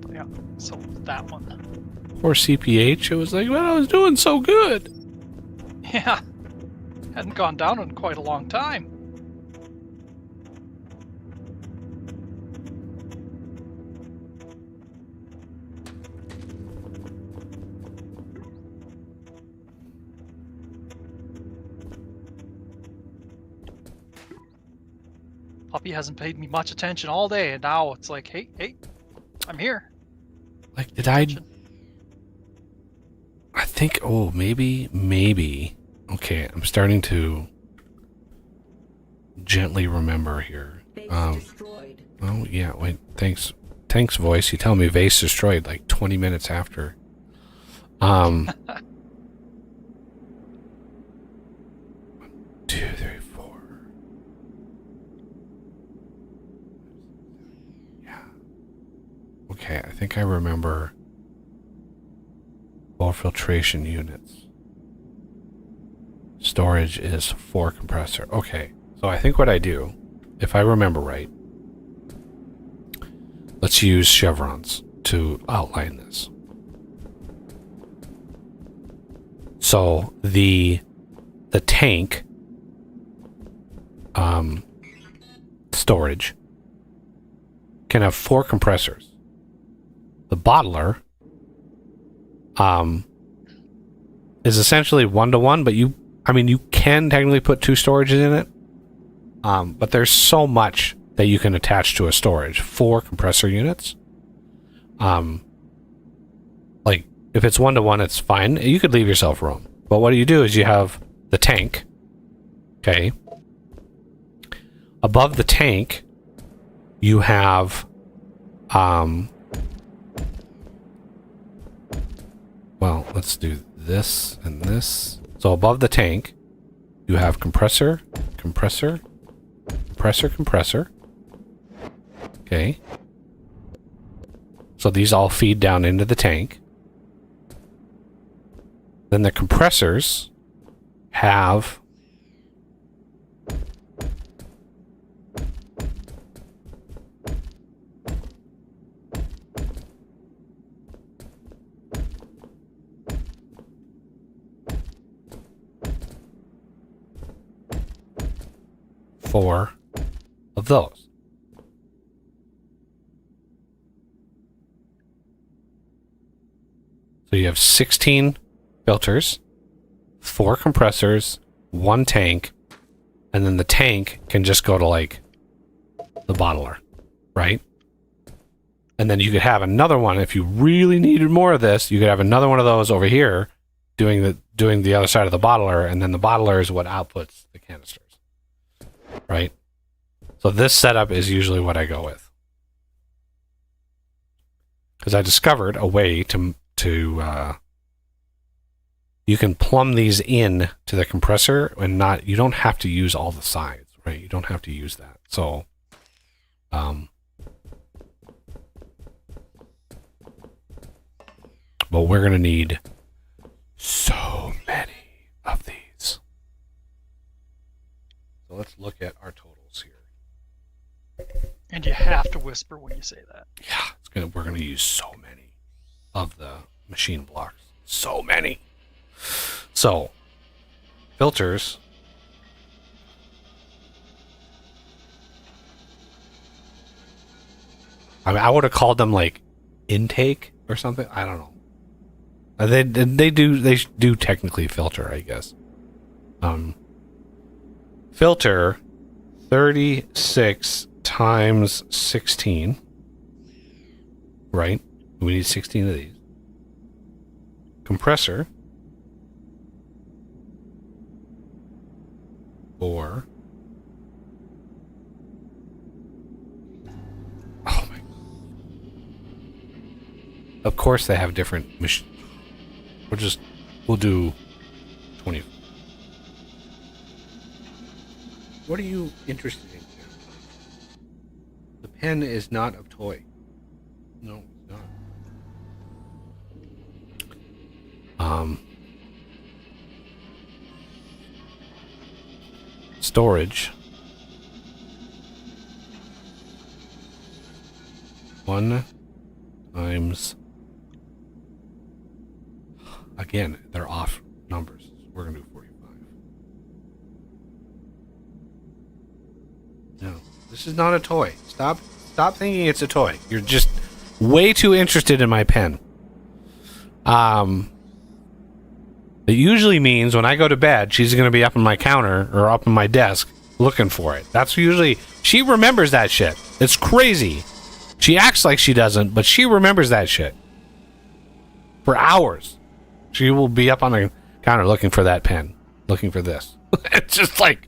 But yeah, so that one. Or CPH, it was like, well, I was doing so good. Yeah. Hadn't gone down in quite a long time. Puppy hasn't paid me much attention all day, and now it's like, hey, I'm here. Like, did I think, oh, maybe. Okay, I'm starting to gently remember here. Base destroyed. Oh, yeah, wait, thanks, voice. You tell me vase destroyed like 20 minutes after. 1, 2, 3, 4. Yeah. Okay, I think I remember core filtration units. Storage is 4 compressor. Okay, so I think what I do, if I remember right, let's use chevrons to outline this. So the tank storage can have 4 compressors. The bottler is essentially 1-to-1, but you can technically put 2 storages in it. But there's so much that you can attach to a storage. 4 compressor units. Like, if it's 1-to-1, it's fine. You could leave yourself room. But what you do is you have the tank. Okay. Above the tank, you have, well, let's do this and this. So above the tank, you have compressor. Okay. So these all feed down into the tank. Then the compressors have four of those. So you have 16 filters, 4 compressors, 1 tank, and then the tank can just go to like the bottler, right? And then you could have another one if you really needed more of this. You could have another one of those over here doing the other side of the bottler, and then the bottler is what outputs the canisters. Right? So this setup is usually what I go with. Because I discovered a way to you can plumb these in to the compressor and you don't have to use all the sides, right? You don't have to use that. So but we're going to need so many of these. So let's look at our totals here. And you have to whisper when you say that. Yeah, we're going to use so many of the machine blocks. So many. So, filters. I mean, I would have called them like intake or something. I don't know. They do technically filter, I guess. Filter 36 times 16. Right? We need 16 of these. Compressor. 4. Oh my. Of course they have different machines. We'll do 20. What are you interested in? The pen is not a toy. No, it's not. Storage. 1 times. Again, they're off numbers. We're gonna do 45. No, this is not a toy. Stop thinking it's a toy. You're just way too interested in my pen. It usually means when I go to bed, she's gonna be up on my counter or up on my desk looking for it. That's usually, she remembers that shit. It's crazy. She acts like she doesn't, but she remembers that shit. For hours. She will be up on the counter looking for that pen. Looking for this. It's just like,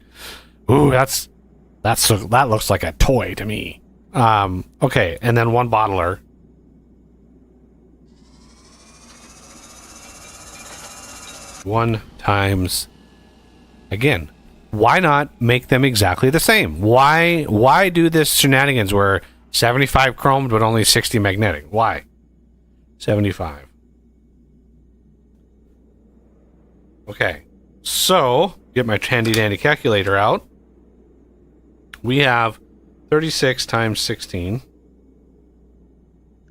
ooh, that looks like a toy to me. Okay, and then 1 bottler. One times, again, why not make them exactly the same? Why do this shenanigans where 75 chromed but only 60 magnetic? Why? 75. Okay, so get my handy dandy calculator out. We have 36 times 16.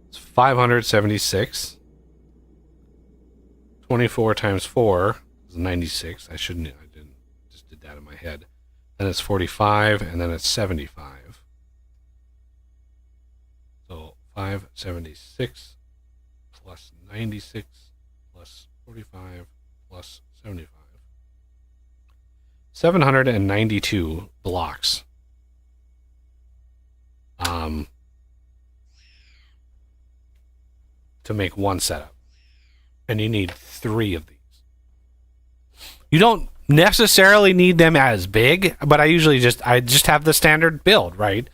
It's 576. 24 times 4 is 96. I didn't. Just did that in my head. Then it's 45, and then it's 75. So 576 plus 96 plus 45 plus 75. 792 blocks. To make 1 setup. And you need 3 of these. You don't necessarily need them as big, but I just have the standard build, right?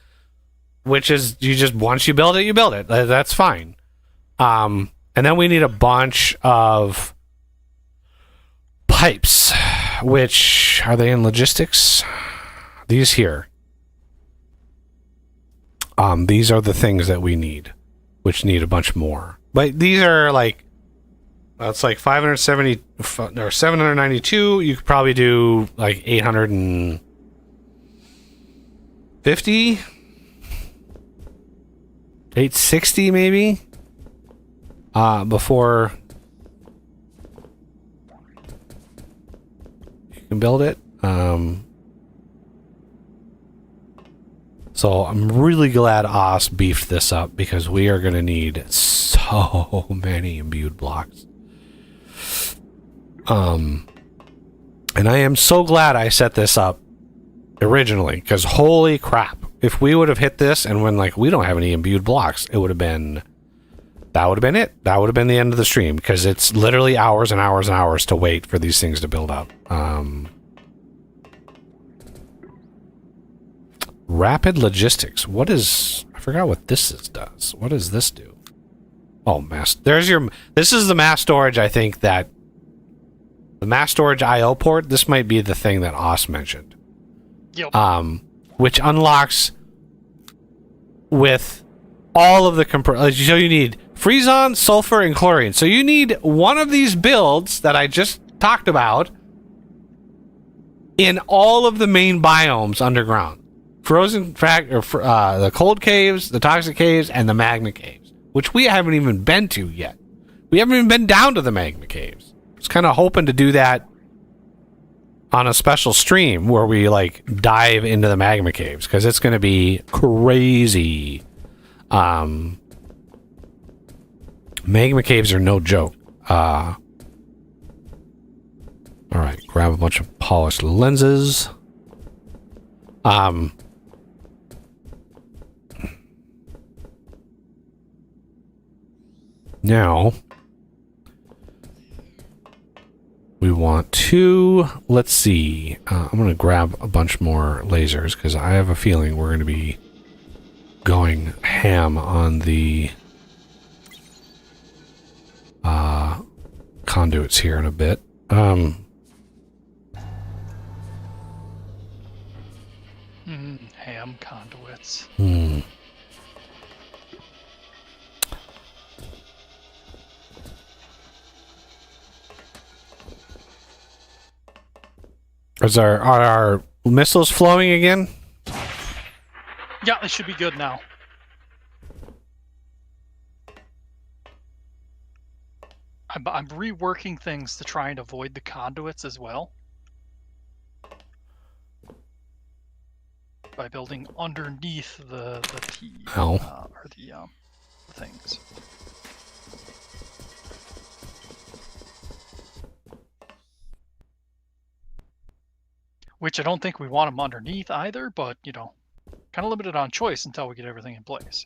Which is once you build it, you build it. That's fine. And then we need a bunch of pipes, which are they in logistics? These here. These are the things that we need, which need a bunch more. But these are like, it's like 570 or 792. You could probably do like 850, 860 maybe, before you can build it. So I'm really glad Oz beefed this up because we are going to need so many imbued blocks. And I am so glad I set this up originally because holy crap, if we would have hit this and when like we don't have any imbued blocks, that would have been it. That would have been the end of the stream because it's literally hours and hours and hours to wait for these things to build up. Rapid logistics. I forgot what this does. What does this do? Oh, this is the mass storage. I think that the mass storage IO port, this might be the thing that Os mentioned. Yep. Which unlocks with all of the so you need Freezon, sulfur, and chlorine. So you need one of these builds that I just talked about in all of the main biomes underground. The cold caves, the toxic caves, and the magma caves, which we haven't even been to yet. We haven't even been down to the magma caves. I was kind of hoping to do that on a special stream where we like dive into the magma caves because it's going to be crazy. Magma caves are no joke. All right, grab a bunch of polished lenses. Now, we want to, let's see, I'm going to grab a bunch more lasers because I have a feeling we're going to be going ham on the conduits here in a bit. Ham conduits. Are our missiles flowing again? Yeah, they should be good now. I'm reworking things to try and avoid the conduits as well. By building underneath the T Oh. or the things. Which I don't think we want them underneath either, but you know, kind of limited on choice until we get everything in place.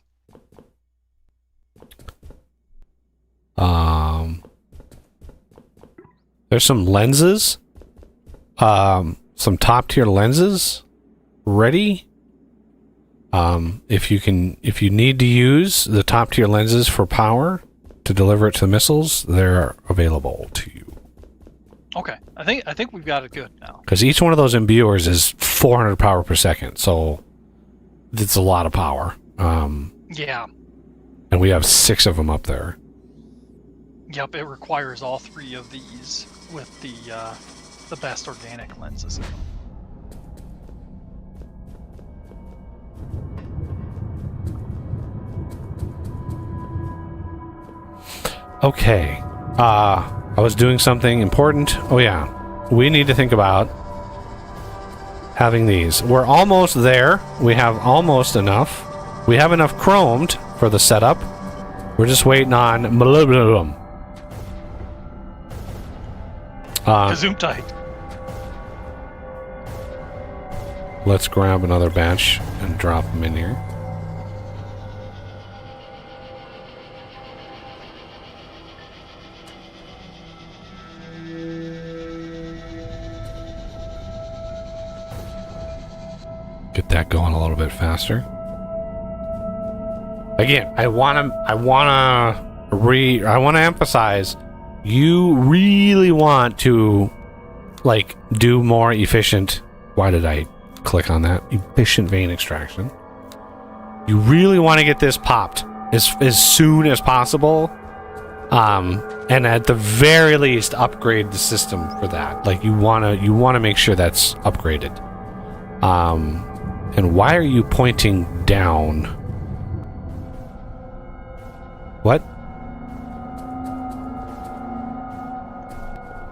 There's some lenses, some top tier lenses ready. If you need to use the top tier lenses for power to deliver it to the missiles, they're available to you. Okay, I think we've got it good now. Because each one of those imbuers is 400 power per second, so it's a lot of power. Yeah. And we have 6 of them up there. Yep, it requires all 3 of these with the best organic lenses in them. Okay. I was doing something important. Oh yeah. We need to think about having these. We're almost there. We have almost enough. We have enough chromed for the setup. We're just waiting on molybdenum. Zoom tight. Let's grab another batch and drop them in here. Get that going a little bit faster. Again, I want to emphasize, you really want to like do more efficient. Why did I click on that? Efficient vein extraction. You really want to get this popped as soon as possible. And at the very least upgrade the system for that. Like you want to make sure that's upgraded. And why are you pointing down? What?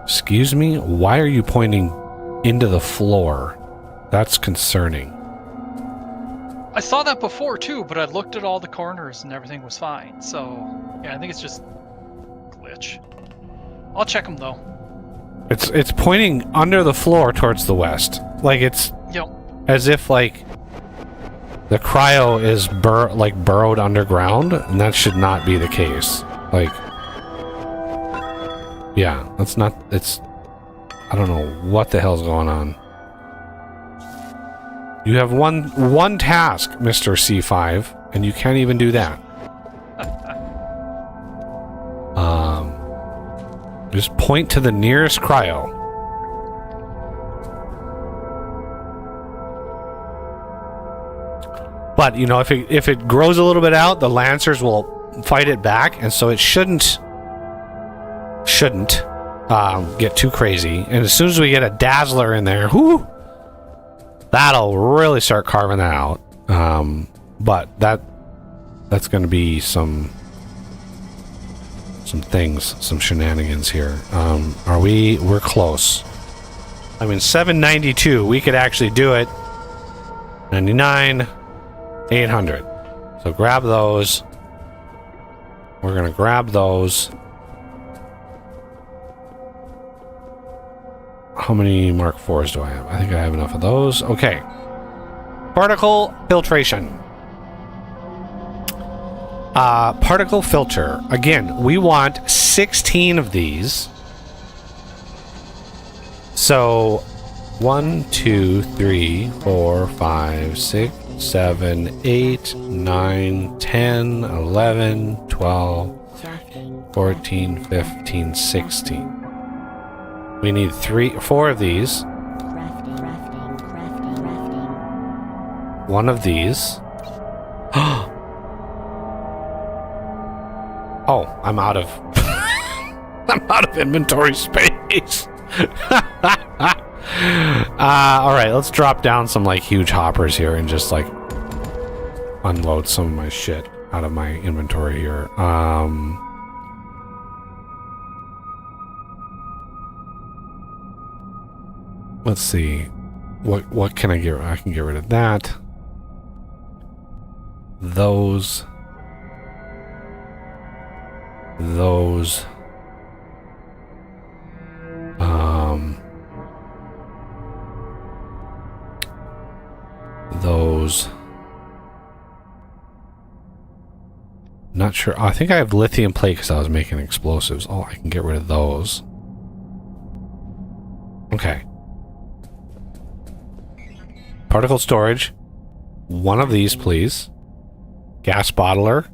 Excuse me? Why are you pointing into the floor? That's concerning. I saw that before too, but I looked at all the corners and everything was fine. So, yeah, I think it's just glitch. I'll check them though. It's pointing under the floor towards the west. Like it's as if like the cryo is burrowed underground, and that should not be the case. Like, yeah, that's not. It's. I don't know what the hell's going on. You have one task, Mr. C5, and you can't even do that. Just point to the nearest cryo. But, you know, if it grows a little bit out, the Lancers will fight it back, and so it shouldn't get too crazy. And as soon as we get a Dazzler in there, whoo, that'll really start carving that out. But that's going to be some things, some shenanigans here. We're close. I mean, 792, we could actually do it. 99, 800. So grab those. We're going to grab those. How many Mark IVs do I have? I think I have enough of those. Okay. Particle filtration. Particle filter. Again, we want 16 of these. So 1, 2, 3, 4, 5, 6, 7, 8, 9, 10, 11, 12, Crafting. 14, 15, 16. We need 4 of these. Crafting. One of these. Oh, I'm out of I'm out of inventory space. All right, let's drop down some like huge hoppers here and just like unload some of my shit out of my inventory here. Let's see. What can I get? I can get rid of that. Those. Those. Not sure. I think I have lithium plate because I was making explosives. Oh, I can get rid of those. Okay. Particle storage. One of these, please. Gas bottler.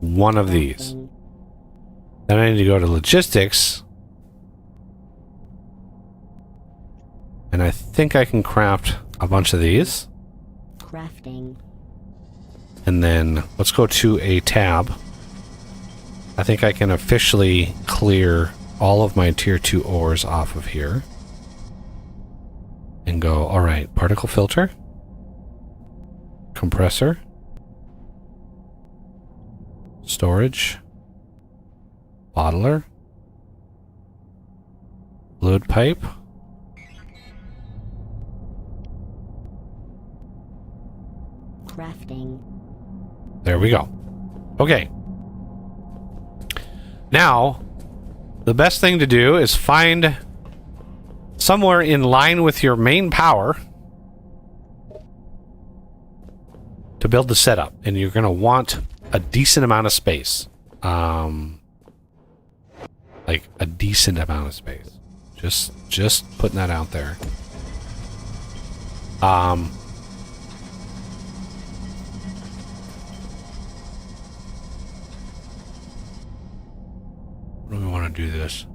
One of these. Then I need to go to logistics. And I think I can craft a bunch of these. Crafting. And then let's go to a tab. I think I can officially clear all of my tier 2 ores off of here. And go, alright, particle filter. Compressor. Storage. Bottler. Fluid pipe. Crafting. There we go. Okay. Now, the best thing to do is find somewhere in line with your main power to build the setup. And you're going to want a decent amount of space. Like a decent amount of space. Just putting that out there. What do we want to do this?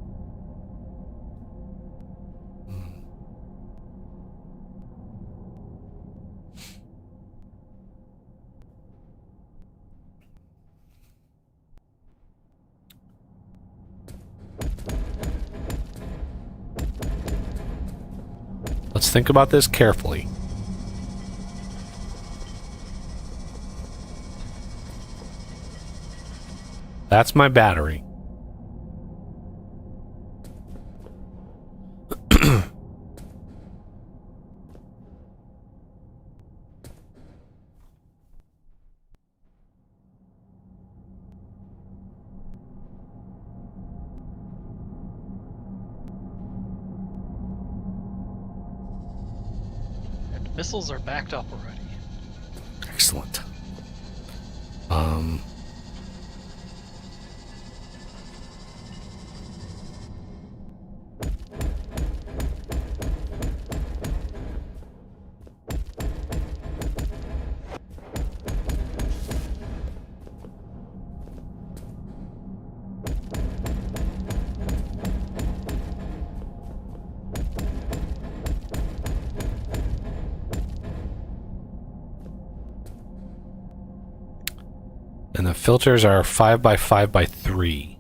Let's think about this carefully. That's my battery. And missiles are backed up already. Excellent. And the filters are 5 by 5 by 3.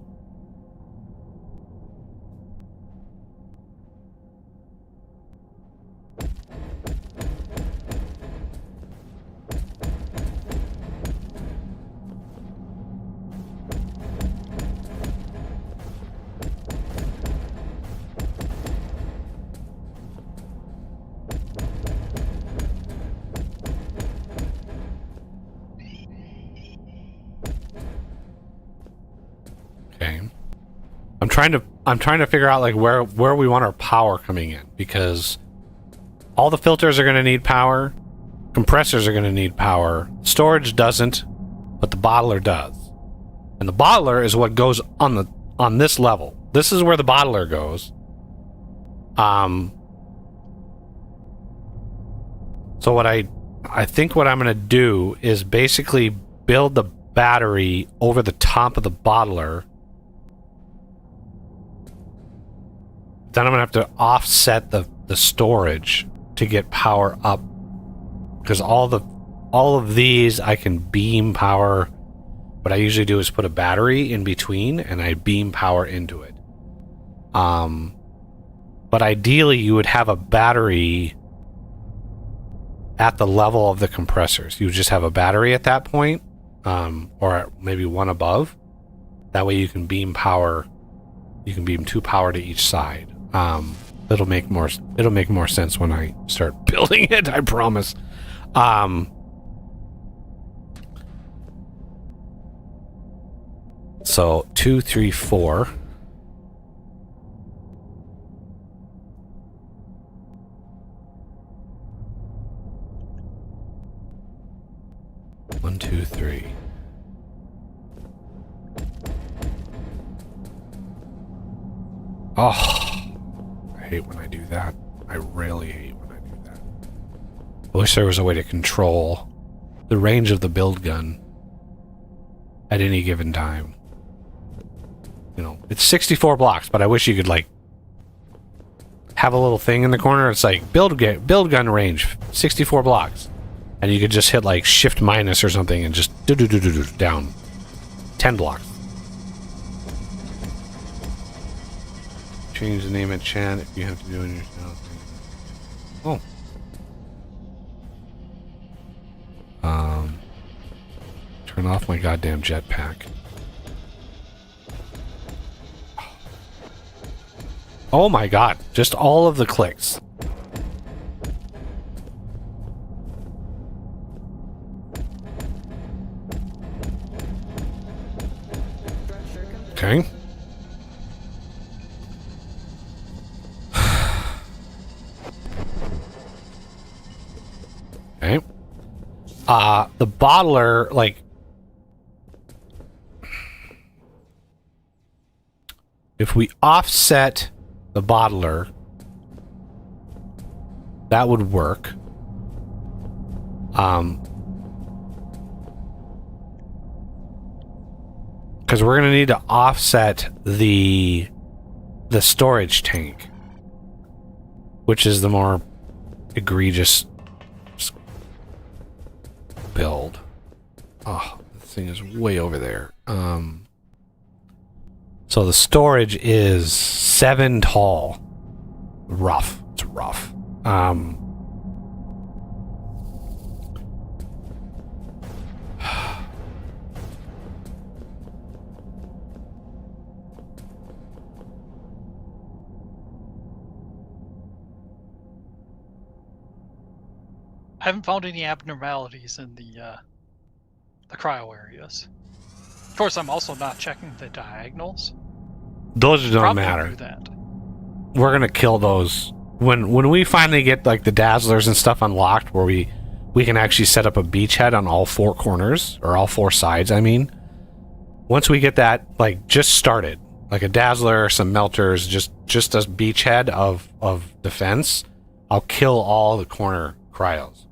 Okay. I'm trying to figure out like where we want our power coming in, because all the filters are going to need power, compressors are going to need power, storage doesn't, but the bottler does. And the bottler is what goes on this level. This is where the bottler goes. So what I think what I'm going to do is basically build the battery over the top of the bottler. Then I'm going to have to offset the storage to get power up, because all of these I can beam power. What I usually do is put a battery in between and I beam power into it. But ideally you would have a battery at the level of the compressors. You would just have a battery at that point, or maybe one above. That way you can beam power. You can beam 2 power to each side. It'll make more sense when I start building it, I promise. So 2, 3, 4. One, 2, 3. Oh, I hate when I do that. I really hate when I do that. I wish there was a way to control the range of the build gun at any given time. You know, it's 64 blocks, but I wish you could like have a little thing in the corner. It's like build gun range 64 blocks, and you could just hit like shift minus or something and just down 10 blocks. Change the name of chat if you have to do it yourself. Oh. Turn off my goddamn jetpack. Oh my god, just all of the clicks. Okay. Okay. The bottler, like, if we offset the bottler, that would work. Because we're gonna need to offset the storage tank, which is the more egregious build. Oh, this thing is way over there. So the storage is 7 tall. Rough. It's rough. I haven't found any abnormalities in the cryo areas. Of course, I'm also not checking the diagonals. Those don't Probably matter. do that. We're gonna kill those when we finally get like the dazzlers and stuff unlocked, where we can actually set up a beachhead on all 4 corners, or all 4 sides. I mean, once we get that like just started, like a dazzler, some melters, just a beachhead of defense, I'll kill all the corner cryos.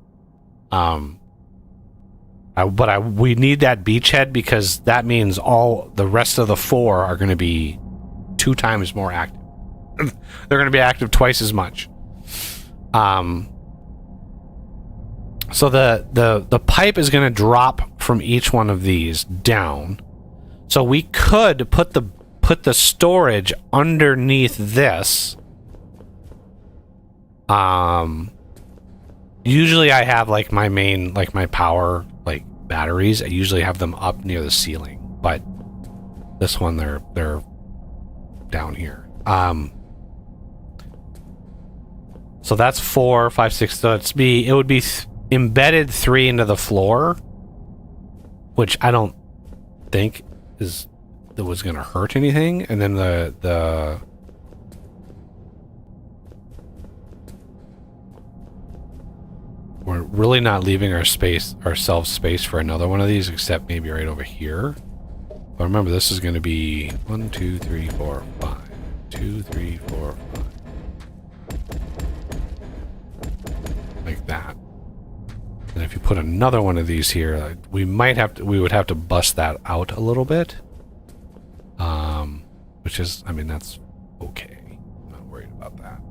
We need that beachhead, because that means all the rest of the 4 are going to be 2 times more active. They're going to be active twice as much. So the pipe is going to drop from each one of these down. So we could put the storage underneath this. Usually I have like my main, like my power, like batteries. I usually have them up near the ceiling, but this one they're down here. So that's 4, 5, 6. So it would be embedded 3 into the floor, which I don't think was going to hurt anything. And then the we're really not leaving ourselves space for another one of these, except maybe right over here. But remember, this is going to be 1, 2, 3, 4, 5. 2, 3, 4, 5. Like that. And if you put another one of these here, we would have to bust that out a little bit. Which is, I mean, that's okay. I'm not worried about that.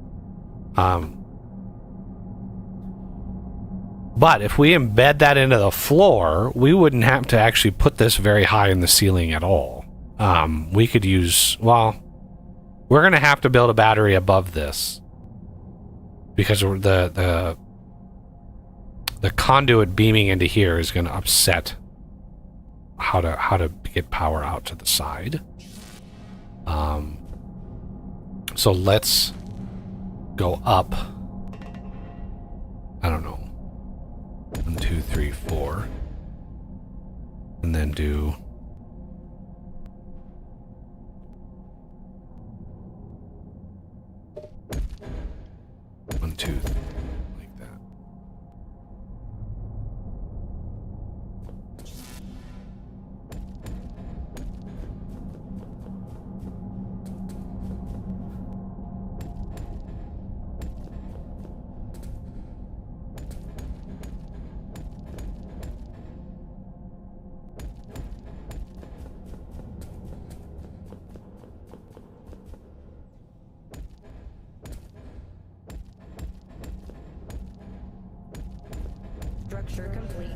But if we embed that into the floor, we wouldn't have to actually put this very high in the ceiling at all. We could use, well, we're going to have to build a battery above this because the conduit beaming into here is going to upset how to get power out to the side. So let's go up. I don't know. 1, 2, 3, 4. And then do 1, 2, 3, like that. Structure complete.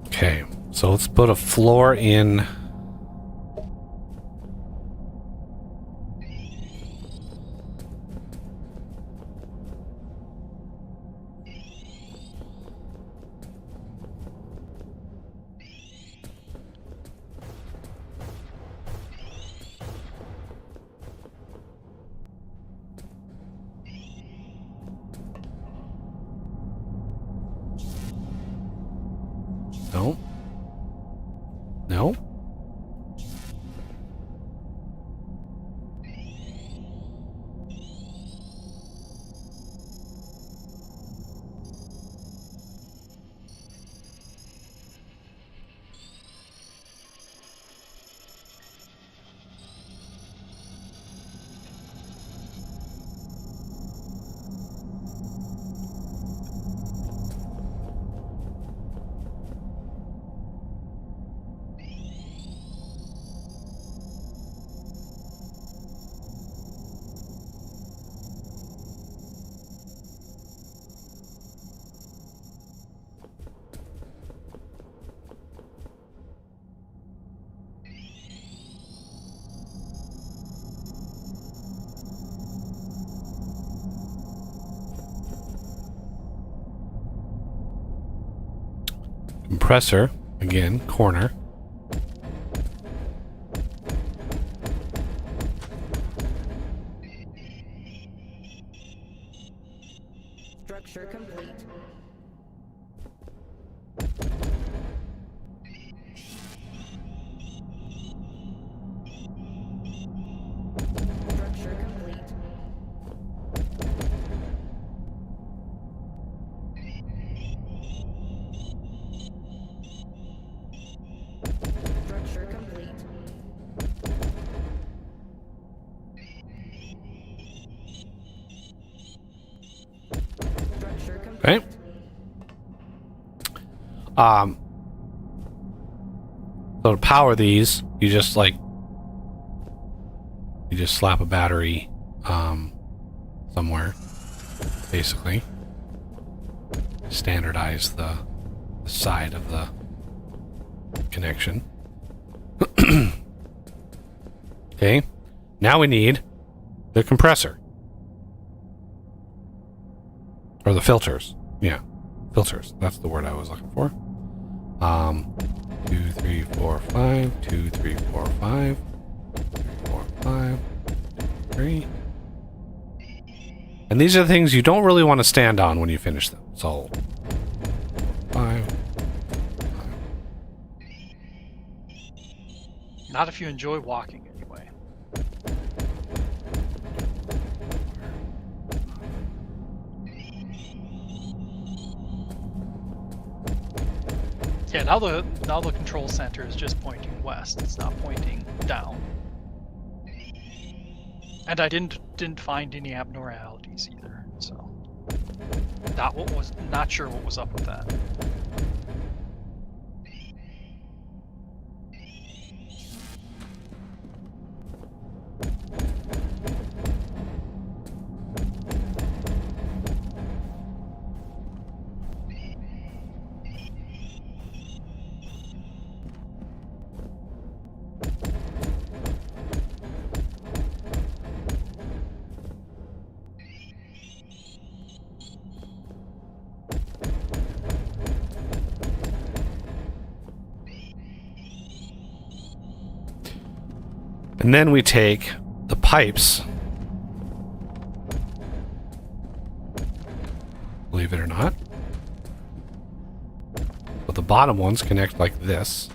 Okay, so let's put a floor in. No. No. Compressor, again, corner. Structure complete. Structure complete. Structure complete. Structure complete. Okay. So to power these, you just slap a battery somewhere, basically. Standardize the side of the connection. Okay. Now we need the compressor. Or the filters. Yeah. Filters. That's the word I was looking for. 2, 3, 4, 5. 2, 3, 4, 5. 3, 4, 5. 3. And these are the things you don't really want to stand on when you finish them. So 5. Not if you enjoy walking, anyway. now the control center is just pointing west. It's not pointing down. And I didn't find any abnormalities either. So not sure what was up with that. And then we take the pipes, believe it or not. But the bottom ones connect like this.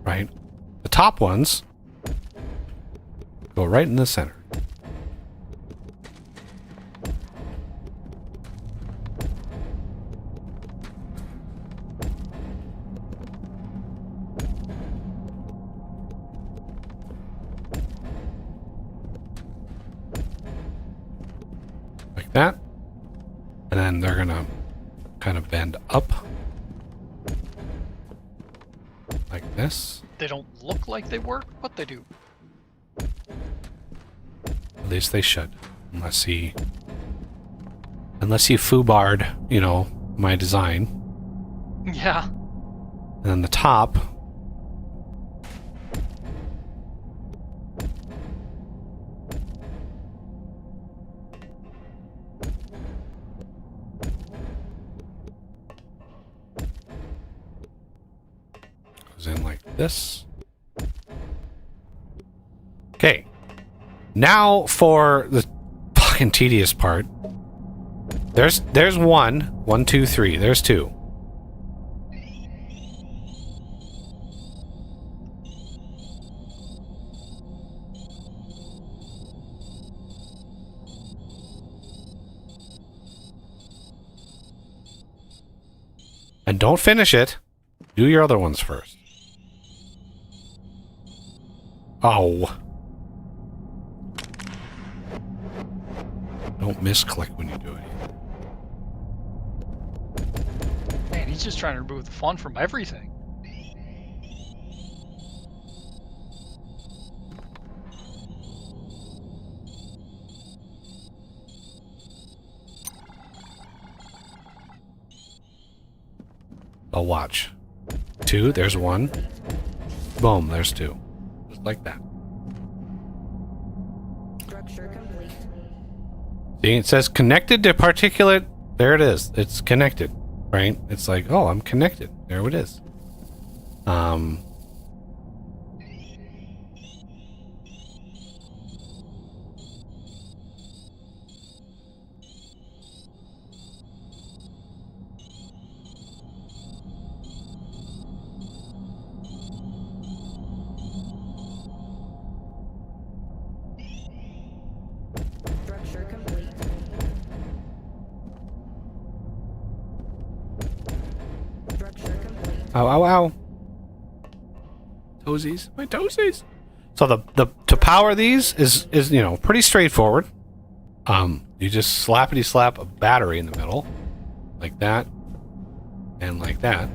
Right? The top ones go right in the center. That, and then they're gonna kind of bend up like this. They don't look like they work, but they do. At least they should, unless he foobarred, you know, my design. Yeah. And then the top. In like this. Okay. Now for the fucking tedious part. There's one, two, three. There's two. And don't finish it. Do your other ones first. Oh. Don't misclick when you do it. Man, he's just trying to remove the fun from everything. I'll watch. Two, there's one. Boom, there's two. Just like that. Structure complete. See, it says connected to particulate. There it is. It's connected, right? It's like, oh, I'm connected. There it is. Structure complete. Structure complete. Ow, ow, ow. Toesies. My toesies. So the to power these is you know pretty straightforward. You just slappity slap a battery in the middle. Like that. And like that.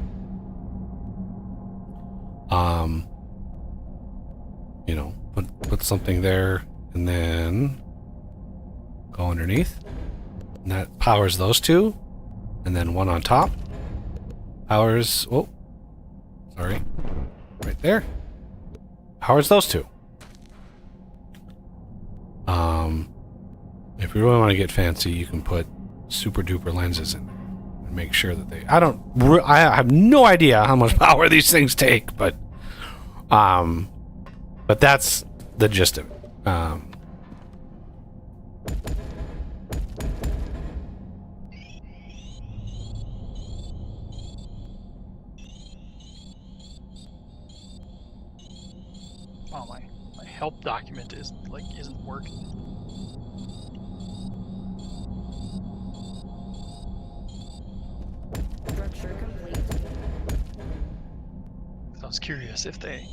You know, put something there and then go underneath. And that powers those two. And then one on top. Powers, oh, sorry. Right there. Powers those two. If you really want to get fancy, you can put super duper lenses in there and make sure that they. I have no idea how much power these things take, but that's the gist of it. Oh, my help document isn't working. was curious if they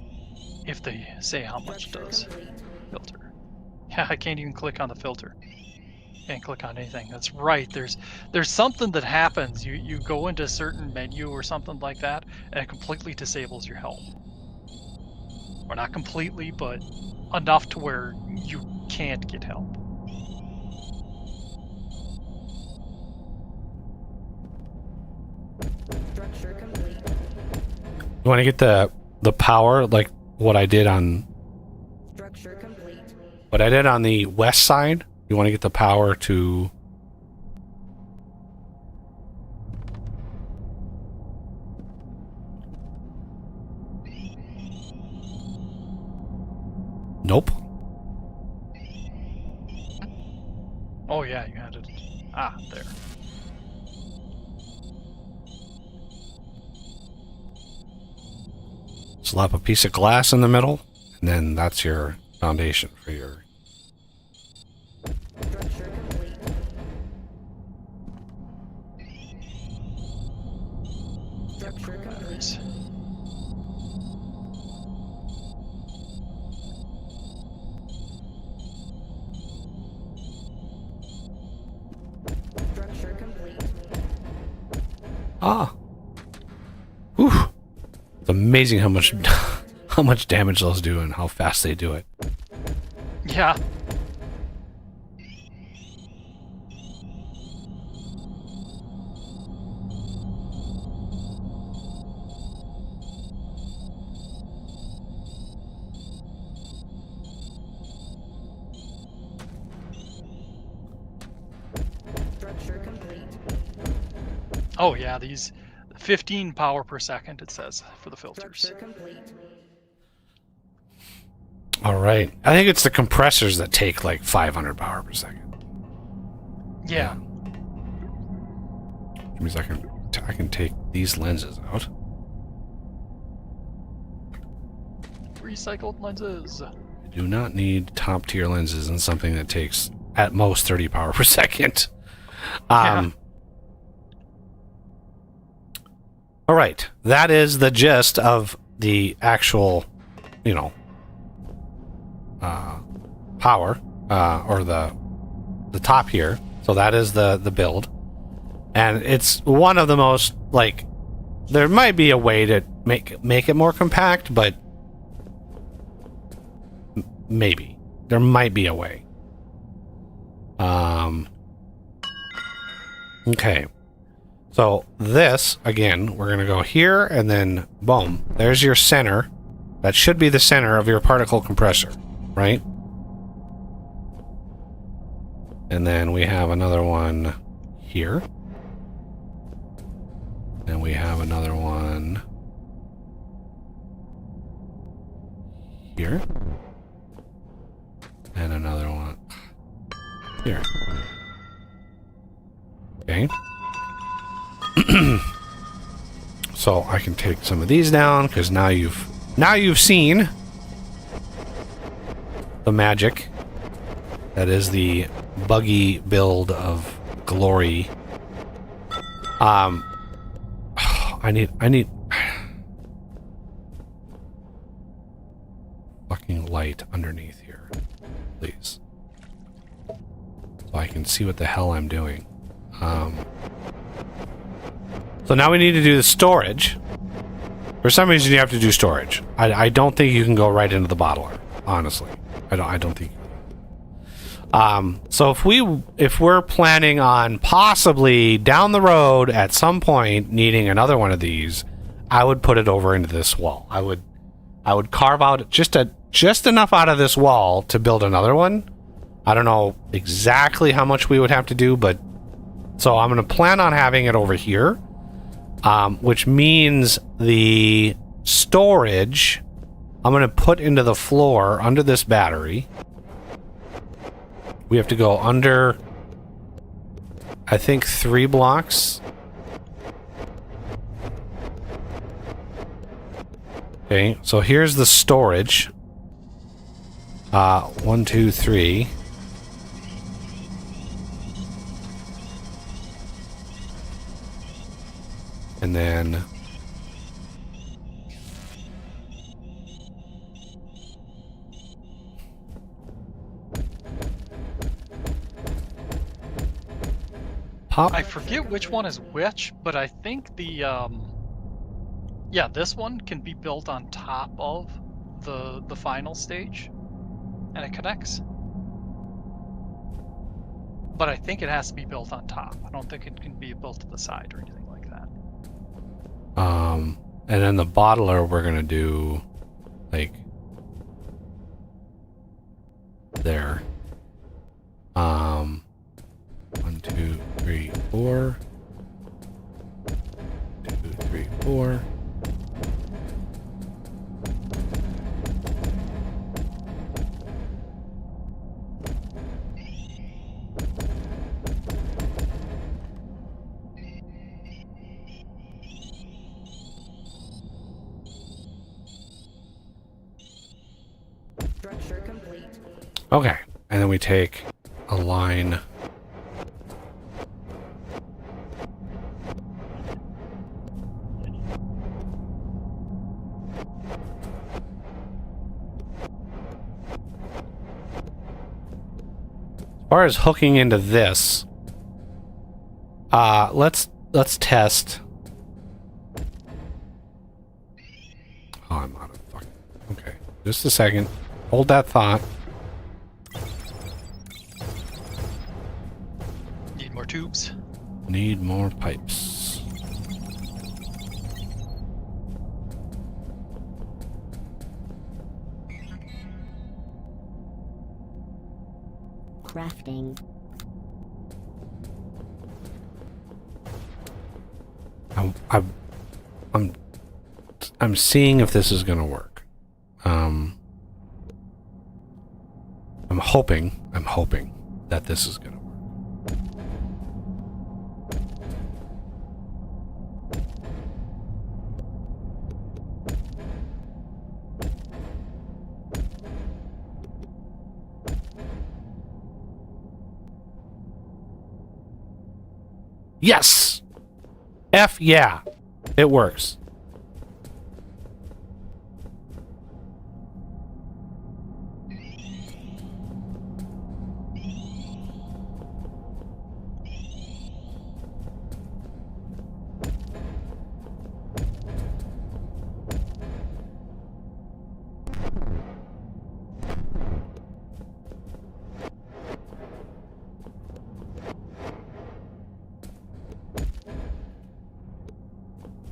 say how much Structure does complete. filter. Yeah, I can't even click on the filter. Can't click on anything. That's right. There's something that happens. You go into a certain menu or something like that, and it completely disables your help. Or not completely, but enough to where you can't get help. Structure complete. You want to get the power like what I did on Structure complete. the west side? You want to get the power to Nope. Oh yeah, you had it. Ah, there. Slap a piece of glass in the middle, and then that's your foundation for your. Structure complete. Structure complete. Structure complete. Ah. Whew. It's amazing how much how much damage those do and how fast they do it. Yeah. Structure complete. Oh yeah, these 15 power per second it says for the filters. Structure complete. All right. I think it's the compressors that take like 500 power per second. Yeah. Which means I can take these lenses out. Recycled lenses. I do not need top tier lenses in something that takes at most 30 power per second. Yeah. All right. That is the gist of the actual, power, or the top here. So that is the build. And it's one of the most, like, there might be a way to make it more compact, but maybe. There might be a way. Okay. So this, again, we're going to go here, and then, boom, there's your center. That should be the center of your particle compressor, right? And then we have another one here. And we have another one here. And another one here. Okay. So I can take some of these down because now you've seen the magic that is the buggy build of glory. I need fucking light underneath here, please, so I can see what the hell I'm doing. So now we need to do the storage. For some reason, you have to do storage. I don't think you can go right into the bottler. Honestly, I don't think. So if we're planning on possibly down the road at some point needing another one of these, I would put it over into this wall. I would carve out just enough out of this wall to build another one. I don't know exactly how much we would have to do, but so I'm going to plan on having it over here, which means the storage I'm going to put into the floor under this battery. We have to go under, I think, 3 blocks. Okay, so here's the storage. 1, 2, 3. And then pop. I forget which one is which, but I think the yeah, this one can be built on top of the final stage, and it connects. But I think it has to be built on top. I don't think it can be built to the side or anything like that. And then the bottler we're gonna do like there. 1, 2, 3, 4. 2, 3, 4. Structure complete. Okay, and then we take a line. As far as hooking into this, let's test. Oh, I'm out of fucking. Okay, just a second. Hold that thought. Need more tubes. Need more pipes. Crafting. I'm seeing if this is gonna work. I'm hoping that this is gonna work. Yes! F yeah. It works.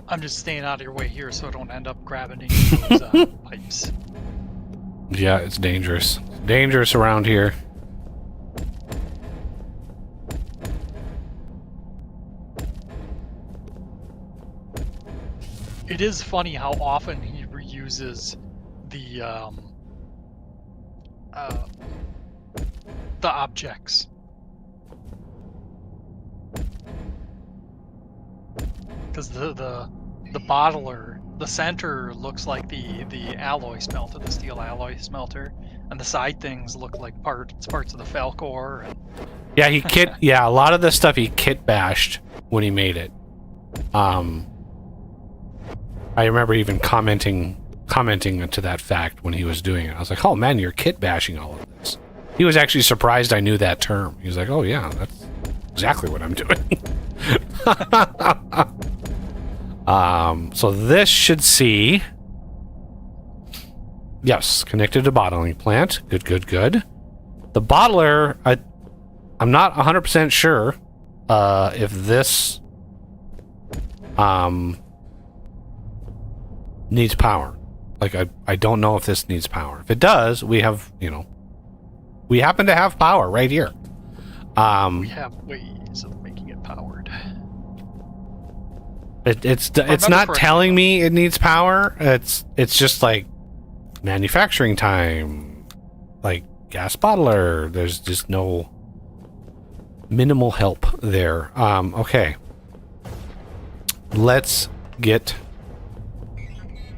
I'm just staying out of your way here so I don't end up grabbing any of those pipes. Yeah, it's dangerous. Dangerous around here. It is funny how often he reuses the objects. Because the bottler, the center looks like the alloy smelter, the steel alloy smelter, and the side things look like parts of the Falcor. And Yeah, yeah, a lot of the stuff he kit bashed when he made it. I remember even commenting to that fact when he was doing it. I was like, "Oh man, you're kit bashing all of this." He was actually surprised I knew that term. He was like, "Oh yeah, that's exactly what I'm doing." So this should see. Yes, connected to bottling plant. Good. The bottler, I'm not 100% sure if this needs power. Like I don't know if this needs power. If it does, we have, we happen to have power right here. we have ways of making it powered. It's not telling me it needs power. It's just like manufacturing time, like gas bottler. There's just no minimal help there. Okay, let's get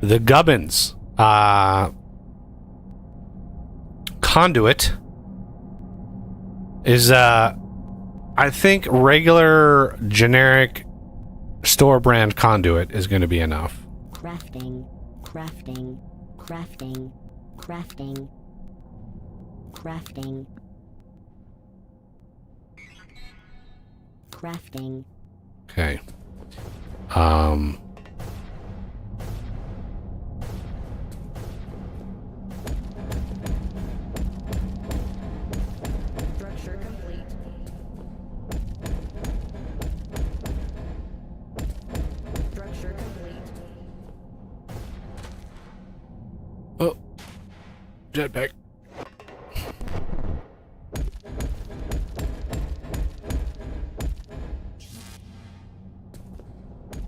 the gubbins. Conduit is I think regular generic store brand conduit is going to be enough. Crafting. Crafting. Okay. Structure complete. Structure complete. Oh. Jetpack.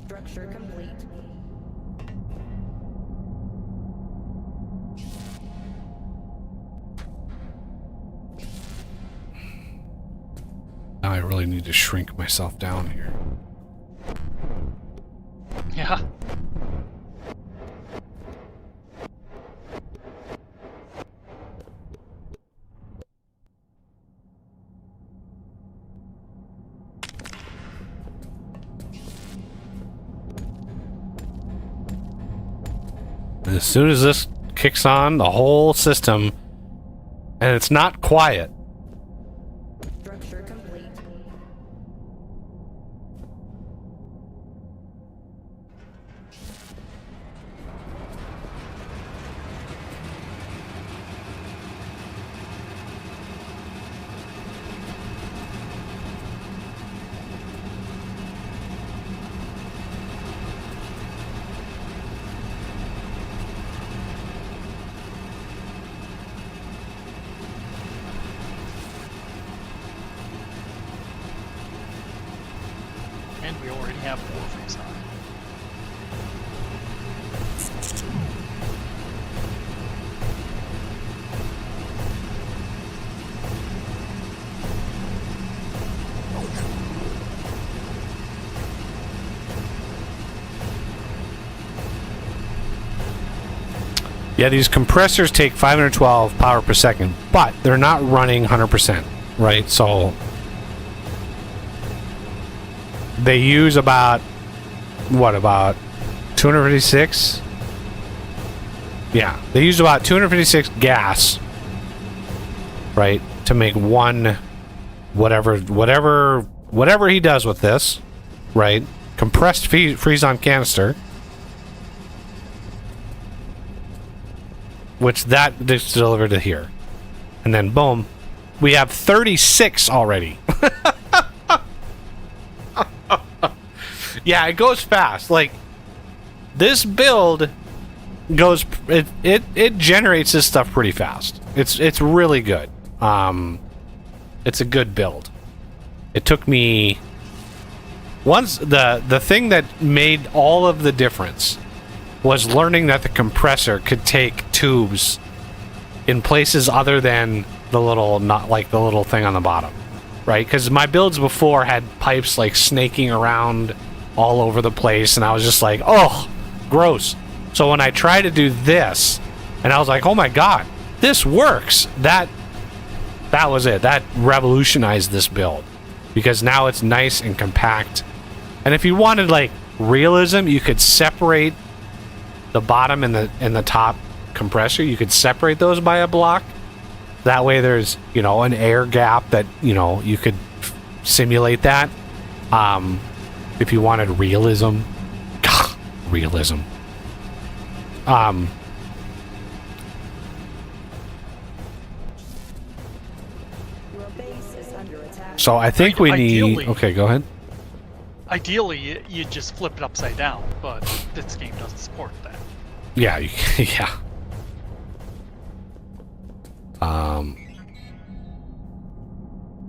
Structure complete. Now I really need to shrink myself down here. Yeah. And as soon as this kicks on, the whole system, and it's not quiet. Structure complete. And we already have Warface on. Yeah, these compressors take 512 power per second, but they're not running 100%, right? So they use about 256? Yeah, they use about 256 gas, right, to make one whatever he does with this, right? Compressed freeze-on canister. Which that is delivered to here. And then boom, we have 36 already. Yeah, it goes fast. Like, this build goes, it generates this stuff pretty fast. It's really good. It's a good build. It took me once the thing that made all of the difference was learning that the compressor could take tubes in places other than the little, not like the little thing on the bottom, right? Because my builds before had pipes like snaking around all over the place, and I was just like, oh, gross. So when I tried to do this, and I was like, oh my god, this works. That was it. That revolutionized this build, because now it's nice and compact. And if you wanted like realism, you could separate the bottom and the top compressor. You could separate those by a block. That way there's, you know, an air gap that, you know, you could simulate that. If you wanted realism. Realism. Your base is under attack. So I think we need... Ideally- Okay, go ahead. Ideally, you just flip it upside down, but this game doesn't support that. Yeah, yeah.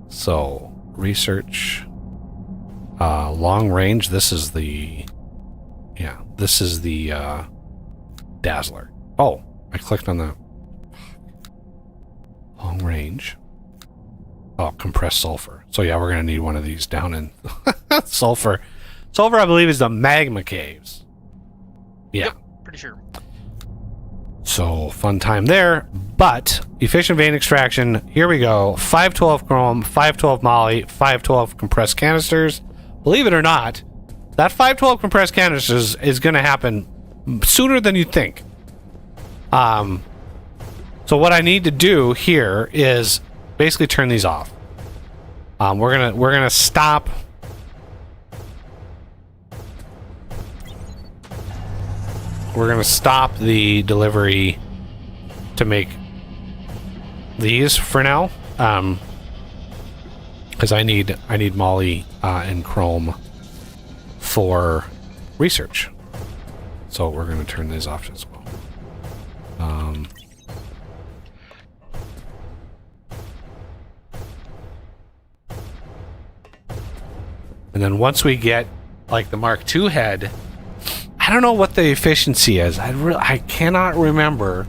So, research. Long range, this is the... Yeah, this is the, Dazzler. Oh, I clicked on that. Long range. Oh, compressed sulfur. So yeah, we're gonna need one of these down in sulfur. Sulfur, I believe, is the magma caves. Yeah. Yep, pretty sure. So fun time there. But efficient vein extraction. Here we go. 512 chrome, 512 moly, 512 compressed canisters. Believe it or not, that 512 compressed canisters is gonna happen sooner than you think. So what I need to do here is basically turn these off. We're gonna stop we're gonna stop the delivery to make these for now. Because I need Molly and Chrome for research. So we're gonna turn these off as well. And then once we get like the Mark II head, I don't know what the efficiency is. I cannot remember.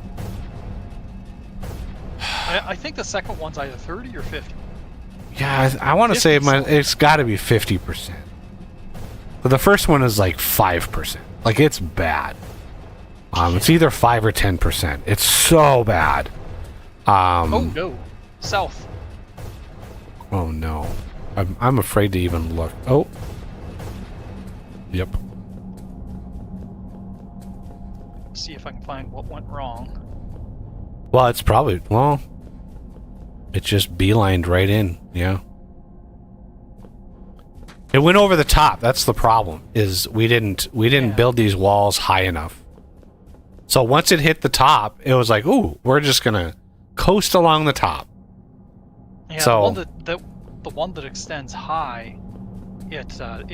I think the second one's either 30 or 50. Yeah, I want to say 50 it's got to be 50%. But the first one is like 5%. Like it's bad. It's either 5 or 10%. It's so bad. Oh no, south. Oh no. I'm afraid to even look. Oh. Yep. See if I can find what went wrong. Well, it's probably it just beelined right in. Yeah. It went over the top. That's the problem. Is we didn't build these walls high enough. So once it hit the top, it was like, ooh, we're just gonna coast along the top. Yeah, So- the one that extends high, it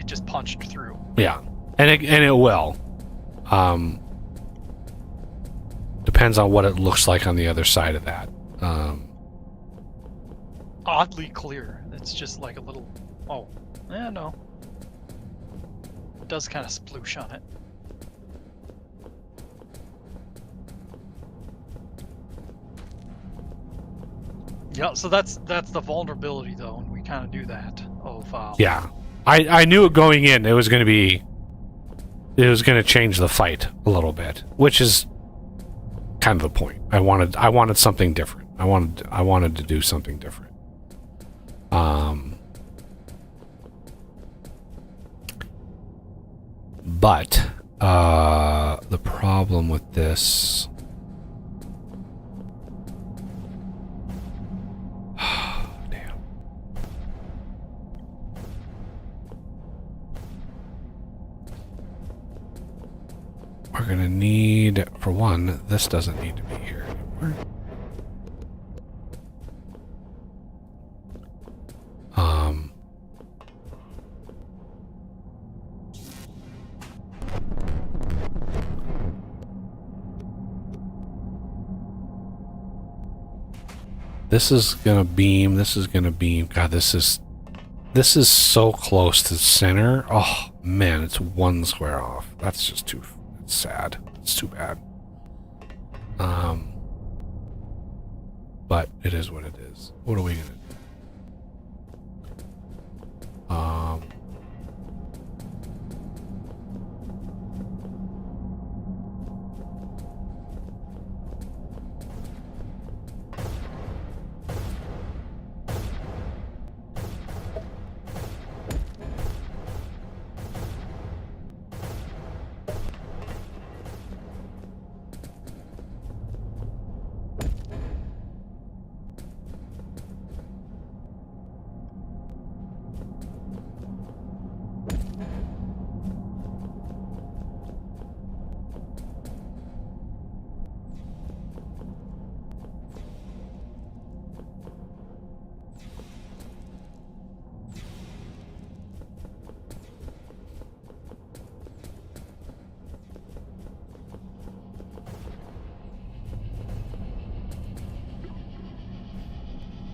just punched through. Yeah, and it will. Depends on what it looks like on the other side of that. Oddly clear. It's just like a little. Oh, no. It does kind of sploosh on it. Yeah, so that's the vulnerability though, and we kind of do that. Yeah, I knew it going in. It was going to change the fight a little bit, which is kind of the point. I wanted something different. I wanted to do something different. But the problem with this. Damn. We're gonna need, for one, this doesn't need to be here anymore. This is gonna beam. This is gonna beam. God, this is so close to the center. Oh man, it's one square off. That's just too. It's sad. It's too bad. But it is what it is. What are we gonna do?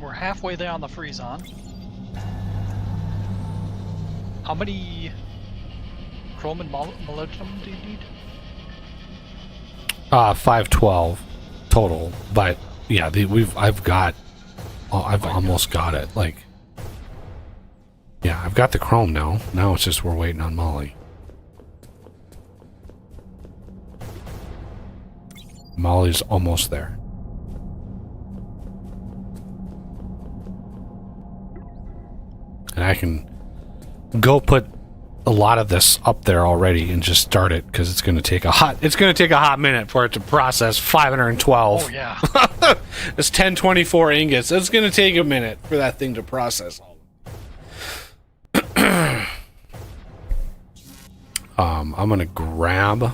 We're halfway there on the freeze on. How many chrome and molybdenum do you need? 512 total. But yeah, I've almost got it. Like, yeah, I've got the chrome now. Now it's just we're waiting on Molly. Molly's almost there. And I can go put a lot of this up there already and just start it because it's going to take a hot minute for it to process 512. Oh yeah. It's 1024 ingots. It's going to take a minute for that thing to process all. I'm going to grab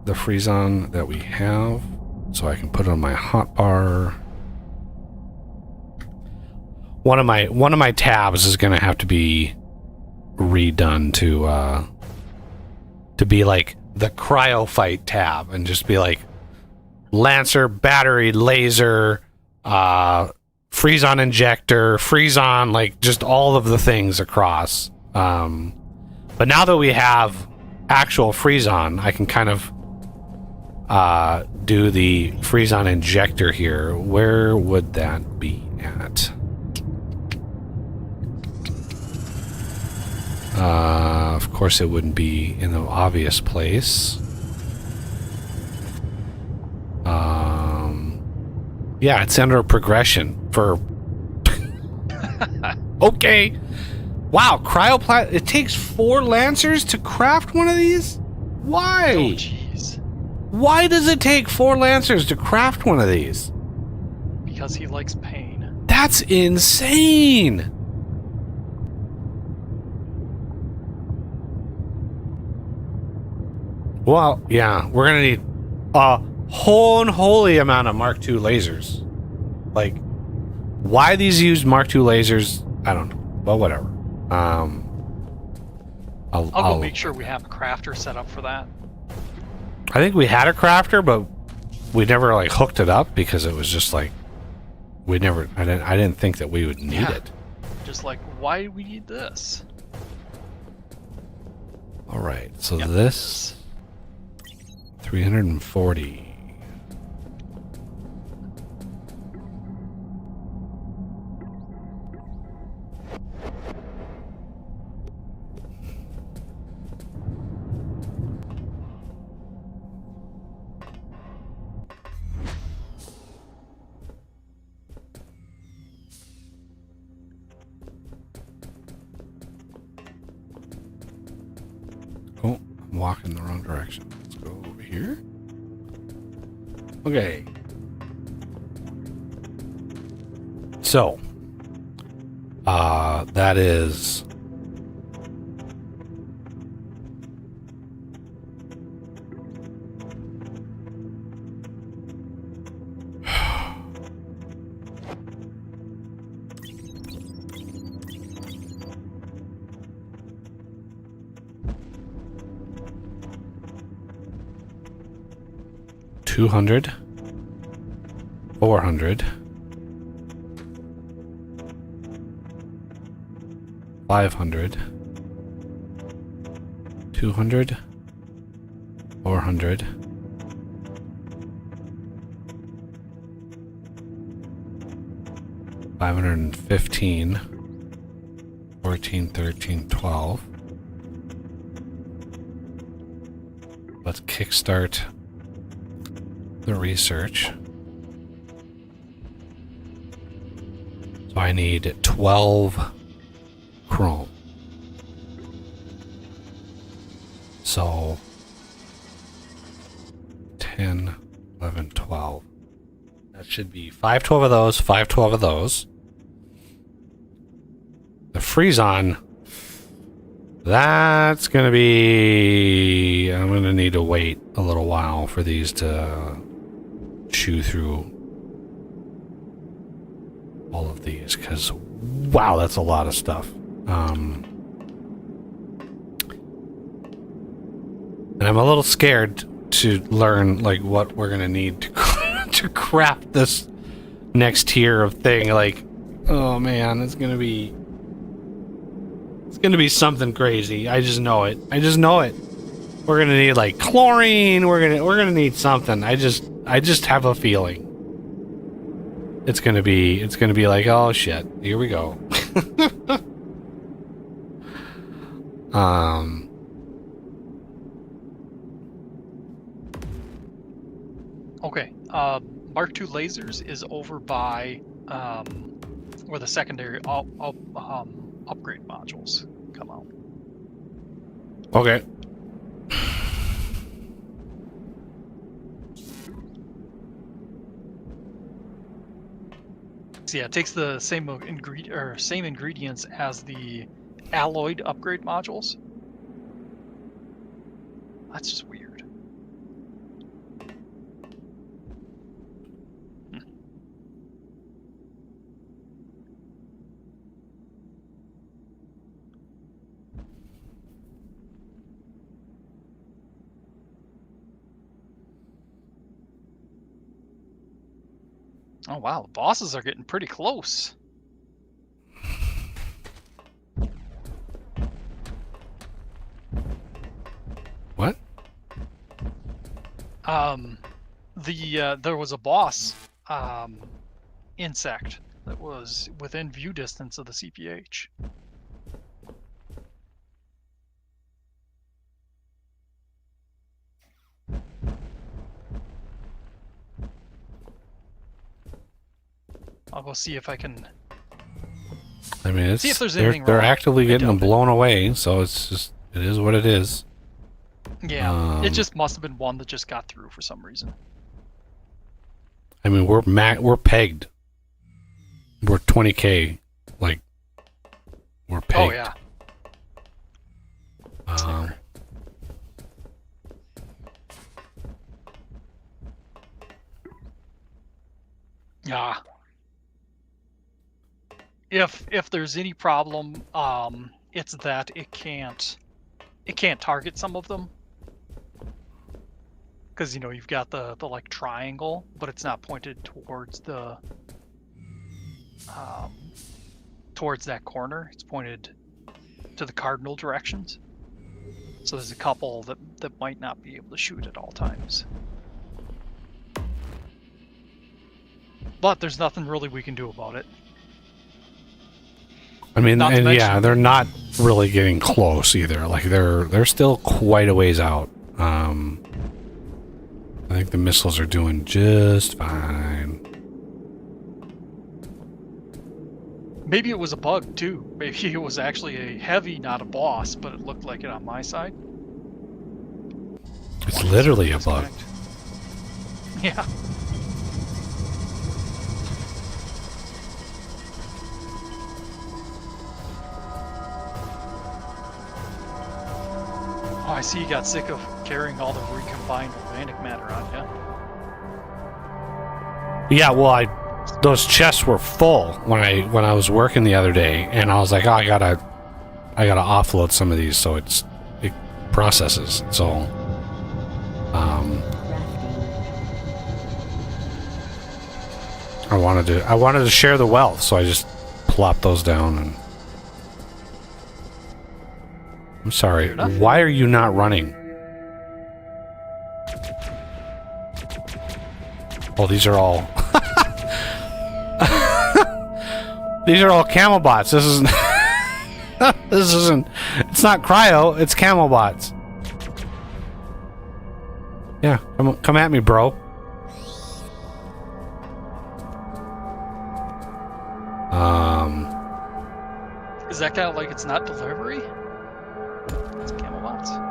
the Freezon that we have so I can put it on my hotbar. One of my tabs is gonna have to be redone to be like the cryofight tab and just be like Lancer, battery, laser, Freezon injector, Freezon, like just all of the things across. But now that we have actual Freezon, I can kind of do the Freezon injector here. Where would that be at? Of course it wouldn't be in the obvious place. Yeah, it's under a progression for... Okay. Wow, cryoplasm. It takes 4 Lancers to craft one of these? Why? Oh, jeez. Why does it take 4 Lancers to craft one of these? Because he likes pain. That's insane. Well, yeah, we're gonna need a holy amount of Mark II lasers. Like, why these use Mark II lasers, I don't know. But whatever. I'll go make sure we have a crafter set up for that. I think we had a crafter, but we never like hooked it up because it was just like I didn't think that we would need it. Just like, why do we need this? All right, so Yep. this 340. Oh, I'm walking the wrong direction. Let's go over here. Okay. So, that is $200, $400, $500, $200, $400, $515, 14, 13, 12. Let's kickstart the research. So I need 12 chrome. So 10, 11, 12. That should be 512 of those, 512 of those. The Freezon, that's gonna be... I'm gonna need to wait a little while for these to chew through all of these, because wow, that's a lot of stuff. And I'm a little scared to learn like what we're gonna need to to craft this next tier of thing. Like, oh man, it's gonna be something crazy. I just know it. We're gonna need like chlorine. We're gonna need something. I just have a feeling it's gonna be like, oh shit, here we go. Okay. Mark II lasers is over by where the secondary upgrade modules come out. Okay. So yeah, it takes the same ingredients as the alloyed upgrade modules. That's just weird. Oh wow, the bosses are getting pretty close. What? There was a boss insect that was within view distance of the CPH. I'll go see if I can. I mean, it's See if there's they're, anything they're wrong. actively I getting them doubt it. blown away, so it's just it is what it is. Yeah, it Um, just must have been one that just got through for some reason. I mean, we're pegged. We're 20K, like we're pegged. Oh yeah. Um, Yeah. If there's any problem, it's that it can't target some of them. Because you've got the like triangle, but it's not pointed towards the towards that corner. It's pointed to the cardinal directions. So there's a couple that might not be able to shoot at all times. But there's nothing really we can do about it. I mean, Not to and yeah, mention- they're not really getting close either. Like they're still quite a ways out. I think the missiles are doing just fine. Maybe it was a bug too. Maybe it was actually a heavy, not a boss, but it looked like it on my side. It's literally a bug. Disconnect. Yeah. Oh, I see you got sick of carrying all the recombined organic matter on you. Yeah, well, those chests were full when I was working the other day, and I was like, oh, I gotta offload some of these so it processes. So, Crafting. I wanted to share the wealth, so I just plopped those down. And I'm sorry, Fair enough. why are you not running? Oh, these are all these are all camel bots. This isn't this isn't it's not cryo, it's camel bots. Yeah, come at me, bro. Is that kind of like it's not delivery? It's Camelbots.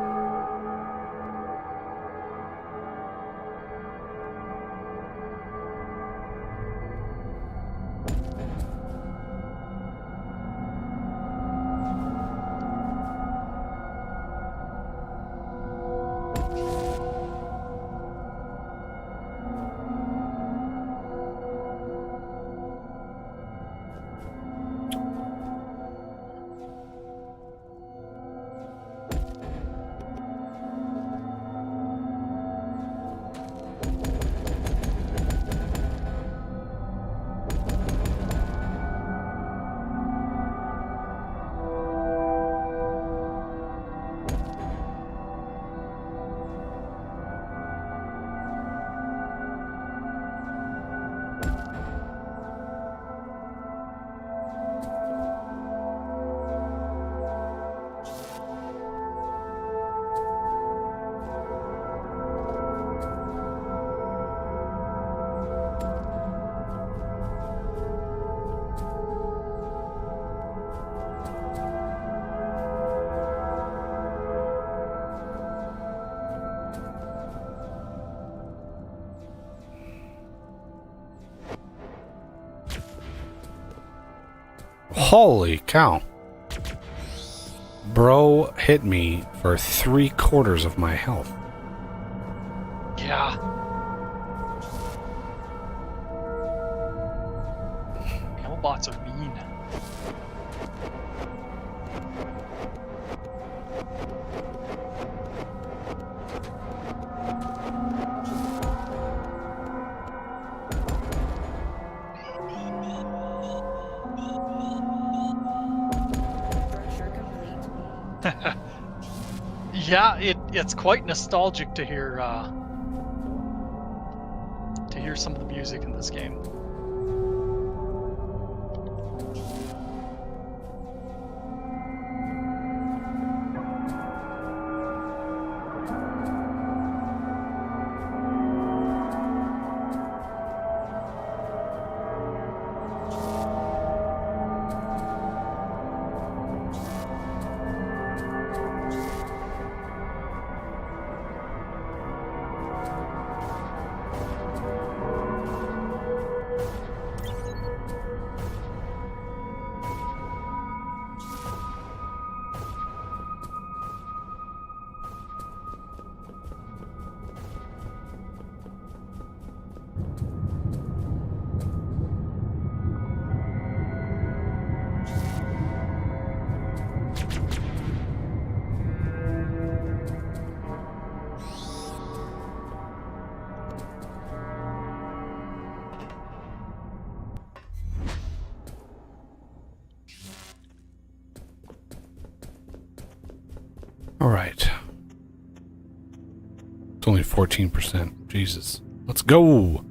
Holy cow. Bro hit me for 3/4 of my health. Yeah. Camelbots are mean. Yeah, it's quite nostalgic to hear some of the music in this game. All right. It's only 14%. Jesus. Let's go.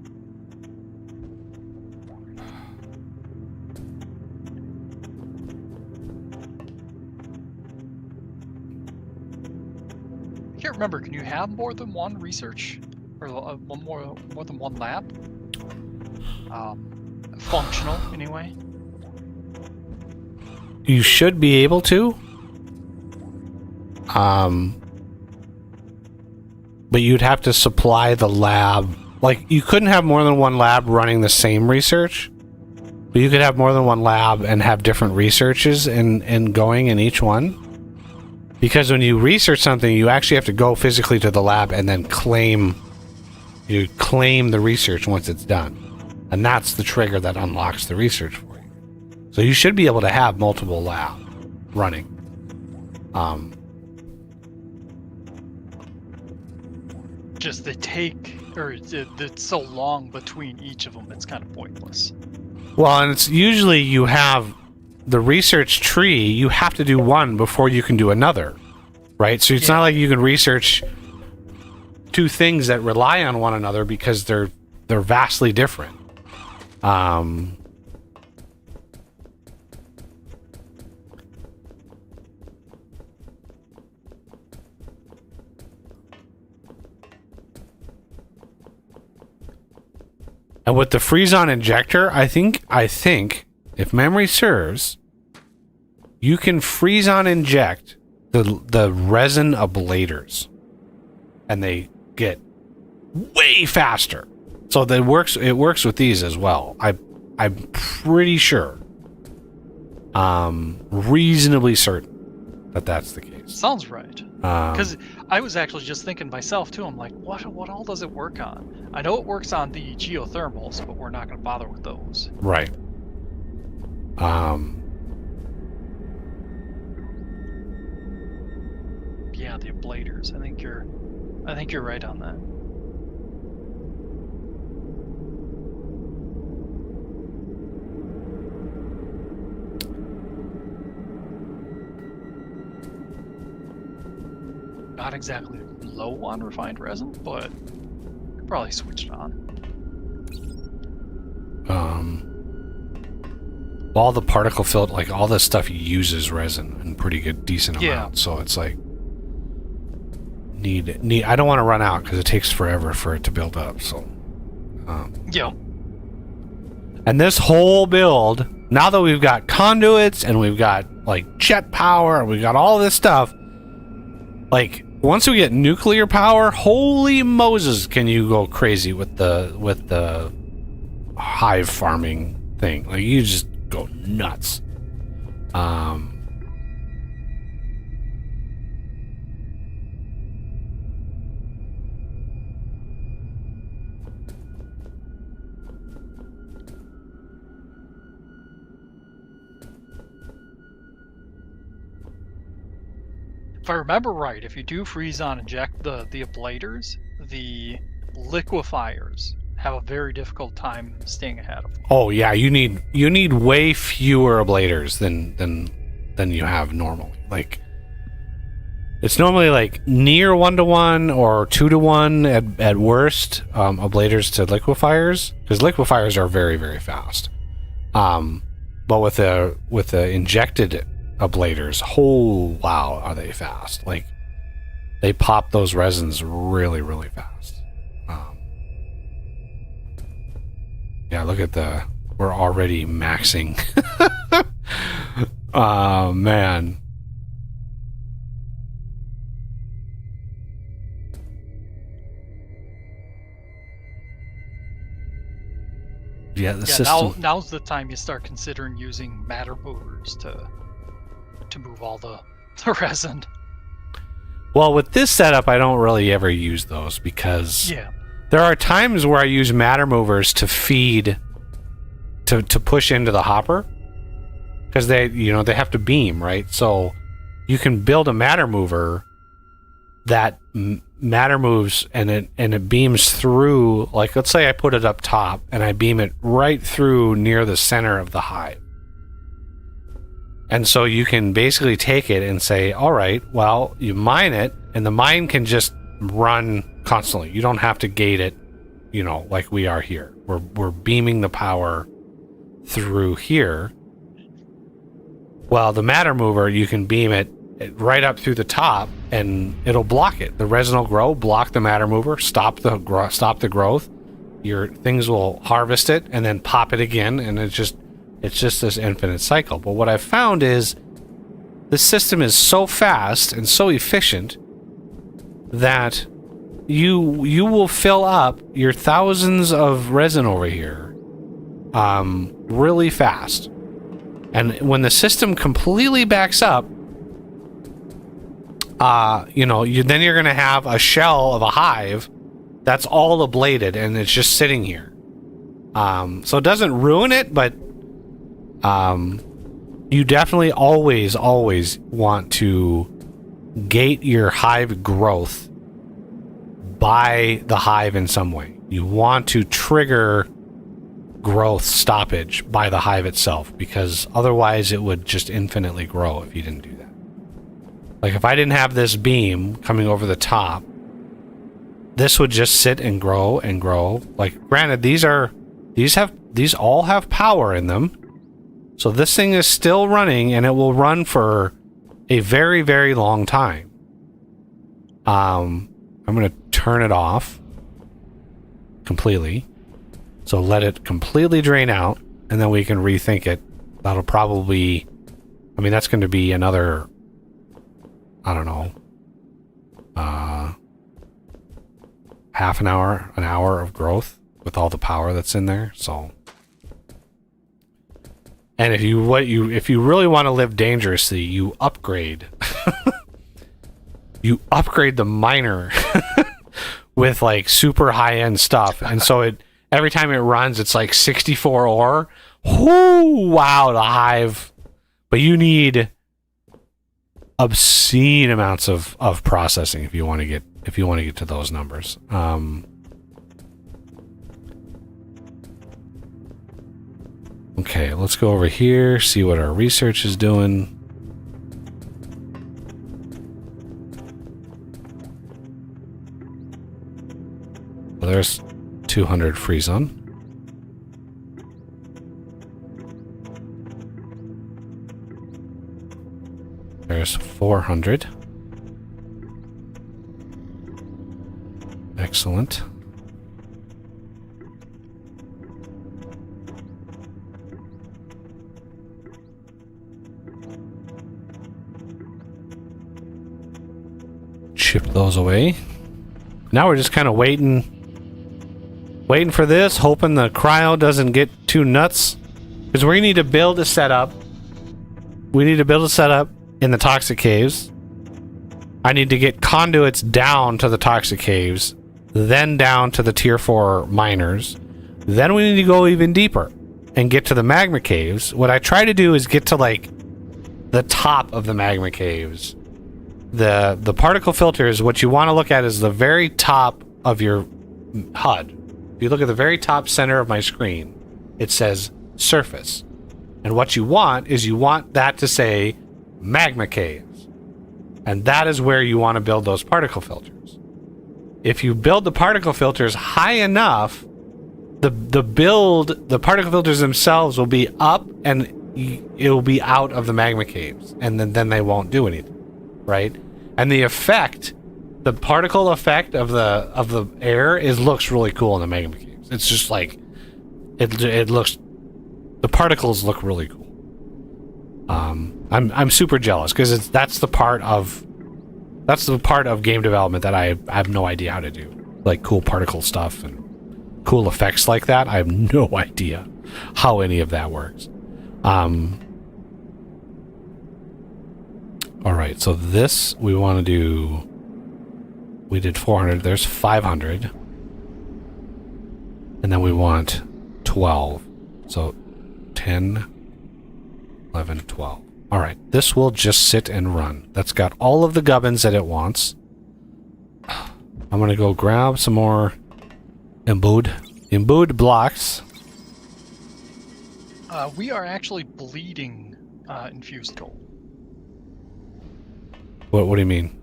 I can't remember. Can you have more than one research, or more than one lab? Functional, anyway. You should be able to. But you'd have to supply the lab. Like, you couldn't have more than one lab running the same research, but you could have more than one lab and have different researches and going in each one. Because when you research something, you actually have to go physically to the lab and then claim the research once it's done. And that's the trigger that unlocks the research for you. So you should be able to have multiple labs running. Just they take, or it's so long between each of them, it's kind of pointless. Well, and it's usually you have the research tree, you have to do one before you can do another, right? So it's not like you can research two things that rely on one another because they're vastly different. And with the freeze-on injector, I think, if memory serves, you can freeze-on inject the resin ablators, and they get way faster. So it works with these as well. I'm pretty sure, reasonably certain that that's the case. Sounds right. Because I was actually just thinking myself too. I'm like, what all does it work on? I know it works on the geothermals, but we're not going to bother with those. Right. Yeah, the ablators. I think you're right on that. Not exactly low on refined resin, but could probably switch it on. All the particle filter, like all this stuff uses resin in pretty good, decent amount. So it's like need. I don't want to run out because it takes forever for it to build up. So, Yeah. And this whole build, now that we've got conduits and we've got like jet power and we've got all this stuff, like once we get nuclear power, holy Moses, can you go crazy with the hive farming thing? Like you just go nuts. If I remember right, if you do freeze on inject the ablators, the liquefiers have a very difficult time staying ahead of them. Oh yeah, you need way fewer ablators than you have normally. Like It's normally like near 1-to-1 or 2-to-1 at worst, ablators to liquefiers, because liquefiers are very, very fast. But with the injected ablators, oh wow, are they fast? Like they pop those resins really, really fast. Yeah, look at we're already maxing. Oh man. Yeah, the system. Now's the time you start considering using matter movers to move all the resin. Well, with this setup, I don't really ever use those because Yeah. there are times where I use matter movers to feed, to push into the hopper, because they have to beam, right? So you can build a matter mover that matter moves and it beams through. Like, let's say I put it up top and I beam it right through near the center of the hive. And so you can basically take it and say, all right, well, you mine it, and the mine can just run constantly. You don't have to gate it, like we are here. We're beaming the power through here. Well, the matter mover, you can beam it right up through the top, and it'll block it. The resin will grow, block the matter mover, stop the growth. Your things will harvest it and then pop it again, and it's just this infinite cycle. But what I've found is the system is so fast and so efficient that you will fill up your thousands of resin over here really fast. And when the system completely backs up, then you're going to have a shell of a hive that's all ablated and it's just sitting here. So it doesn't ruin it, but you definitely always want to gate your hive growth by the hive in some way. You want to trigger growth stoppage by the hive itself, because otherwise it would just infinitely grow if you didn't do that. Like if I didn't have this beam coming over the top, this would just sit and grow and grow. Like, granted, these all have power in them. So this thing is still running, and it will run for a very, very long time. I'm going to turn it off completely. So let it completely drain out, and then we can rethink it. That'll probably... that's going to be another... I don't know. Half an hour of growth with all the power that's in there. So... And if you really want to live dangerously, you upgrade. You upgrade the miner with like super high-end stuff, and so every time it runs, it's like 64 ore. Whoo! Wow, the hive. But you need obscene amounts of processing if you want to get to those numbers. Okay, let's go over here, see what our research is doing. Well, there's 200 Freezon. There's 400. Excellent. Chip those away. Now we're just kind of waiting for this, hoping the cryo doesn't get too nuts, because we need to build a setup. We need to build a setup in the toxic caves. I need to get conduits down to the toxic caves, then down to the tier 4 miners. Then we need to go even deeper and get to the magma caves. What I try to do is get to like the top of the magma caves. The particle filters, what you want to look at is the very top of your HUD. If you look at the very top center of my screen, it says surface. And what you want is that to say magma caves. And that is where you want to build those particle filters. If you build the particle filters high enough, the particle filters themselves will be up and it will be out of the magma caves, and then they won't do anything, right? And the effect, the particle effect of the air looks really cool in the magma caves. It's just like it looks, the particles look really cool. I'm super jealous because that's the part of game development that I have no idea how to do, like cool particle stuff and cool effects like that. I have no idea how any of that works. All right, so this we want to do. We did 400. There's 500, and then we want 12. So 10, 11, 12. All right, this will just sit and run. That's got all of the gubbins that it wants. I'm gonna go grab some more imbued blocks. We are actually bleeding infused gold. What do you mean?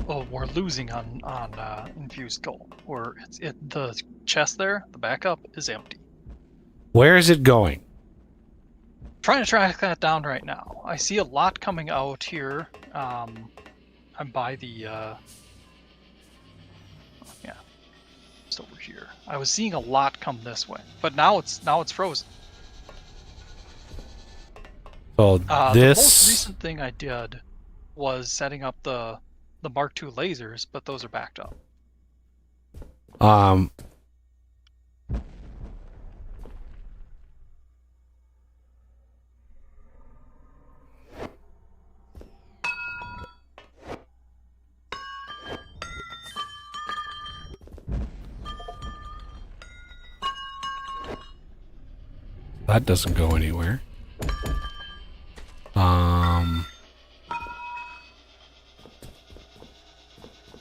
Oh, we're losing on infused gold. The chest there, the backup, is empty. Where is it going? Trying to track that down right now. I see a lot coming out here. I'm by the yeah, it's over here. I was seeing a lot come this way, but now it's frozen. So The most this. recent thing I did was setting up the Mark II lasers, but those are backed up. That doesn't go anywhere.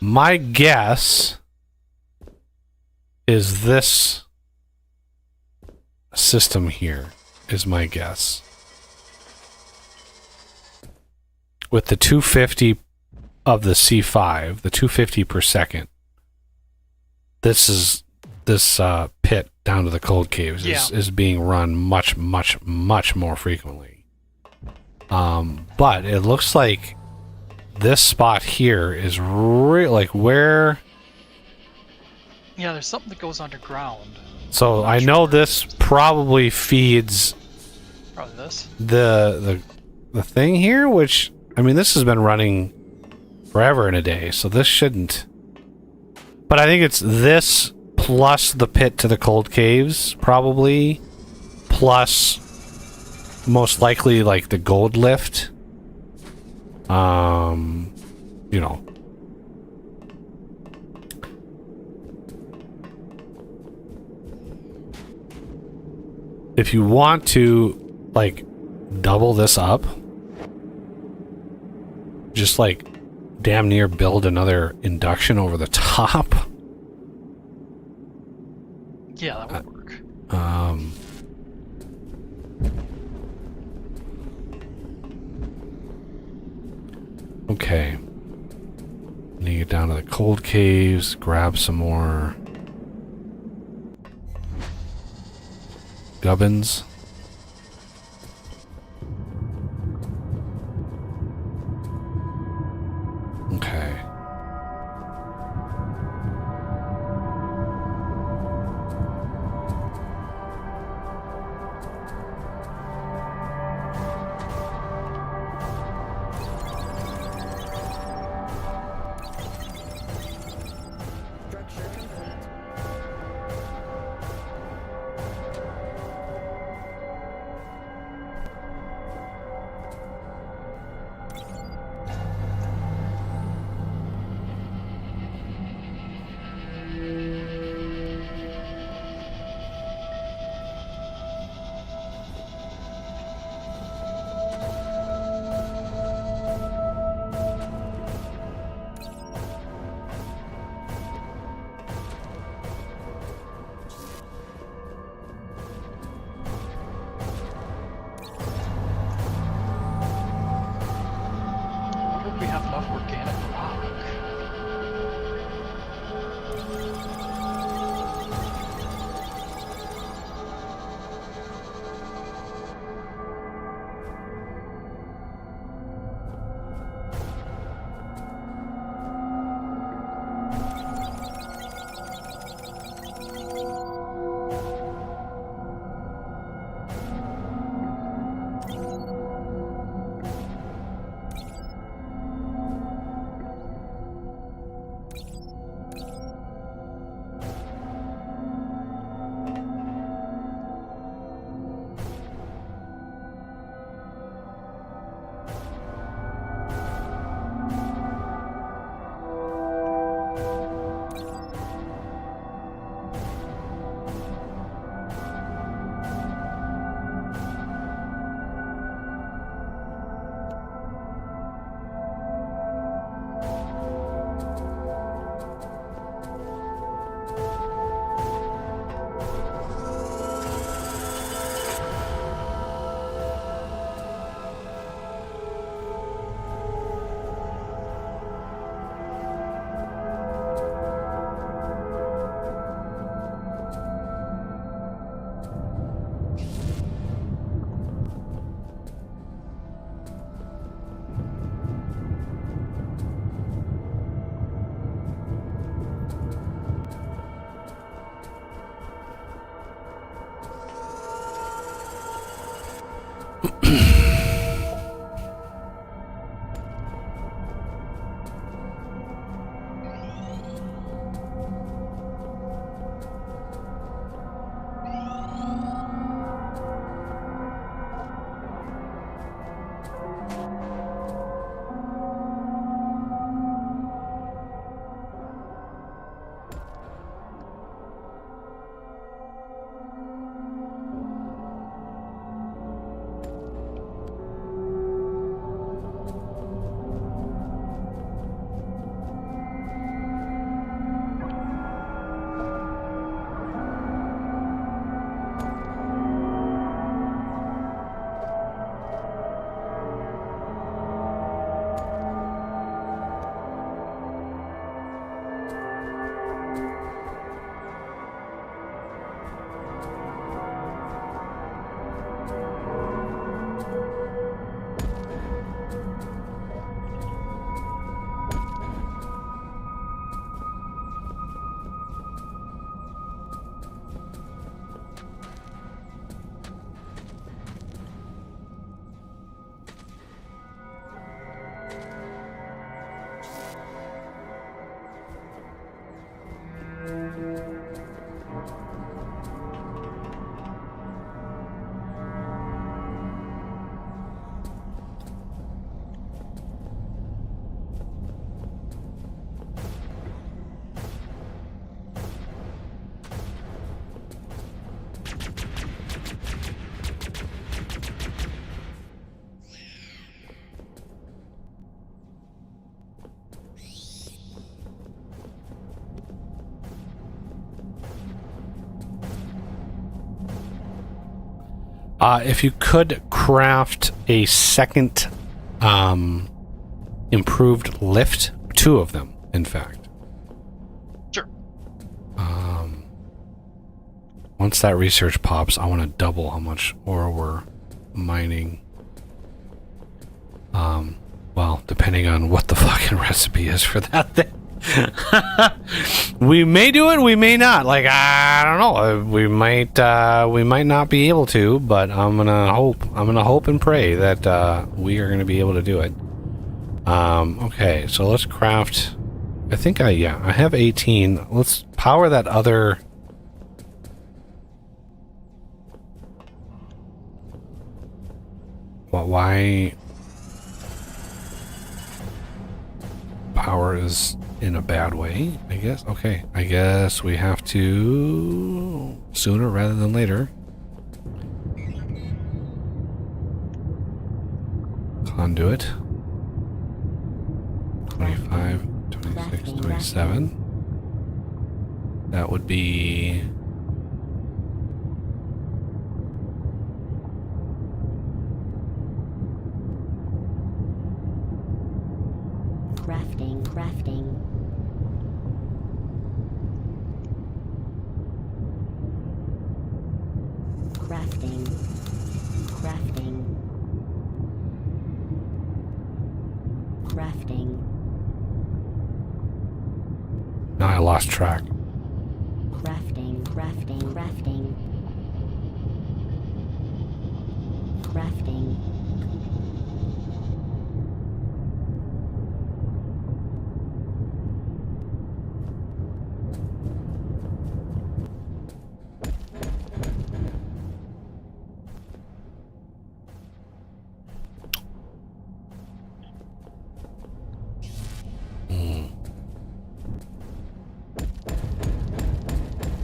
My guess is this system here is my guess. With the 250 of the C5, the 250 per second, this pit down to the cold caves is being run much more frequently. But it looks like this spot here is like where. Yeah, there's something that goes underground. So I know this probably feeds Probably this. the thing here, which I mean this has been running forever and a day, so this shouldn't. But I think it's this plus the pit to the cold caves, probably, plus most likely like the gold lift. You know. If you want to like double this up, just like damn near build another induction over the top. Yeah, that would work. Okay. Need to get down to the cold caves, grab some more gubbins. Okay. Structure complete. If you could craft a second improved lift, 2 of them, in fact. Sure. Once that research pops, I want to double how much ore we're mining. Well, depending on what the fucking recipe is for that thing. We may do it, we may not. Like, I don't know. We might not be able to, but I'm gonna hope and pray that we are gonna be able to do it. Okay, so let's craft. I think I have 18. Let's power that other. Well, why? Power is in a bad way, I guess. Okay, I guess we have to sooner rather than later. Conduit. 25, 26, 27. That would be... Crafting. Now I lost track. Crafting.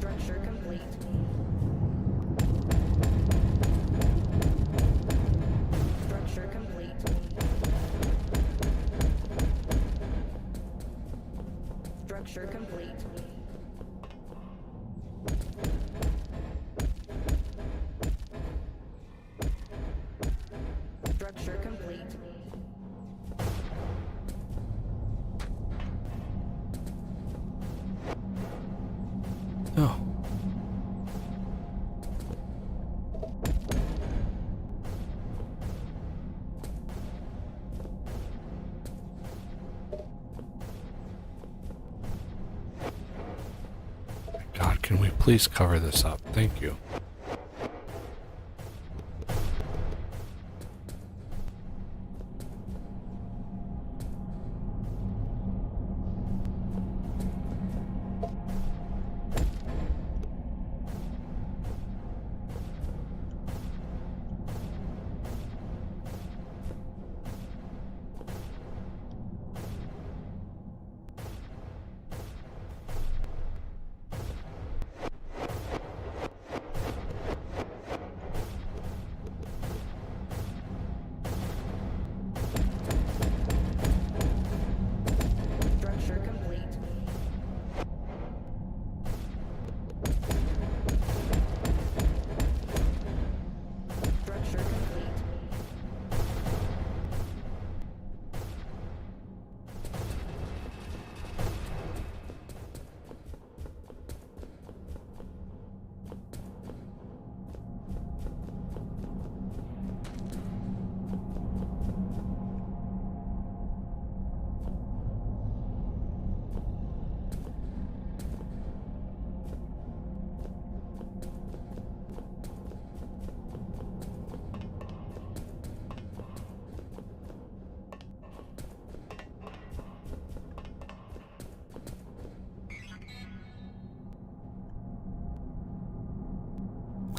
Structure complete. Structure complete. Structure complete. Structure complete. Oh. God, can we please cover this up? Thank you.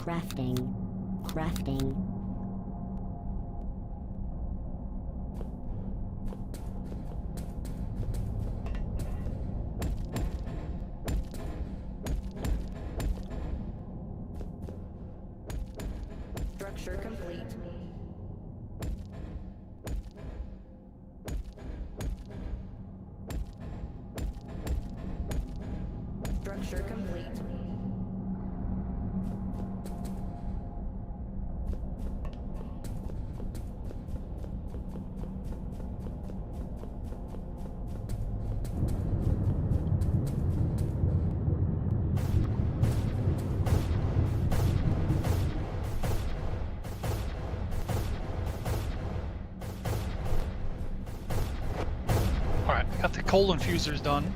Crafting. Crafting. Structure complete. Structure complete. Alright, I got the coal infusers done.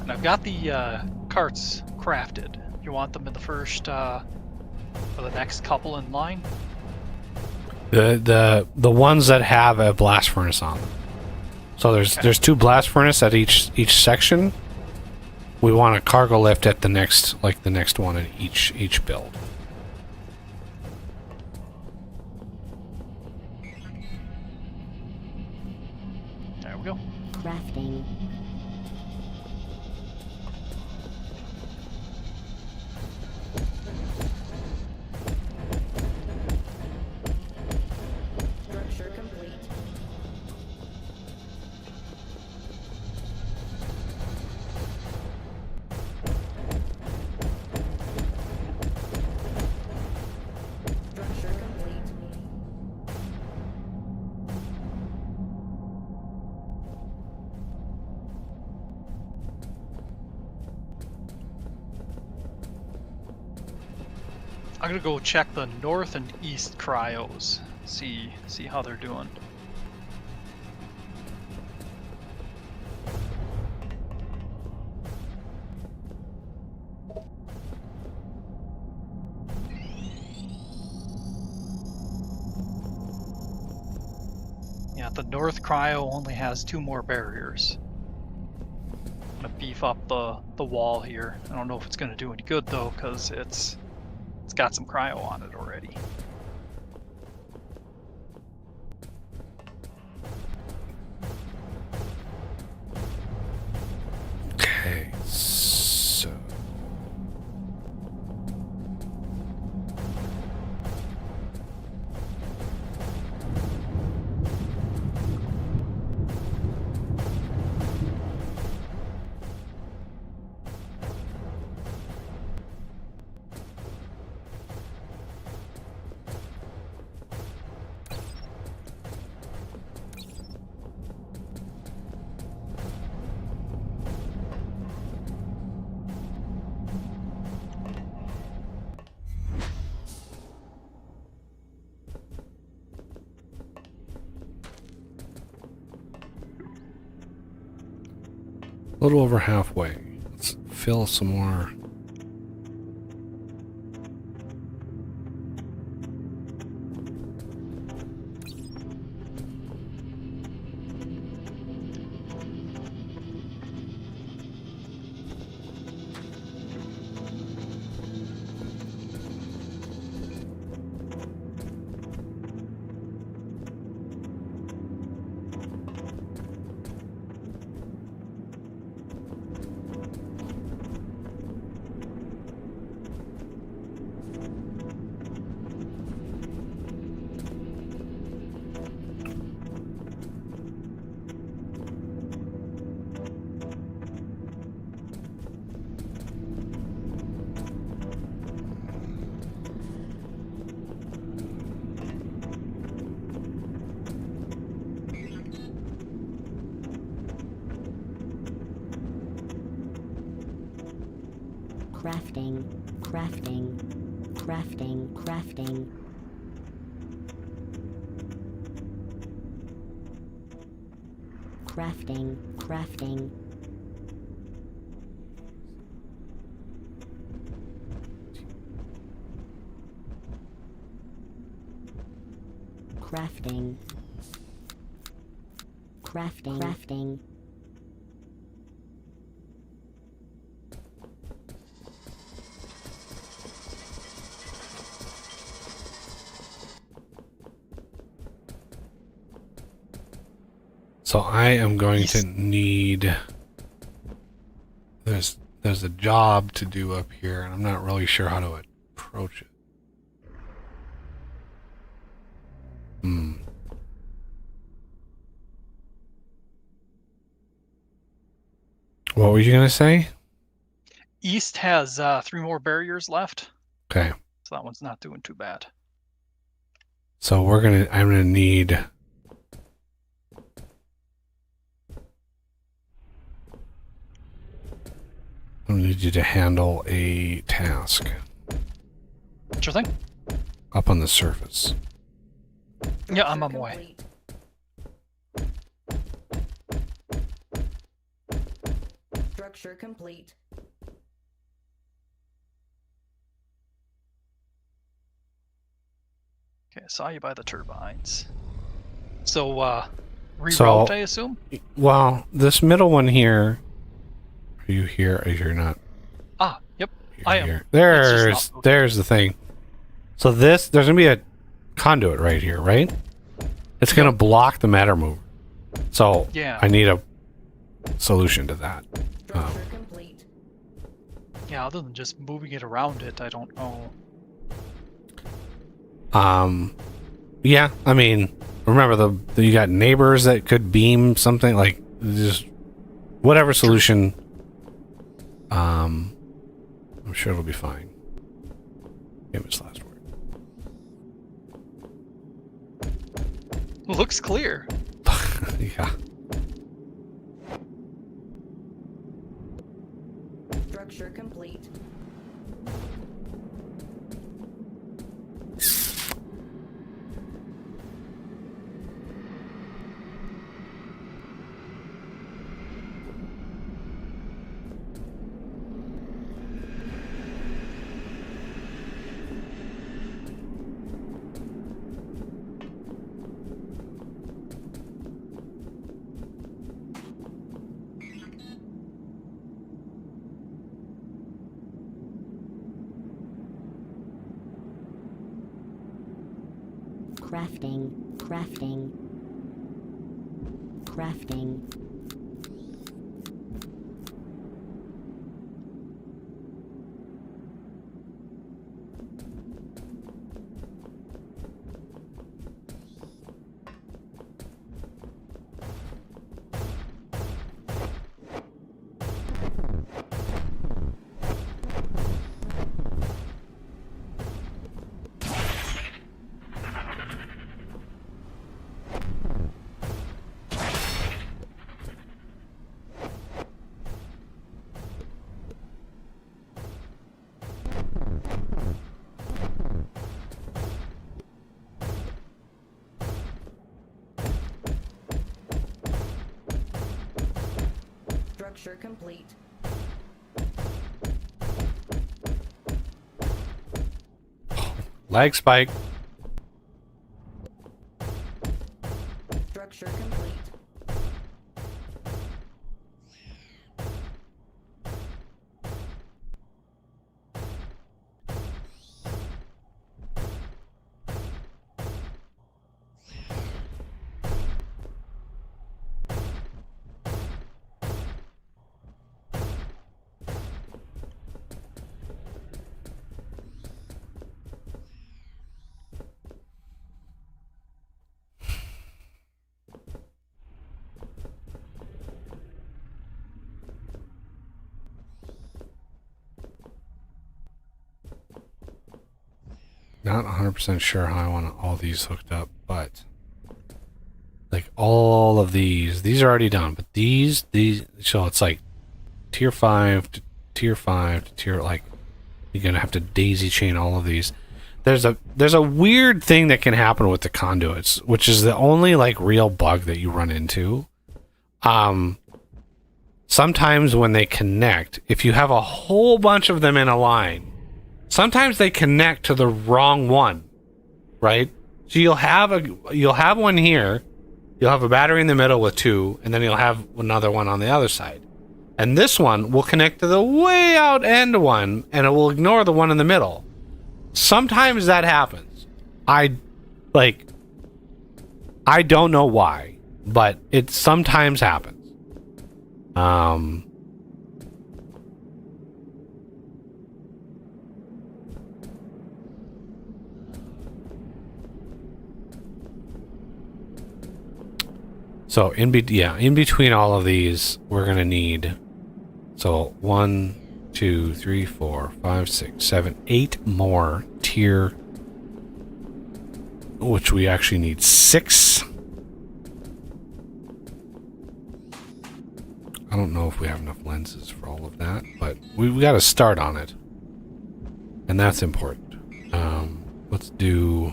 And I've got the carts crafted. You want them in the first, or the next couple in line? The ones that have a blast furnace on them. So there's 2 blast furnace at each section. We want a cargo lift at the next one in each build. There we go. Crafting. Structure complete. Structure complete. I'm gonna go check the north and east cryos. See how they're doing. Yeah, the north cryo only has 2 more barriers. I'm gonna beef up the wall here. I don't know if it's gonna do any good though, because it's got some cryo on it already. Okay, so a little over halfway. Let's fill some more. Crafting. Crafting. Crafting. Crafting. Crafting. Crafting. Crafting. Crafting. Crafting. So I am going to need... There's a job to do up here, and I'm not really sure how to approach it. What were you going to say? East has 3 more barriers left, Okay. so that one's not doing too bad. So I'm gonna need... I need you to handle a task Sure thing. up on the surface. Yeah, I'm on Structure my way. complete. Structure complete. Okay, I saw you by the turbines. So, reroute, So- I assume? Well, this middle one here... Are you here? Or you're not? Ah, yep. You're I am. here. It's just not- There's the thing. So there's gonna be a conduit right here, right? It's gonna block the matter mover. So Yeah. I need a solution to that. Structure complete. Yeah, other than just moving it around it, I don't know. Yeah, I mean, remember you got neighbors that could beam something, like just whatever solution. I'm sure it'll be fine. Famous last word. Looks clear. Yeah. Structure complete. Crafting. Crafting. Crafting. Structure complete. Lag spike. Structure complete. Not 100% sure how I want all these hooked up, but like all of these are already done, but these, so it's like tier 5 to tier 5 to tier, like you're gonna have to daisy chain all of these. There's a weird thing that can happen with the conduits, which is the only like real bug that you run into. Sometimes when they connect, if you have a whole bunch of them in a line, sometimes they connect to the wrong one, right? So you'll have one here, you'll have a battery in the middle with 2, and then you'll have another one on the other side. And this one will connect to the way out end one, and it will ignore the one in the middle. Sometimes that happens. I don't know why, but it sometimes happens. So in between all of these, we're gonna need 1, 2, 3, 4, 5, 6, 7, 8 more tier, which we actually need 6. I don't know if we have enough lenses for all of that, but we got to start on it, and that's important. Let's do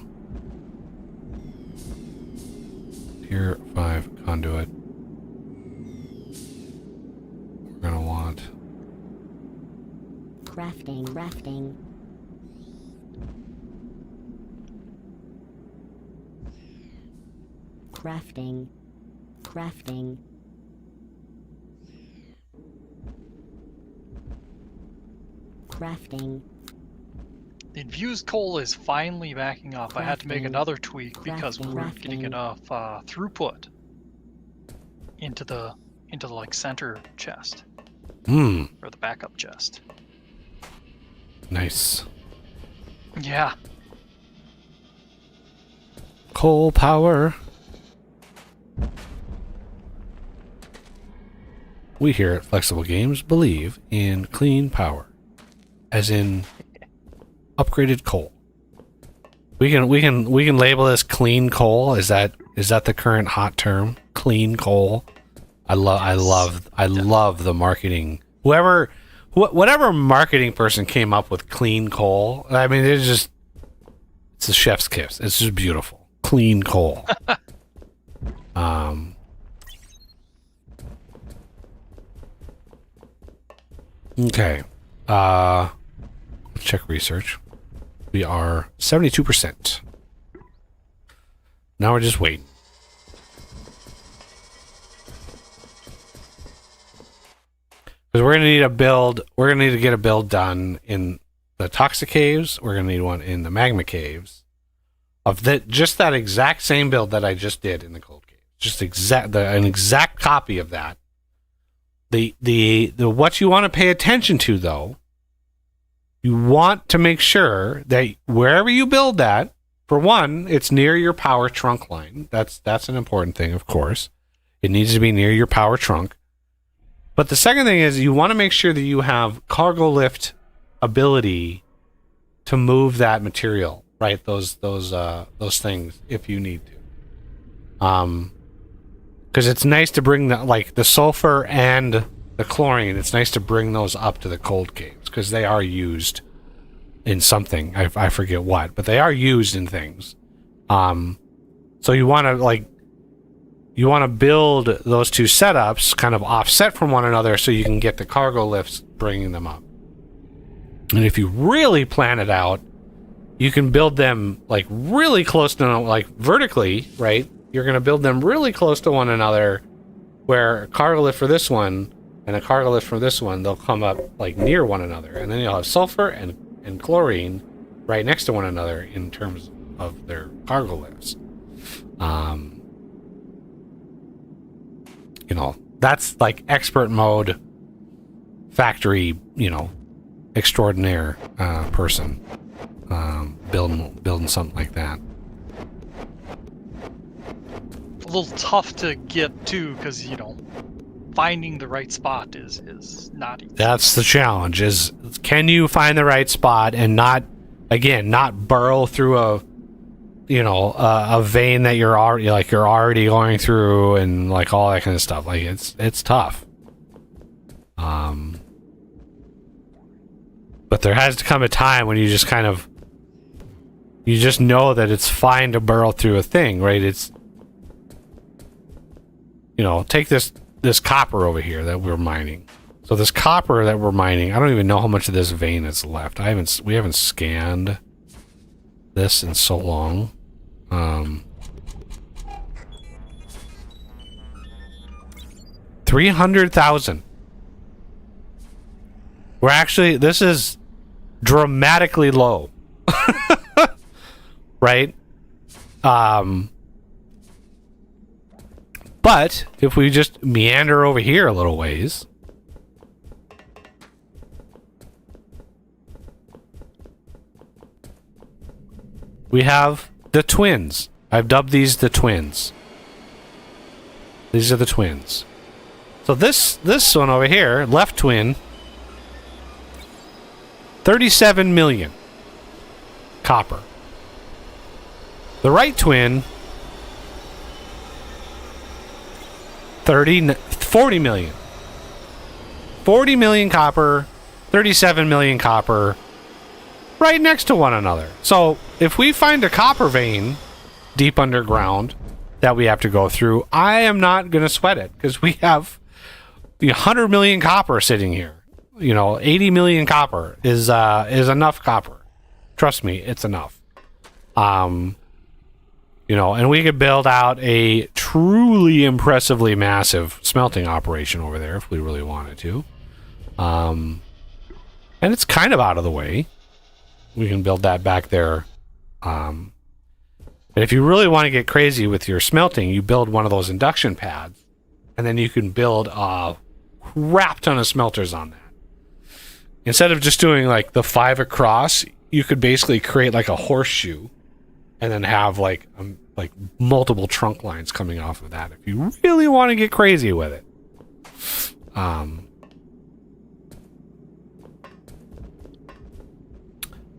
tier 5 conduit. We're gonna want Crafting. The infused coal is finally backing up. I had to make Crafting. another tweak because we weren't getting Crafting. enough throughput into the like center chest or the backup chest. Nice. Yeah. Coal power. We here at Flexible Games believe in clean power, as in upgraded coal. We can label this clean coal. Is that the current hot term? Clean coal. I love the marketing. Whatever marketing person came up with clean coal. I mean, it's a chef's kiss. It's just beautiful. Clean coal. Okay. Check research. We are 72%. Now we're just waiting. Because we're gonna need a build. We're gonna need to get a build done in the Toxic Caves. We're gonna need one in the Magma Caves. Of that exact same build that I just did in the Cold Caves. Just an exact copy of that. The what you want to pay attention to, though, you want to make sure that wherever you build that, for one, it's near your power trunk line. That's an important thing, of course. It needs to be near your power trunk. But the second thing is you want to make sure that you have cargo lift ability to move that material, right? Those things if you need to. Because it's nice to bring the sulfur and the chlorine. It's nice to bring those up to the cold caves because they are used in something. I forget what, but they are used in things. So you want to build those two setups kind of offset from one another so you can get the cargo lifts bringing them up. And if you really plan it out, you can build them like really close to like vertically, right? You're going to build them really close to one another where a cargo lift for this one and a cargo lift for this one, they'll come up like near one another. And then you'll have sulfur and chlorine right next to one another in terms of their cargo lifts. That's like expert mode factory, extraordinaire person building something like that. A little tough to get to because finding the right spot is not easy. That's the challenge: is can you find the right spot and not burrow through a vein that you're already going through and like all that kind of stuff. Like it's tough. But there has to come a time when you just know that it's fine to burrow through a thing, right? It's take this copper over here that we're mining. So this copper that we're mining, I don't even know how much of this vein is left. We haven't scanned this in so long. 300,000. This is dramatically low. Right? But if we just meander over here a little ways, we have the twins. I've dubbed these the twins. These are the twins. So this one over here, left twin, 37 million copper. The right twin, 40 million. 40 million copper, 37 million copper, right next to one another. So if we find a copper vein deep underground that we have to go through, I am not going to sweat it because we have 100 million copper sitting here. 80 million copper is enough copper. Trust me, it's enough. And we could build out a truly impressively massive smelting operation over there if we really wanted to. And it's kind of out of the way. We can build that back there. And if you really want to get crazy with your smelting, you build one of those induction pads, and then you can build a crap ton of smelters on that. Instead of just doing like the 5 across, you could basically create like a horseshoe and then have like multiple trunk lines coming off of that if you really want to get crazy with it.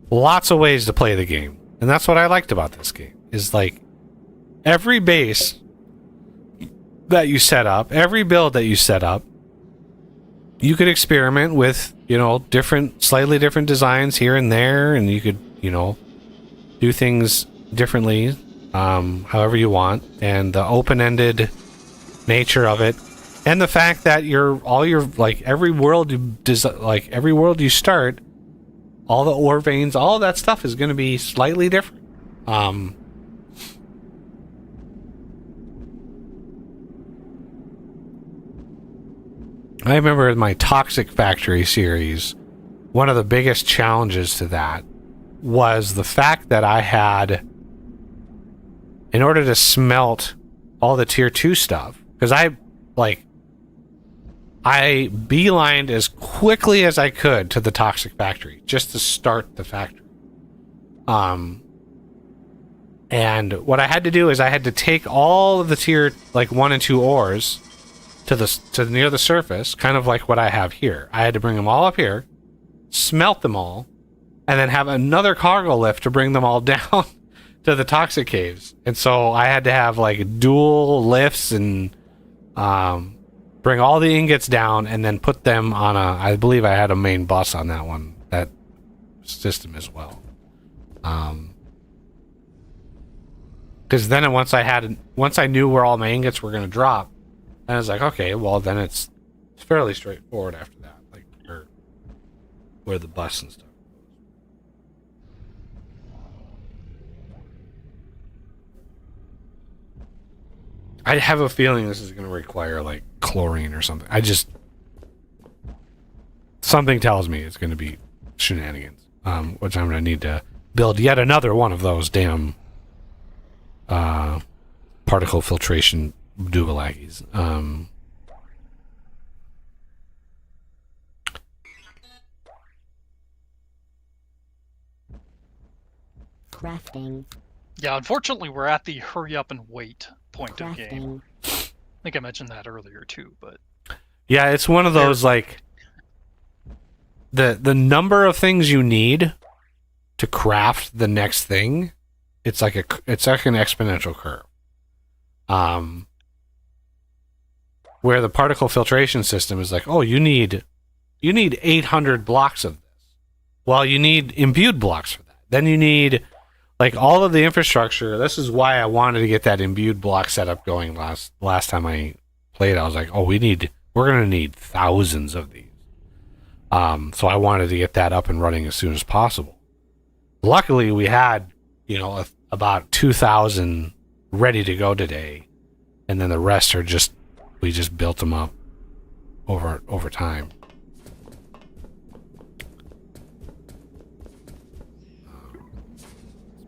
Lots of ways to play the game. And that's what I liked about this game, is like every base that you set up, every build that you set up, you could experiment with, slightly different designs here and there, and you could, do things differently, however you want, and the open-ended nature of it, and the fact that every world you start, all the ore veins, all that stuff is going to be slightly different. I remember in my Toxic Factory series, one of the biggest challenges to that was the fact that I had, in order to smelt all the tier 2 stuff, because I beelined as quickly as I could to the Toxic Factory just to start the factory. And what I had to do is I had to take all of the tier 1 and 2 ores to near the surface, kind of like what I have here. I had to bring them all up here, smelt them all, and then have another cargo lift to bring them all down to the toxic caves. And so I had to have dual lifts and bring all the ingots down and then put them on I believe I had a main bus on that system as well. Because then once I knew where all my ingots were going to drop, and I was like, okay, well then it's fairly straightforward after that, where the bus and stuff. I have a feeling this is going to require chlorine or something. Something tells me it's going to be shenanigans, which I'm going to need to build yet another one of those damn particle filtration Dugalagis. Crafting. Yeah, unfortunately, we're at the hurry up and wait point of game. Crafting. I think I mentioned that earlier too, but Yeah, it's one of those the number of things you need to craft the next thing. It's like an exponential curve. Where the particle filtration system is oh, you need 800 blocks of this. Well, you need imbued blocks for that. Then you need all of the infrastructure. This is why I wanted to get that imbued block setup going last time I played. I was like, oh, we're going to need thousands of these. So I wanted to get that up and running as soon as possible. Luckily, we had, about 2,000 ready to go today. And then the rest are we just built them up over time.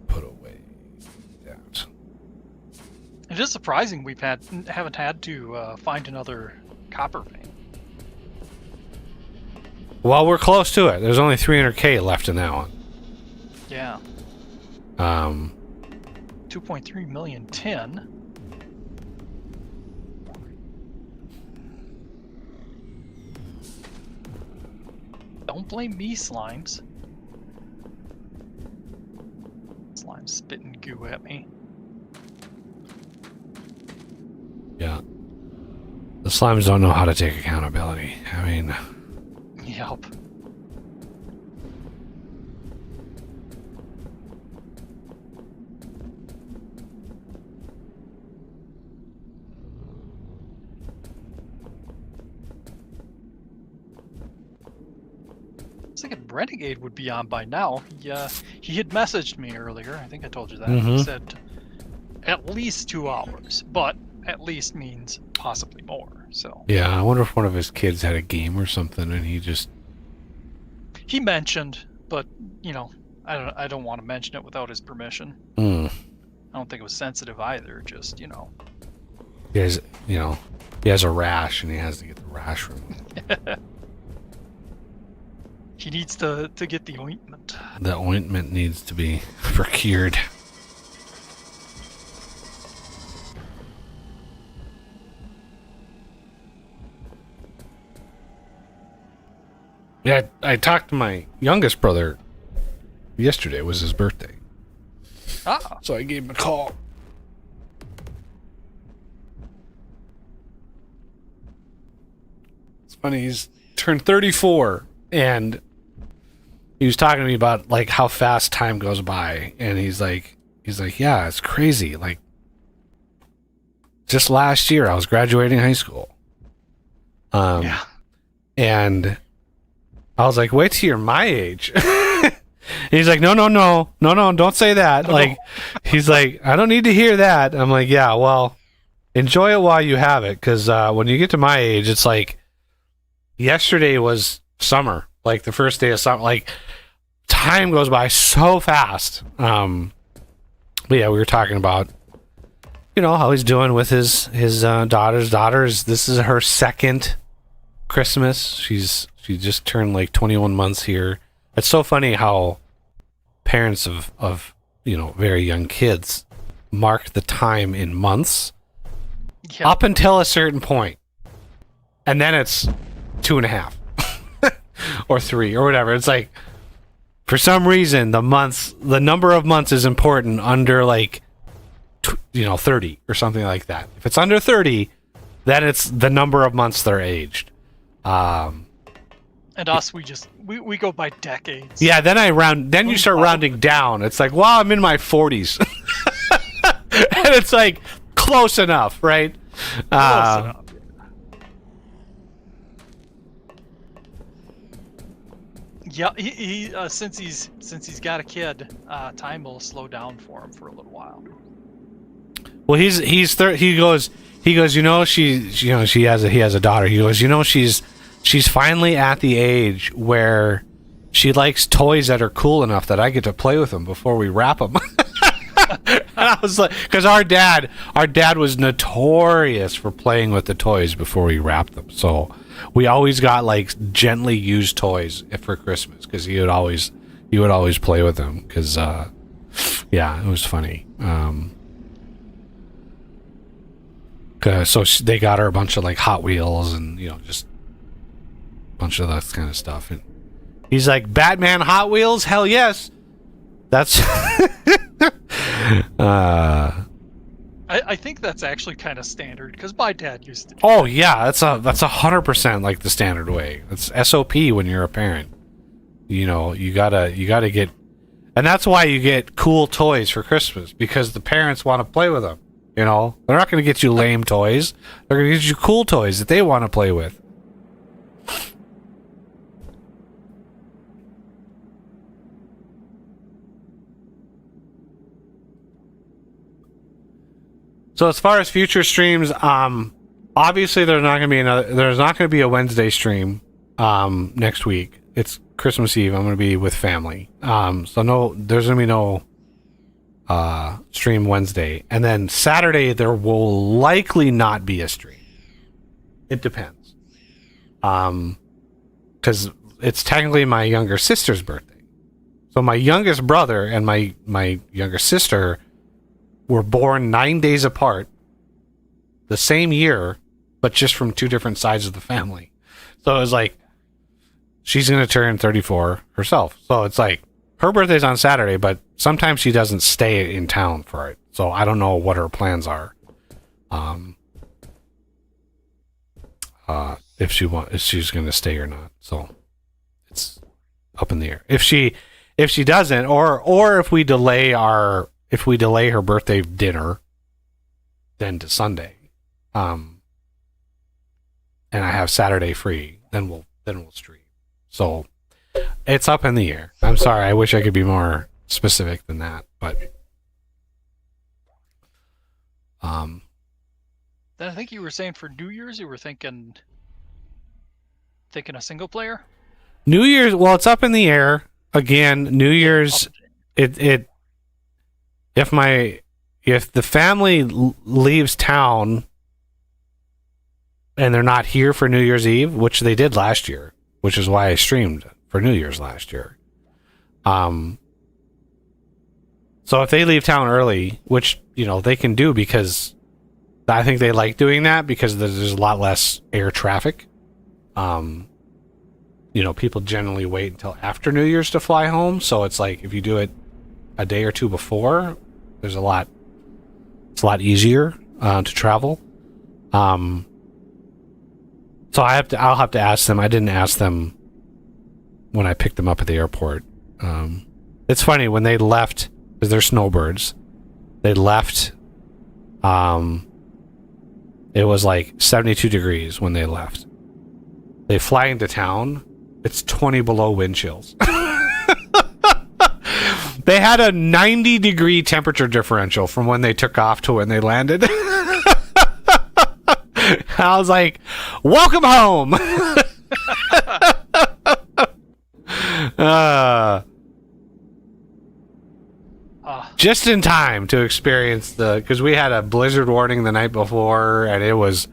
Put away that. It is surprising haven't had to find another copper vein. Well, we're close to it. There's only 300K left in that one. Yeah. 2.3 million tin. Don't blame me, slimes. Slime's spitting goo at me. Yeah. The slimes don't know how to take accountability. I mean, Yep. I was thinking Renegade would be on by now. He had messaged me earlier. I think I told you that. He Mhm. said at least 2 hours, but at least means possibly more. So yeah, I wonder if one of his kids had a game or something and he just... he mentioned, but I don't want to mention it without his permission. Hmm. I don't think it was sensitive either. Just He has, he has a rash and he has to get the rash removed. he needs to get the ointment. The ointment needs to be procured. Yeah, I talked to my youngest brother yesterday. It was his birthday. Ah, So I gave him a call. It's funny, he's turned 34 and he was talking to me about like how fast time goes by, and he's like, yeah, it's crazy. Like just last year I was graduating high school. yeah. And I was like, wait till you're my age. And he's like, no, don't say that. Like, he's like, I don't need to hear that. I'm like, yeah, well, enjoy it while you have it. Because when you get to my age, it's like, yesterday was summer. Like, the first day of summer. Like, time goes by so fast. But yeah, we were talking about, how he's doing with his daughter's. This is her second Christmas. She just turned like 21 months here. It's so funny how parents of very young kids mark the time in months up until a certain point, and then it's 2.5 or 3 or whatever. It's like, for some reason, the number of months is important under like 30 or something like that. If it's under 30, then it's the number of months they're aged. And us, we go by decades. Yeah, then you start rounding down. It's like, well, I'm in my 40s. And it's like close enough, right? Close enough. Yeah, he since he's got a kid, time will slow down for him for a little while. Well, he goes, he has a daughter. He goes, she's finally at the age where she likes toys that are cool enough that I get to play with them before we wrap them. And I was like, because our dad was notorious for playing with the toys before we wrapped them. So we always got like gently used toys for Christmas because he would always play with them because yeah, it was funny. So they got her a bunch of like Hot Wheels and just a bunch of that kind of stuff. And he's like, Batman Hot Wheels, hell yes. That's I think that's actually kind of standard because my dad used to. Oh yeah, that's 100% like the standard way. It's SOP when you're a parent. You gotta get, and that's why you get cool toys for Christmas, because the parents want to play with them. They're not going to get you lame toys. They're going to get you cool toys that they want to play with. So as far as future streams, obviously there's not going to be a Wednesday stream next week. It's Christmas Eve. I'm going to be with family. So there's going to be no stream Wednesday, and then Saturday there will likely not be a stream. It depends, because it's technically my younger sister's birthday. So my youngest brother and my younger sister were born 9 days apart, the same year, but just from two different sides of the family. So it was like, she's going to turn 34 herself. So it's like, her birthday's on Saturday, but sometimes she doesn't stay in town for it. So I don't know what her plans are. If she's going to stay or not. So it's up in the air. If she doesn't, or if we delay her birthday dinner, then to Sunday, and I have Saturday free, then we'll stream. So it's up in the air. I'm sorry. I wish I could be more specific than that, but Then I think you were saying for New Year's you were thinking a single player. New Year's. Well, it's up in the air again. New Year's. If the family leaves town and they're not here for New Year's Eve, which they did last year, which is why I streamed for New Year's last year. So if they leave town early, which, they can do, because I think they like doing that because there's a lot less air traffic. People generally wait until after New Year's to fly home. So it's like, if you do it a day or two before, it's a lot easier to travel. So I'll have to ask them. I didn't ask them when I picked them up at the airport. It's funny, when they left, because they're snowbirds, they left, it was like 72 degrees when they left. They fly into town, it's 20 below wind chills. They had a 90-degree temperature differential from when they took off to when they landed. I was like, welcome home. Just in time to experience because we had a blizzard warning the night before, and it was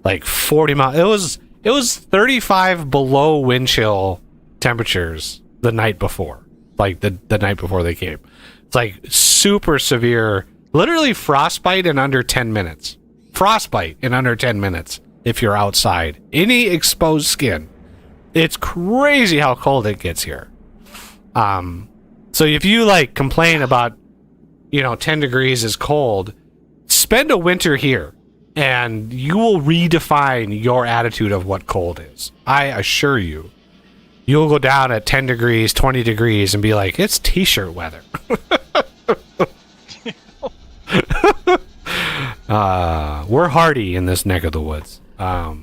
like 40 miles. It was 35 below wind chill temperatures the night before, like the night before they came. It's like super severe, literally frostbite in under 10 minutes. Frostbite in under 10 minutes if you're outside. Any exposed skin. It's crazy how cold it gets here. So if you complain about 10 degrees is cold, spend a winter here and you will redefine your attitude of what cold is. I assure you. You'll go down at 10 degrees, 20 degrees and be like, it's t-shirt weather. We're hardy in this neck of the woods. Got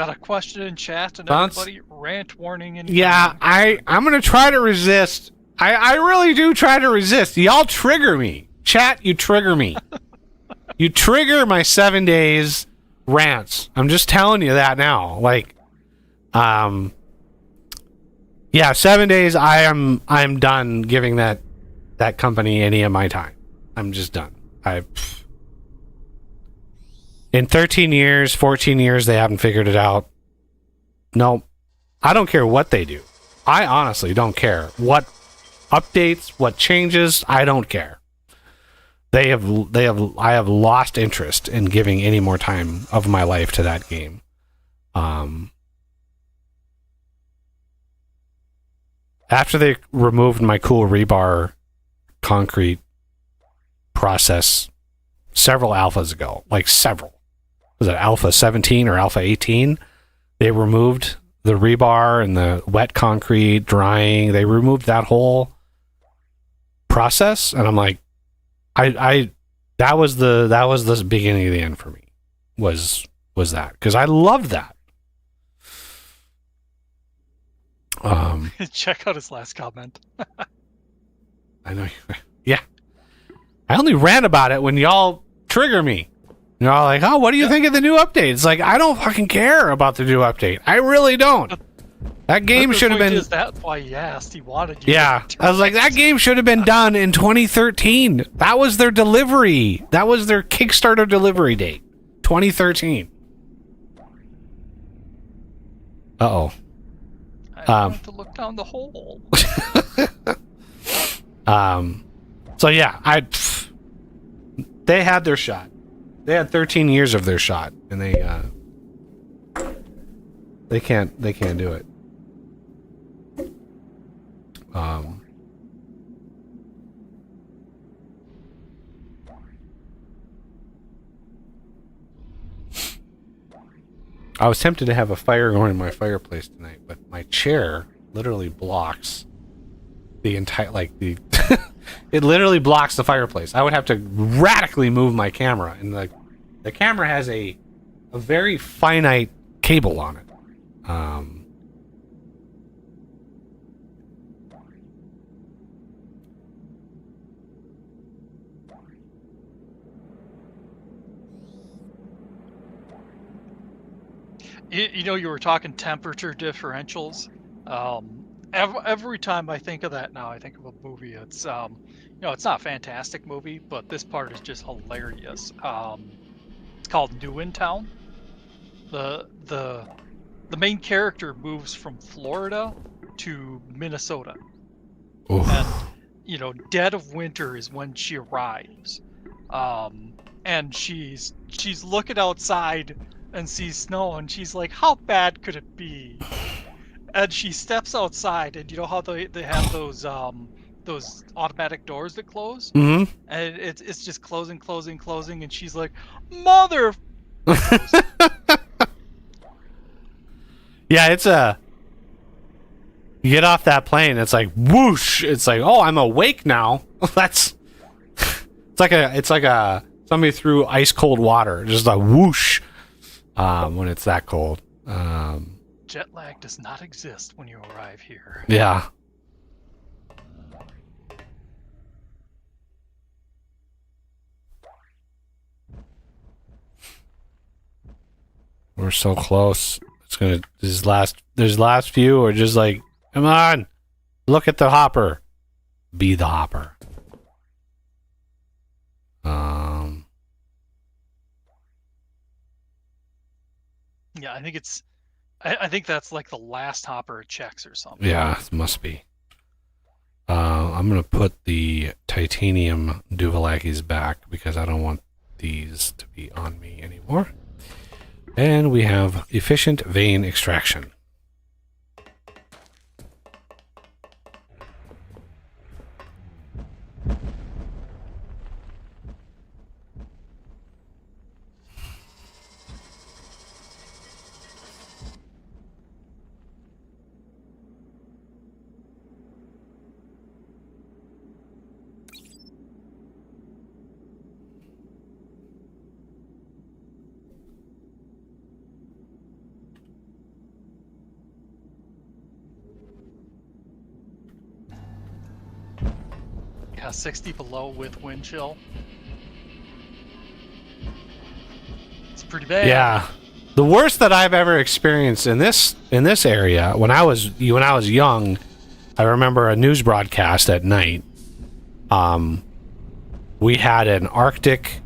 a question in chat and Thoughts? everybody rant warning and Yeah, I'm gonna try to resist. I really do try to resist. Y'all trigger me. Chat, you trigger me. You trigger my 7 days rants. I'm just telling you that now. Yeah, 7 days I'm done giving that company any of my time. I'm just done. In 13 years, 14 years, they haven't figured it out. No, I don't care what they do. I honestly don't care. What updates, what changes, I don't care. I have lost interest in giving any more time of my life to that game. After they removed my cool rebar concrete process several alphas ago, several. Was it Alpha 17 or Alpha 18? They removed the rebar and the wet concrete drying. They removed that whole process, and I'm like, that was the beginning of the end for me. Was that, because I loved that. Check out his last comment. I know. Yeah, I only rant about it when y'all trigger me. You're all like, oh, what do you think of the new update? It's like, I don't fucking care about the new update. I really don't. That game The should have point been. is, that's why he asked. He wanted you. Yeah, to I was like, that game should have been done in 2013. That was their delivery. That was their Kickstarter delivery date, 2013. Uh-oh. I want to look down the hole. So yeah, they had their shot. They had 13 years of their shot, and they can't do it. I was tempted to have a fire going in my fireplace tonight, but my chair literally blocks the entire, it literally blocks the fireplace. I would have to radically move my camera, and the camera has a very finite cable on it. You know, you were talking temperature differentials. Every time I think of that now, I think of a movie. It's you know, it's not a fantastic movie, but this part is just hilarious. It's called New in Town. The main character moves from Florida to Minnesota, Oof. and you know, dead of winter is when she arrives. And she's looking outside and sees snow, and she's like, how bad could it be? And she steps outside, and you know how they have those automatic doors that close? Mm-hmm. And it's just closing, and she's like, mother. Yeah, it's you get off that plane, it's like whoosh. It's like, oh, I'm awake now. That's it's like a somebody threw ice cold water, just a whoosh. When it's that cold. Jet lag does not exist when you arrive here. Yeah. We're so close. It's gonna these last few are just like, come on, look at the hopper. Be the hopper. Yeah, I think that's like the last hopper it checks or something. Yeah, it must be. I'm gonna put the titanium Duvalakis back because I don't want these to be on me anymore. And we have efficient vein extraction. Yeah, 60 below with wind chill. It's pretty bad. Yeah. The worst that I've ever experienced in this area, when I was young, I remember a news broadcast at night. We had an Arctic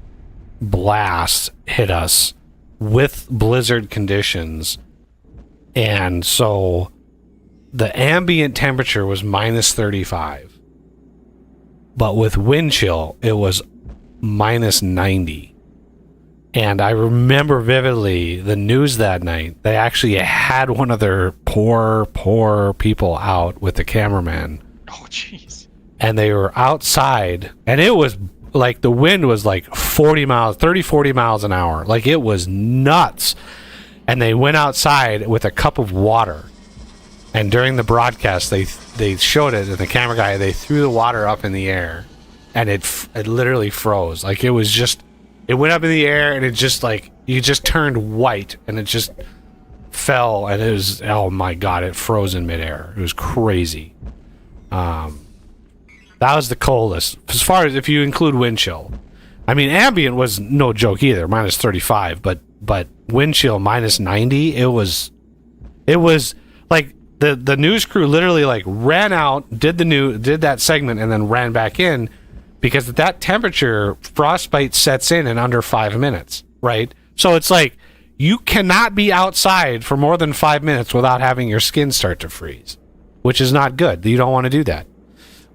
blast hit us with blizzard conditions, and so the ambient temperature was minus 35. But with wind chill, it was minus 90. And I remember vividly the news that night. They actually had one of their poor people out with the cameraman. Oh, jeez. And they were outside. And it was like the wind was like 40 miles an hour. Like it was nuts. And they went outside with a cup of water. And during the broadcast, they showed it, and the camera guy, they threw the water up in the air, and it literally froze. Like it was just, it went up in the air, and it just like, you just turned white, and it just fell, and it was, oh my god, it froze in midair. It was crazy. That was the coldest, as far as if you include wind chill. I mean, ambient was no joke either, minus 35, but wind chill minus 90, it was like, The news crew literally like ran out, did that segment, and then ran back in because at that temperature, frostbite sets in under 5 minutes, right? So it's like you cannot be outside for more than 5 minutes without having your skin start to freeze, which is not good. You don't want to do that.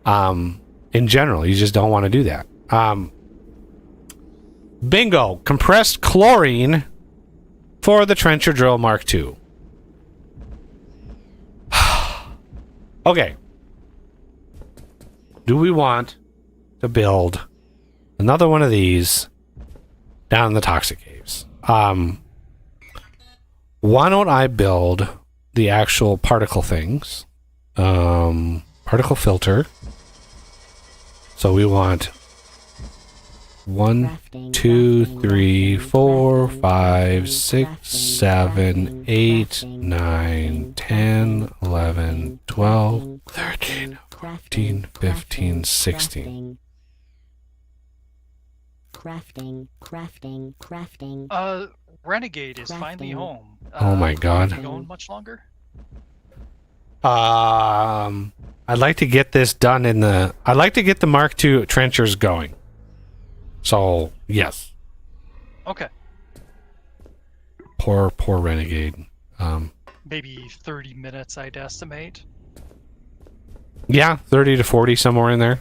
In general, you just don't want to do that. Bingo, compressed chlorine for the Trencher Drill Mark II. Okay. Do we want to build another one of these down in the Toxic Caves? Why don't I build the actual particle things? Particle filter. So we want 1, 2, 3, 4, 5, 6, 7, 8, 9, 10, 11, 12, 13, 14, 15, 16. Crafting. Renegade is finally Crafting. home. Oh my God. Are you going much longer? I'd like to get this done I'd like to get the Mark II trenchers going. So, yes. Okay. Poor Renegade. Maybe 30 minutes, I'd estimate. Yeah, 30 to 40, somewhere in there.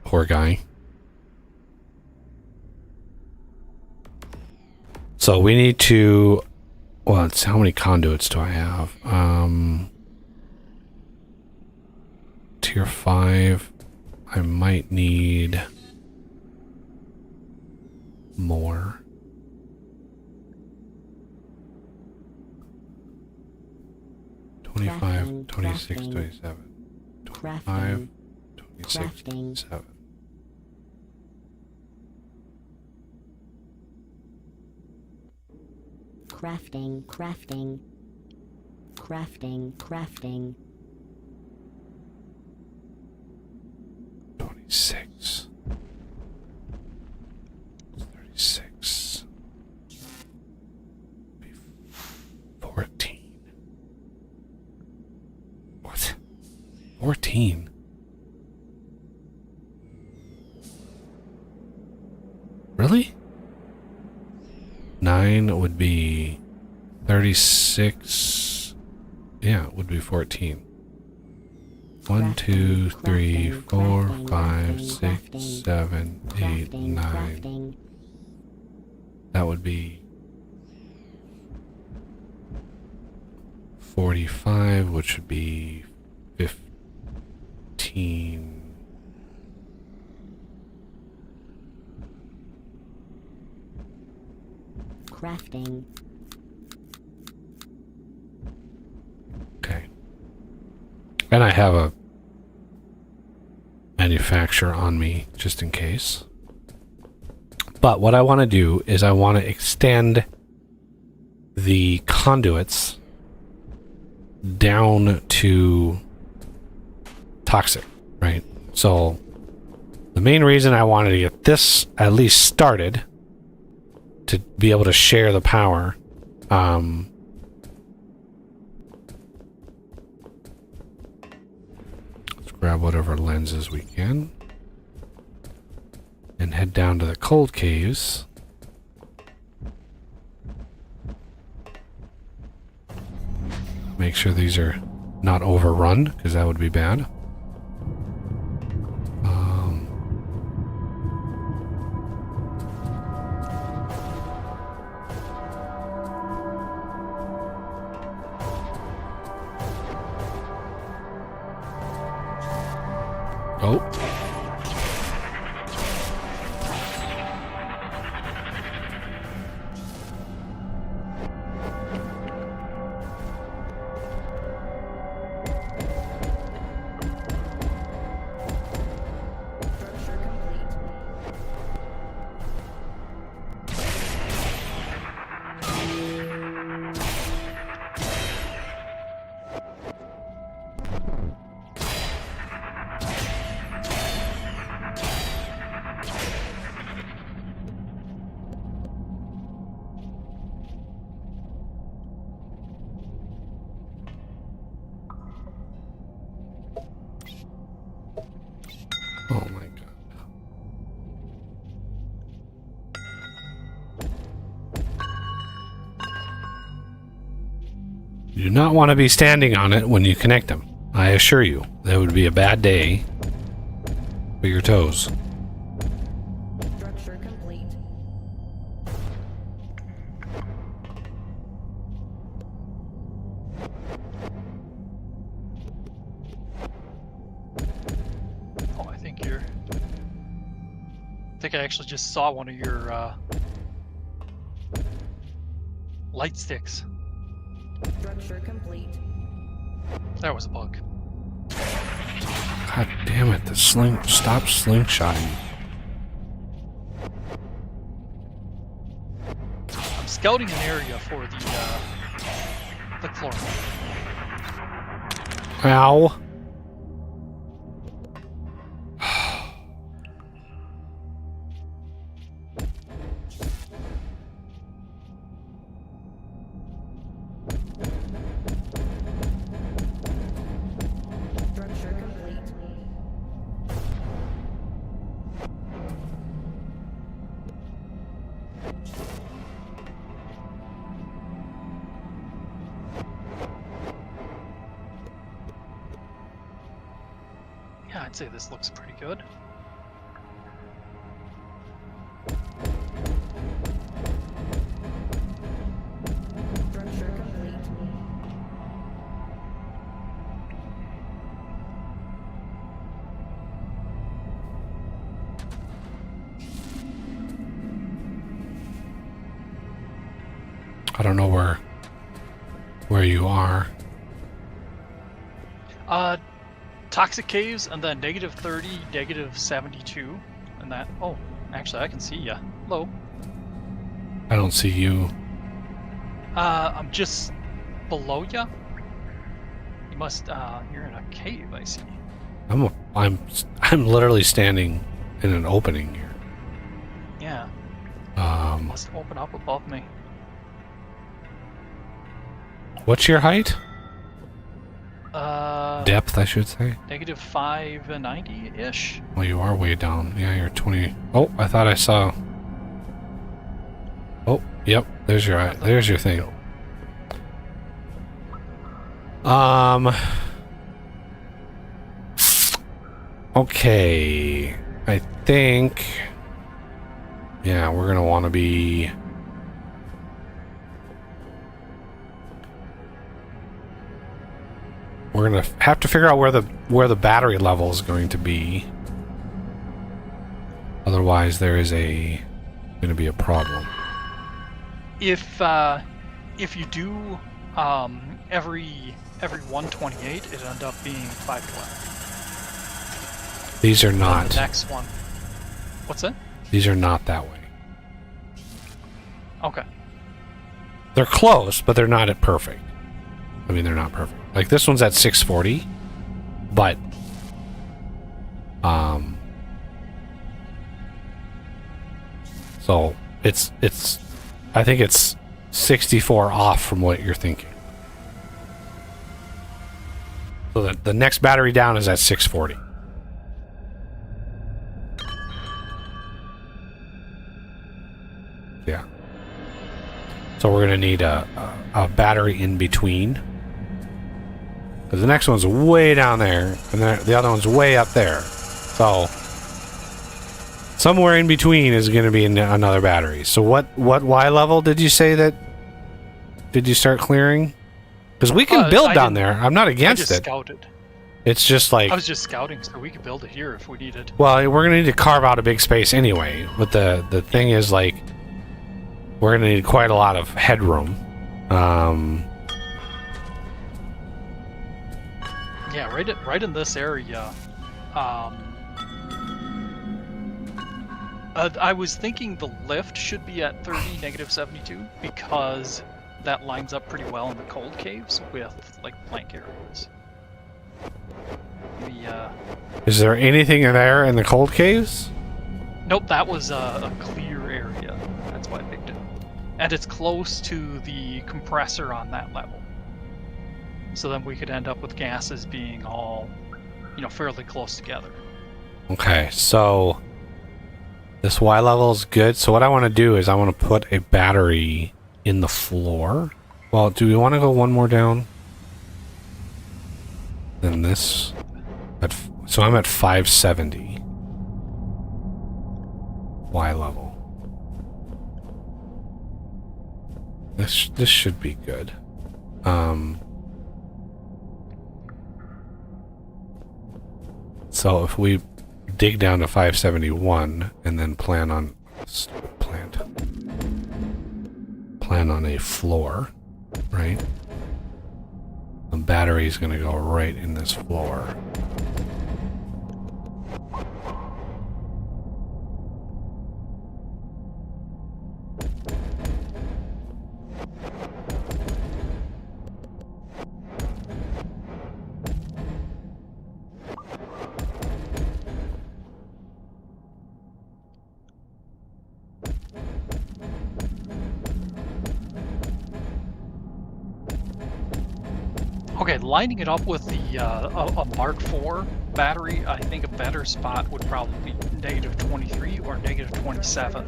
Poor guy. So we need to... Well, it's how many conduits do I have? Tier 5. I might need more. Crafting, 26, crafting. 27, 25, Crafting. 26, Crafting. 27. Crafting. 26. 36. 14. What? 14? Really? 9 would be 36. Yeah, it would be 14. 1, 2, 3, 4, 5, 6, 7, 8, 9. That would be 45, which would be 15. Crafting. Okay. And I have a manufacturer on me just in case. But what I want to do is I want to extend the conduits down to toxic, right? So the main reason I wanted to get this at least started to be able to share the power, let's grab whatever lenses we can and head down to the cold caves. Make sure these are not overrun, because that would be bad. Oh. Structure complete. Oh my god. You do not want to be standing on it when you connect them. I assure you, that would be a bad day for your toes. Structure complete. Oh, I think you're. I think I actually just saw one of your light sticks. Structure complete. That was a bug. God damn it, the stop slingshotting. I'm scouting an area for the chlorine. Ow. Structure complete. Yeah, I'd say this looks pretty good. Structure complete. I don't know where you are. Toxic caves, and then -30, -72, and that. Oh, actually, I can see ya. Hello. I don't see you. I'm just below ya. You must. You're in a cave, I see. I'm literally standing in an opening here. Yeah, Um, must open up above me. what's your height? Depth. Depth, I should say. -590-ish. Well, you are way down. Yeah, you're 20. Oh, I thought I saw. Oh, yep. There's your thing. Okay. I think. Yeah, we're gonna want to be. We're gonna have to figure out where the battery level is going to be. Otherwise, there is going to be a problem. If you do every 128, it end up being 512. These are And not. the next one. What's that? These are not that way. Okay. They're close, but they're not at perfect. I mean, they're not perfect. Like this one's at 640, but so it's I think it's 64 off from what you're thinking. So the next battery down is at 640. Yeah. So we're gonna need a battery in between. Because the next one's way down there, and the other one's way up there. So somewhere in between is going to be another battery. So what Y level did you say that? Did you start clearing? Because we can build down there. I'm not I against just it. scouted. It's just like, I was just scouting, so we could build it here if we needed. well, we're going to need to carve out a big space anyway. But the thing is, like, we're going to need quite a lot of headroom. Yeah, right in this area. I was thinking the lift should be at 30, -72, because that lines up pretty well in the cold caves with like blank areas. Is there anything there in the cold caves? Nope, that was a clear area. That's why I picked it. And it's close to the compressor on that level. So then we could end up with gases being all, fairly close together. Okay, so this Y level is good. So what I want to do is I want to put a battery in the floor. Well, do we want to go one more down? Then this. So I'm at 570. Y level. This should be good. So if we dig down to 571 and then plan on a floor, right? The battery is going to go right in this floor. Okay, lining it up with the a Mark IV battery, I think a better spot would probably be -23 or -27.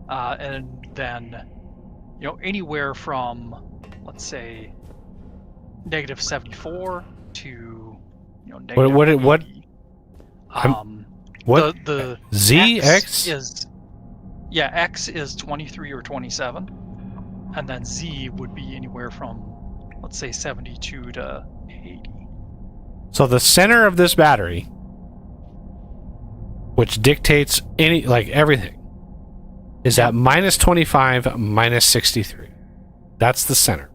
And then, you know, anywhere from, let's say, -74 to, you know, What- -80. What? The Z, X? is, yeah, X is 23 or 27, and then Z would be anywhere from, let's say, 72 to 80. So the center of this battery, which dictates everything, is at -25, -63. That's the center.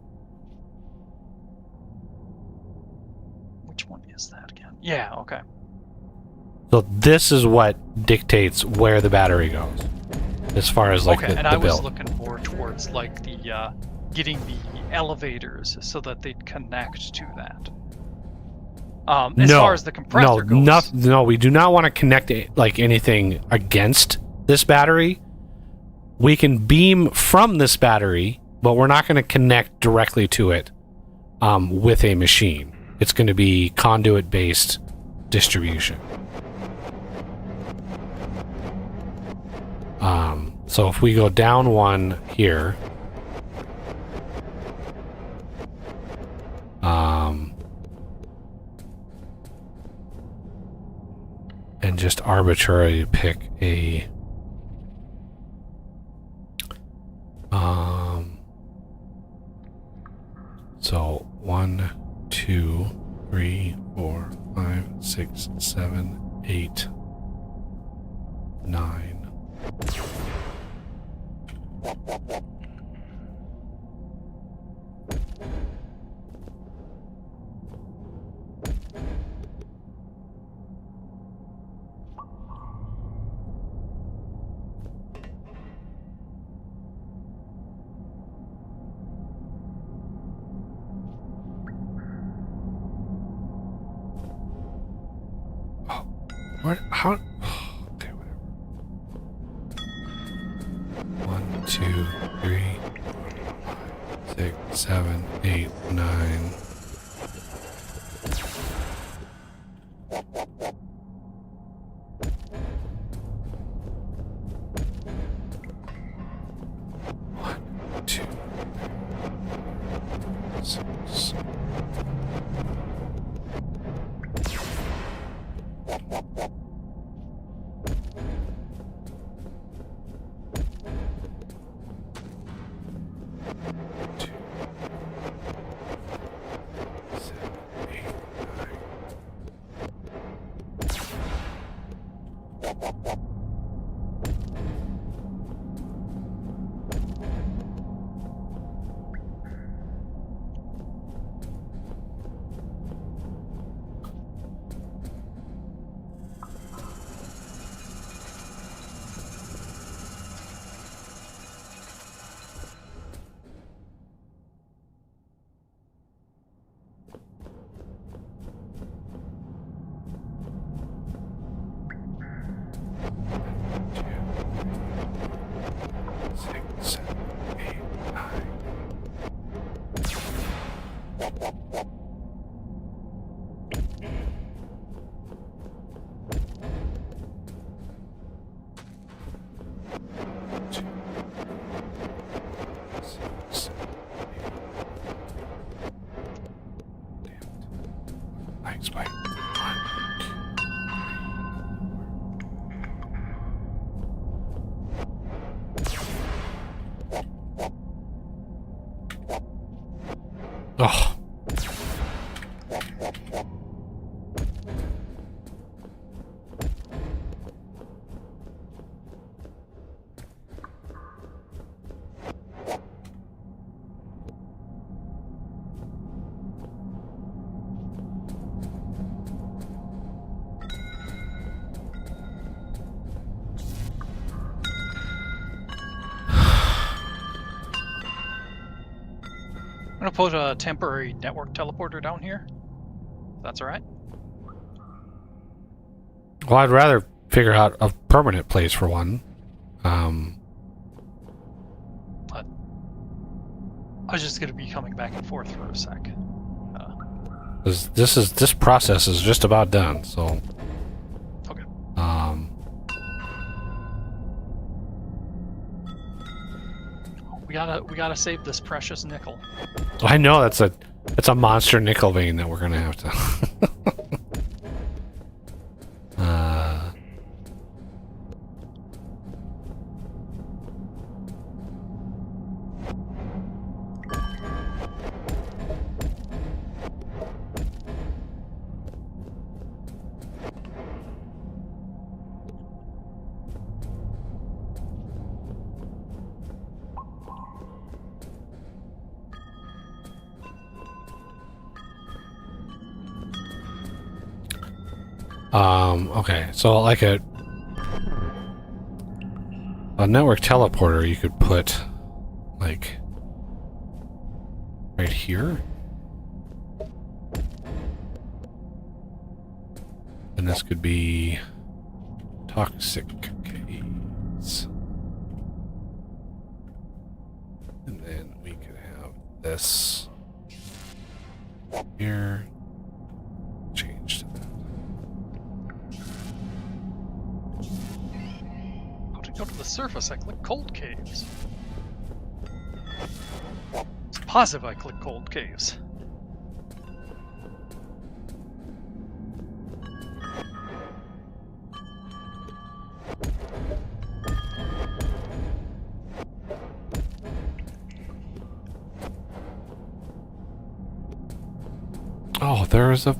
Which one is that again? Yeah, okay. So this is what dictates where the battery goes, as far as Okay, the and I was build. looking more towards like the getting the elevators so that they'd connect to that. As far as the compressor goes. No, we do not want to connect anything against this battery. We can beam from this battery, but we're not going to connect directly to it with a machine. It's going to be conduit-based distribution. So if we go down one here, and just arbitrarily pick a so 1, 2, 3, 4, 5, 6, 7, 8, 9. What? How? Okay, whatever. 1, 2, 3, 4, 5, 6, 7, 8, 9. One, two, 6. these by 1, 2, 3. Oh. I'm gonna put a temporary network teleporter down here. If that's alright. Well, I'd rather figure out a permanent place for one. I was just gonna be coming back and forth for a sec. 'Cause this process is just about done. So. Okay. We gotta save this precious nickel. I know that's a monster nickel vein that we're gonna have to. Okay, so like a network teleporter you could put like right here. And this could be toxic caves. And then we could have this here. Change to that. To go to the surface, I click cold caves. It's positive I click cold caves. Oh, there's a...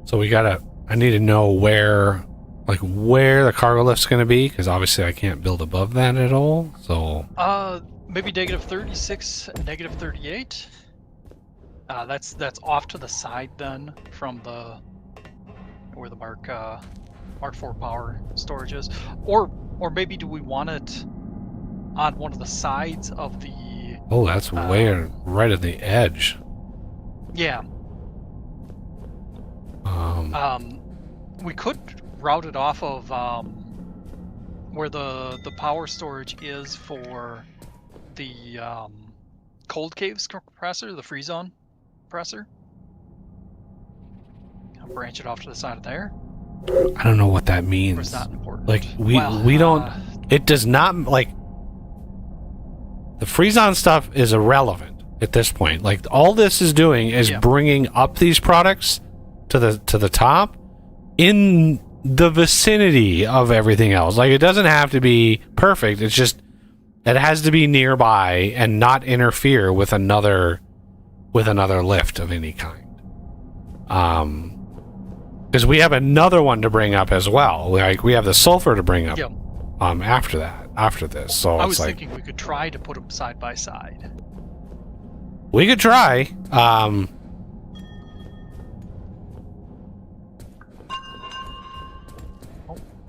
So we gotta... I need to know where the cargo lift's gonna be, because obviously I can't build above that at all, so... Maybe negative 36, negative 38. That's off to the side then from the where the Mark 4 power storage is, or maybe do we want it on one of the sides of the? Oh, that's way right at the edge. Yeah. We could route it off of where the power storage is for the cold caves compressor, the free zone compressor. I'll branch it off to the side of there. I don't know what that Or means. it's not important. Like we Well, don't. It does not like the freeze-on stuff is irrelevant at this point. Like all this is doing is Yeah. bringing up these products to the top in the vicinity of everything else. Like it doesn't have to be perfect. It's just it has to be nearby and not interfere with another lift of any kind. Because we have another one to bring up as well. Like we have the sulfur to bring up. Yeah. After this. So I it's was like thinking we could try to put them side by side. we could try. Oh,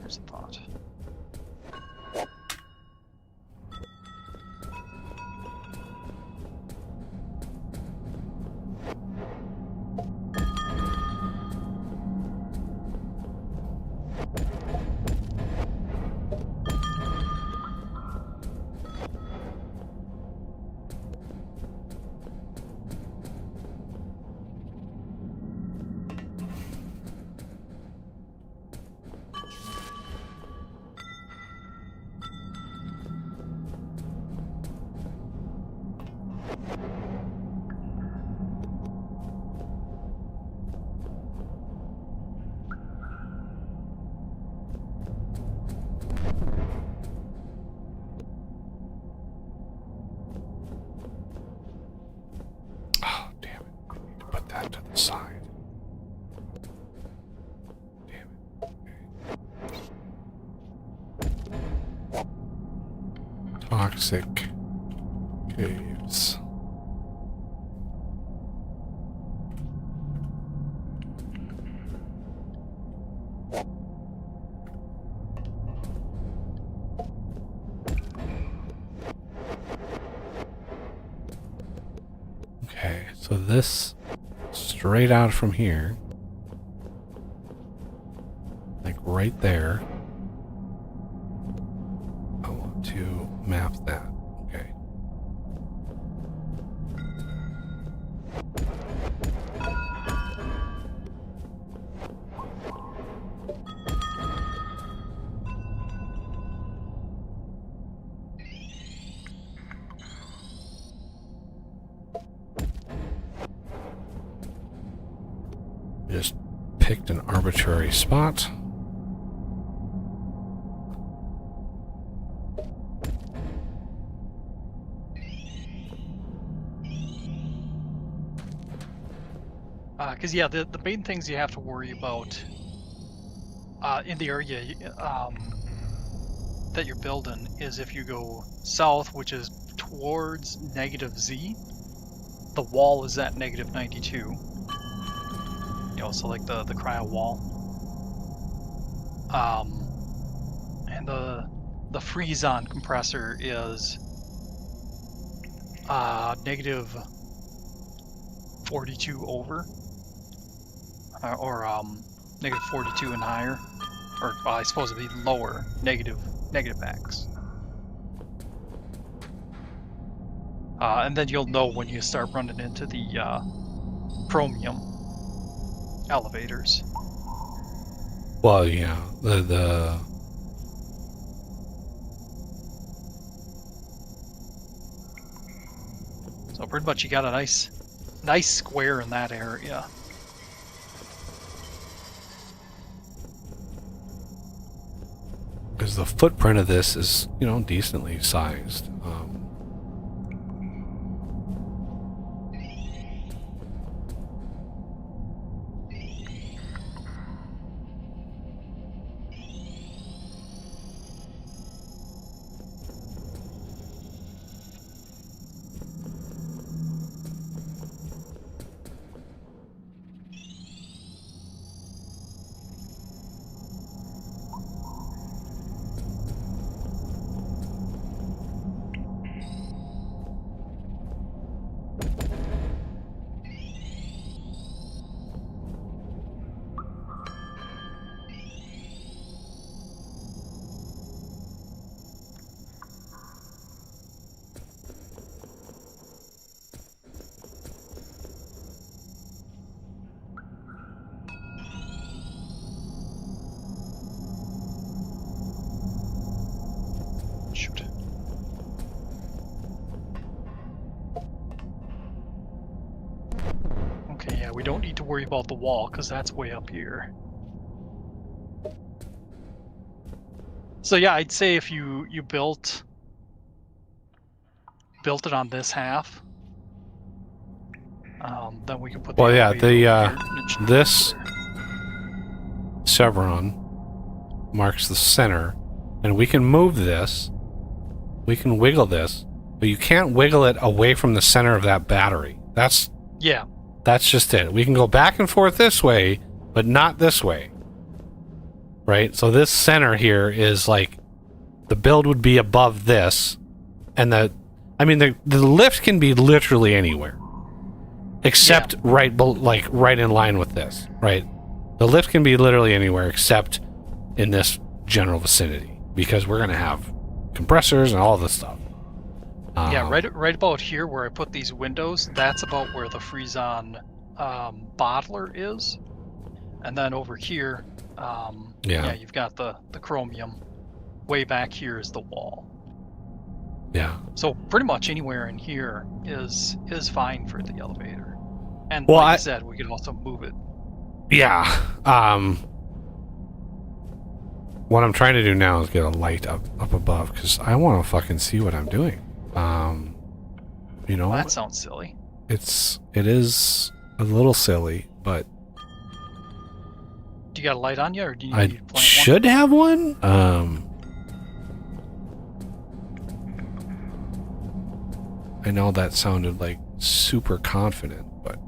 here's a thought. outside. Damn it. Toxic caves. Okay, so this straight out from here, like right there. I want to map that. Okay. Just picked an arbitrary spot. Because yeah, the main things you have to worry about in the area that you're building is if you go south, which is towards -Z, the wall is at -92. You know, so like the cryo wall. And the freeze-on compressor is -42 over, or -42 and higher, or I suppose it'd be lower, negative X. And then you'll know when you start running into the chromium elevators. Well, yeah, the So pretty much you got a nice square in that area. because the footprint of this is, you know, decently sized. Shoot. Okay, yeah, we don't need to worry about the wall because that's way up here. So yeah, I'd say if you built it on this half, then we can put the Well, yeah, elevator the over here and it should be this better. chevron marks the center, and we can move this. We can wiggle this, but you can't wiggle it away from the center of that battery. That's just it. We can go back and forth this way, but not this way. Right? So this center here is like the build would be above this, and the lift can be literally anywhere. Except right in line with this, right? The lift can be literally anywhere except in this general vicinity because we're going to have compressors and all this stuff. Yeah, right about here where I put these windows, that's about where the freeze-on bottler is. And then over here, you've got the chromium. Way back here is the wall. Yeah. So pretty much anywhere in here is fine for the elevator. And Well, like I I said, we can also move it. Yeah. What I'm trying to do now is get a light up above because I want to fucking see what I'm doing. You know, Well, that sounds silly. it is a little silly, but Do you got a light on you, or do you I need to plant should have one. I know that sounded like super confident, but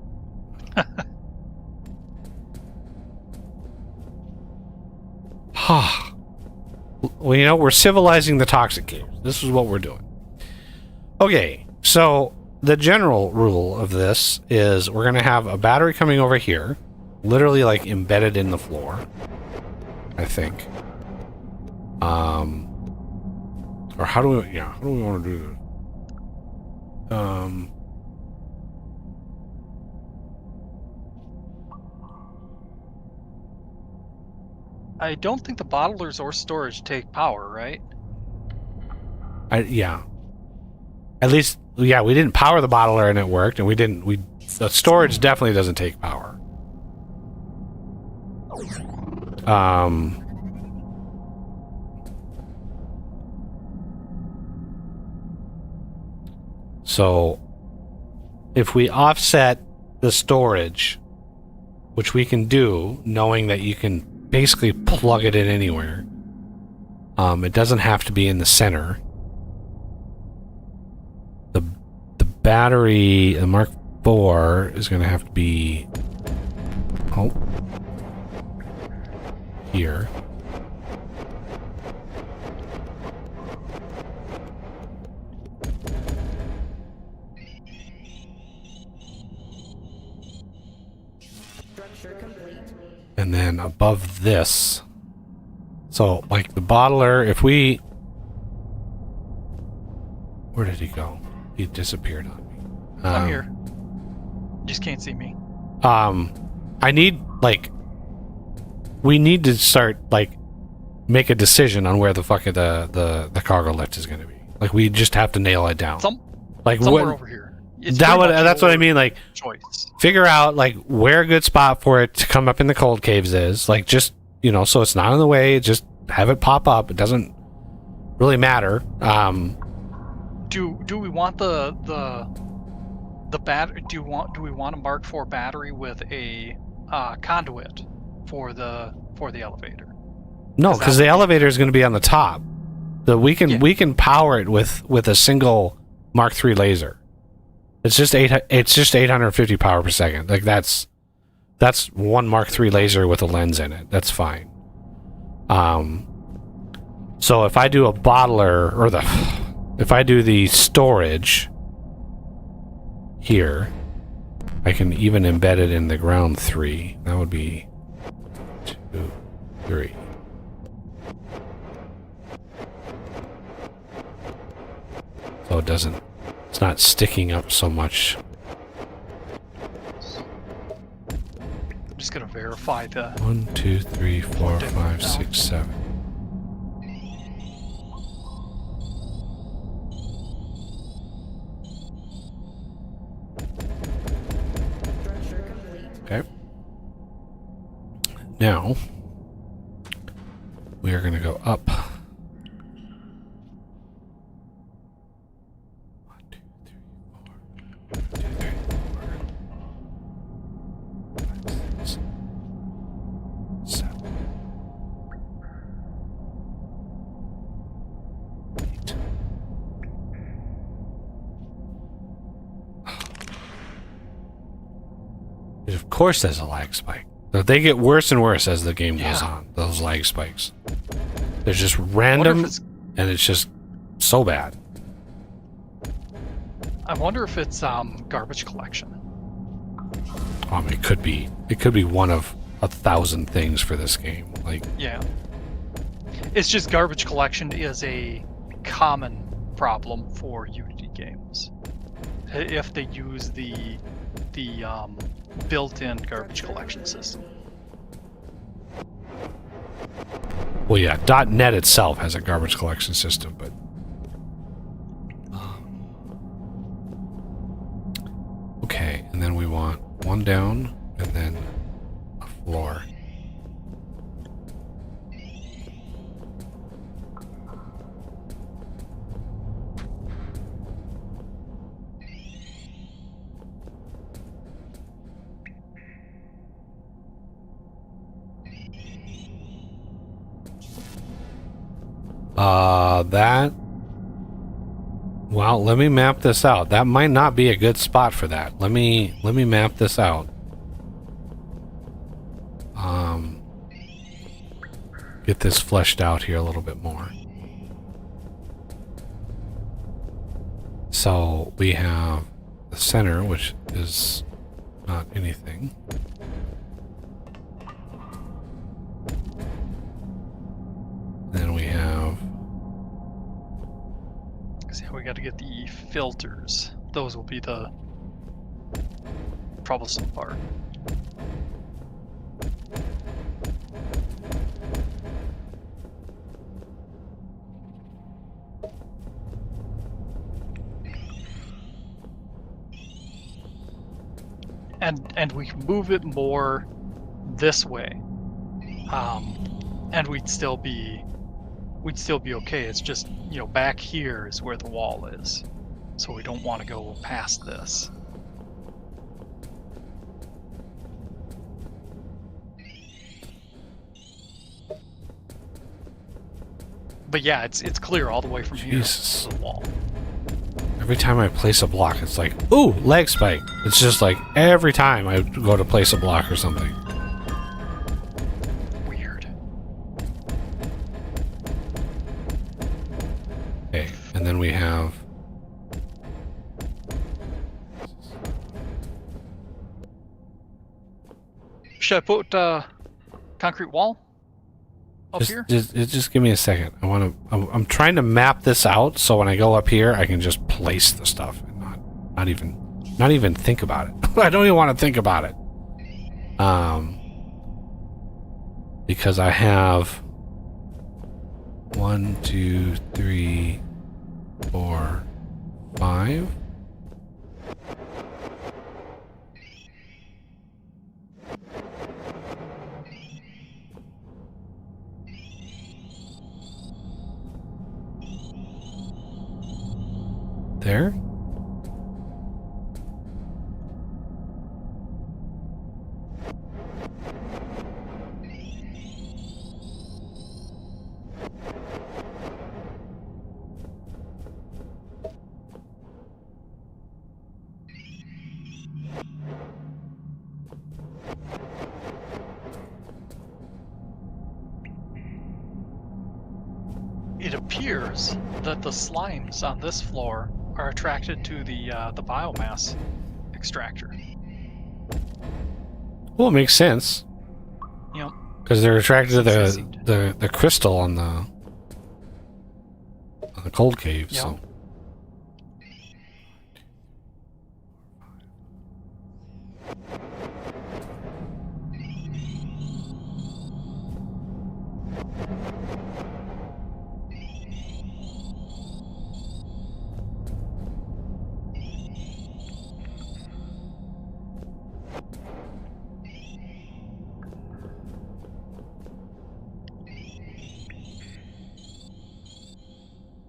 well, you know, we're civilizing the toxic caves. This is what we're doing. Okay, so the general rule of this is we're going to have a battery coming over here, literally like embedded in the floor, I think. Or how do we want to do this? I don't think the bottlers or storage take power, right? Yeah. At least, yeah, we didn't power the bottler and it worked, and the storage definitely doesn't take power. So if we offset the storage, which we can do, knowing that you can basically plug it in anywhere, it doesn't have to be in the center. The battery, the Mark IV, is going to have to be here. Structure complete. And then above this, so like the bottler, if we, where did he go? He disappeared on me. I'm here. Just can't see me. I need, like, we need to start, like, make a decision on where the fuck the cargo lift is going to be. Like, we just have to nail it down. Like, Somewhere over here. It's that's pretty much what I your mean. Like, choice. figure out, like, where a good spot for it to come up in the cold caves is. Like, just, you know, so it's not in the way. Just have it pop up. It doesn't really matter. Do we want the battery? Do we want a Mark IV battery with a conduit for the elevator? No, Is that because the what- elevator is going to be on the top. We can power it with a single Mark III laser. It's just 850 power per second. Like that's one Mark III laser with a lens in it. That's fine. So if I do a bottler or if I do the storage here, I can even embed it in the ground 3. That would be 2, 3. So it's not sticking up so much. I'm just gonna verify the. 1, 2, 3, 4, 5, 6, 7. Structure complete. Okay. Now we are going to go up. 1, 2, 3, 4. 1, 2, 3, 4. 5, 6, 7. 8. Of course, there's a lag spike. They get worse and worse as the game goes on. Those lag spikes. They're just random, and it's just so bad. I wonder if it's garbage collection. It could be. It could be one of 1,000 things for this game. Like, Yeah. It's just garbage collection is a common problem for Unity games. If they use the built-in garbage collection system. well, yeah, .NET itself has a garbage collection system, but okay. And then we want one down, and then a floor. That. Well, let me map this out. That might not be a good spot for that. Let me map this out. Get this fleshed out here a little bit more. So we have the center, which is not anything. Then we have So we got to get the filters. Those will be the troublesome part. And we can move it more this way, and we'd still be okay. It's just, you know, back here is where the wall is, so we don't want to go past this. But yeah, it's clear all the way from Jesus. here to the wall. every time I place a block, it's like, ooh, lag spike. It's just like every time I go to place a block or something. Weird. Okay, and then we have Should I put concrete wall up here? just give me a second. I'm trying to map this out so when I go up here, I can just place the stuff and not even think about it. I don't even want to think about it. Because I have 1, 2, 3, 4, 5. There. It appears that the slimes on this floor are attracted to the biomass extractor. Well, it makes sense You know, because they're attracted to Seed. the crystal on the cold cave. Yeah. So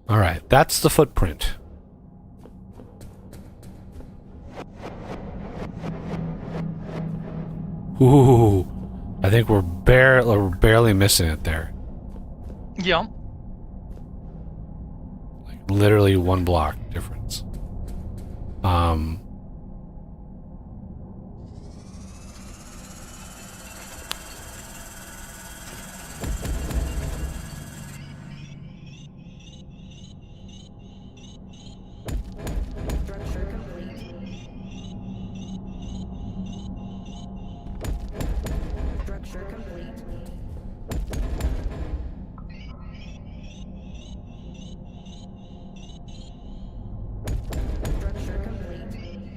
all right, that's the footprint. Ooh, I think we're barely missing it there. yeah. Like literally one block difference. Structure complete. Structure complete. Structure complete.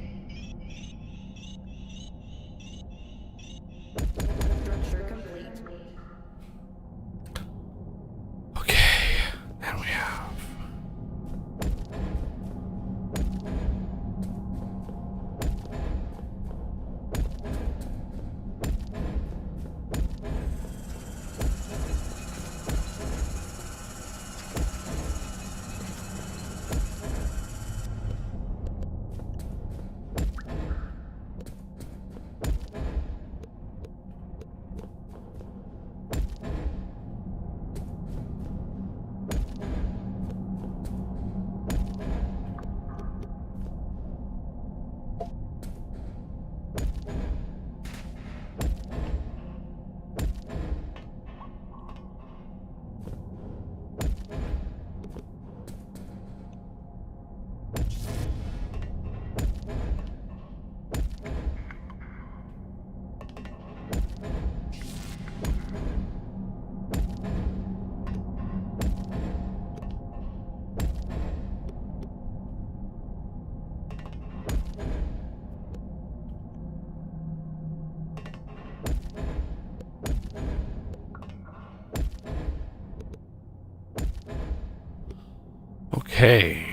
Okay,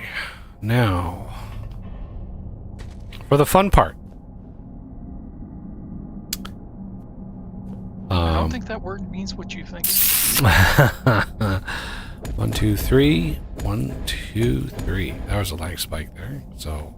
now for the fun part. I don't think that word means what you think. 1, 2, 3. 1, 2, 3. There was a lag spike there. So.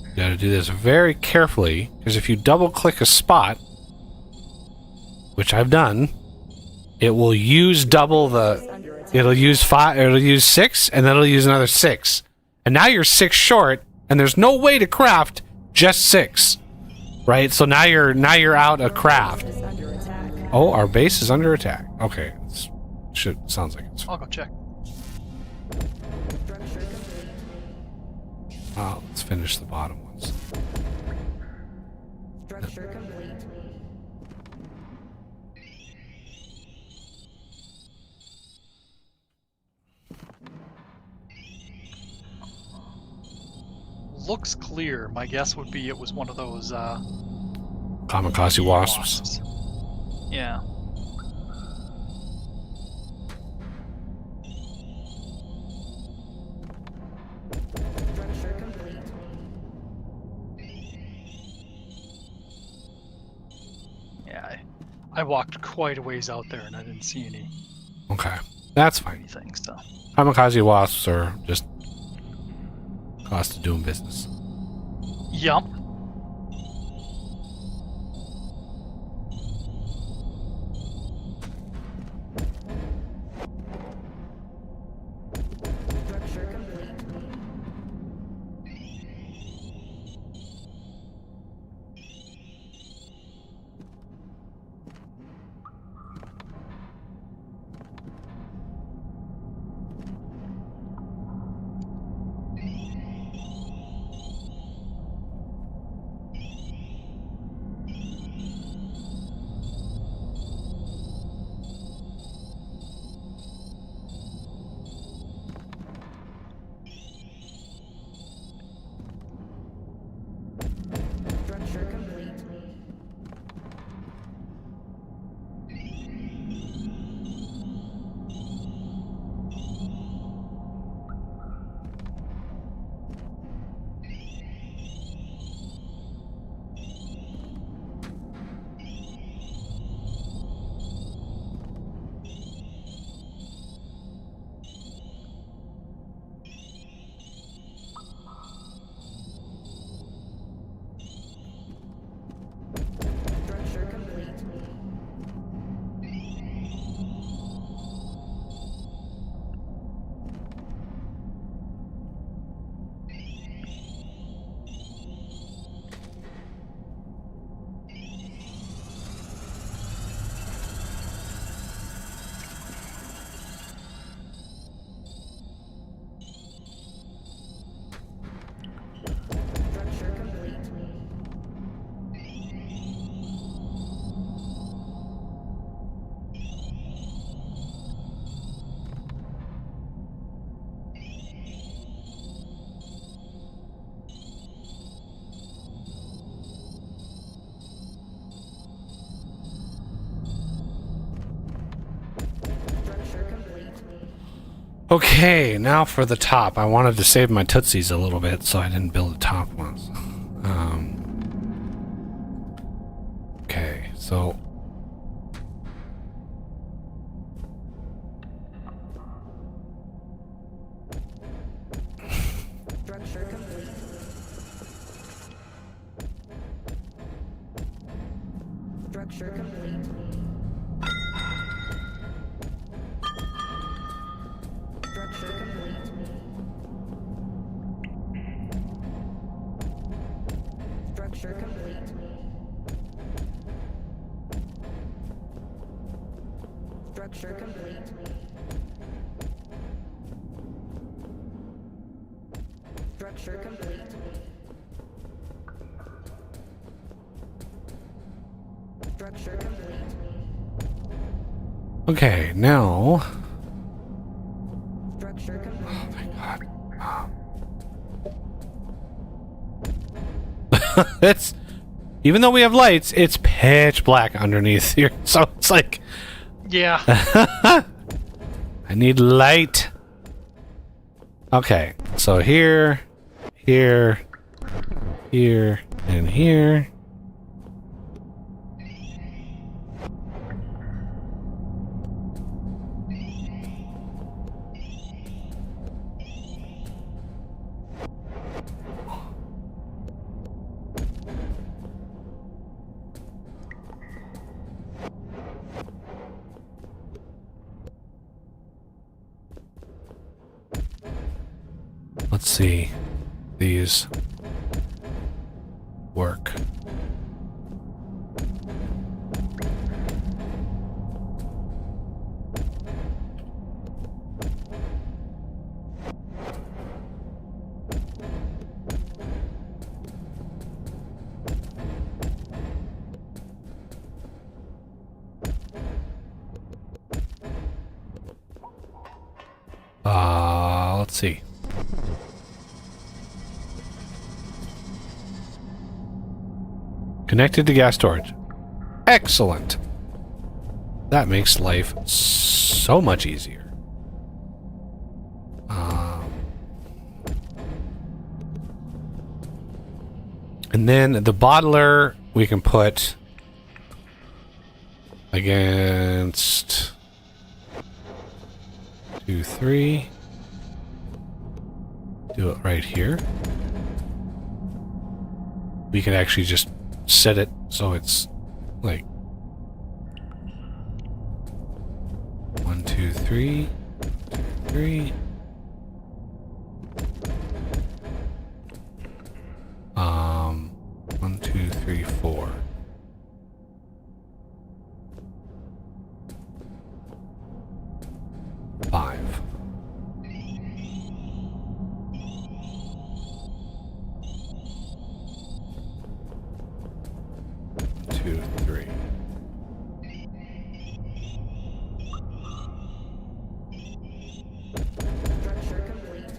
You got to do this very carefully, because if you double click a spot, which I've done, it will use double the. It'll use 5. It'll use 6, and then it'll use another 6, and now you're 6 short, and there's no way to craft just 6, right? So now you're out of craft. Is under attack. Oh, our base is under attack. Okay, sounds like it's. I'll go check. Structure complete. Let's finish the bottom ones. Structure complete. Looks clear. My guess would be it was one of those Kamikaze wasps. Yeah. Structure complete. Yeah. I walked quite a ways out there and I didn't see Okay, that's fine. anything. So Kamikaze wasps are just cost of doing business. yep. Structure complete. Structure complete. Structure complete. Structure complete. Structure complete. Okay, now for the top. I wanted to save my tootsies a little bit, so I didn't build the top ones. Okay, so Structure complete. Structure complete. Structure complete. Structure complete. Structure complete. Structure complete. Structure complete. Okay, now. Structure complete. Oh my god. It's even though we have lights, it's pitch black underneath here. So it's like Yeah. I need light. Okay, so here, here, here, and here. Let's see. These work. Let's see. Connected to gas storage. Excellent. That makes life so much easier. And then the bottler we can put against 2, 3. Do it right here. We can actually just set it so it's like 1, 2, 3, 3. 1, 2, 3, 4. Five. 2, 3. Structure complete.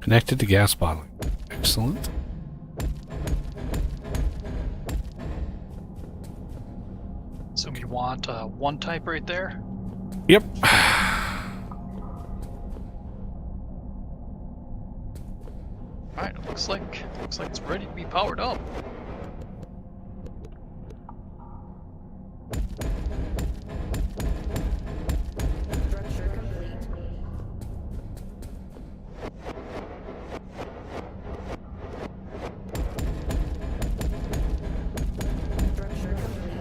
Connected to gas bottling. Excellent. So we want one type right there. Yep. Alright, it looks like it's ready to be powered up. Structure complete. Structure complete.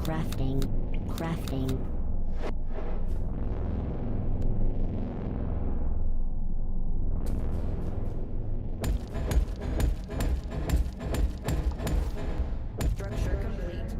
Crafting. Crafting. Structure complete.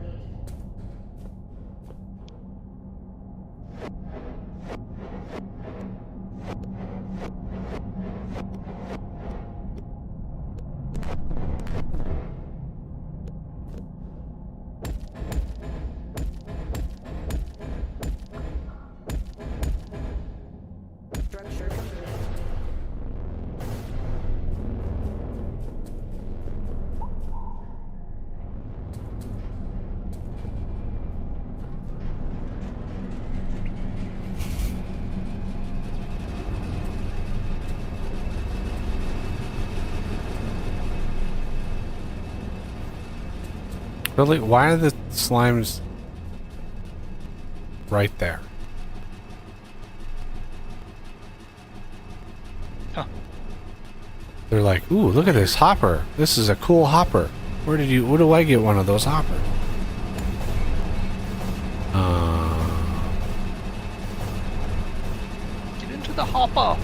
Structure complete. Really? Why are the slimes right there? Huh. They're like, ooh, look at this hopper. This is a cool hopper. Where do I get one of those hoppers? Get into the hopper.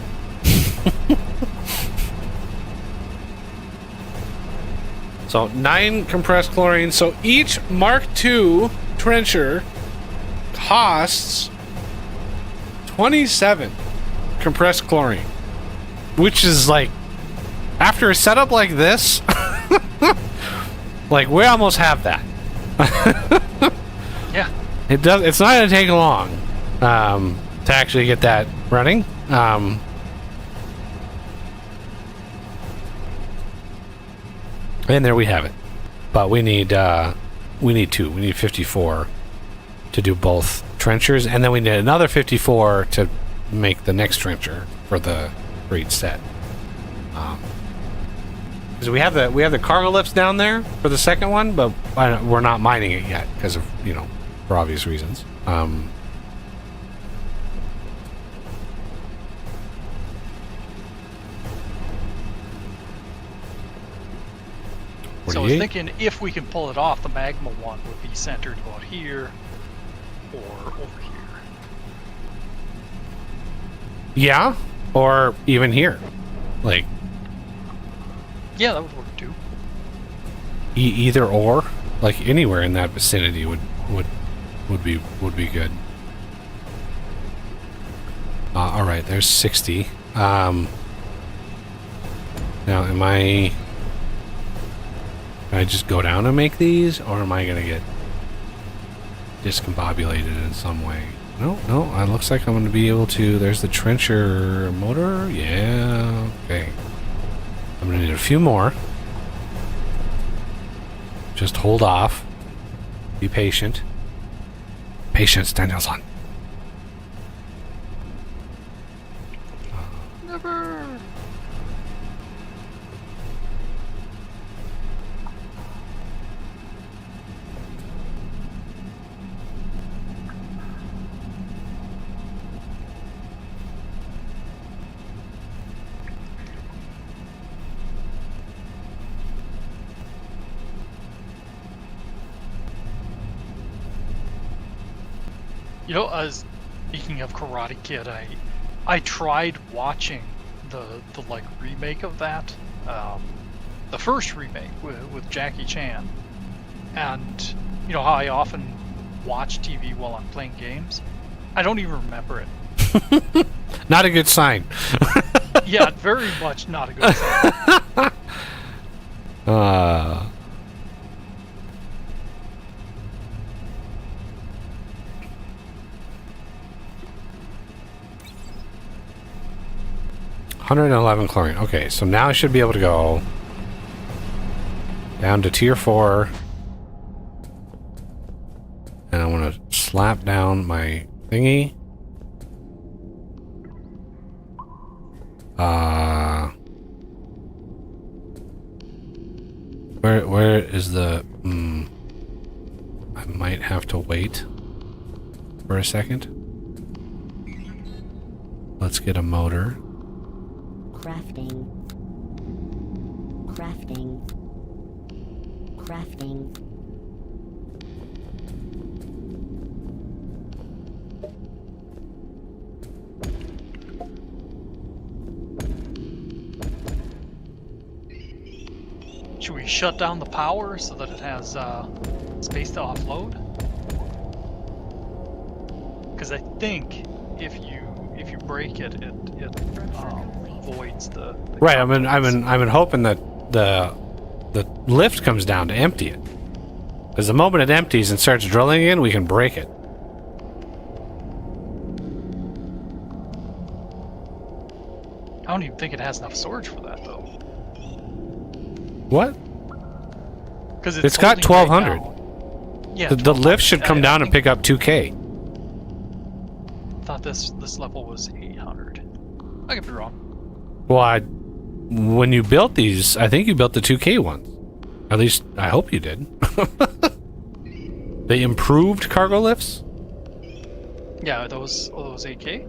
So 9 compressed chlorine. So each Mark II trencher costs 27 compressed chlorine, which is like, after a setup like this, like we almost have that. Yeah. It's not gonna take long to actually get that running. And there we have it. But we need 2. We need 54 to do both trenchers, and then we need another 54 to make the next trencher for each set. Because we have the cargo lifts down there for the second one, but we're not mining it yet because of, for obvious reasons. So I was thinking if we can pull it off, the magma one would be centered about here or over here. Yeah, or even here, like Yeah, that would work too. either or, like anywhere in that vicinity would be good. All right, there's 60. Now, can I just go down and make these, or am I gonna get discombobulated in some way? No, it looks like I'm gonna be able to. There's the trencher motor. Yeah, okay. I'm gonna need a few more. Just hold off. Be patient. Patience, Danielson. Never. You know, as speaking of Karate Kid, I tried watching the like remake of that, the first remake with Jackie Chan, and you know how I often watch TV while I'm playing games. I don't even remember it. Not a good sign. Yeah, very much not a good sign. $111 chlorine. Okay, so now I should be able to go down to tier 4. And I want to slap down my thingy. Where is the... I might have to wait for a second. Let's get a motor. Crafting. Crafting. Crafting. Should we shut down the power so that it has space to offload? Because I think if you break it, it voids the Right, I'm hoping that the lift comes down to empty it. Because the moment it empties and starts drilling again, we can break it. I don't even think it has enough storage for that though. What? Because It's got 1200. Yeah, The lift should come down and pick up 2K. Thought this level was 800. I could be wrong. Well, when you built these, I think you built the 2K ones. At least, I hope you did. The improved cargo lifts? Yeah, those 8K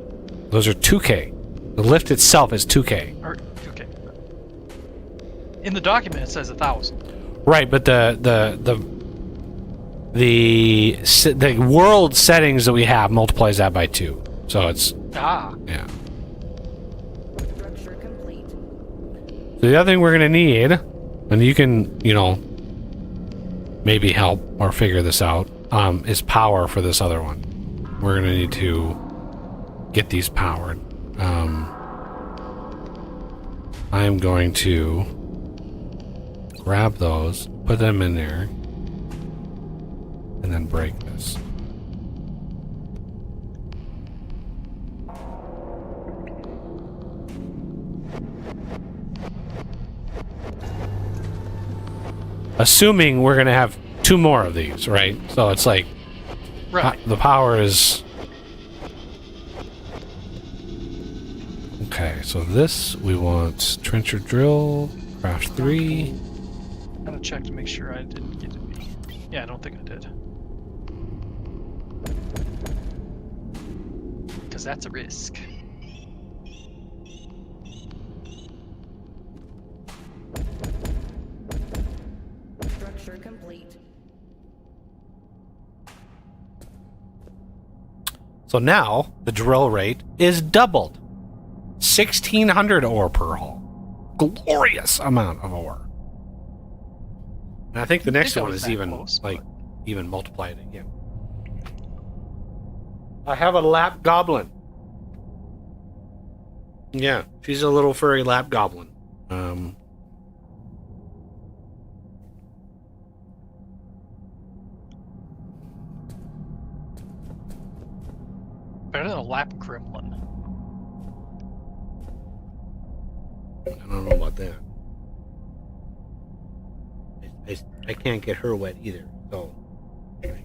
Those are 2K. The lift itself is 2K. or okay. In the document, it says 1,000. Right, but the world settings that we have multiplies that by 2. So it's Ah, yeah. Structure complete. So the other thing we're gonna need, and you can, maybe help or figure this out, is power for this other one. We're gonna need to get these powered. I'm going to grab those, put them in there, and then break this. Assuming we're gonna have 2 more of these, right? So it's like right. the power is okay. So this we want trencher drill, craft 3. I'm gonna check to make sure I didn't get it. Yeah, I don't think I did. Because that's a risk. Structure complete. So now the drill rate is doubled. 1,600 ore per hole. Glorious amount of ore. And I think the next think I one was is that even close, even multiplied again. I have a lap goblin. Yeah, she's a little furry lap goblin. Better than a lap gremlin. I don't know about that. I can't get her wet either, so I guess.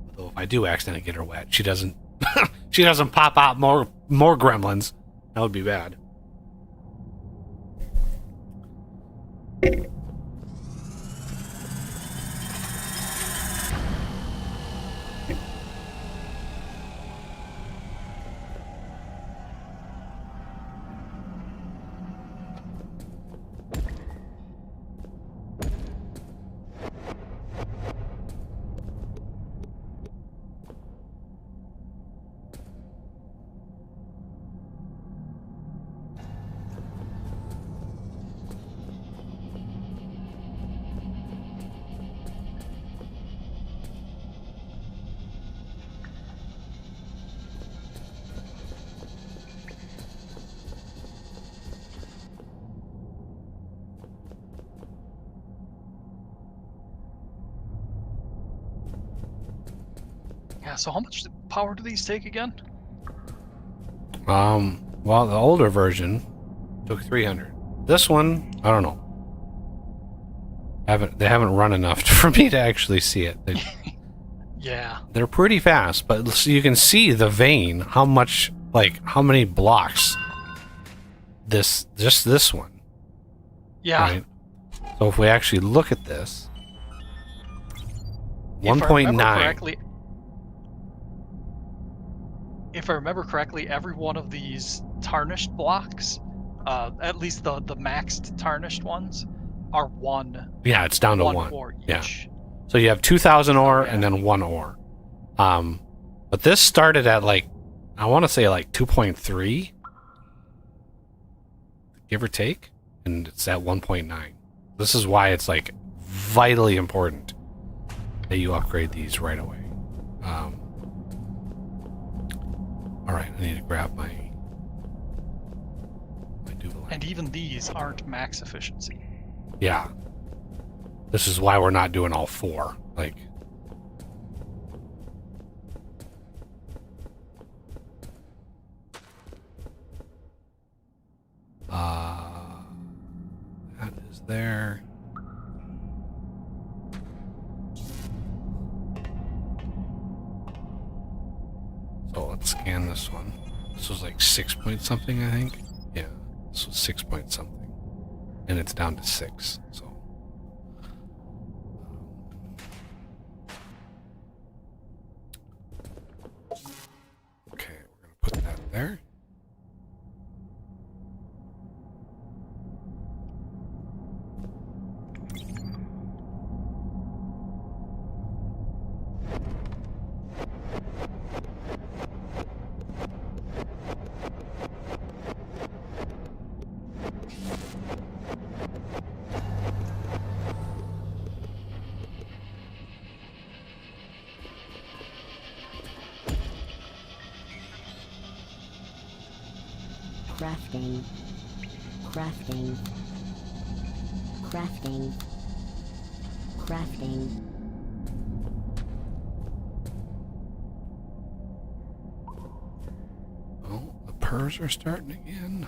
Although if I do accidentally get her wet, she doesn't she doesn't pop out more gremlins. That would be bad. Yeah, so how much power do these take again? Well, the older version took 300. This one, I don't know. They haven't run enough for me to actually see it. Yeah. They're pretty fast, but so you can see the vein, how many blocks just this one. Yeah. Right? So if we actually look at this, If I remember 1.9. correctly- If I remember correctly, every one of these tarnished blocks, at least the maxed tarnished ones, are one. Yeah, it's down to one. Ore Yeah. each. So you have 2,000 ore Yeah. and then 1 ore. But this started at I want to say 2.3, give or take, and it's at 1.9. This is why it's vitally important that you upgrade these right away. All right, I need to grab my Duvalin. And even these aren't max efficiency. Yeah. This is why we're not doing all 4. That is there. So let's scan this one. This was 6 point something, I think. Yeah, this was 6 point something. And it's down to 6, so. Okay, we're gonna put that there. Crafting. Crafting. Crafting. Crafting. Oh, the purrs are starting again.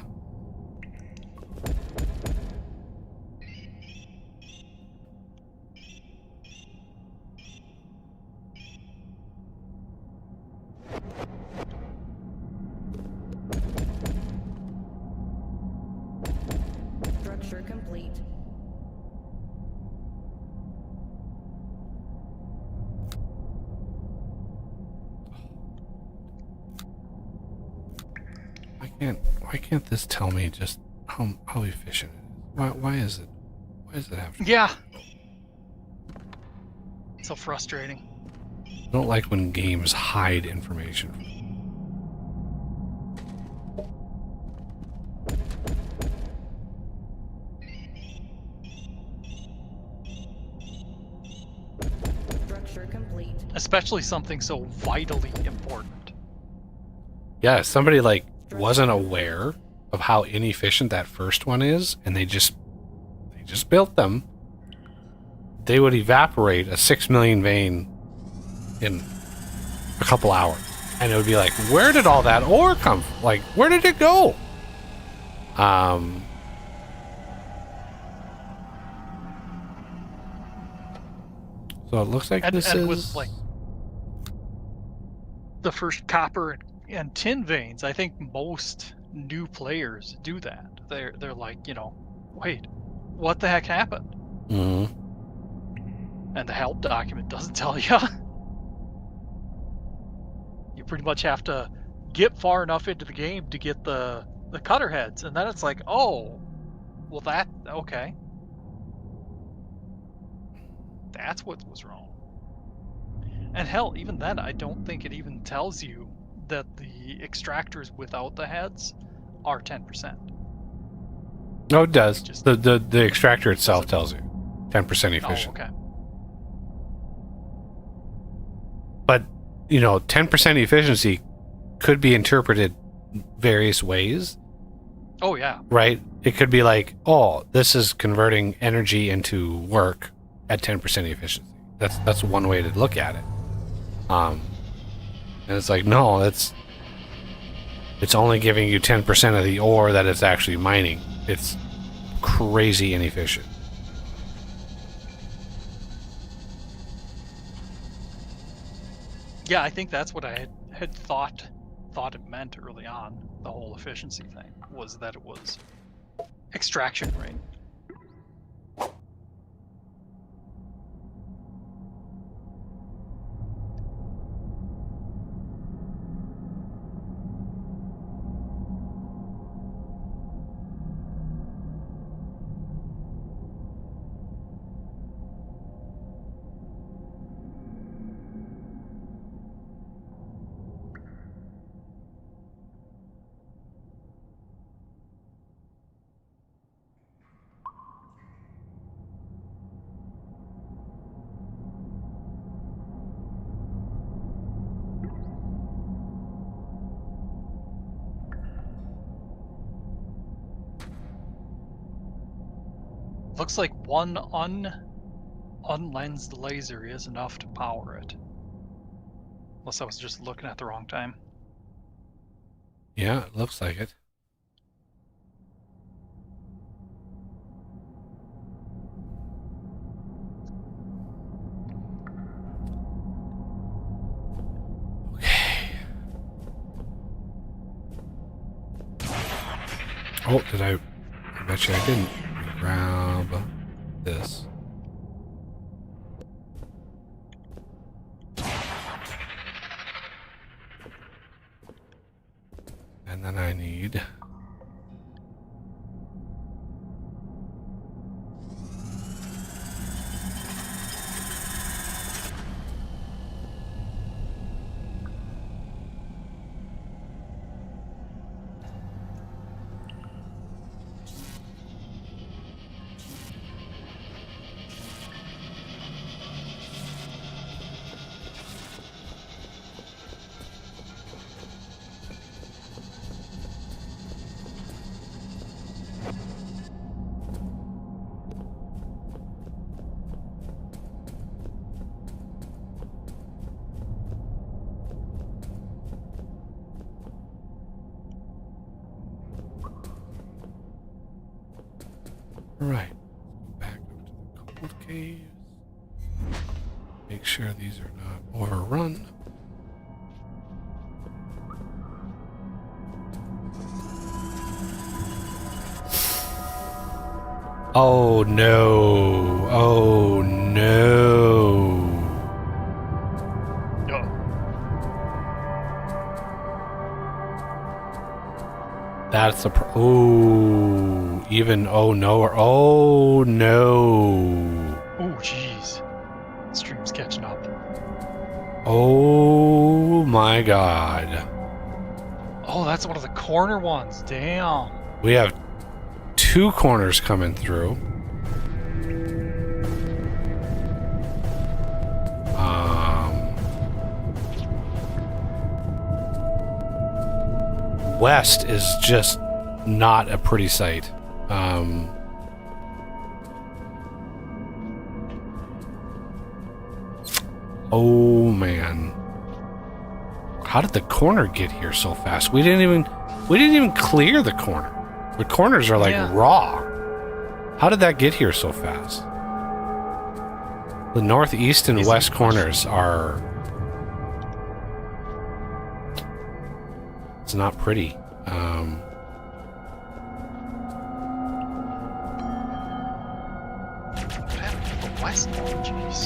Structure complete. Why can't this tell me just how efficient it is? Why is it? Why does it have to? Yeah. So frustrating. I don't like when games hide information. Structure complete. Especially something so vitally important. Yeah, somebody like wasn't aware of how inefficient that first one is, and they just built them. They would evaporate a 6 million vein in a couple hours, and it would be like, where did all that ore come from? Like, where did it go? So it looks like And, this and is with like the first copper and tin veins, I think most new players do that. They're like, wait, what the heck happened? Mhm. And the help document doesn't tell you. You pretty much have to get far enough into the game to get the cutter heads, and then it's like, oh, well okay. That's what was wrong. And hell, even then, I don't think it even tells you that the extractors without the heads are 10%. No, it does. Just- The extractor itself tells you 10% Oh, efficient. okay. But 10% efficiency could be interpreted various ways, Oh, yeah. right? It could be like, oh, this is converting energy into work at 10% efficiency. That's one way to look at it. And it's like, no, it's only giving you 10% of the ore that it's actually mining. It's crazy inefficient. Yeah, I think that's what I had thought it meant early on. The whole efficiency thing was that it was extraction rate. Looks like one unlensed laser is enough to power it. Unless I was just looking at the wrong time. Yeah, it looks like it. Okay. Oh, did I bet you I didn't. Grab this. And then I need Alright. Back up to the cold caves. Make sure these are not overrun. Oh no. Oh no. Oh. That's a oh, even oh no or oh no. Oh, jeez. Stream's catching up. Oh my god. Oh, that's one of the corner ones. Damn. We have 2 corners coming through. West is just not a pretty sight. Oh man. How did the corner get here so fast? We didn't even clear the corner. The corners are like Yeah. raw. How did that get here so fast? The northeast and Easy west question. corners are... It's not pretty. What happened to the west one? Jeez.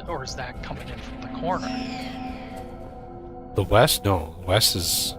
Or is that coming in from the corner? The west? No. The west is...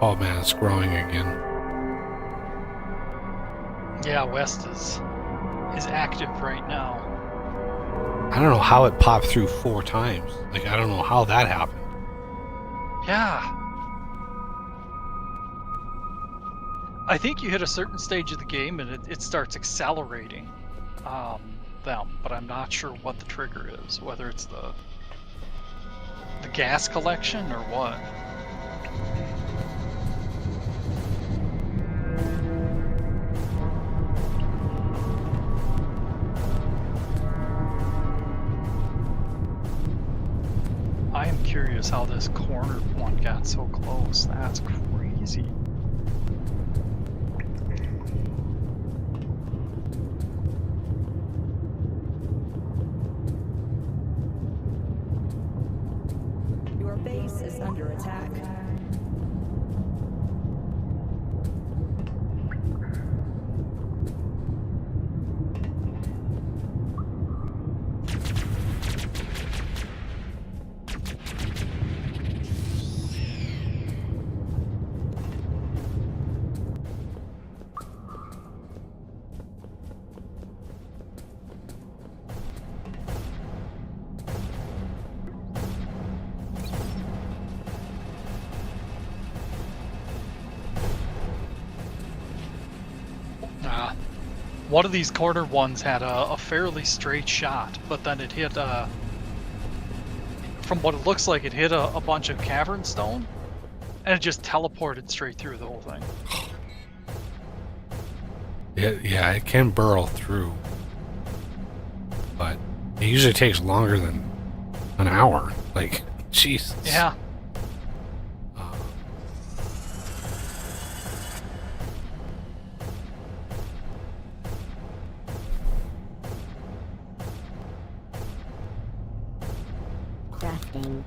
Oh man, it's growing again. Yeah, west is active right now. I don't know how it popped through 4 times. Like, I don't know how that happened. Yeah. I think you hit a certain stage of the game and it starts accelerating them, but I'm not sure what the trigger is, whether it's the gas collection or what. I am curious how this corner one got so close. That's crazy. Your base is under attack. one of these corner ones had a fairly straight shot, but then it hit, from what it looks like, it hit a bunch of cavern stone, and it just teleported straight through the whole thing. Yeah, it can burrow through, but it usually takes longer than an hour. Like, Jesus. Yeah. Crafting.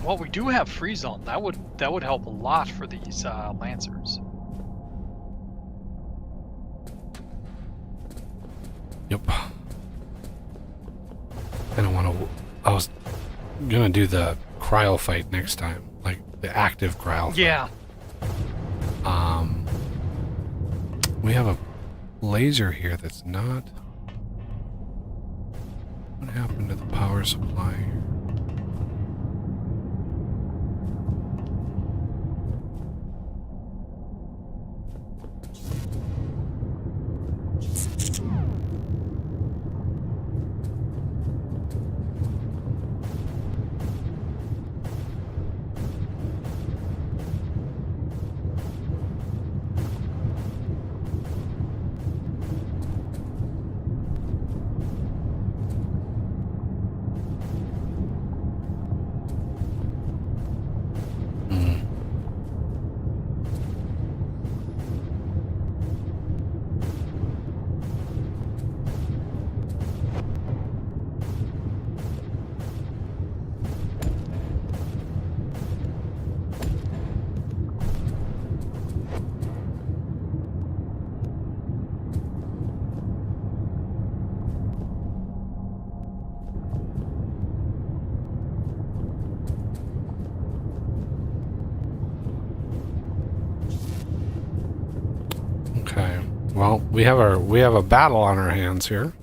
Well, we do have free zone. That would help a lot for these lancers. Yep. I don't want to. I was gonna do the cryo fight next time, like the active cryo fight. Yeah. We have a laser here that's not. What happened to the power supply here? Okay. Well, we have a battle on our hands here.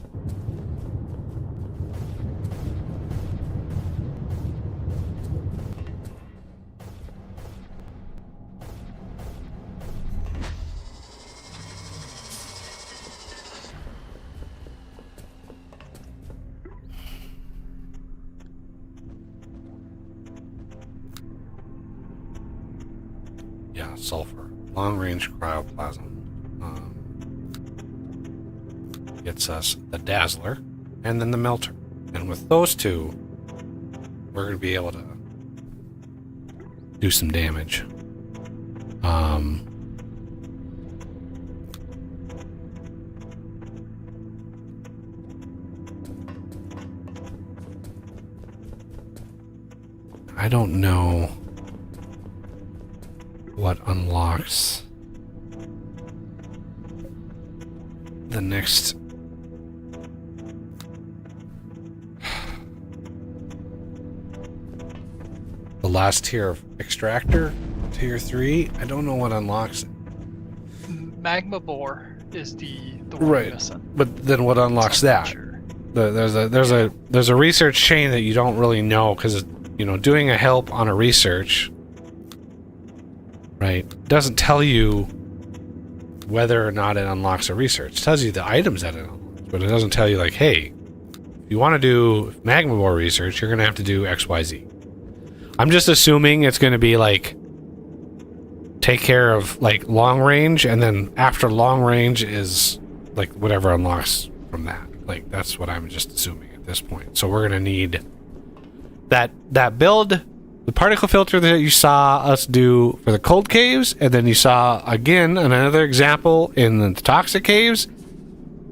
Yeah, sulfur. Long-range cryoplasm. Gets us the Dazzler and then the Melter. And with those two, we're going to be able to do some damage. I don't know what unlocks the next. The last tier of extractor, tier 3. I don't know what unlocks it. Magma bore is the one Right. missing. But then what unlocks that? Sure. There's a research chain that you don't really know, because doing a help on a research, right, doesn't tell you whether or not it unlocks a research. It tells you the items that it unlocks, but it doesn't tell you, like, hey, if you want to do magma bore research, you're gonna have to do XYZ. I'm just assuming it's going to be like take care of like long range, and then after long range is like whatever unlocks from that. Like, that's what I'm just assuming at this point. So we're going to need that build, the particle filter that you saw us do for the cold caves, and then you saw again another example in the toxic caves.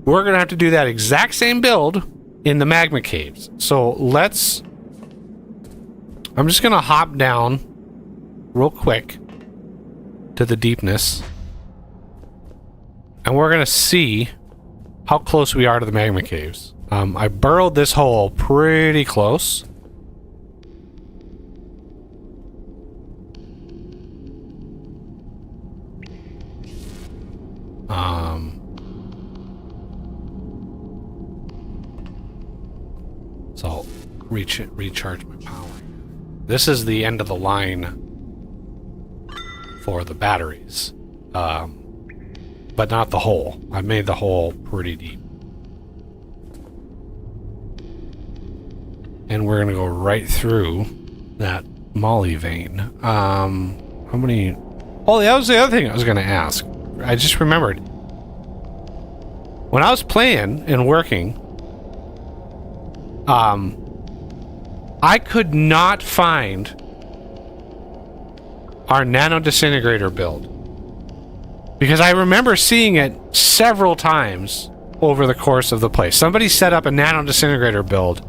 We're going to have to do that exact same build in the magma caves. So I'm just going to hop down real quick to the deepness and we're gonna see how close we are to the magma caves. I burrowed this hole pretty close. So I'll recharge my power. This is the end of the line for the batteries, but not the hole. I made the hole pretty deep. And we're gonna go right through that Molly vein. How many... Oh, that was the other thing I was gonna ask. I just remembered. When I was playing and working, I could not find our nano disintegrator build. Because I remember seeing it several times over the course of the play. Somebody set up a nano disintegrator build,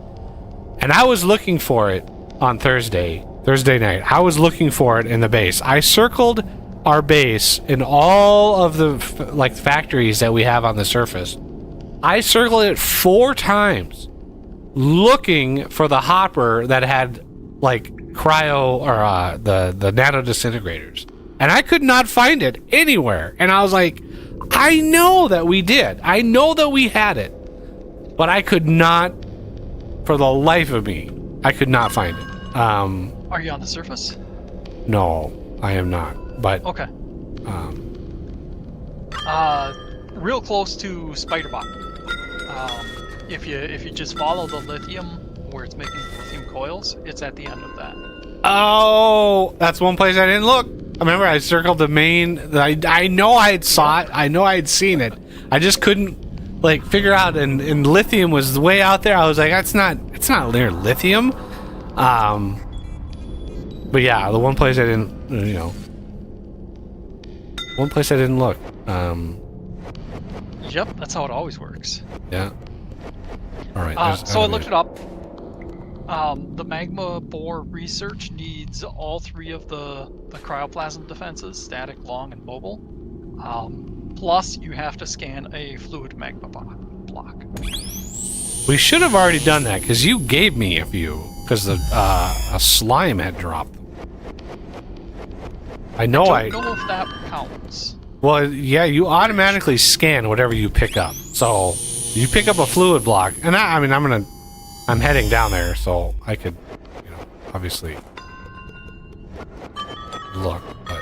and I was looking for it on Thursday night. I was looking for it in the base. I circled our base in all of the factories that we have on the surface. I circled it 4 times looking for the hopper that had like cryo or the nano disintegrators, and I could not find it anywhere. And I was like, I know that we did, I know that we had it, but I could not, for the life of me, I could not find it. Are you on the surface? No, I am not, but Okay. Real close to Spiderbot. If you just follow the lithium where it's making lithium coils, it's at the end of that. oh, that's one place I didn't look. I remember I circled the main. I know I had saw it. I know I had seen it. I just couldn't like figure out. And lithium was way out there. I was like, it's not near lithium. But yeah, the one place I didn't, one place I didn't look. Yep, that's how it always works. Yeah. All right. So I looked it up. The magma bore research needs all 3 of the cryoplasm defenses: static, long, and mobile. Plus, you have to scan a fluid magma block. We should have already done that because you gave me a few because a slime had dropped. I know I don't know if that counts. Well, yeah, you automatically scan whatever you pick up. So you pick up a fluid block, and I'm heading down there, so I could, obviously look, but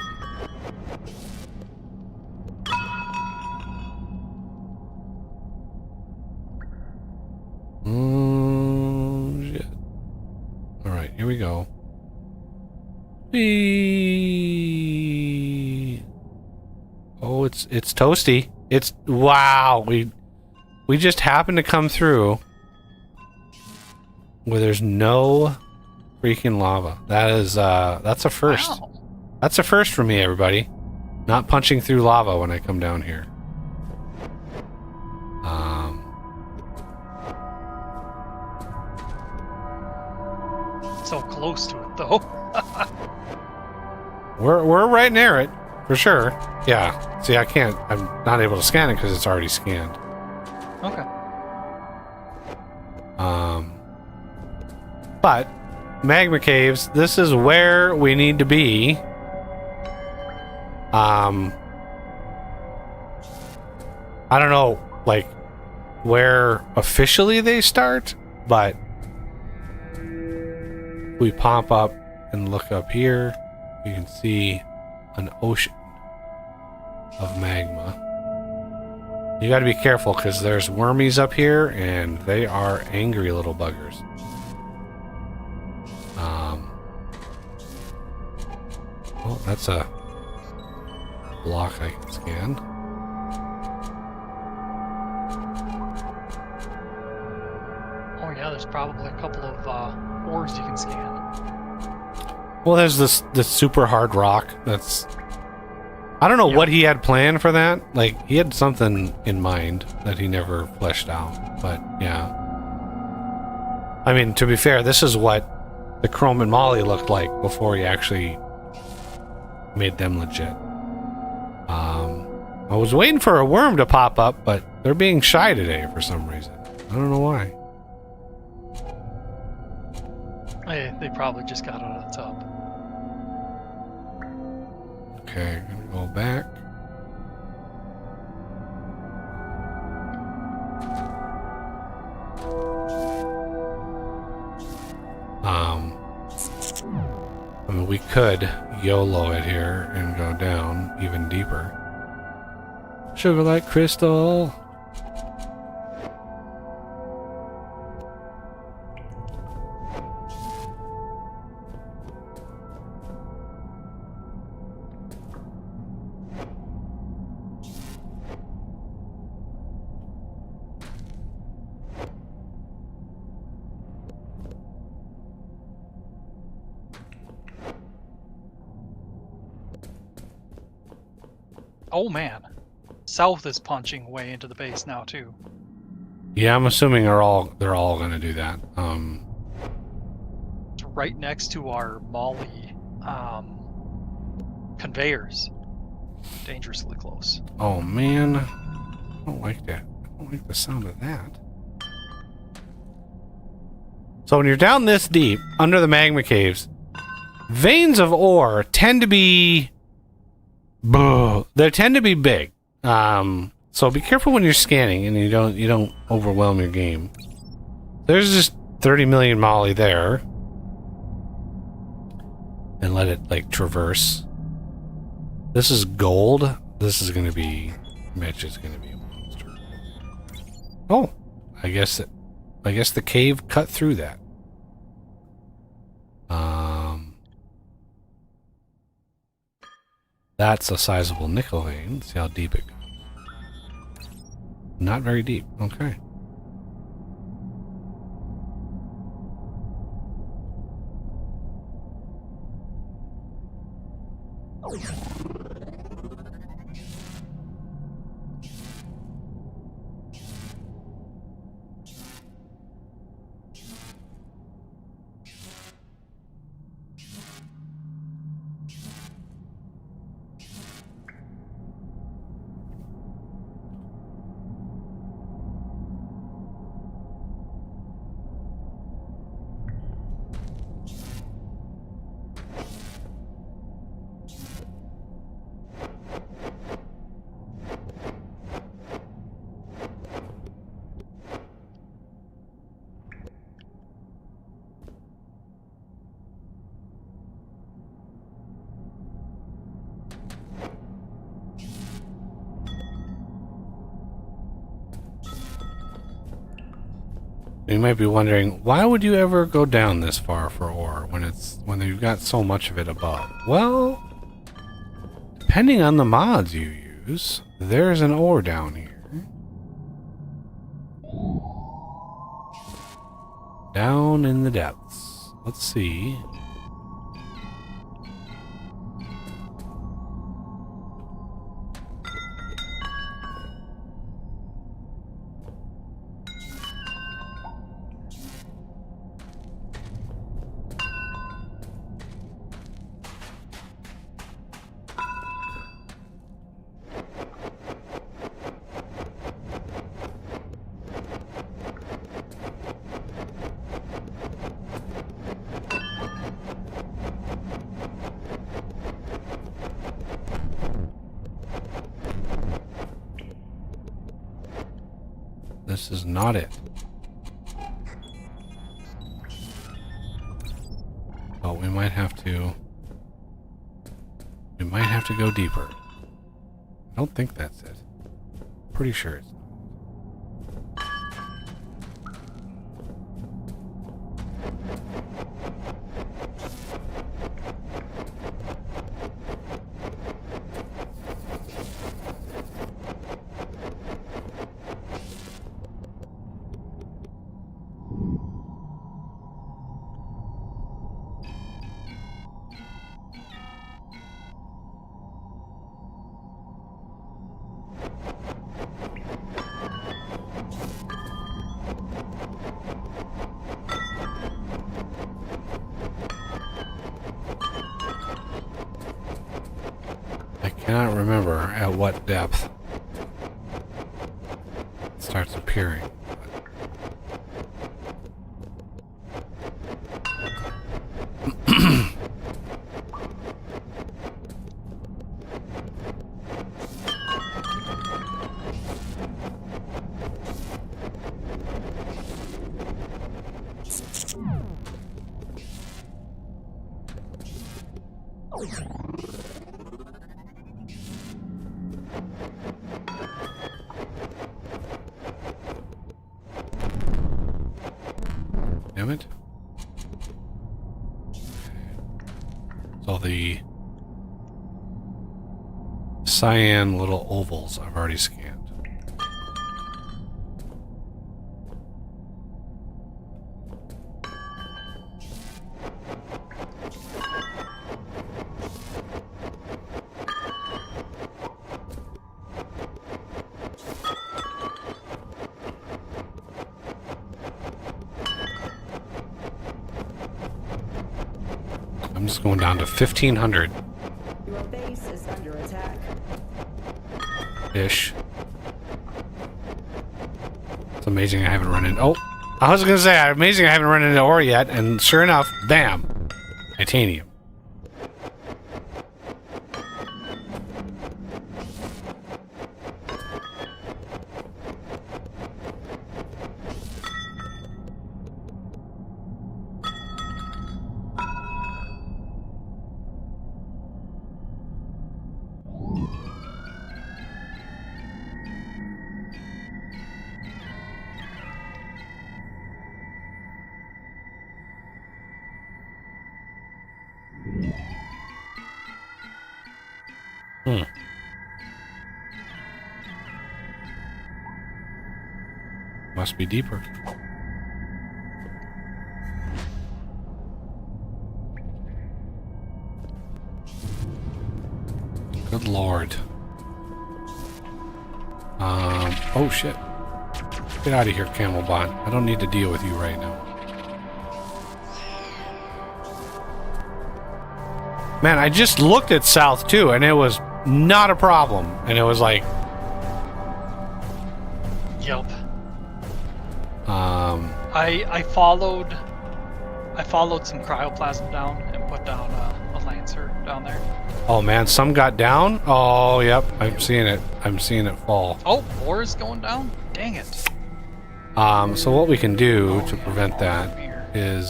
shit. All right, here we go. Oh, it's toasty. It's wow. We just happened to come through where there's no freaking lava. That is that's a first. Wow. That's a first for me, everybody. Not punching through lava when I come down here. So close to it, though. We're right near it, for sure. Yeah. See, I'm not able to scan it because it's already scanned. Okay. But magma caves, this is where we need to be. I don't know, like, where officially they start, but we pop up and look up here, you can see an ocean of magma. You gotta be careful because there's wormies up here and they are angry little buggers. Oh, that's a block I can scan. Oh yeah, there's probably a couple of ores you can scan. Well, there's this super hard rock that's... I don't know what he had planned for that. Like, he had something in mind that he never fleshed out. But, yeah. I mean, to be fair, this is what the Chrome and Molly looked like before he actually made them legit. I was waiting for a worm to pop up, but they're being shy today for some reason. I don't know why. They probably just got out of the tub. Okay, gonna go back. I mean, we could YOLO it here and go down even deeper. Sugarlight crystal. Oh man, South is punching way into the base now too. Yeah, I'm assuming they're all gonna do that. It's right next to our Molly conveyors. Dangerously close. Oh man, I don't like that. I don't like the sound of that. So when you're down this deep under the magma caves, veins of ore tend to be, they tend to be big. So be careful when you're scanning and you don't overwhelm your game. There's just 30 million molly there, and let it like traverse. This is gold. This is gonna be, Mitch is gonna be a monster. Oh, I guess the cave cut through that. That's a sizable nickel vein. See how deep it goes. Not very deep. Okay. You might be wondering, why would you ever go down this far for ore when you've got so much of it above? Well, depending on the mods you use, there's an ore down here. Down in the depths. Let's see. This is not it. Oh, we might have to go deeper. I don't think that's it. Pretty sure it's not. I cannot remember at what depth. starts appearing. Damn it. So the cyan little ovals I've already scanned. I'm just going down to 1,500 Your base is under attack. ish. It's amazing I haven't run in. Oh, I was gonna say amazing I haven't run into ore yet, and sure enough, bam, titanium. Must be deeper. Good lord. Oh shit. Get out of here, Camelbot. I don't need to deal with you right now. Man, I just looked at south too, and it was not a problem. And it was like, Yep. I followed some cryoplasm down and put down a lancer down there. oh man, some got down. Oh, yep, I'm seeing it. I'm seeing it fall. Oh, ore is going down? Dang it. So what we can do to yeah, prevent ore that from here. is,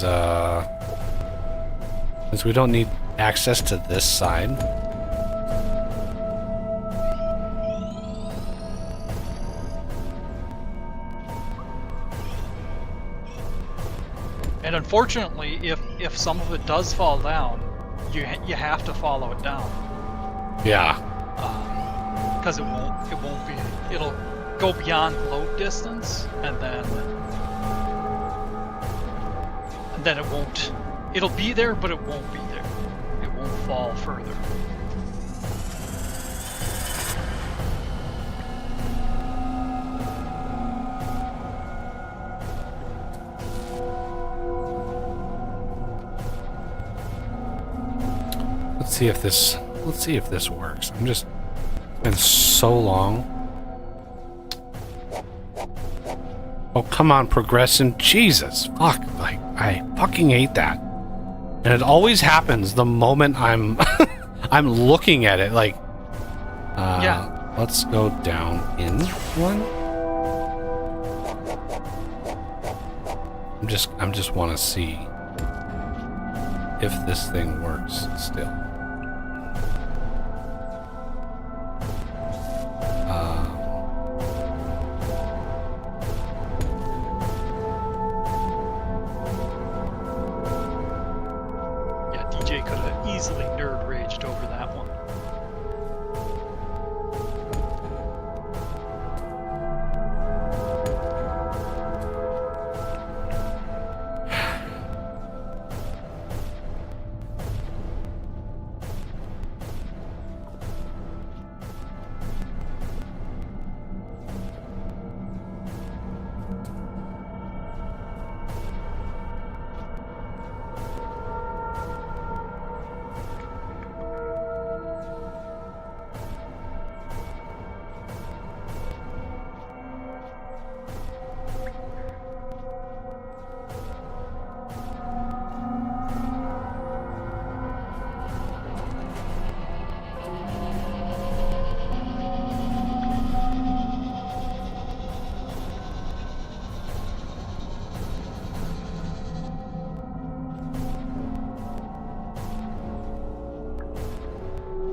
since we don't need access to this side. And unfortunately, if some of it does fall down, you have to follow it down, Yeah. because it'll go beyond load distance, and then it won't. It'll be there, but it won't be there. It won't fall further. Let's see if this works. It's been so long. Oh, come on, progressing. Jesus. Fuck. Like, I fucking hate that. And it always happens the moment I'm I'm looking at it like Yeah. Let's go down in one. I'm just want to see if this thing works still. Yeah, DJ could have easily nerd raged over that one.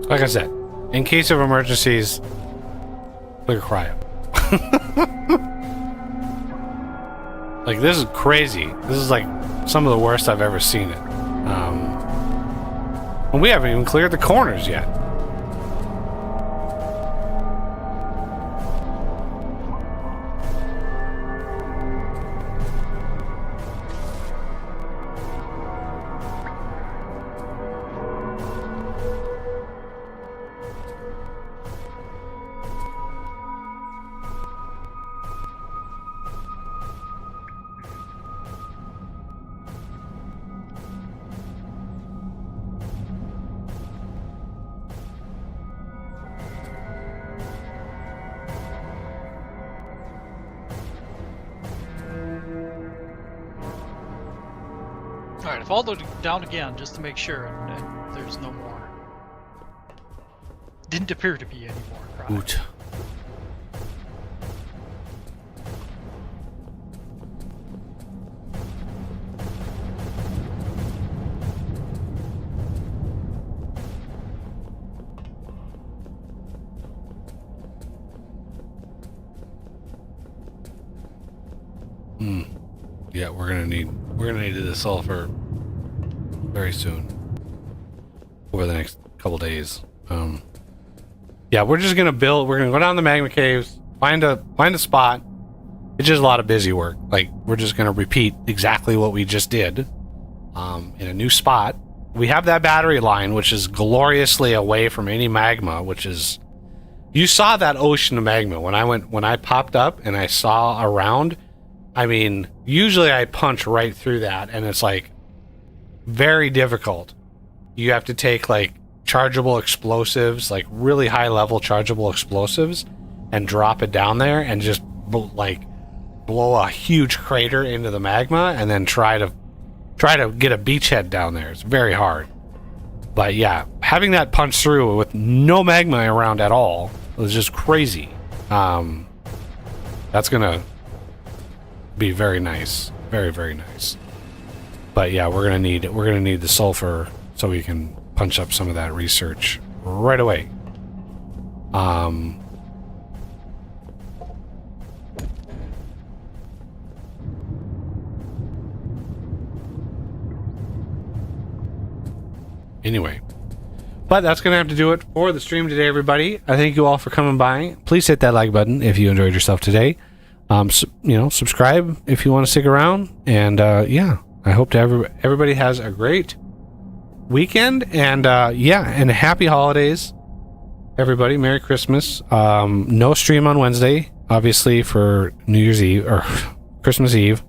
Like I said, in case of emergencies, clear cryo. Like, this is crazy. This is like some of the worst I've ever seen it. And we haven't even cleared the corners yet. Alright, I followed down again just to make sure and there's no more. Didn't appear to be any more. Right? Oot. Yeah, we're gonna need the sulfur very soon. Over the next couple days. Yeah, we're just gonna build. We're gonna go down the magma caves, find a spot. It's just a lot of busy work. Like, we're just gonna repeat exactly what we just did, in a new spot. We have that battery line, which is gloriously away from any magma. Which is, you saw that ocean of magma when I popped up and I saw around. I mean, usually I punch right through that, and it's like very difficult. You have to take like chargeable explosives, like really high level chargeable explosives, and drop it down there and just blow a huge crater into the magma, and then try to get a beachhead down there. It's very hard. But yeah, having that punch through with no magma around at all was just crazy. That's gonna be very nice, very, very nice. But yeah, we're gonna need the sulfur so we can punch up some of that research right away. Anyway, but that's gonna have to do it for the stream today, everybody. I thank you all for coming by. Please hit that like button if you enjoyed yourself today. Subscribe if you want to stick around, and yeah, I hope everybody has a great weekend, and and happy holidays, everybody. Merry Christmas. No stream on Wednesday, obviously, for New Year's Eve or Christmas Eve.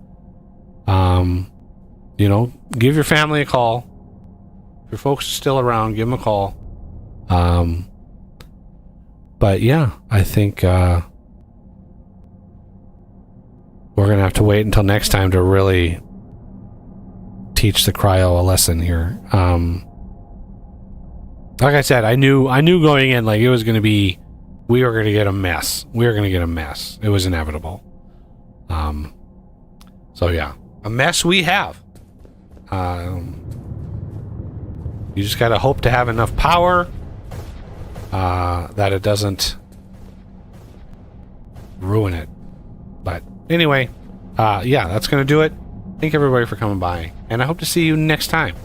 Give your family a call. If your folks are still around, give them a call. But yeah, I think we're going to have to wait until next time to really teach the cryo a lesson here. Like I said, I knew going in, like, it was going to be, we were going to get a mess. It was inevitable. So yeah, a mess we have. You just got to hope to have enough power that it doesn't ruin it. But anyway, yeah, that's going to do it. Thank everybody for coming by, and I hope to see you next time.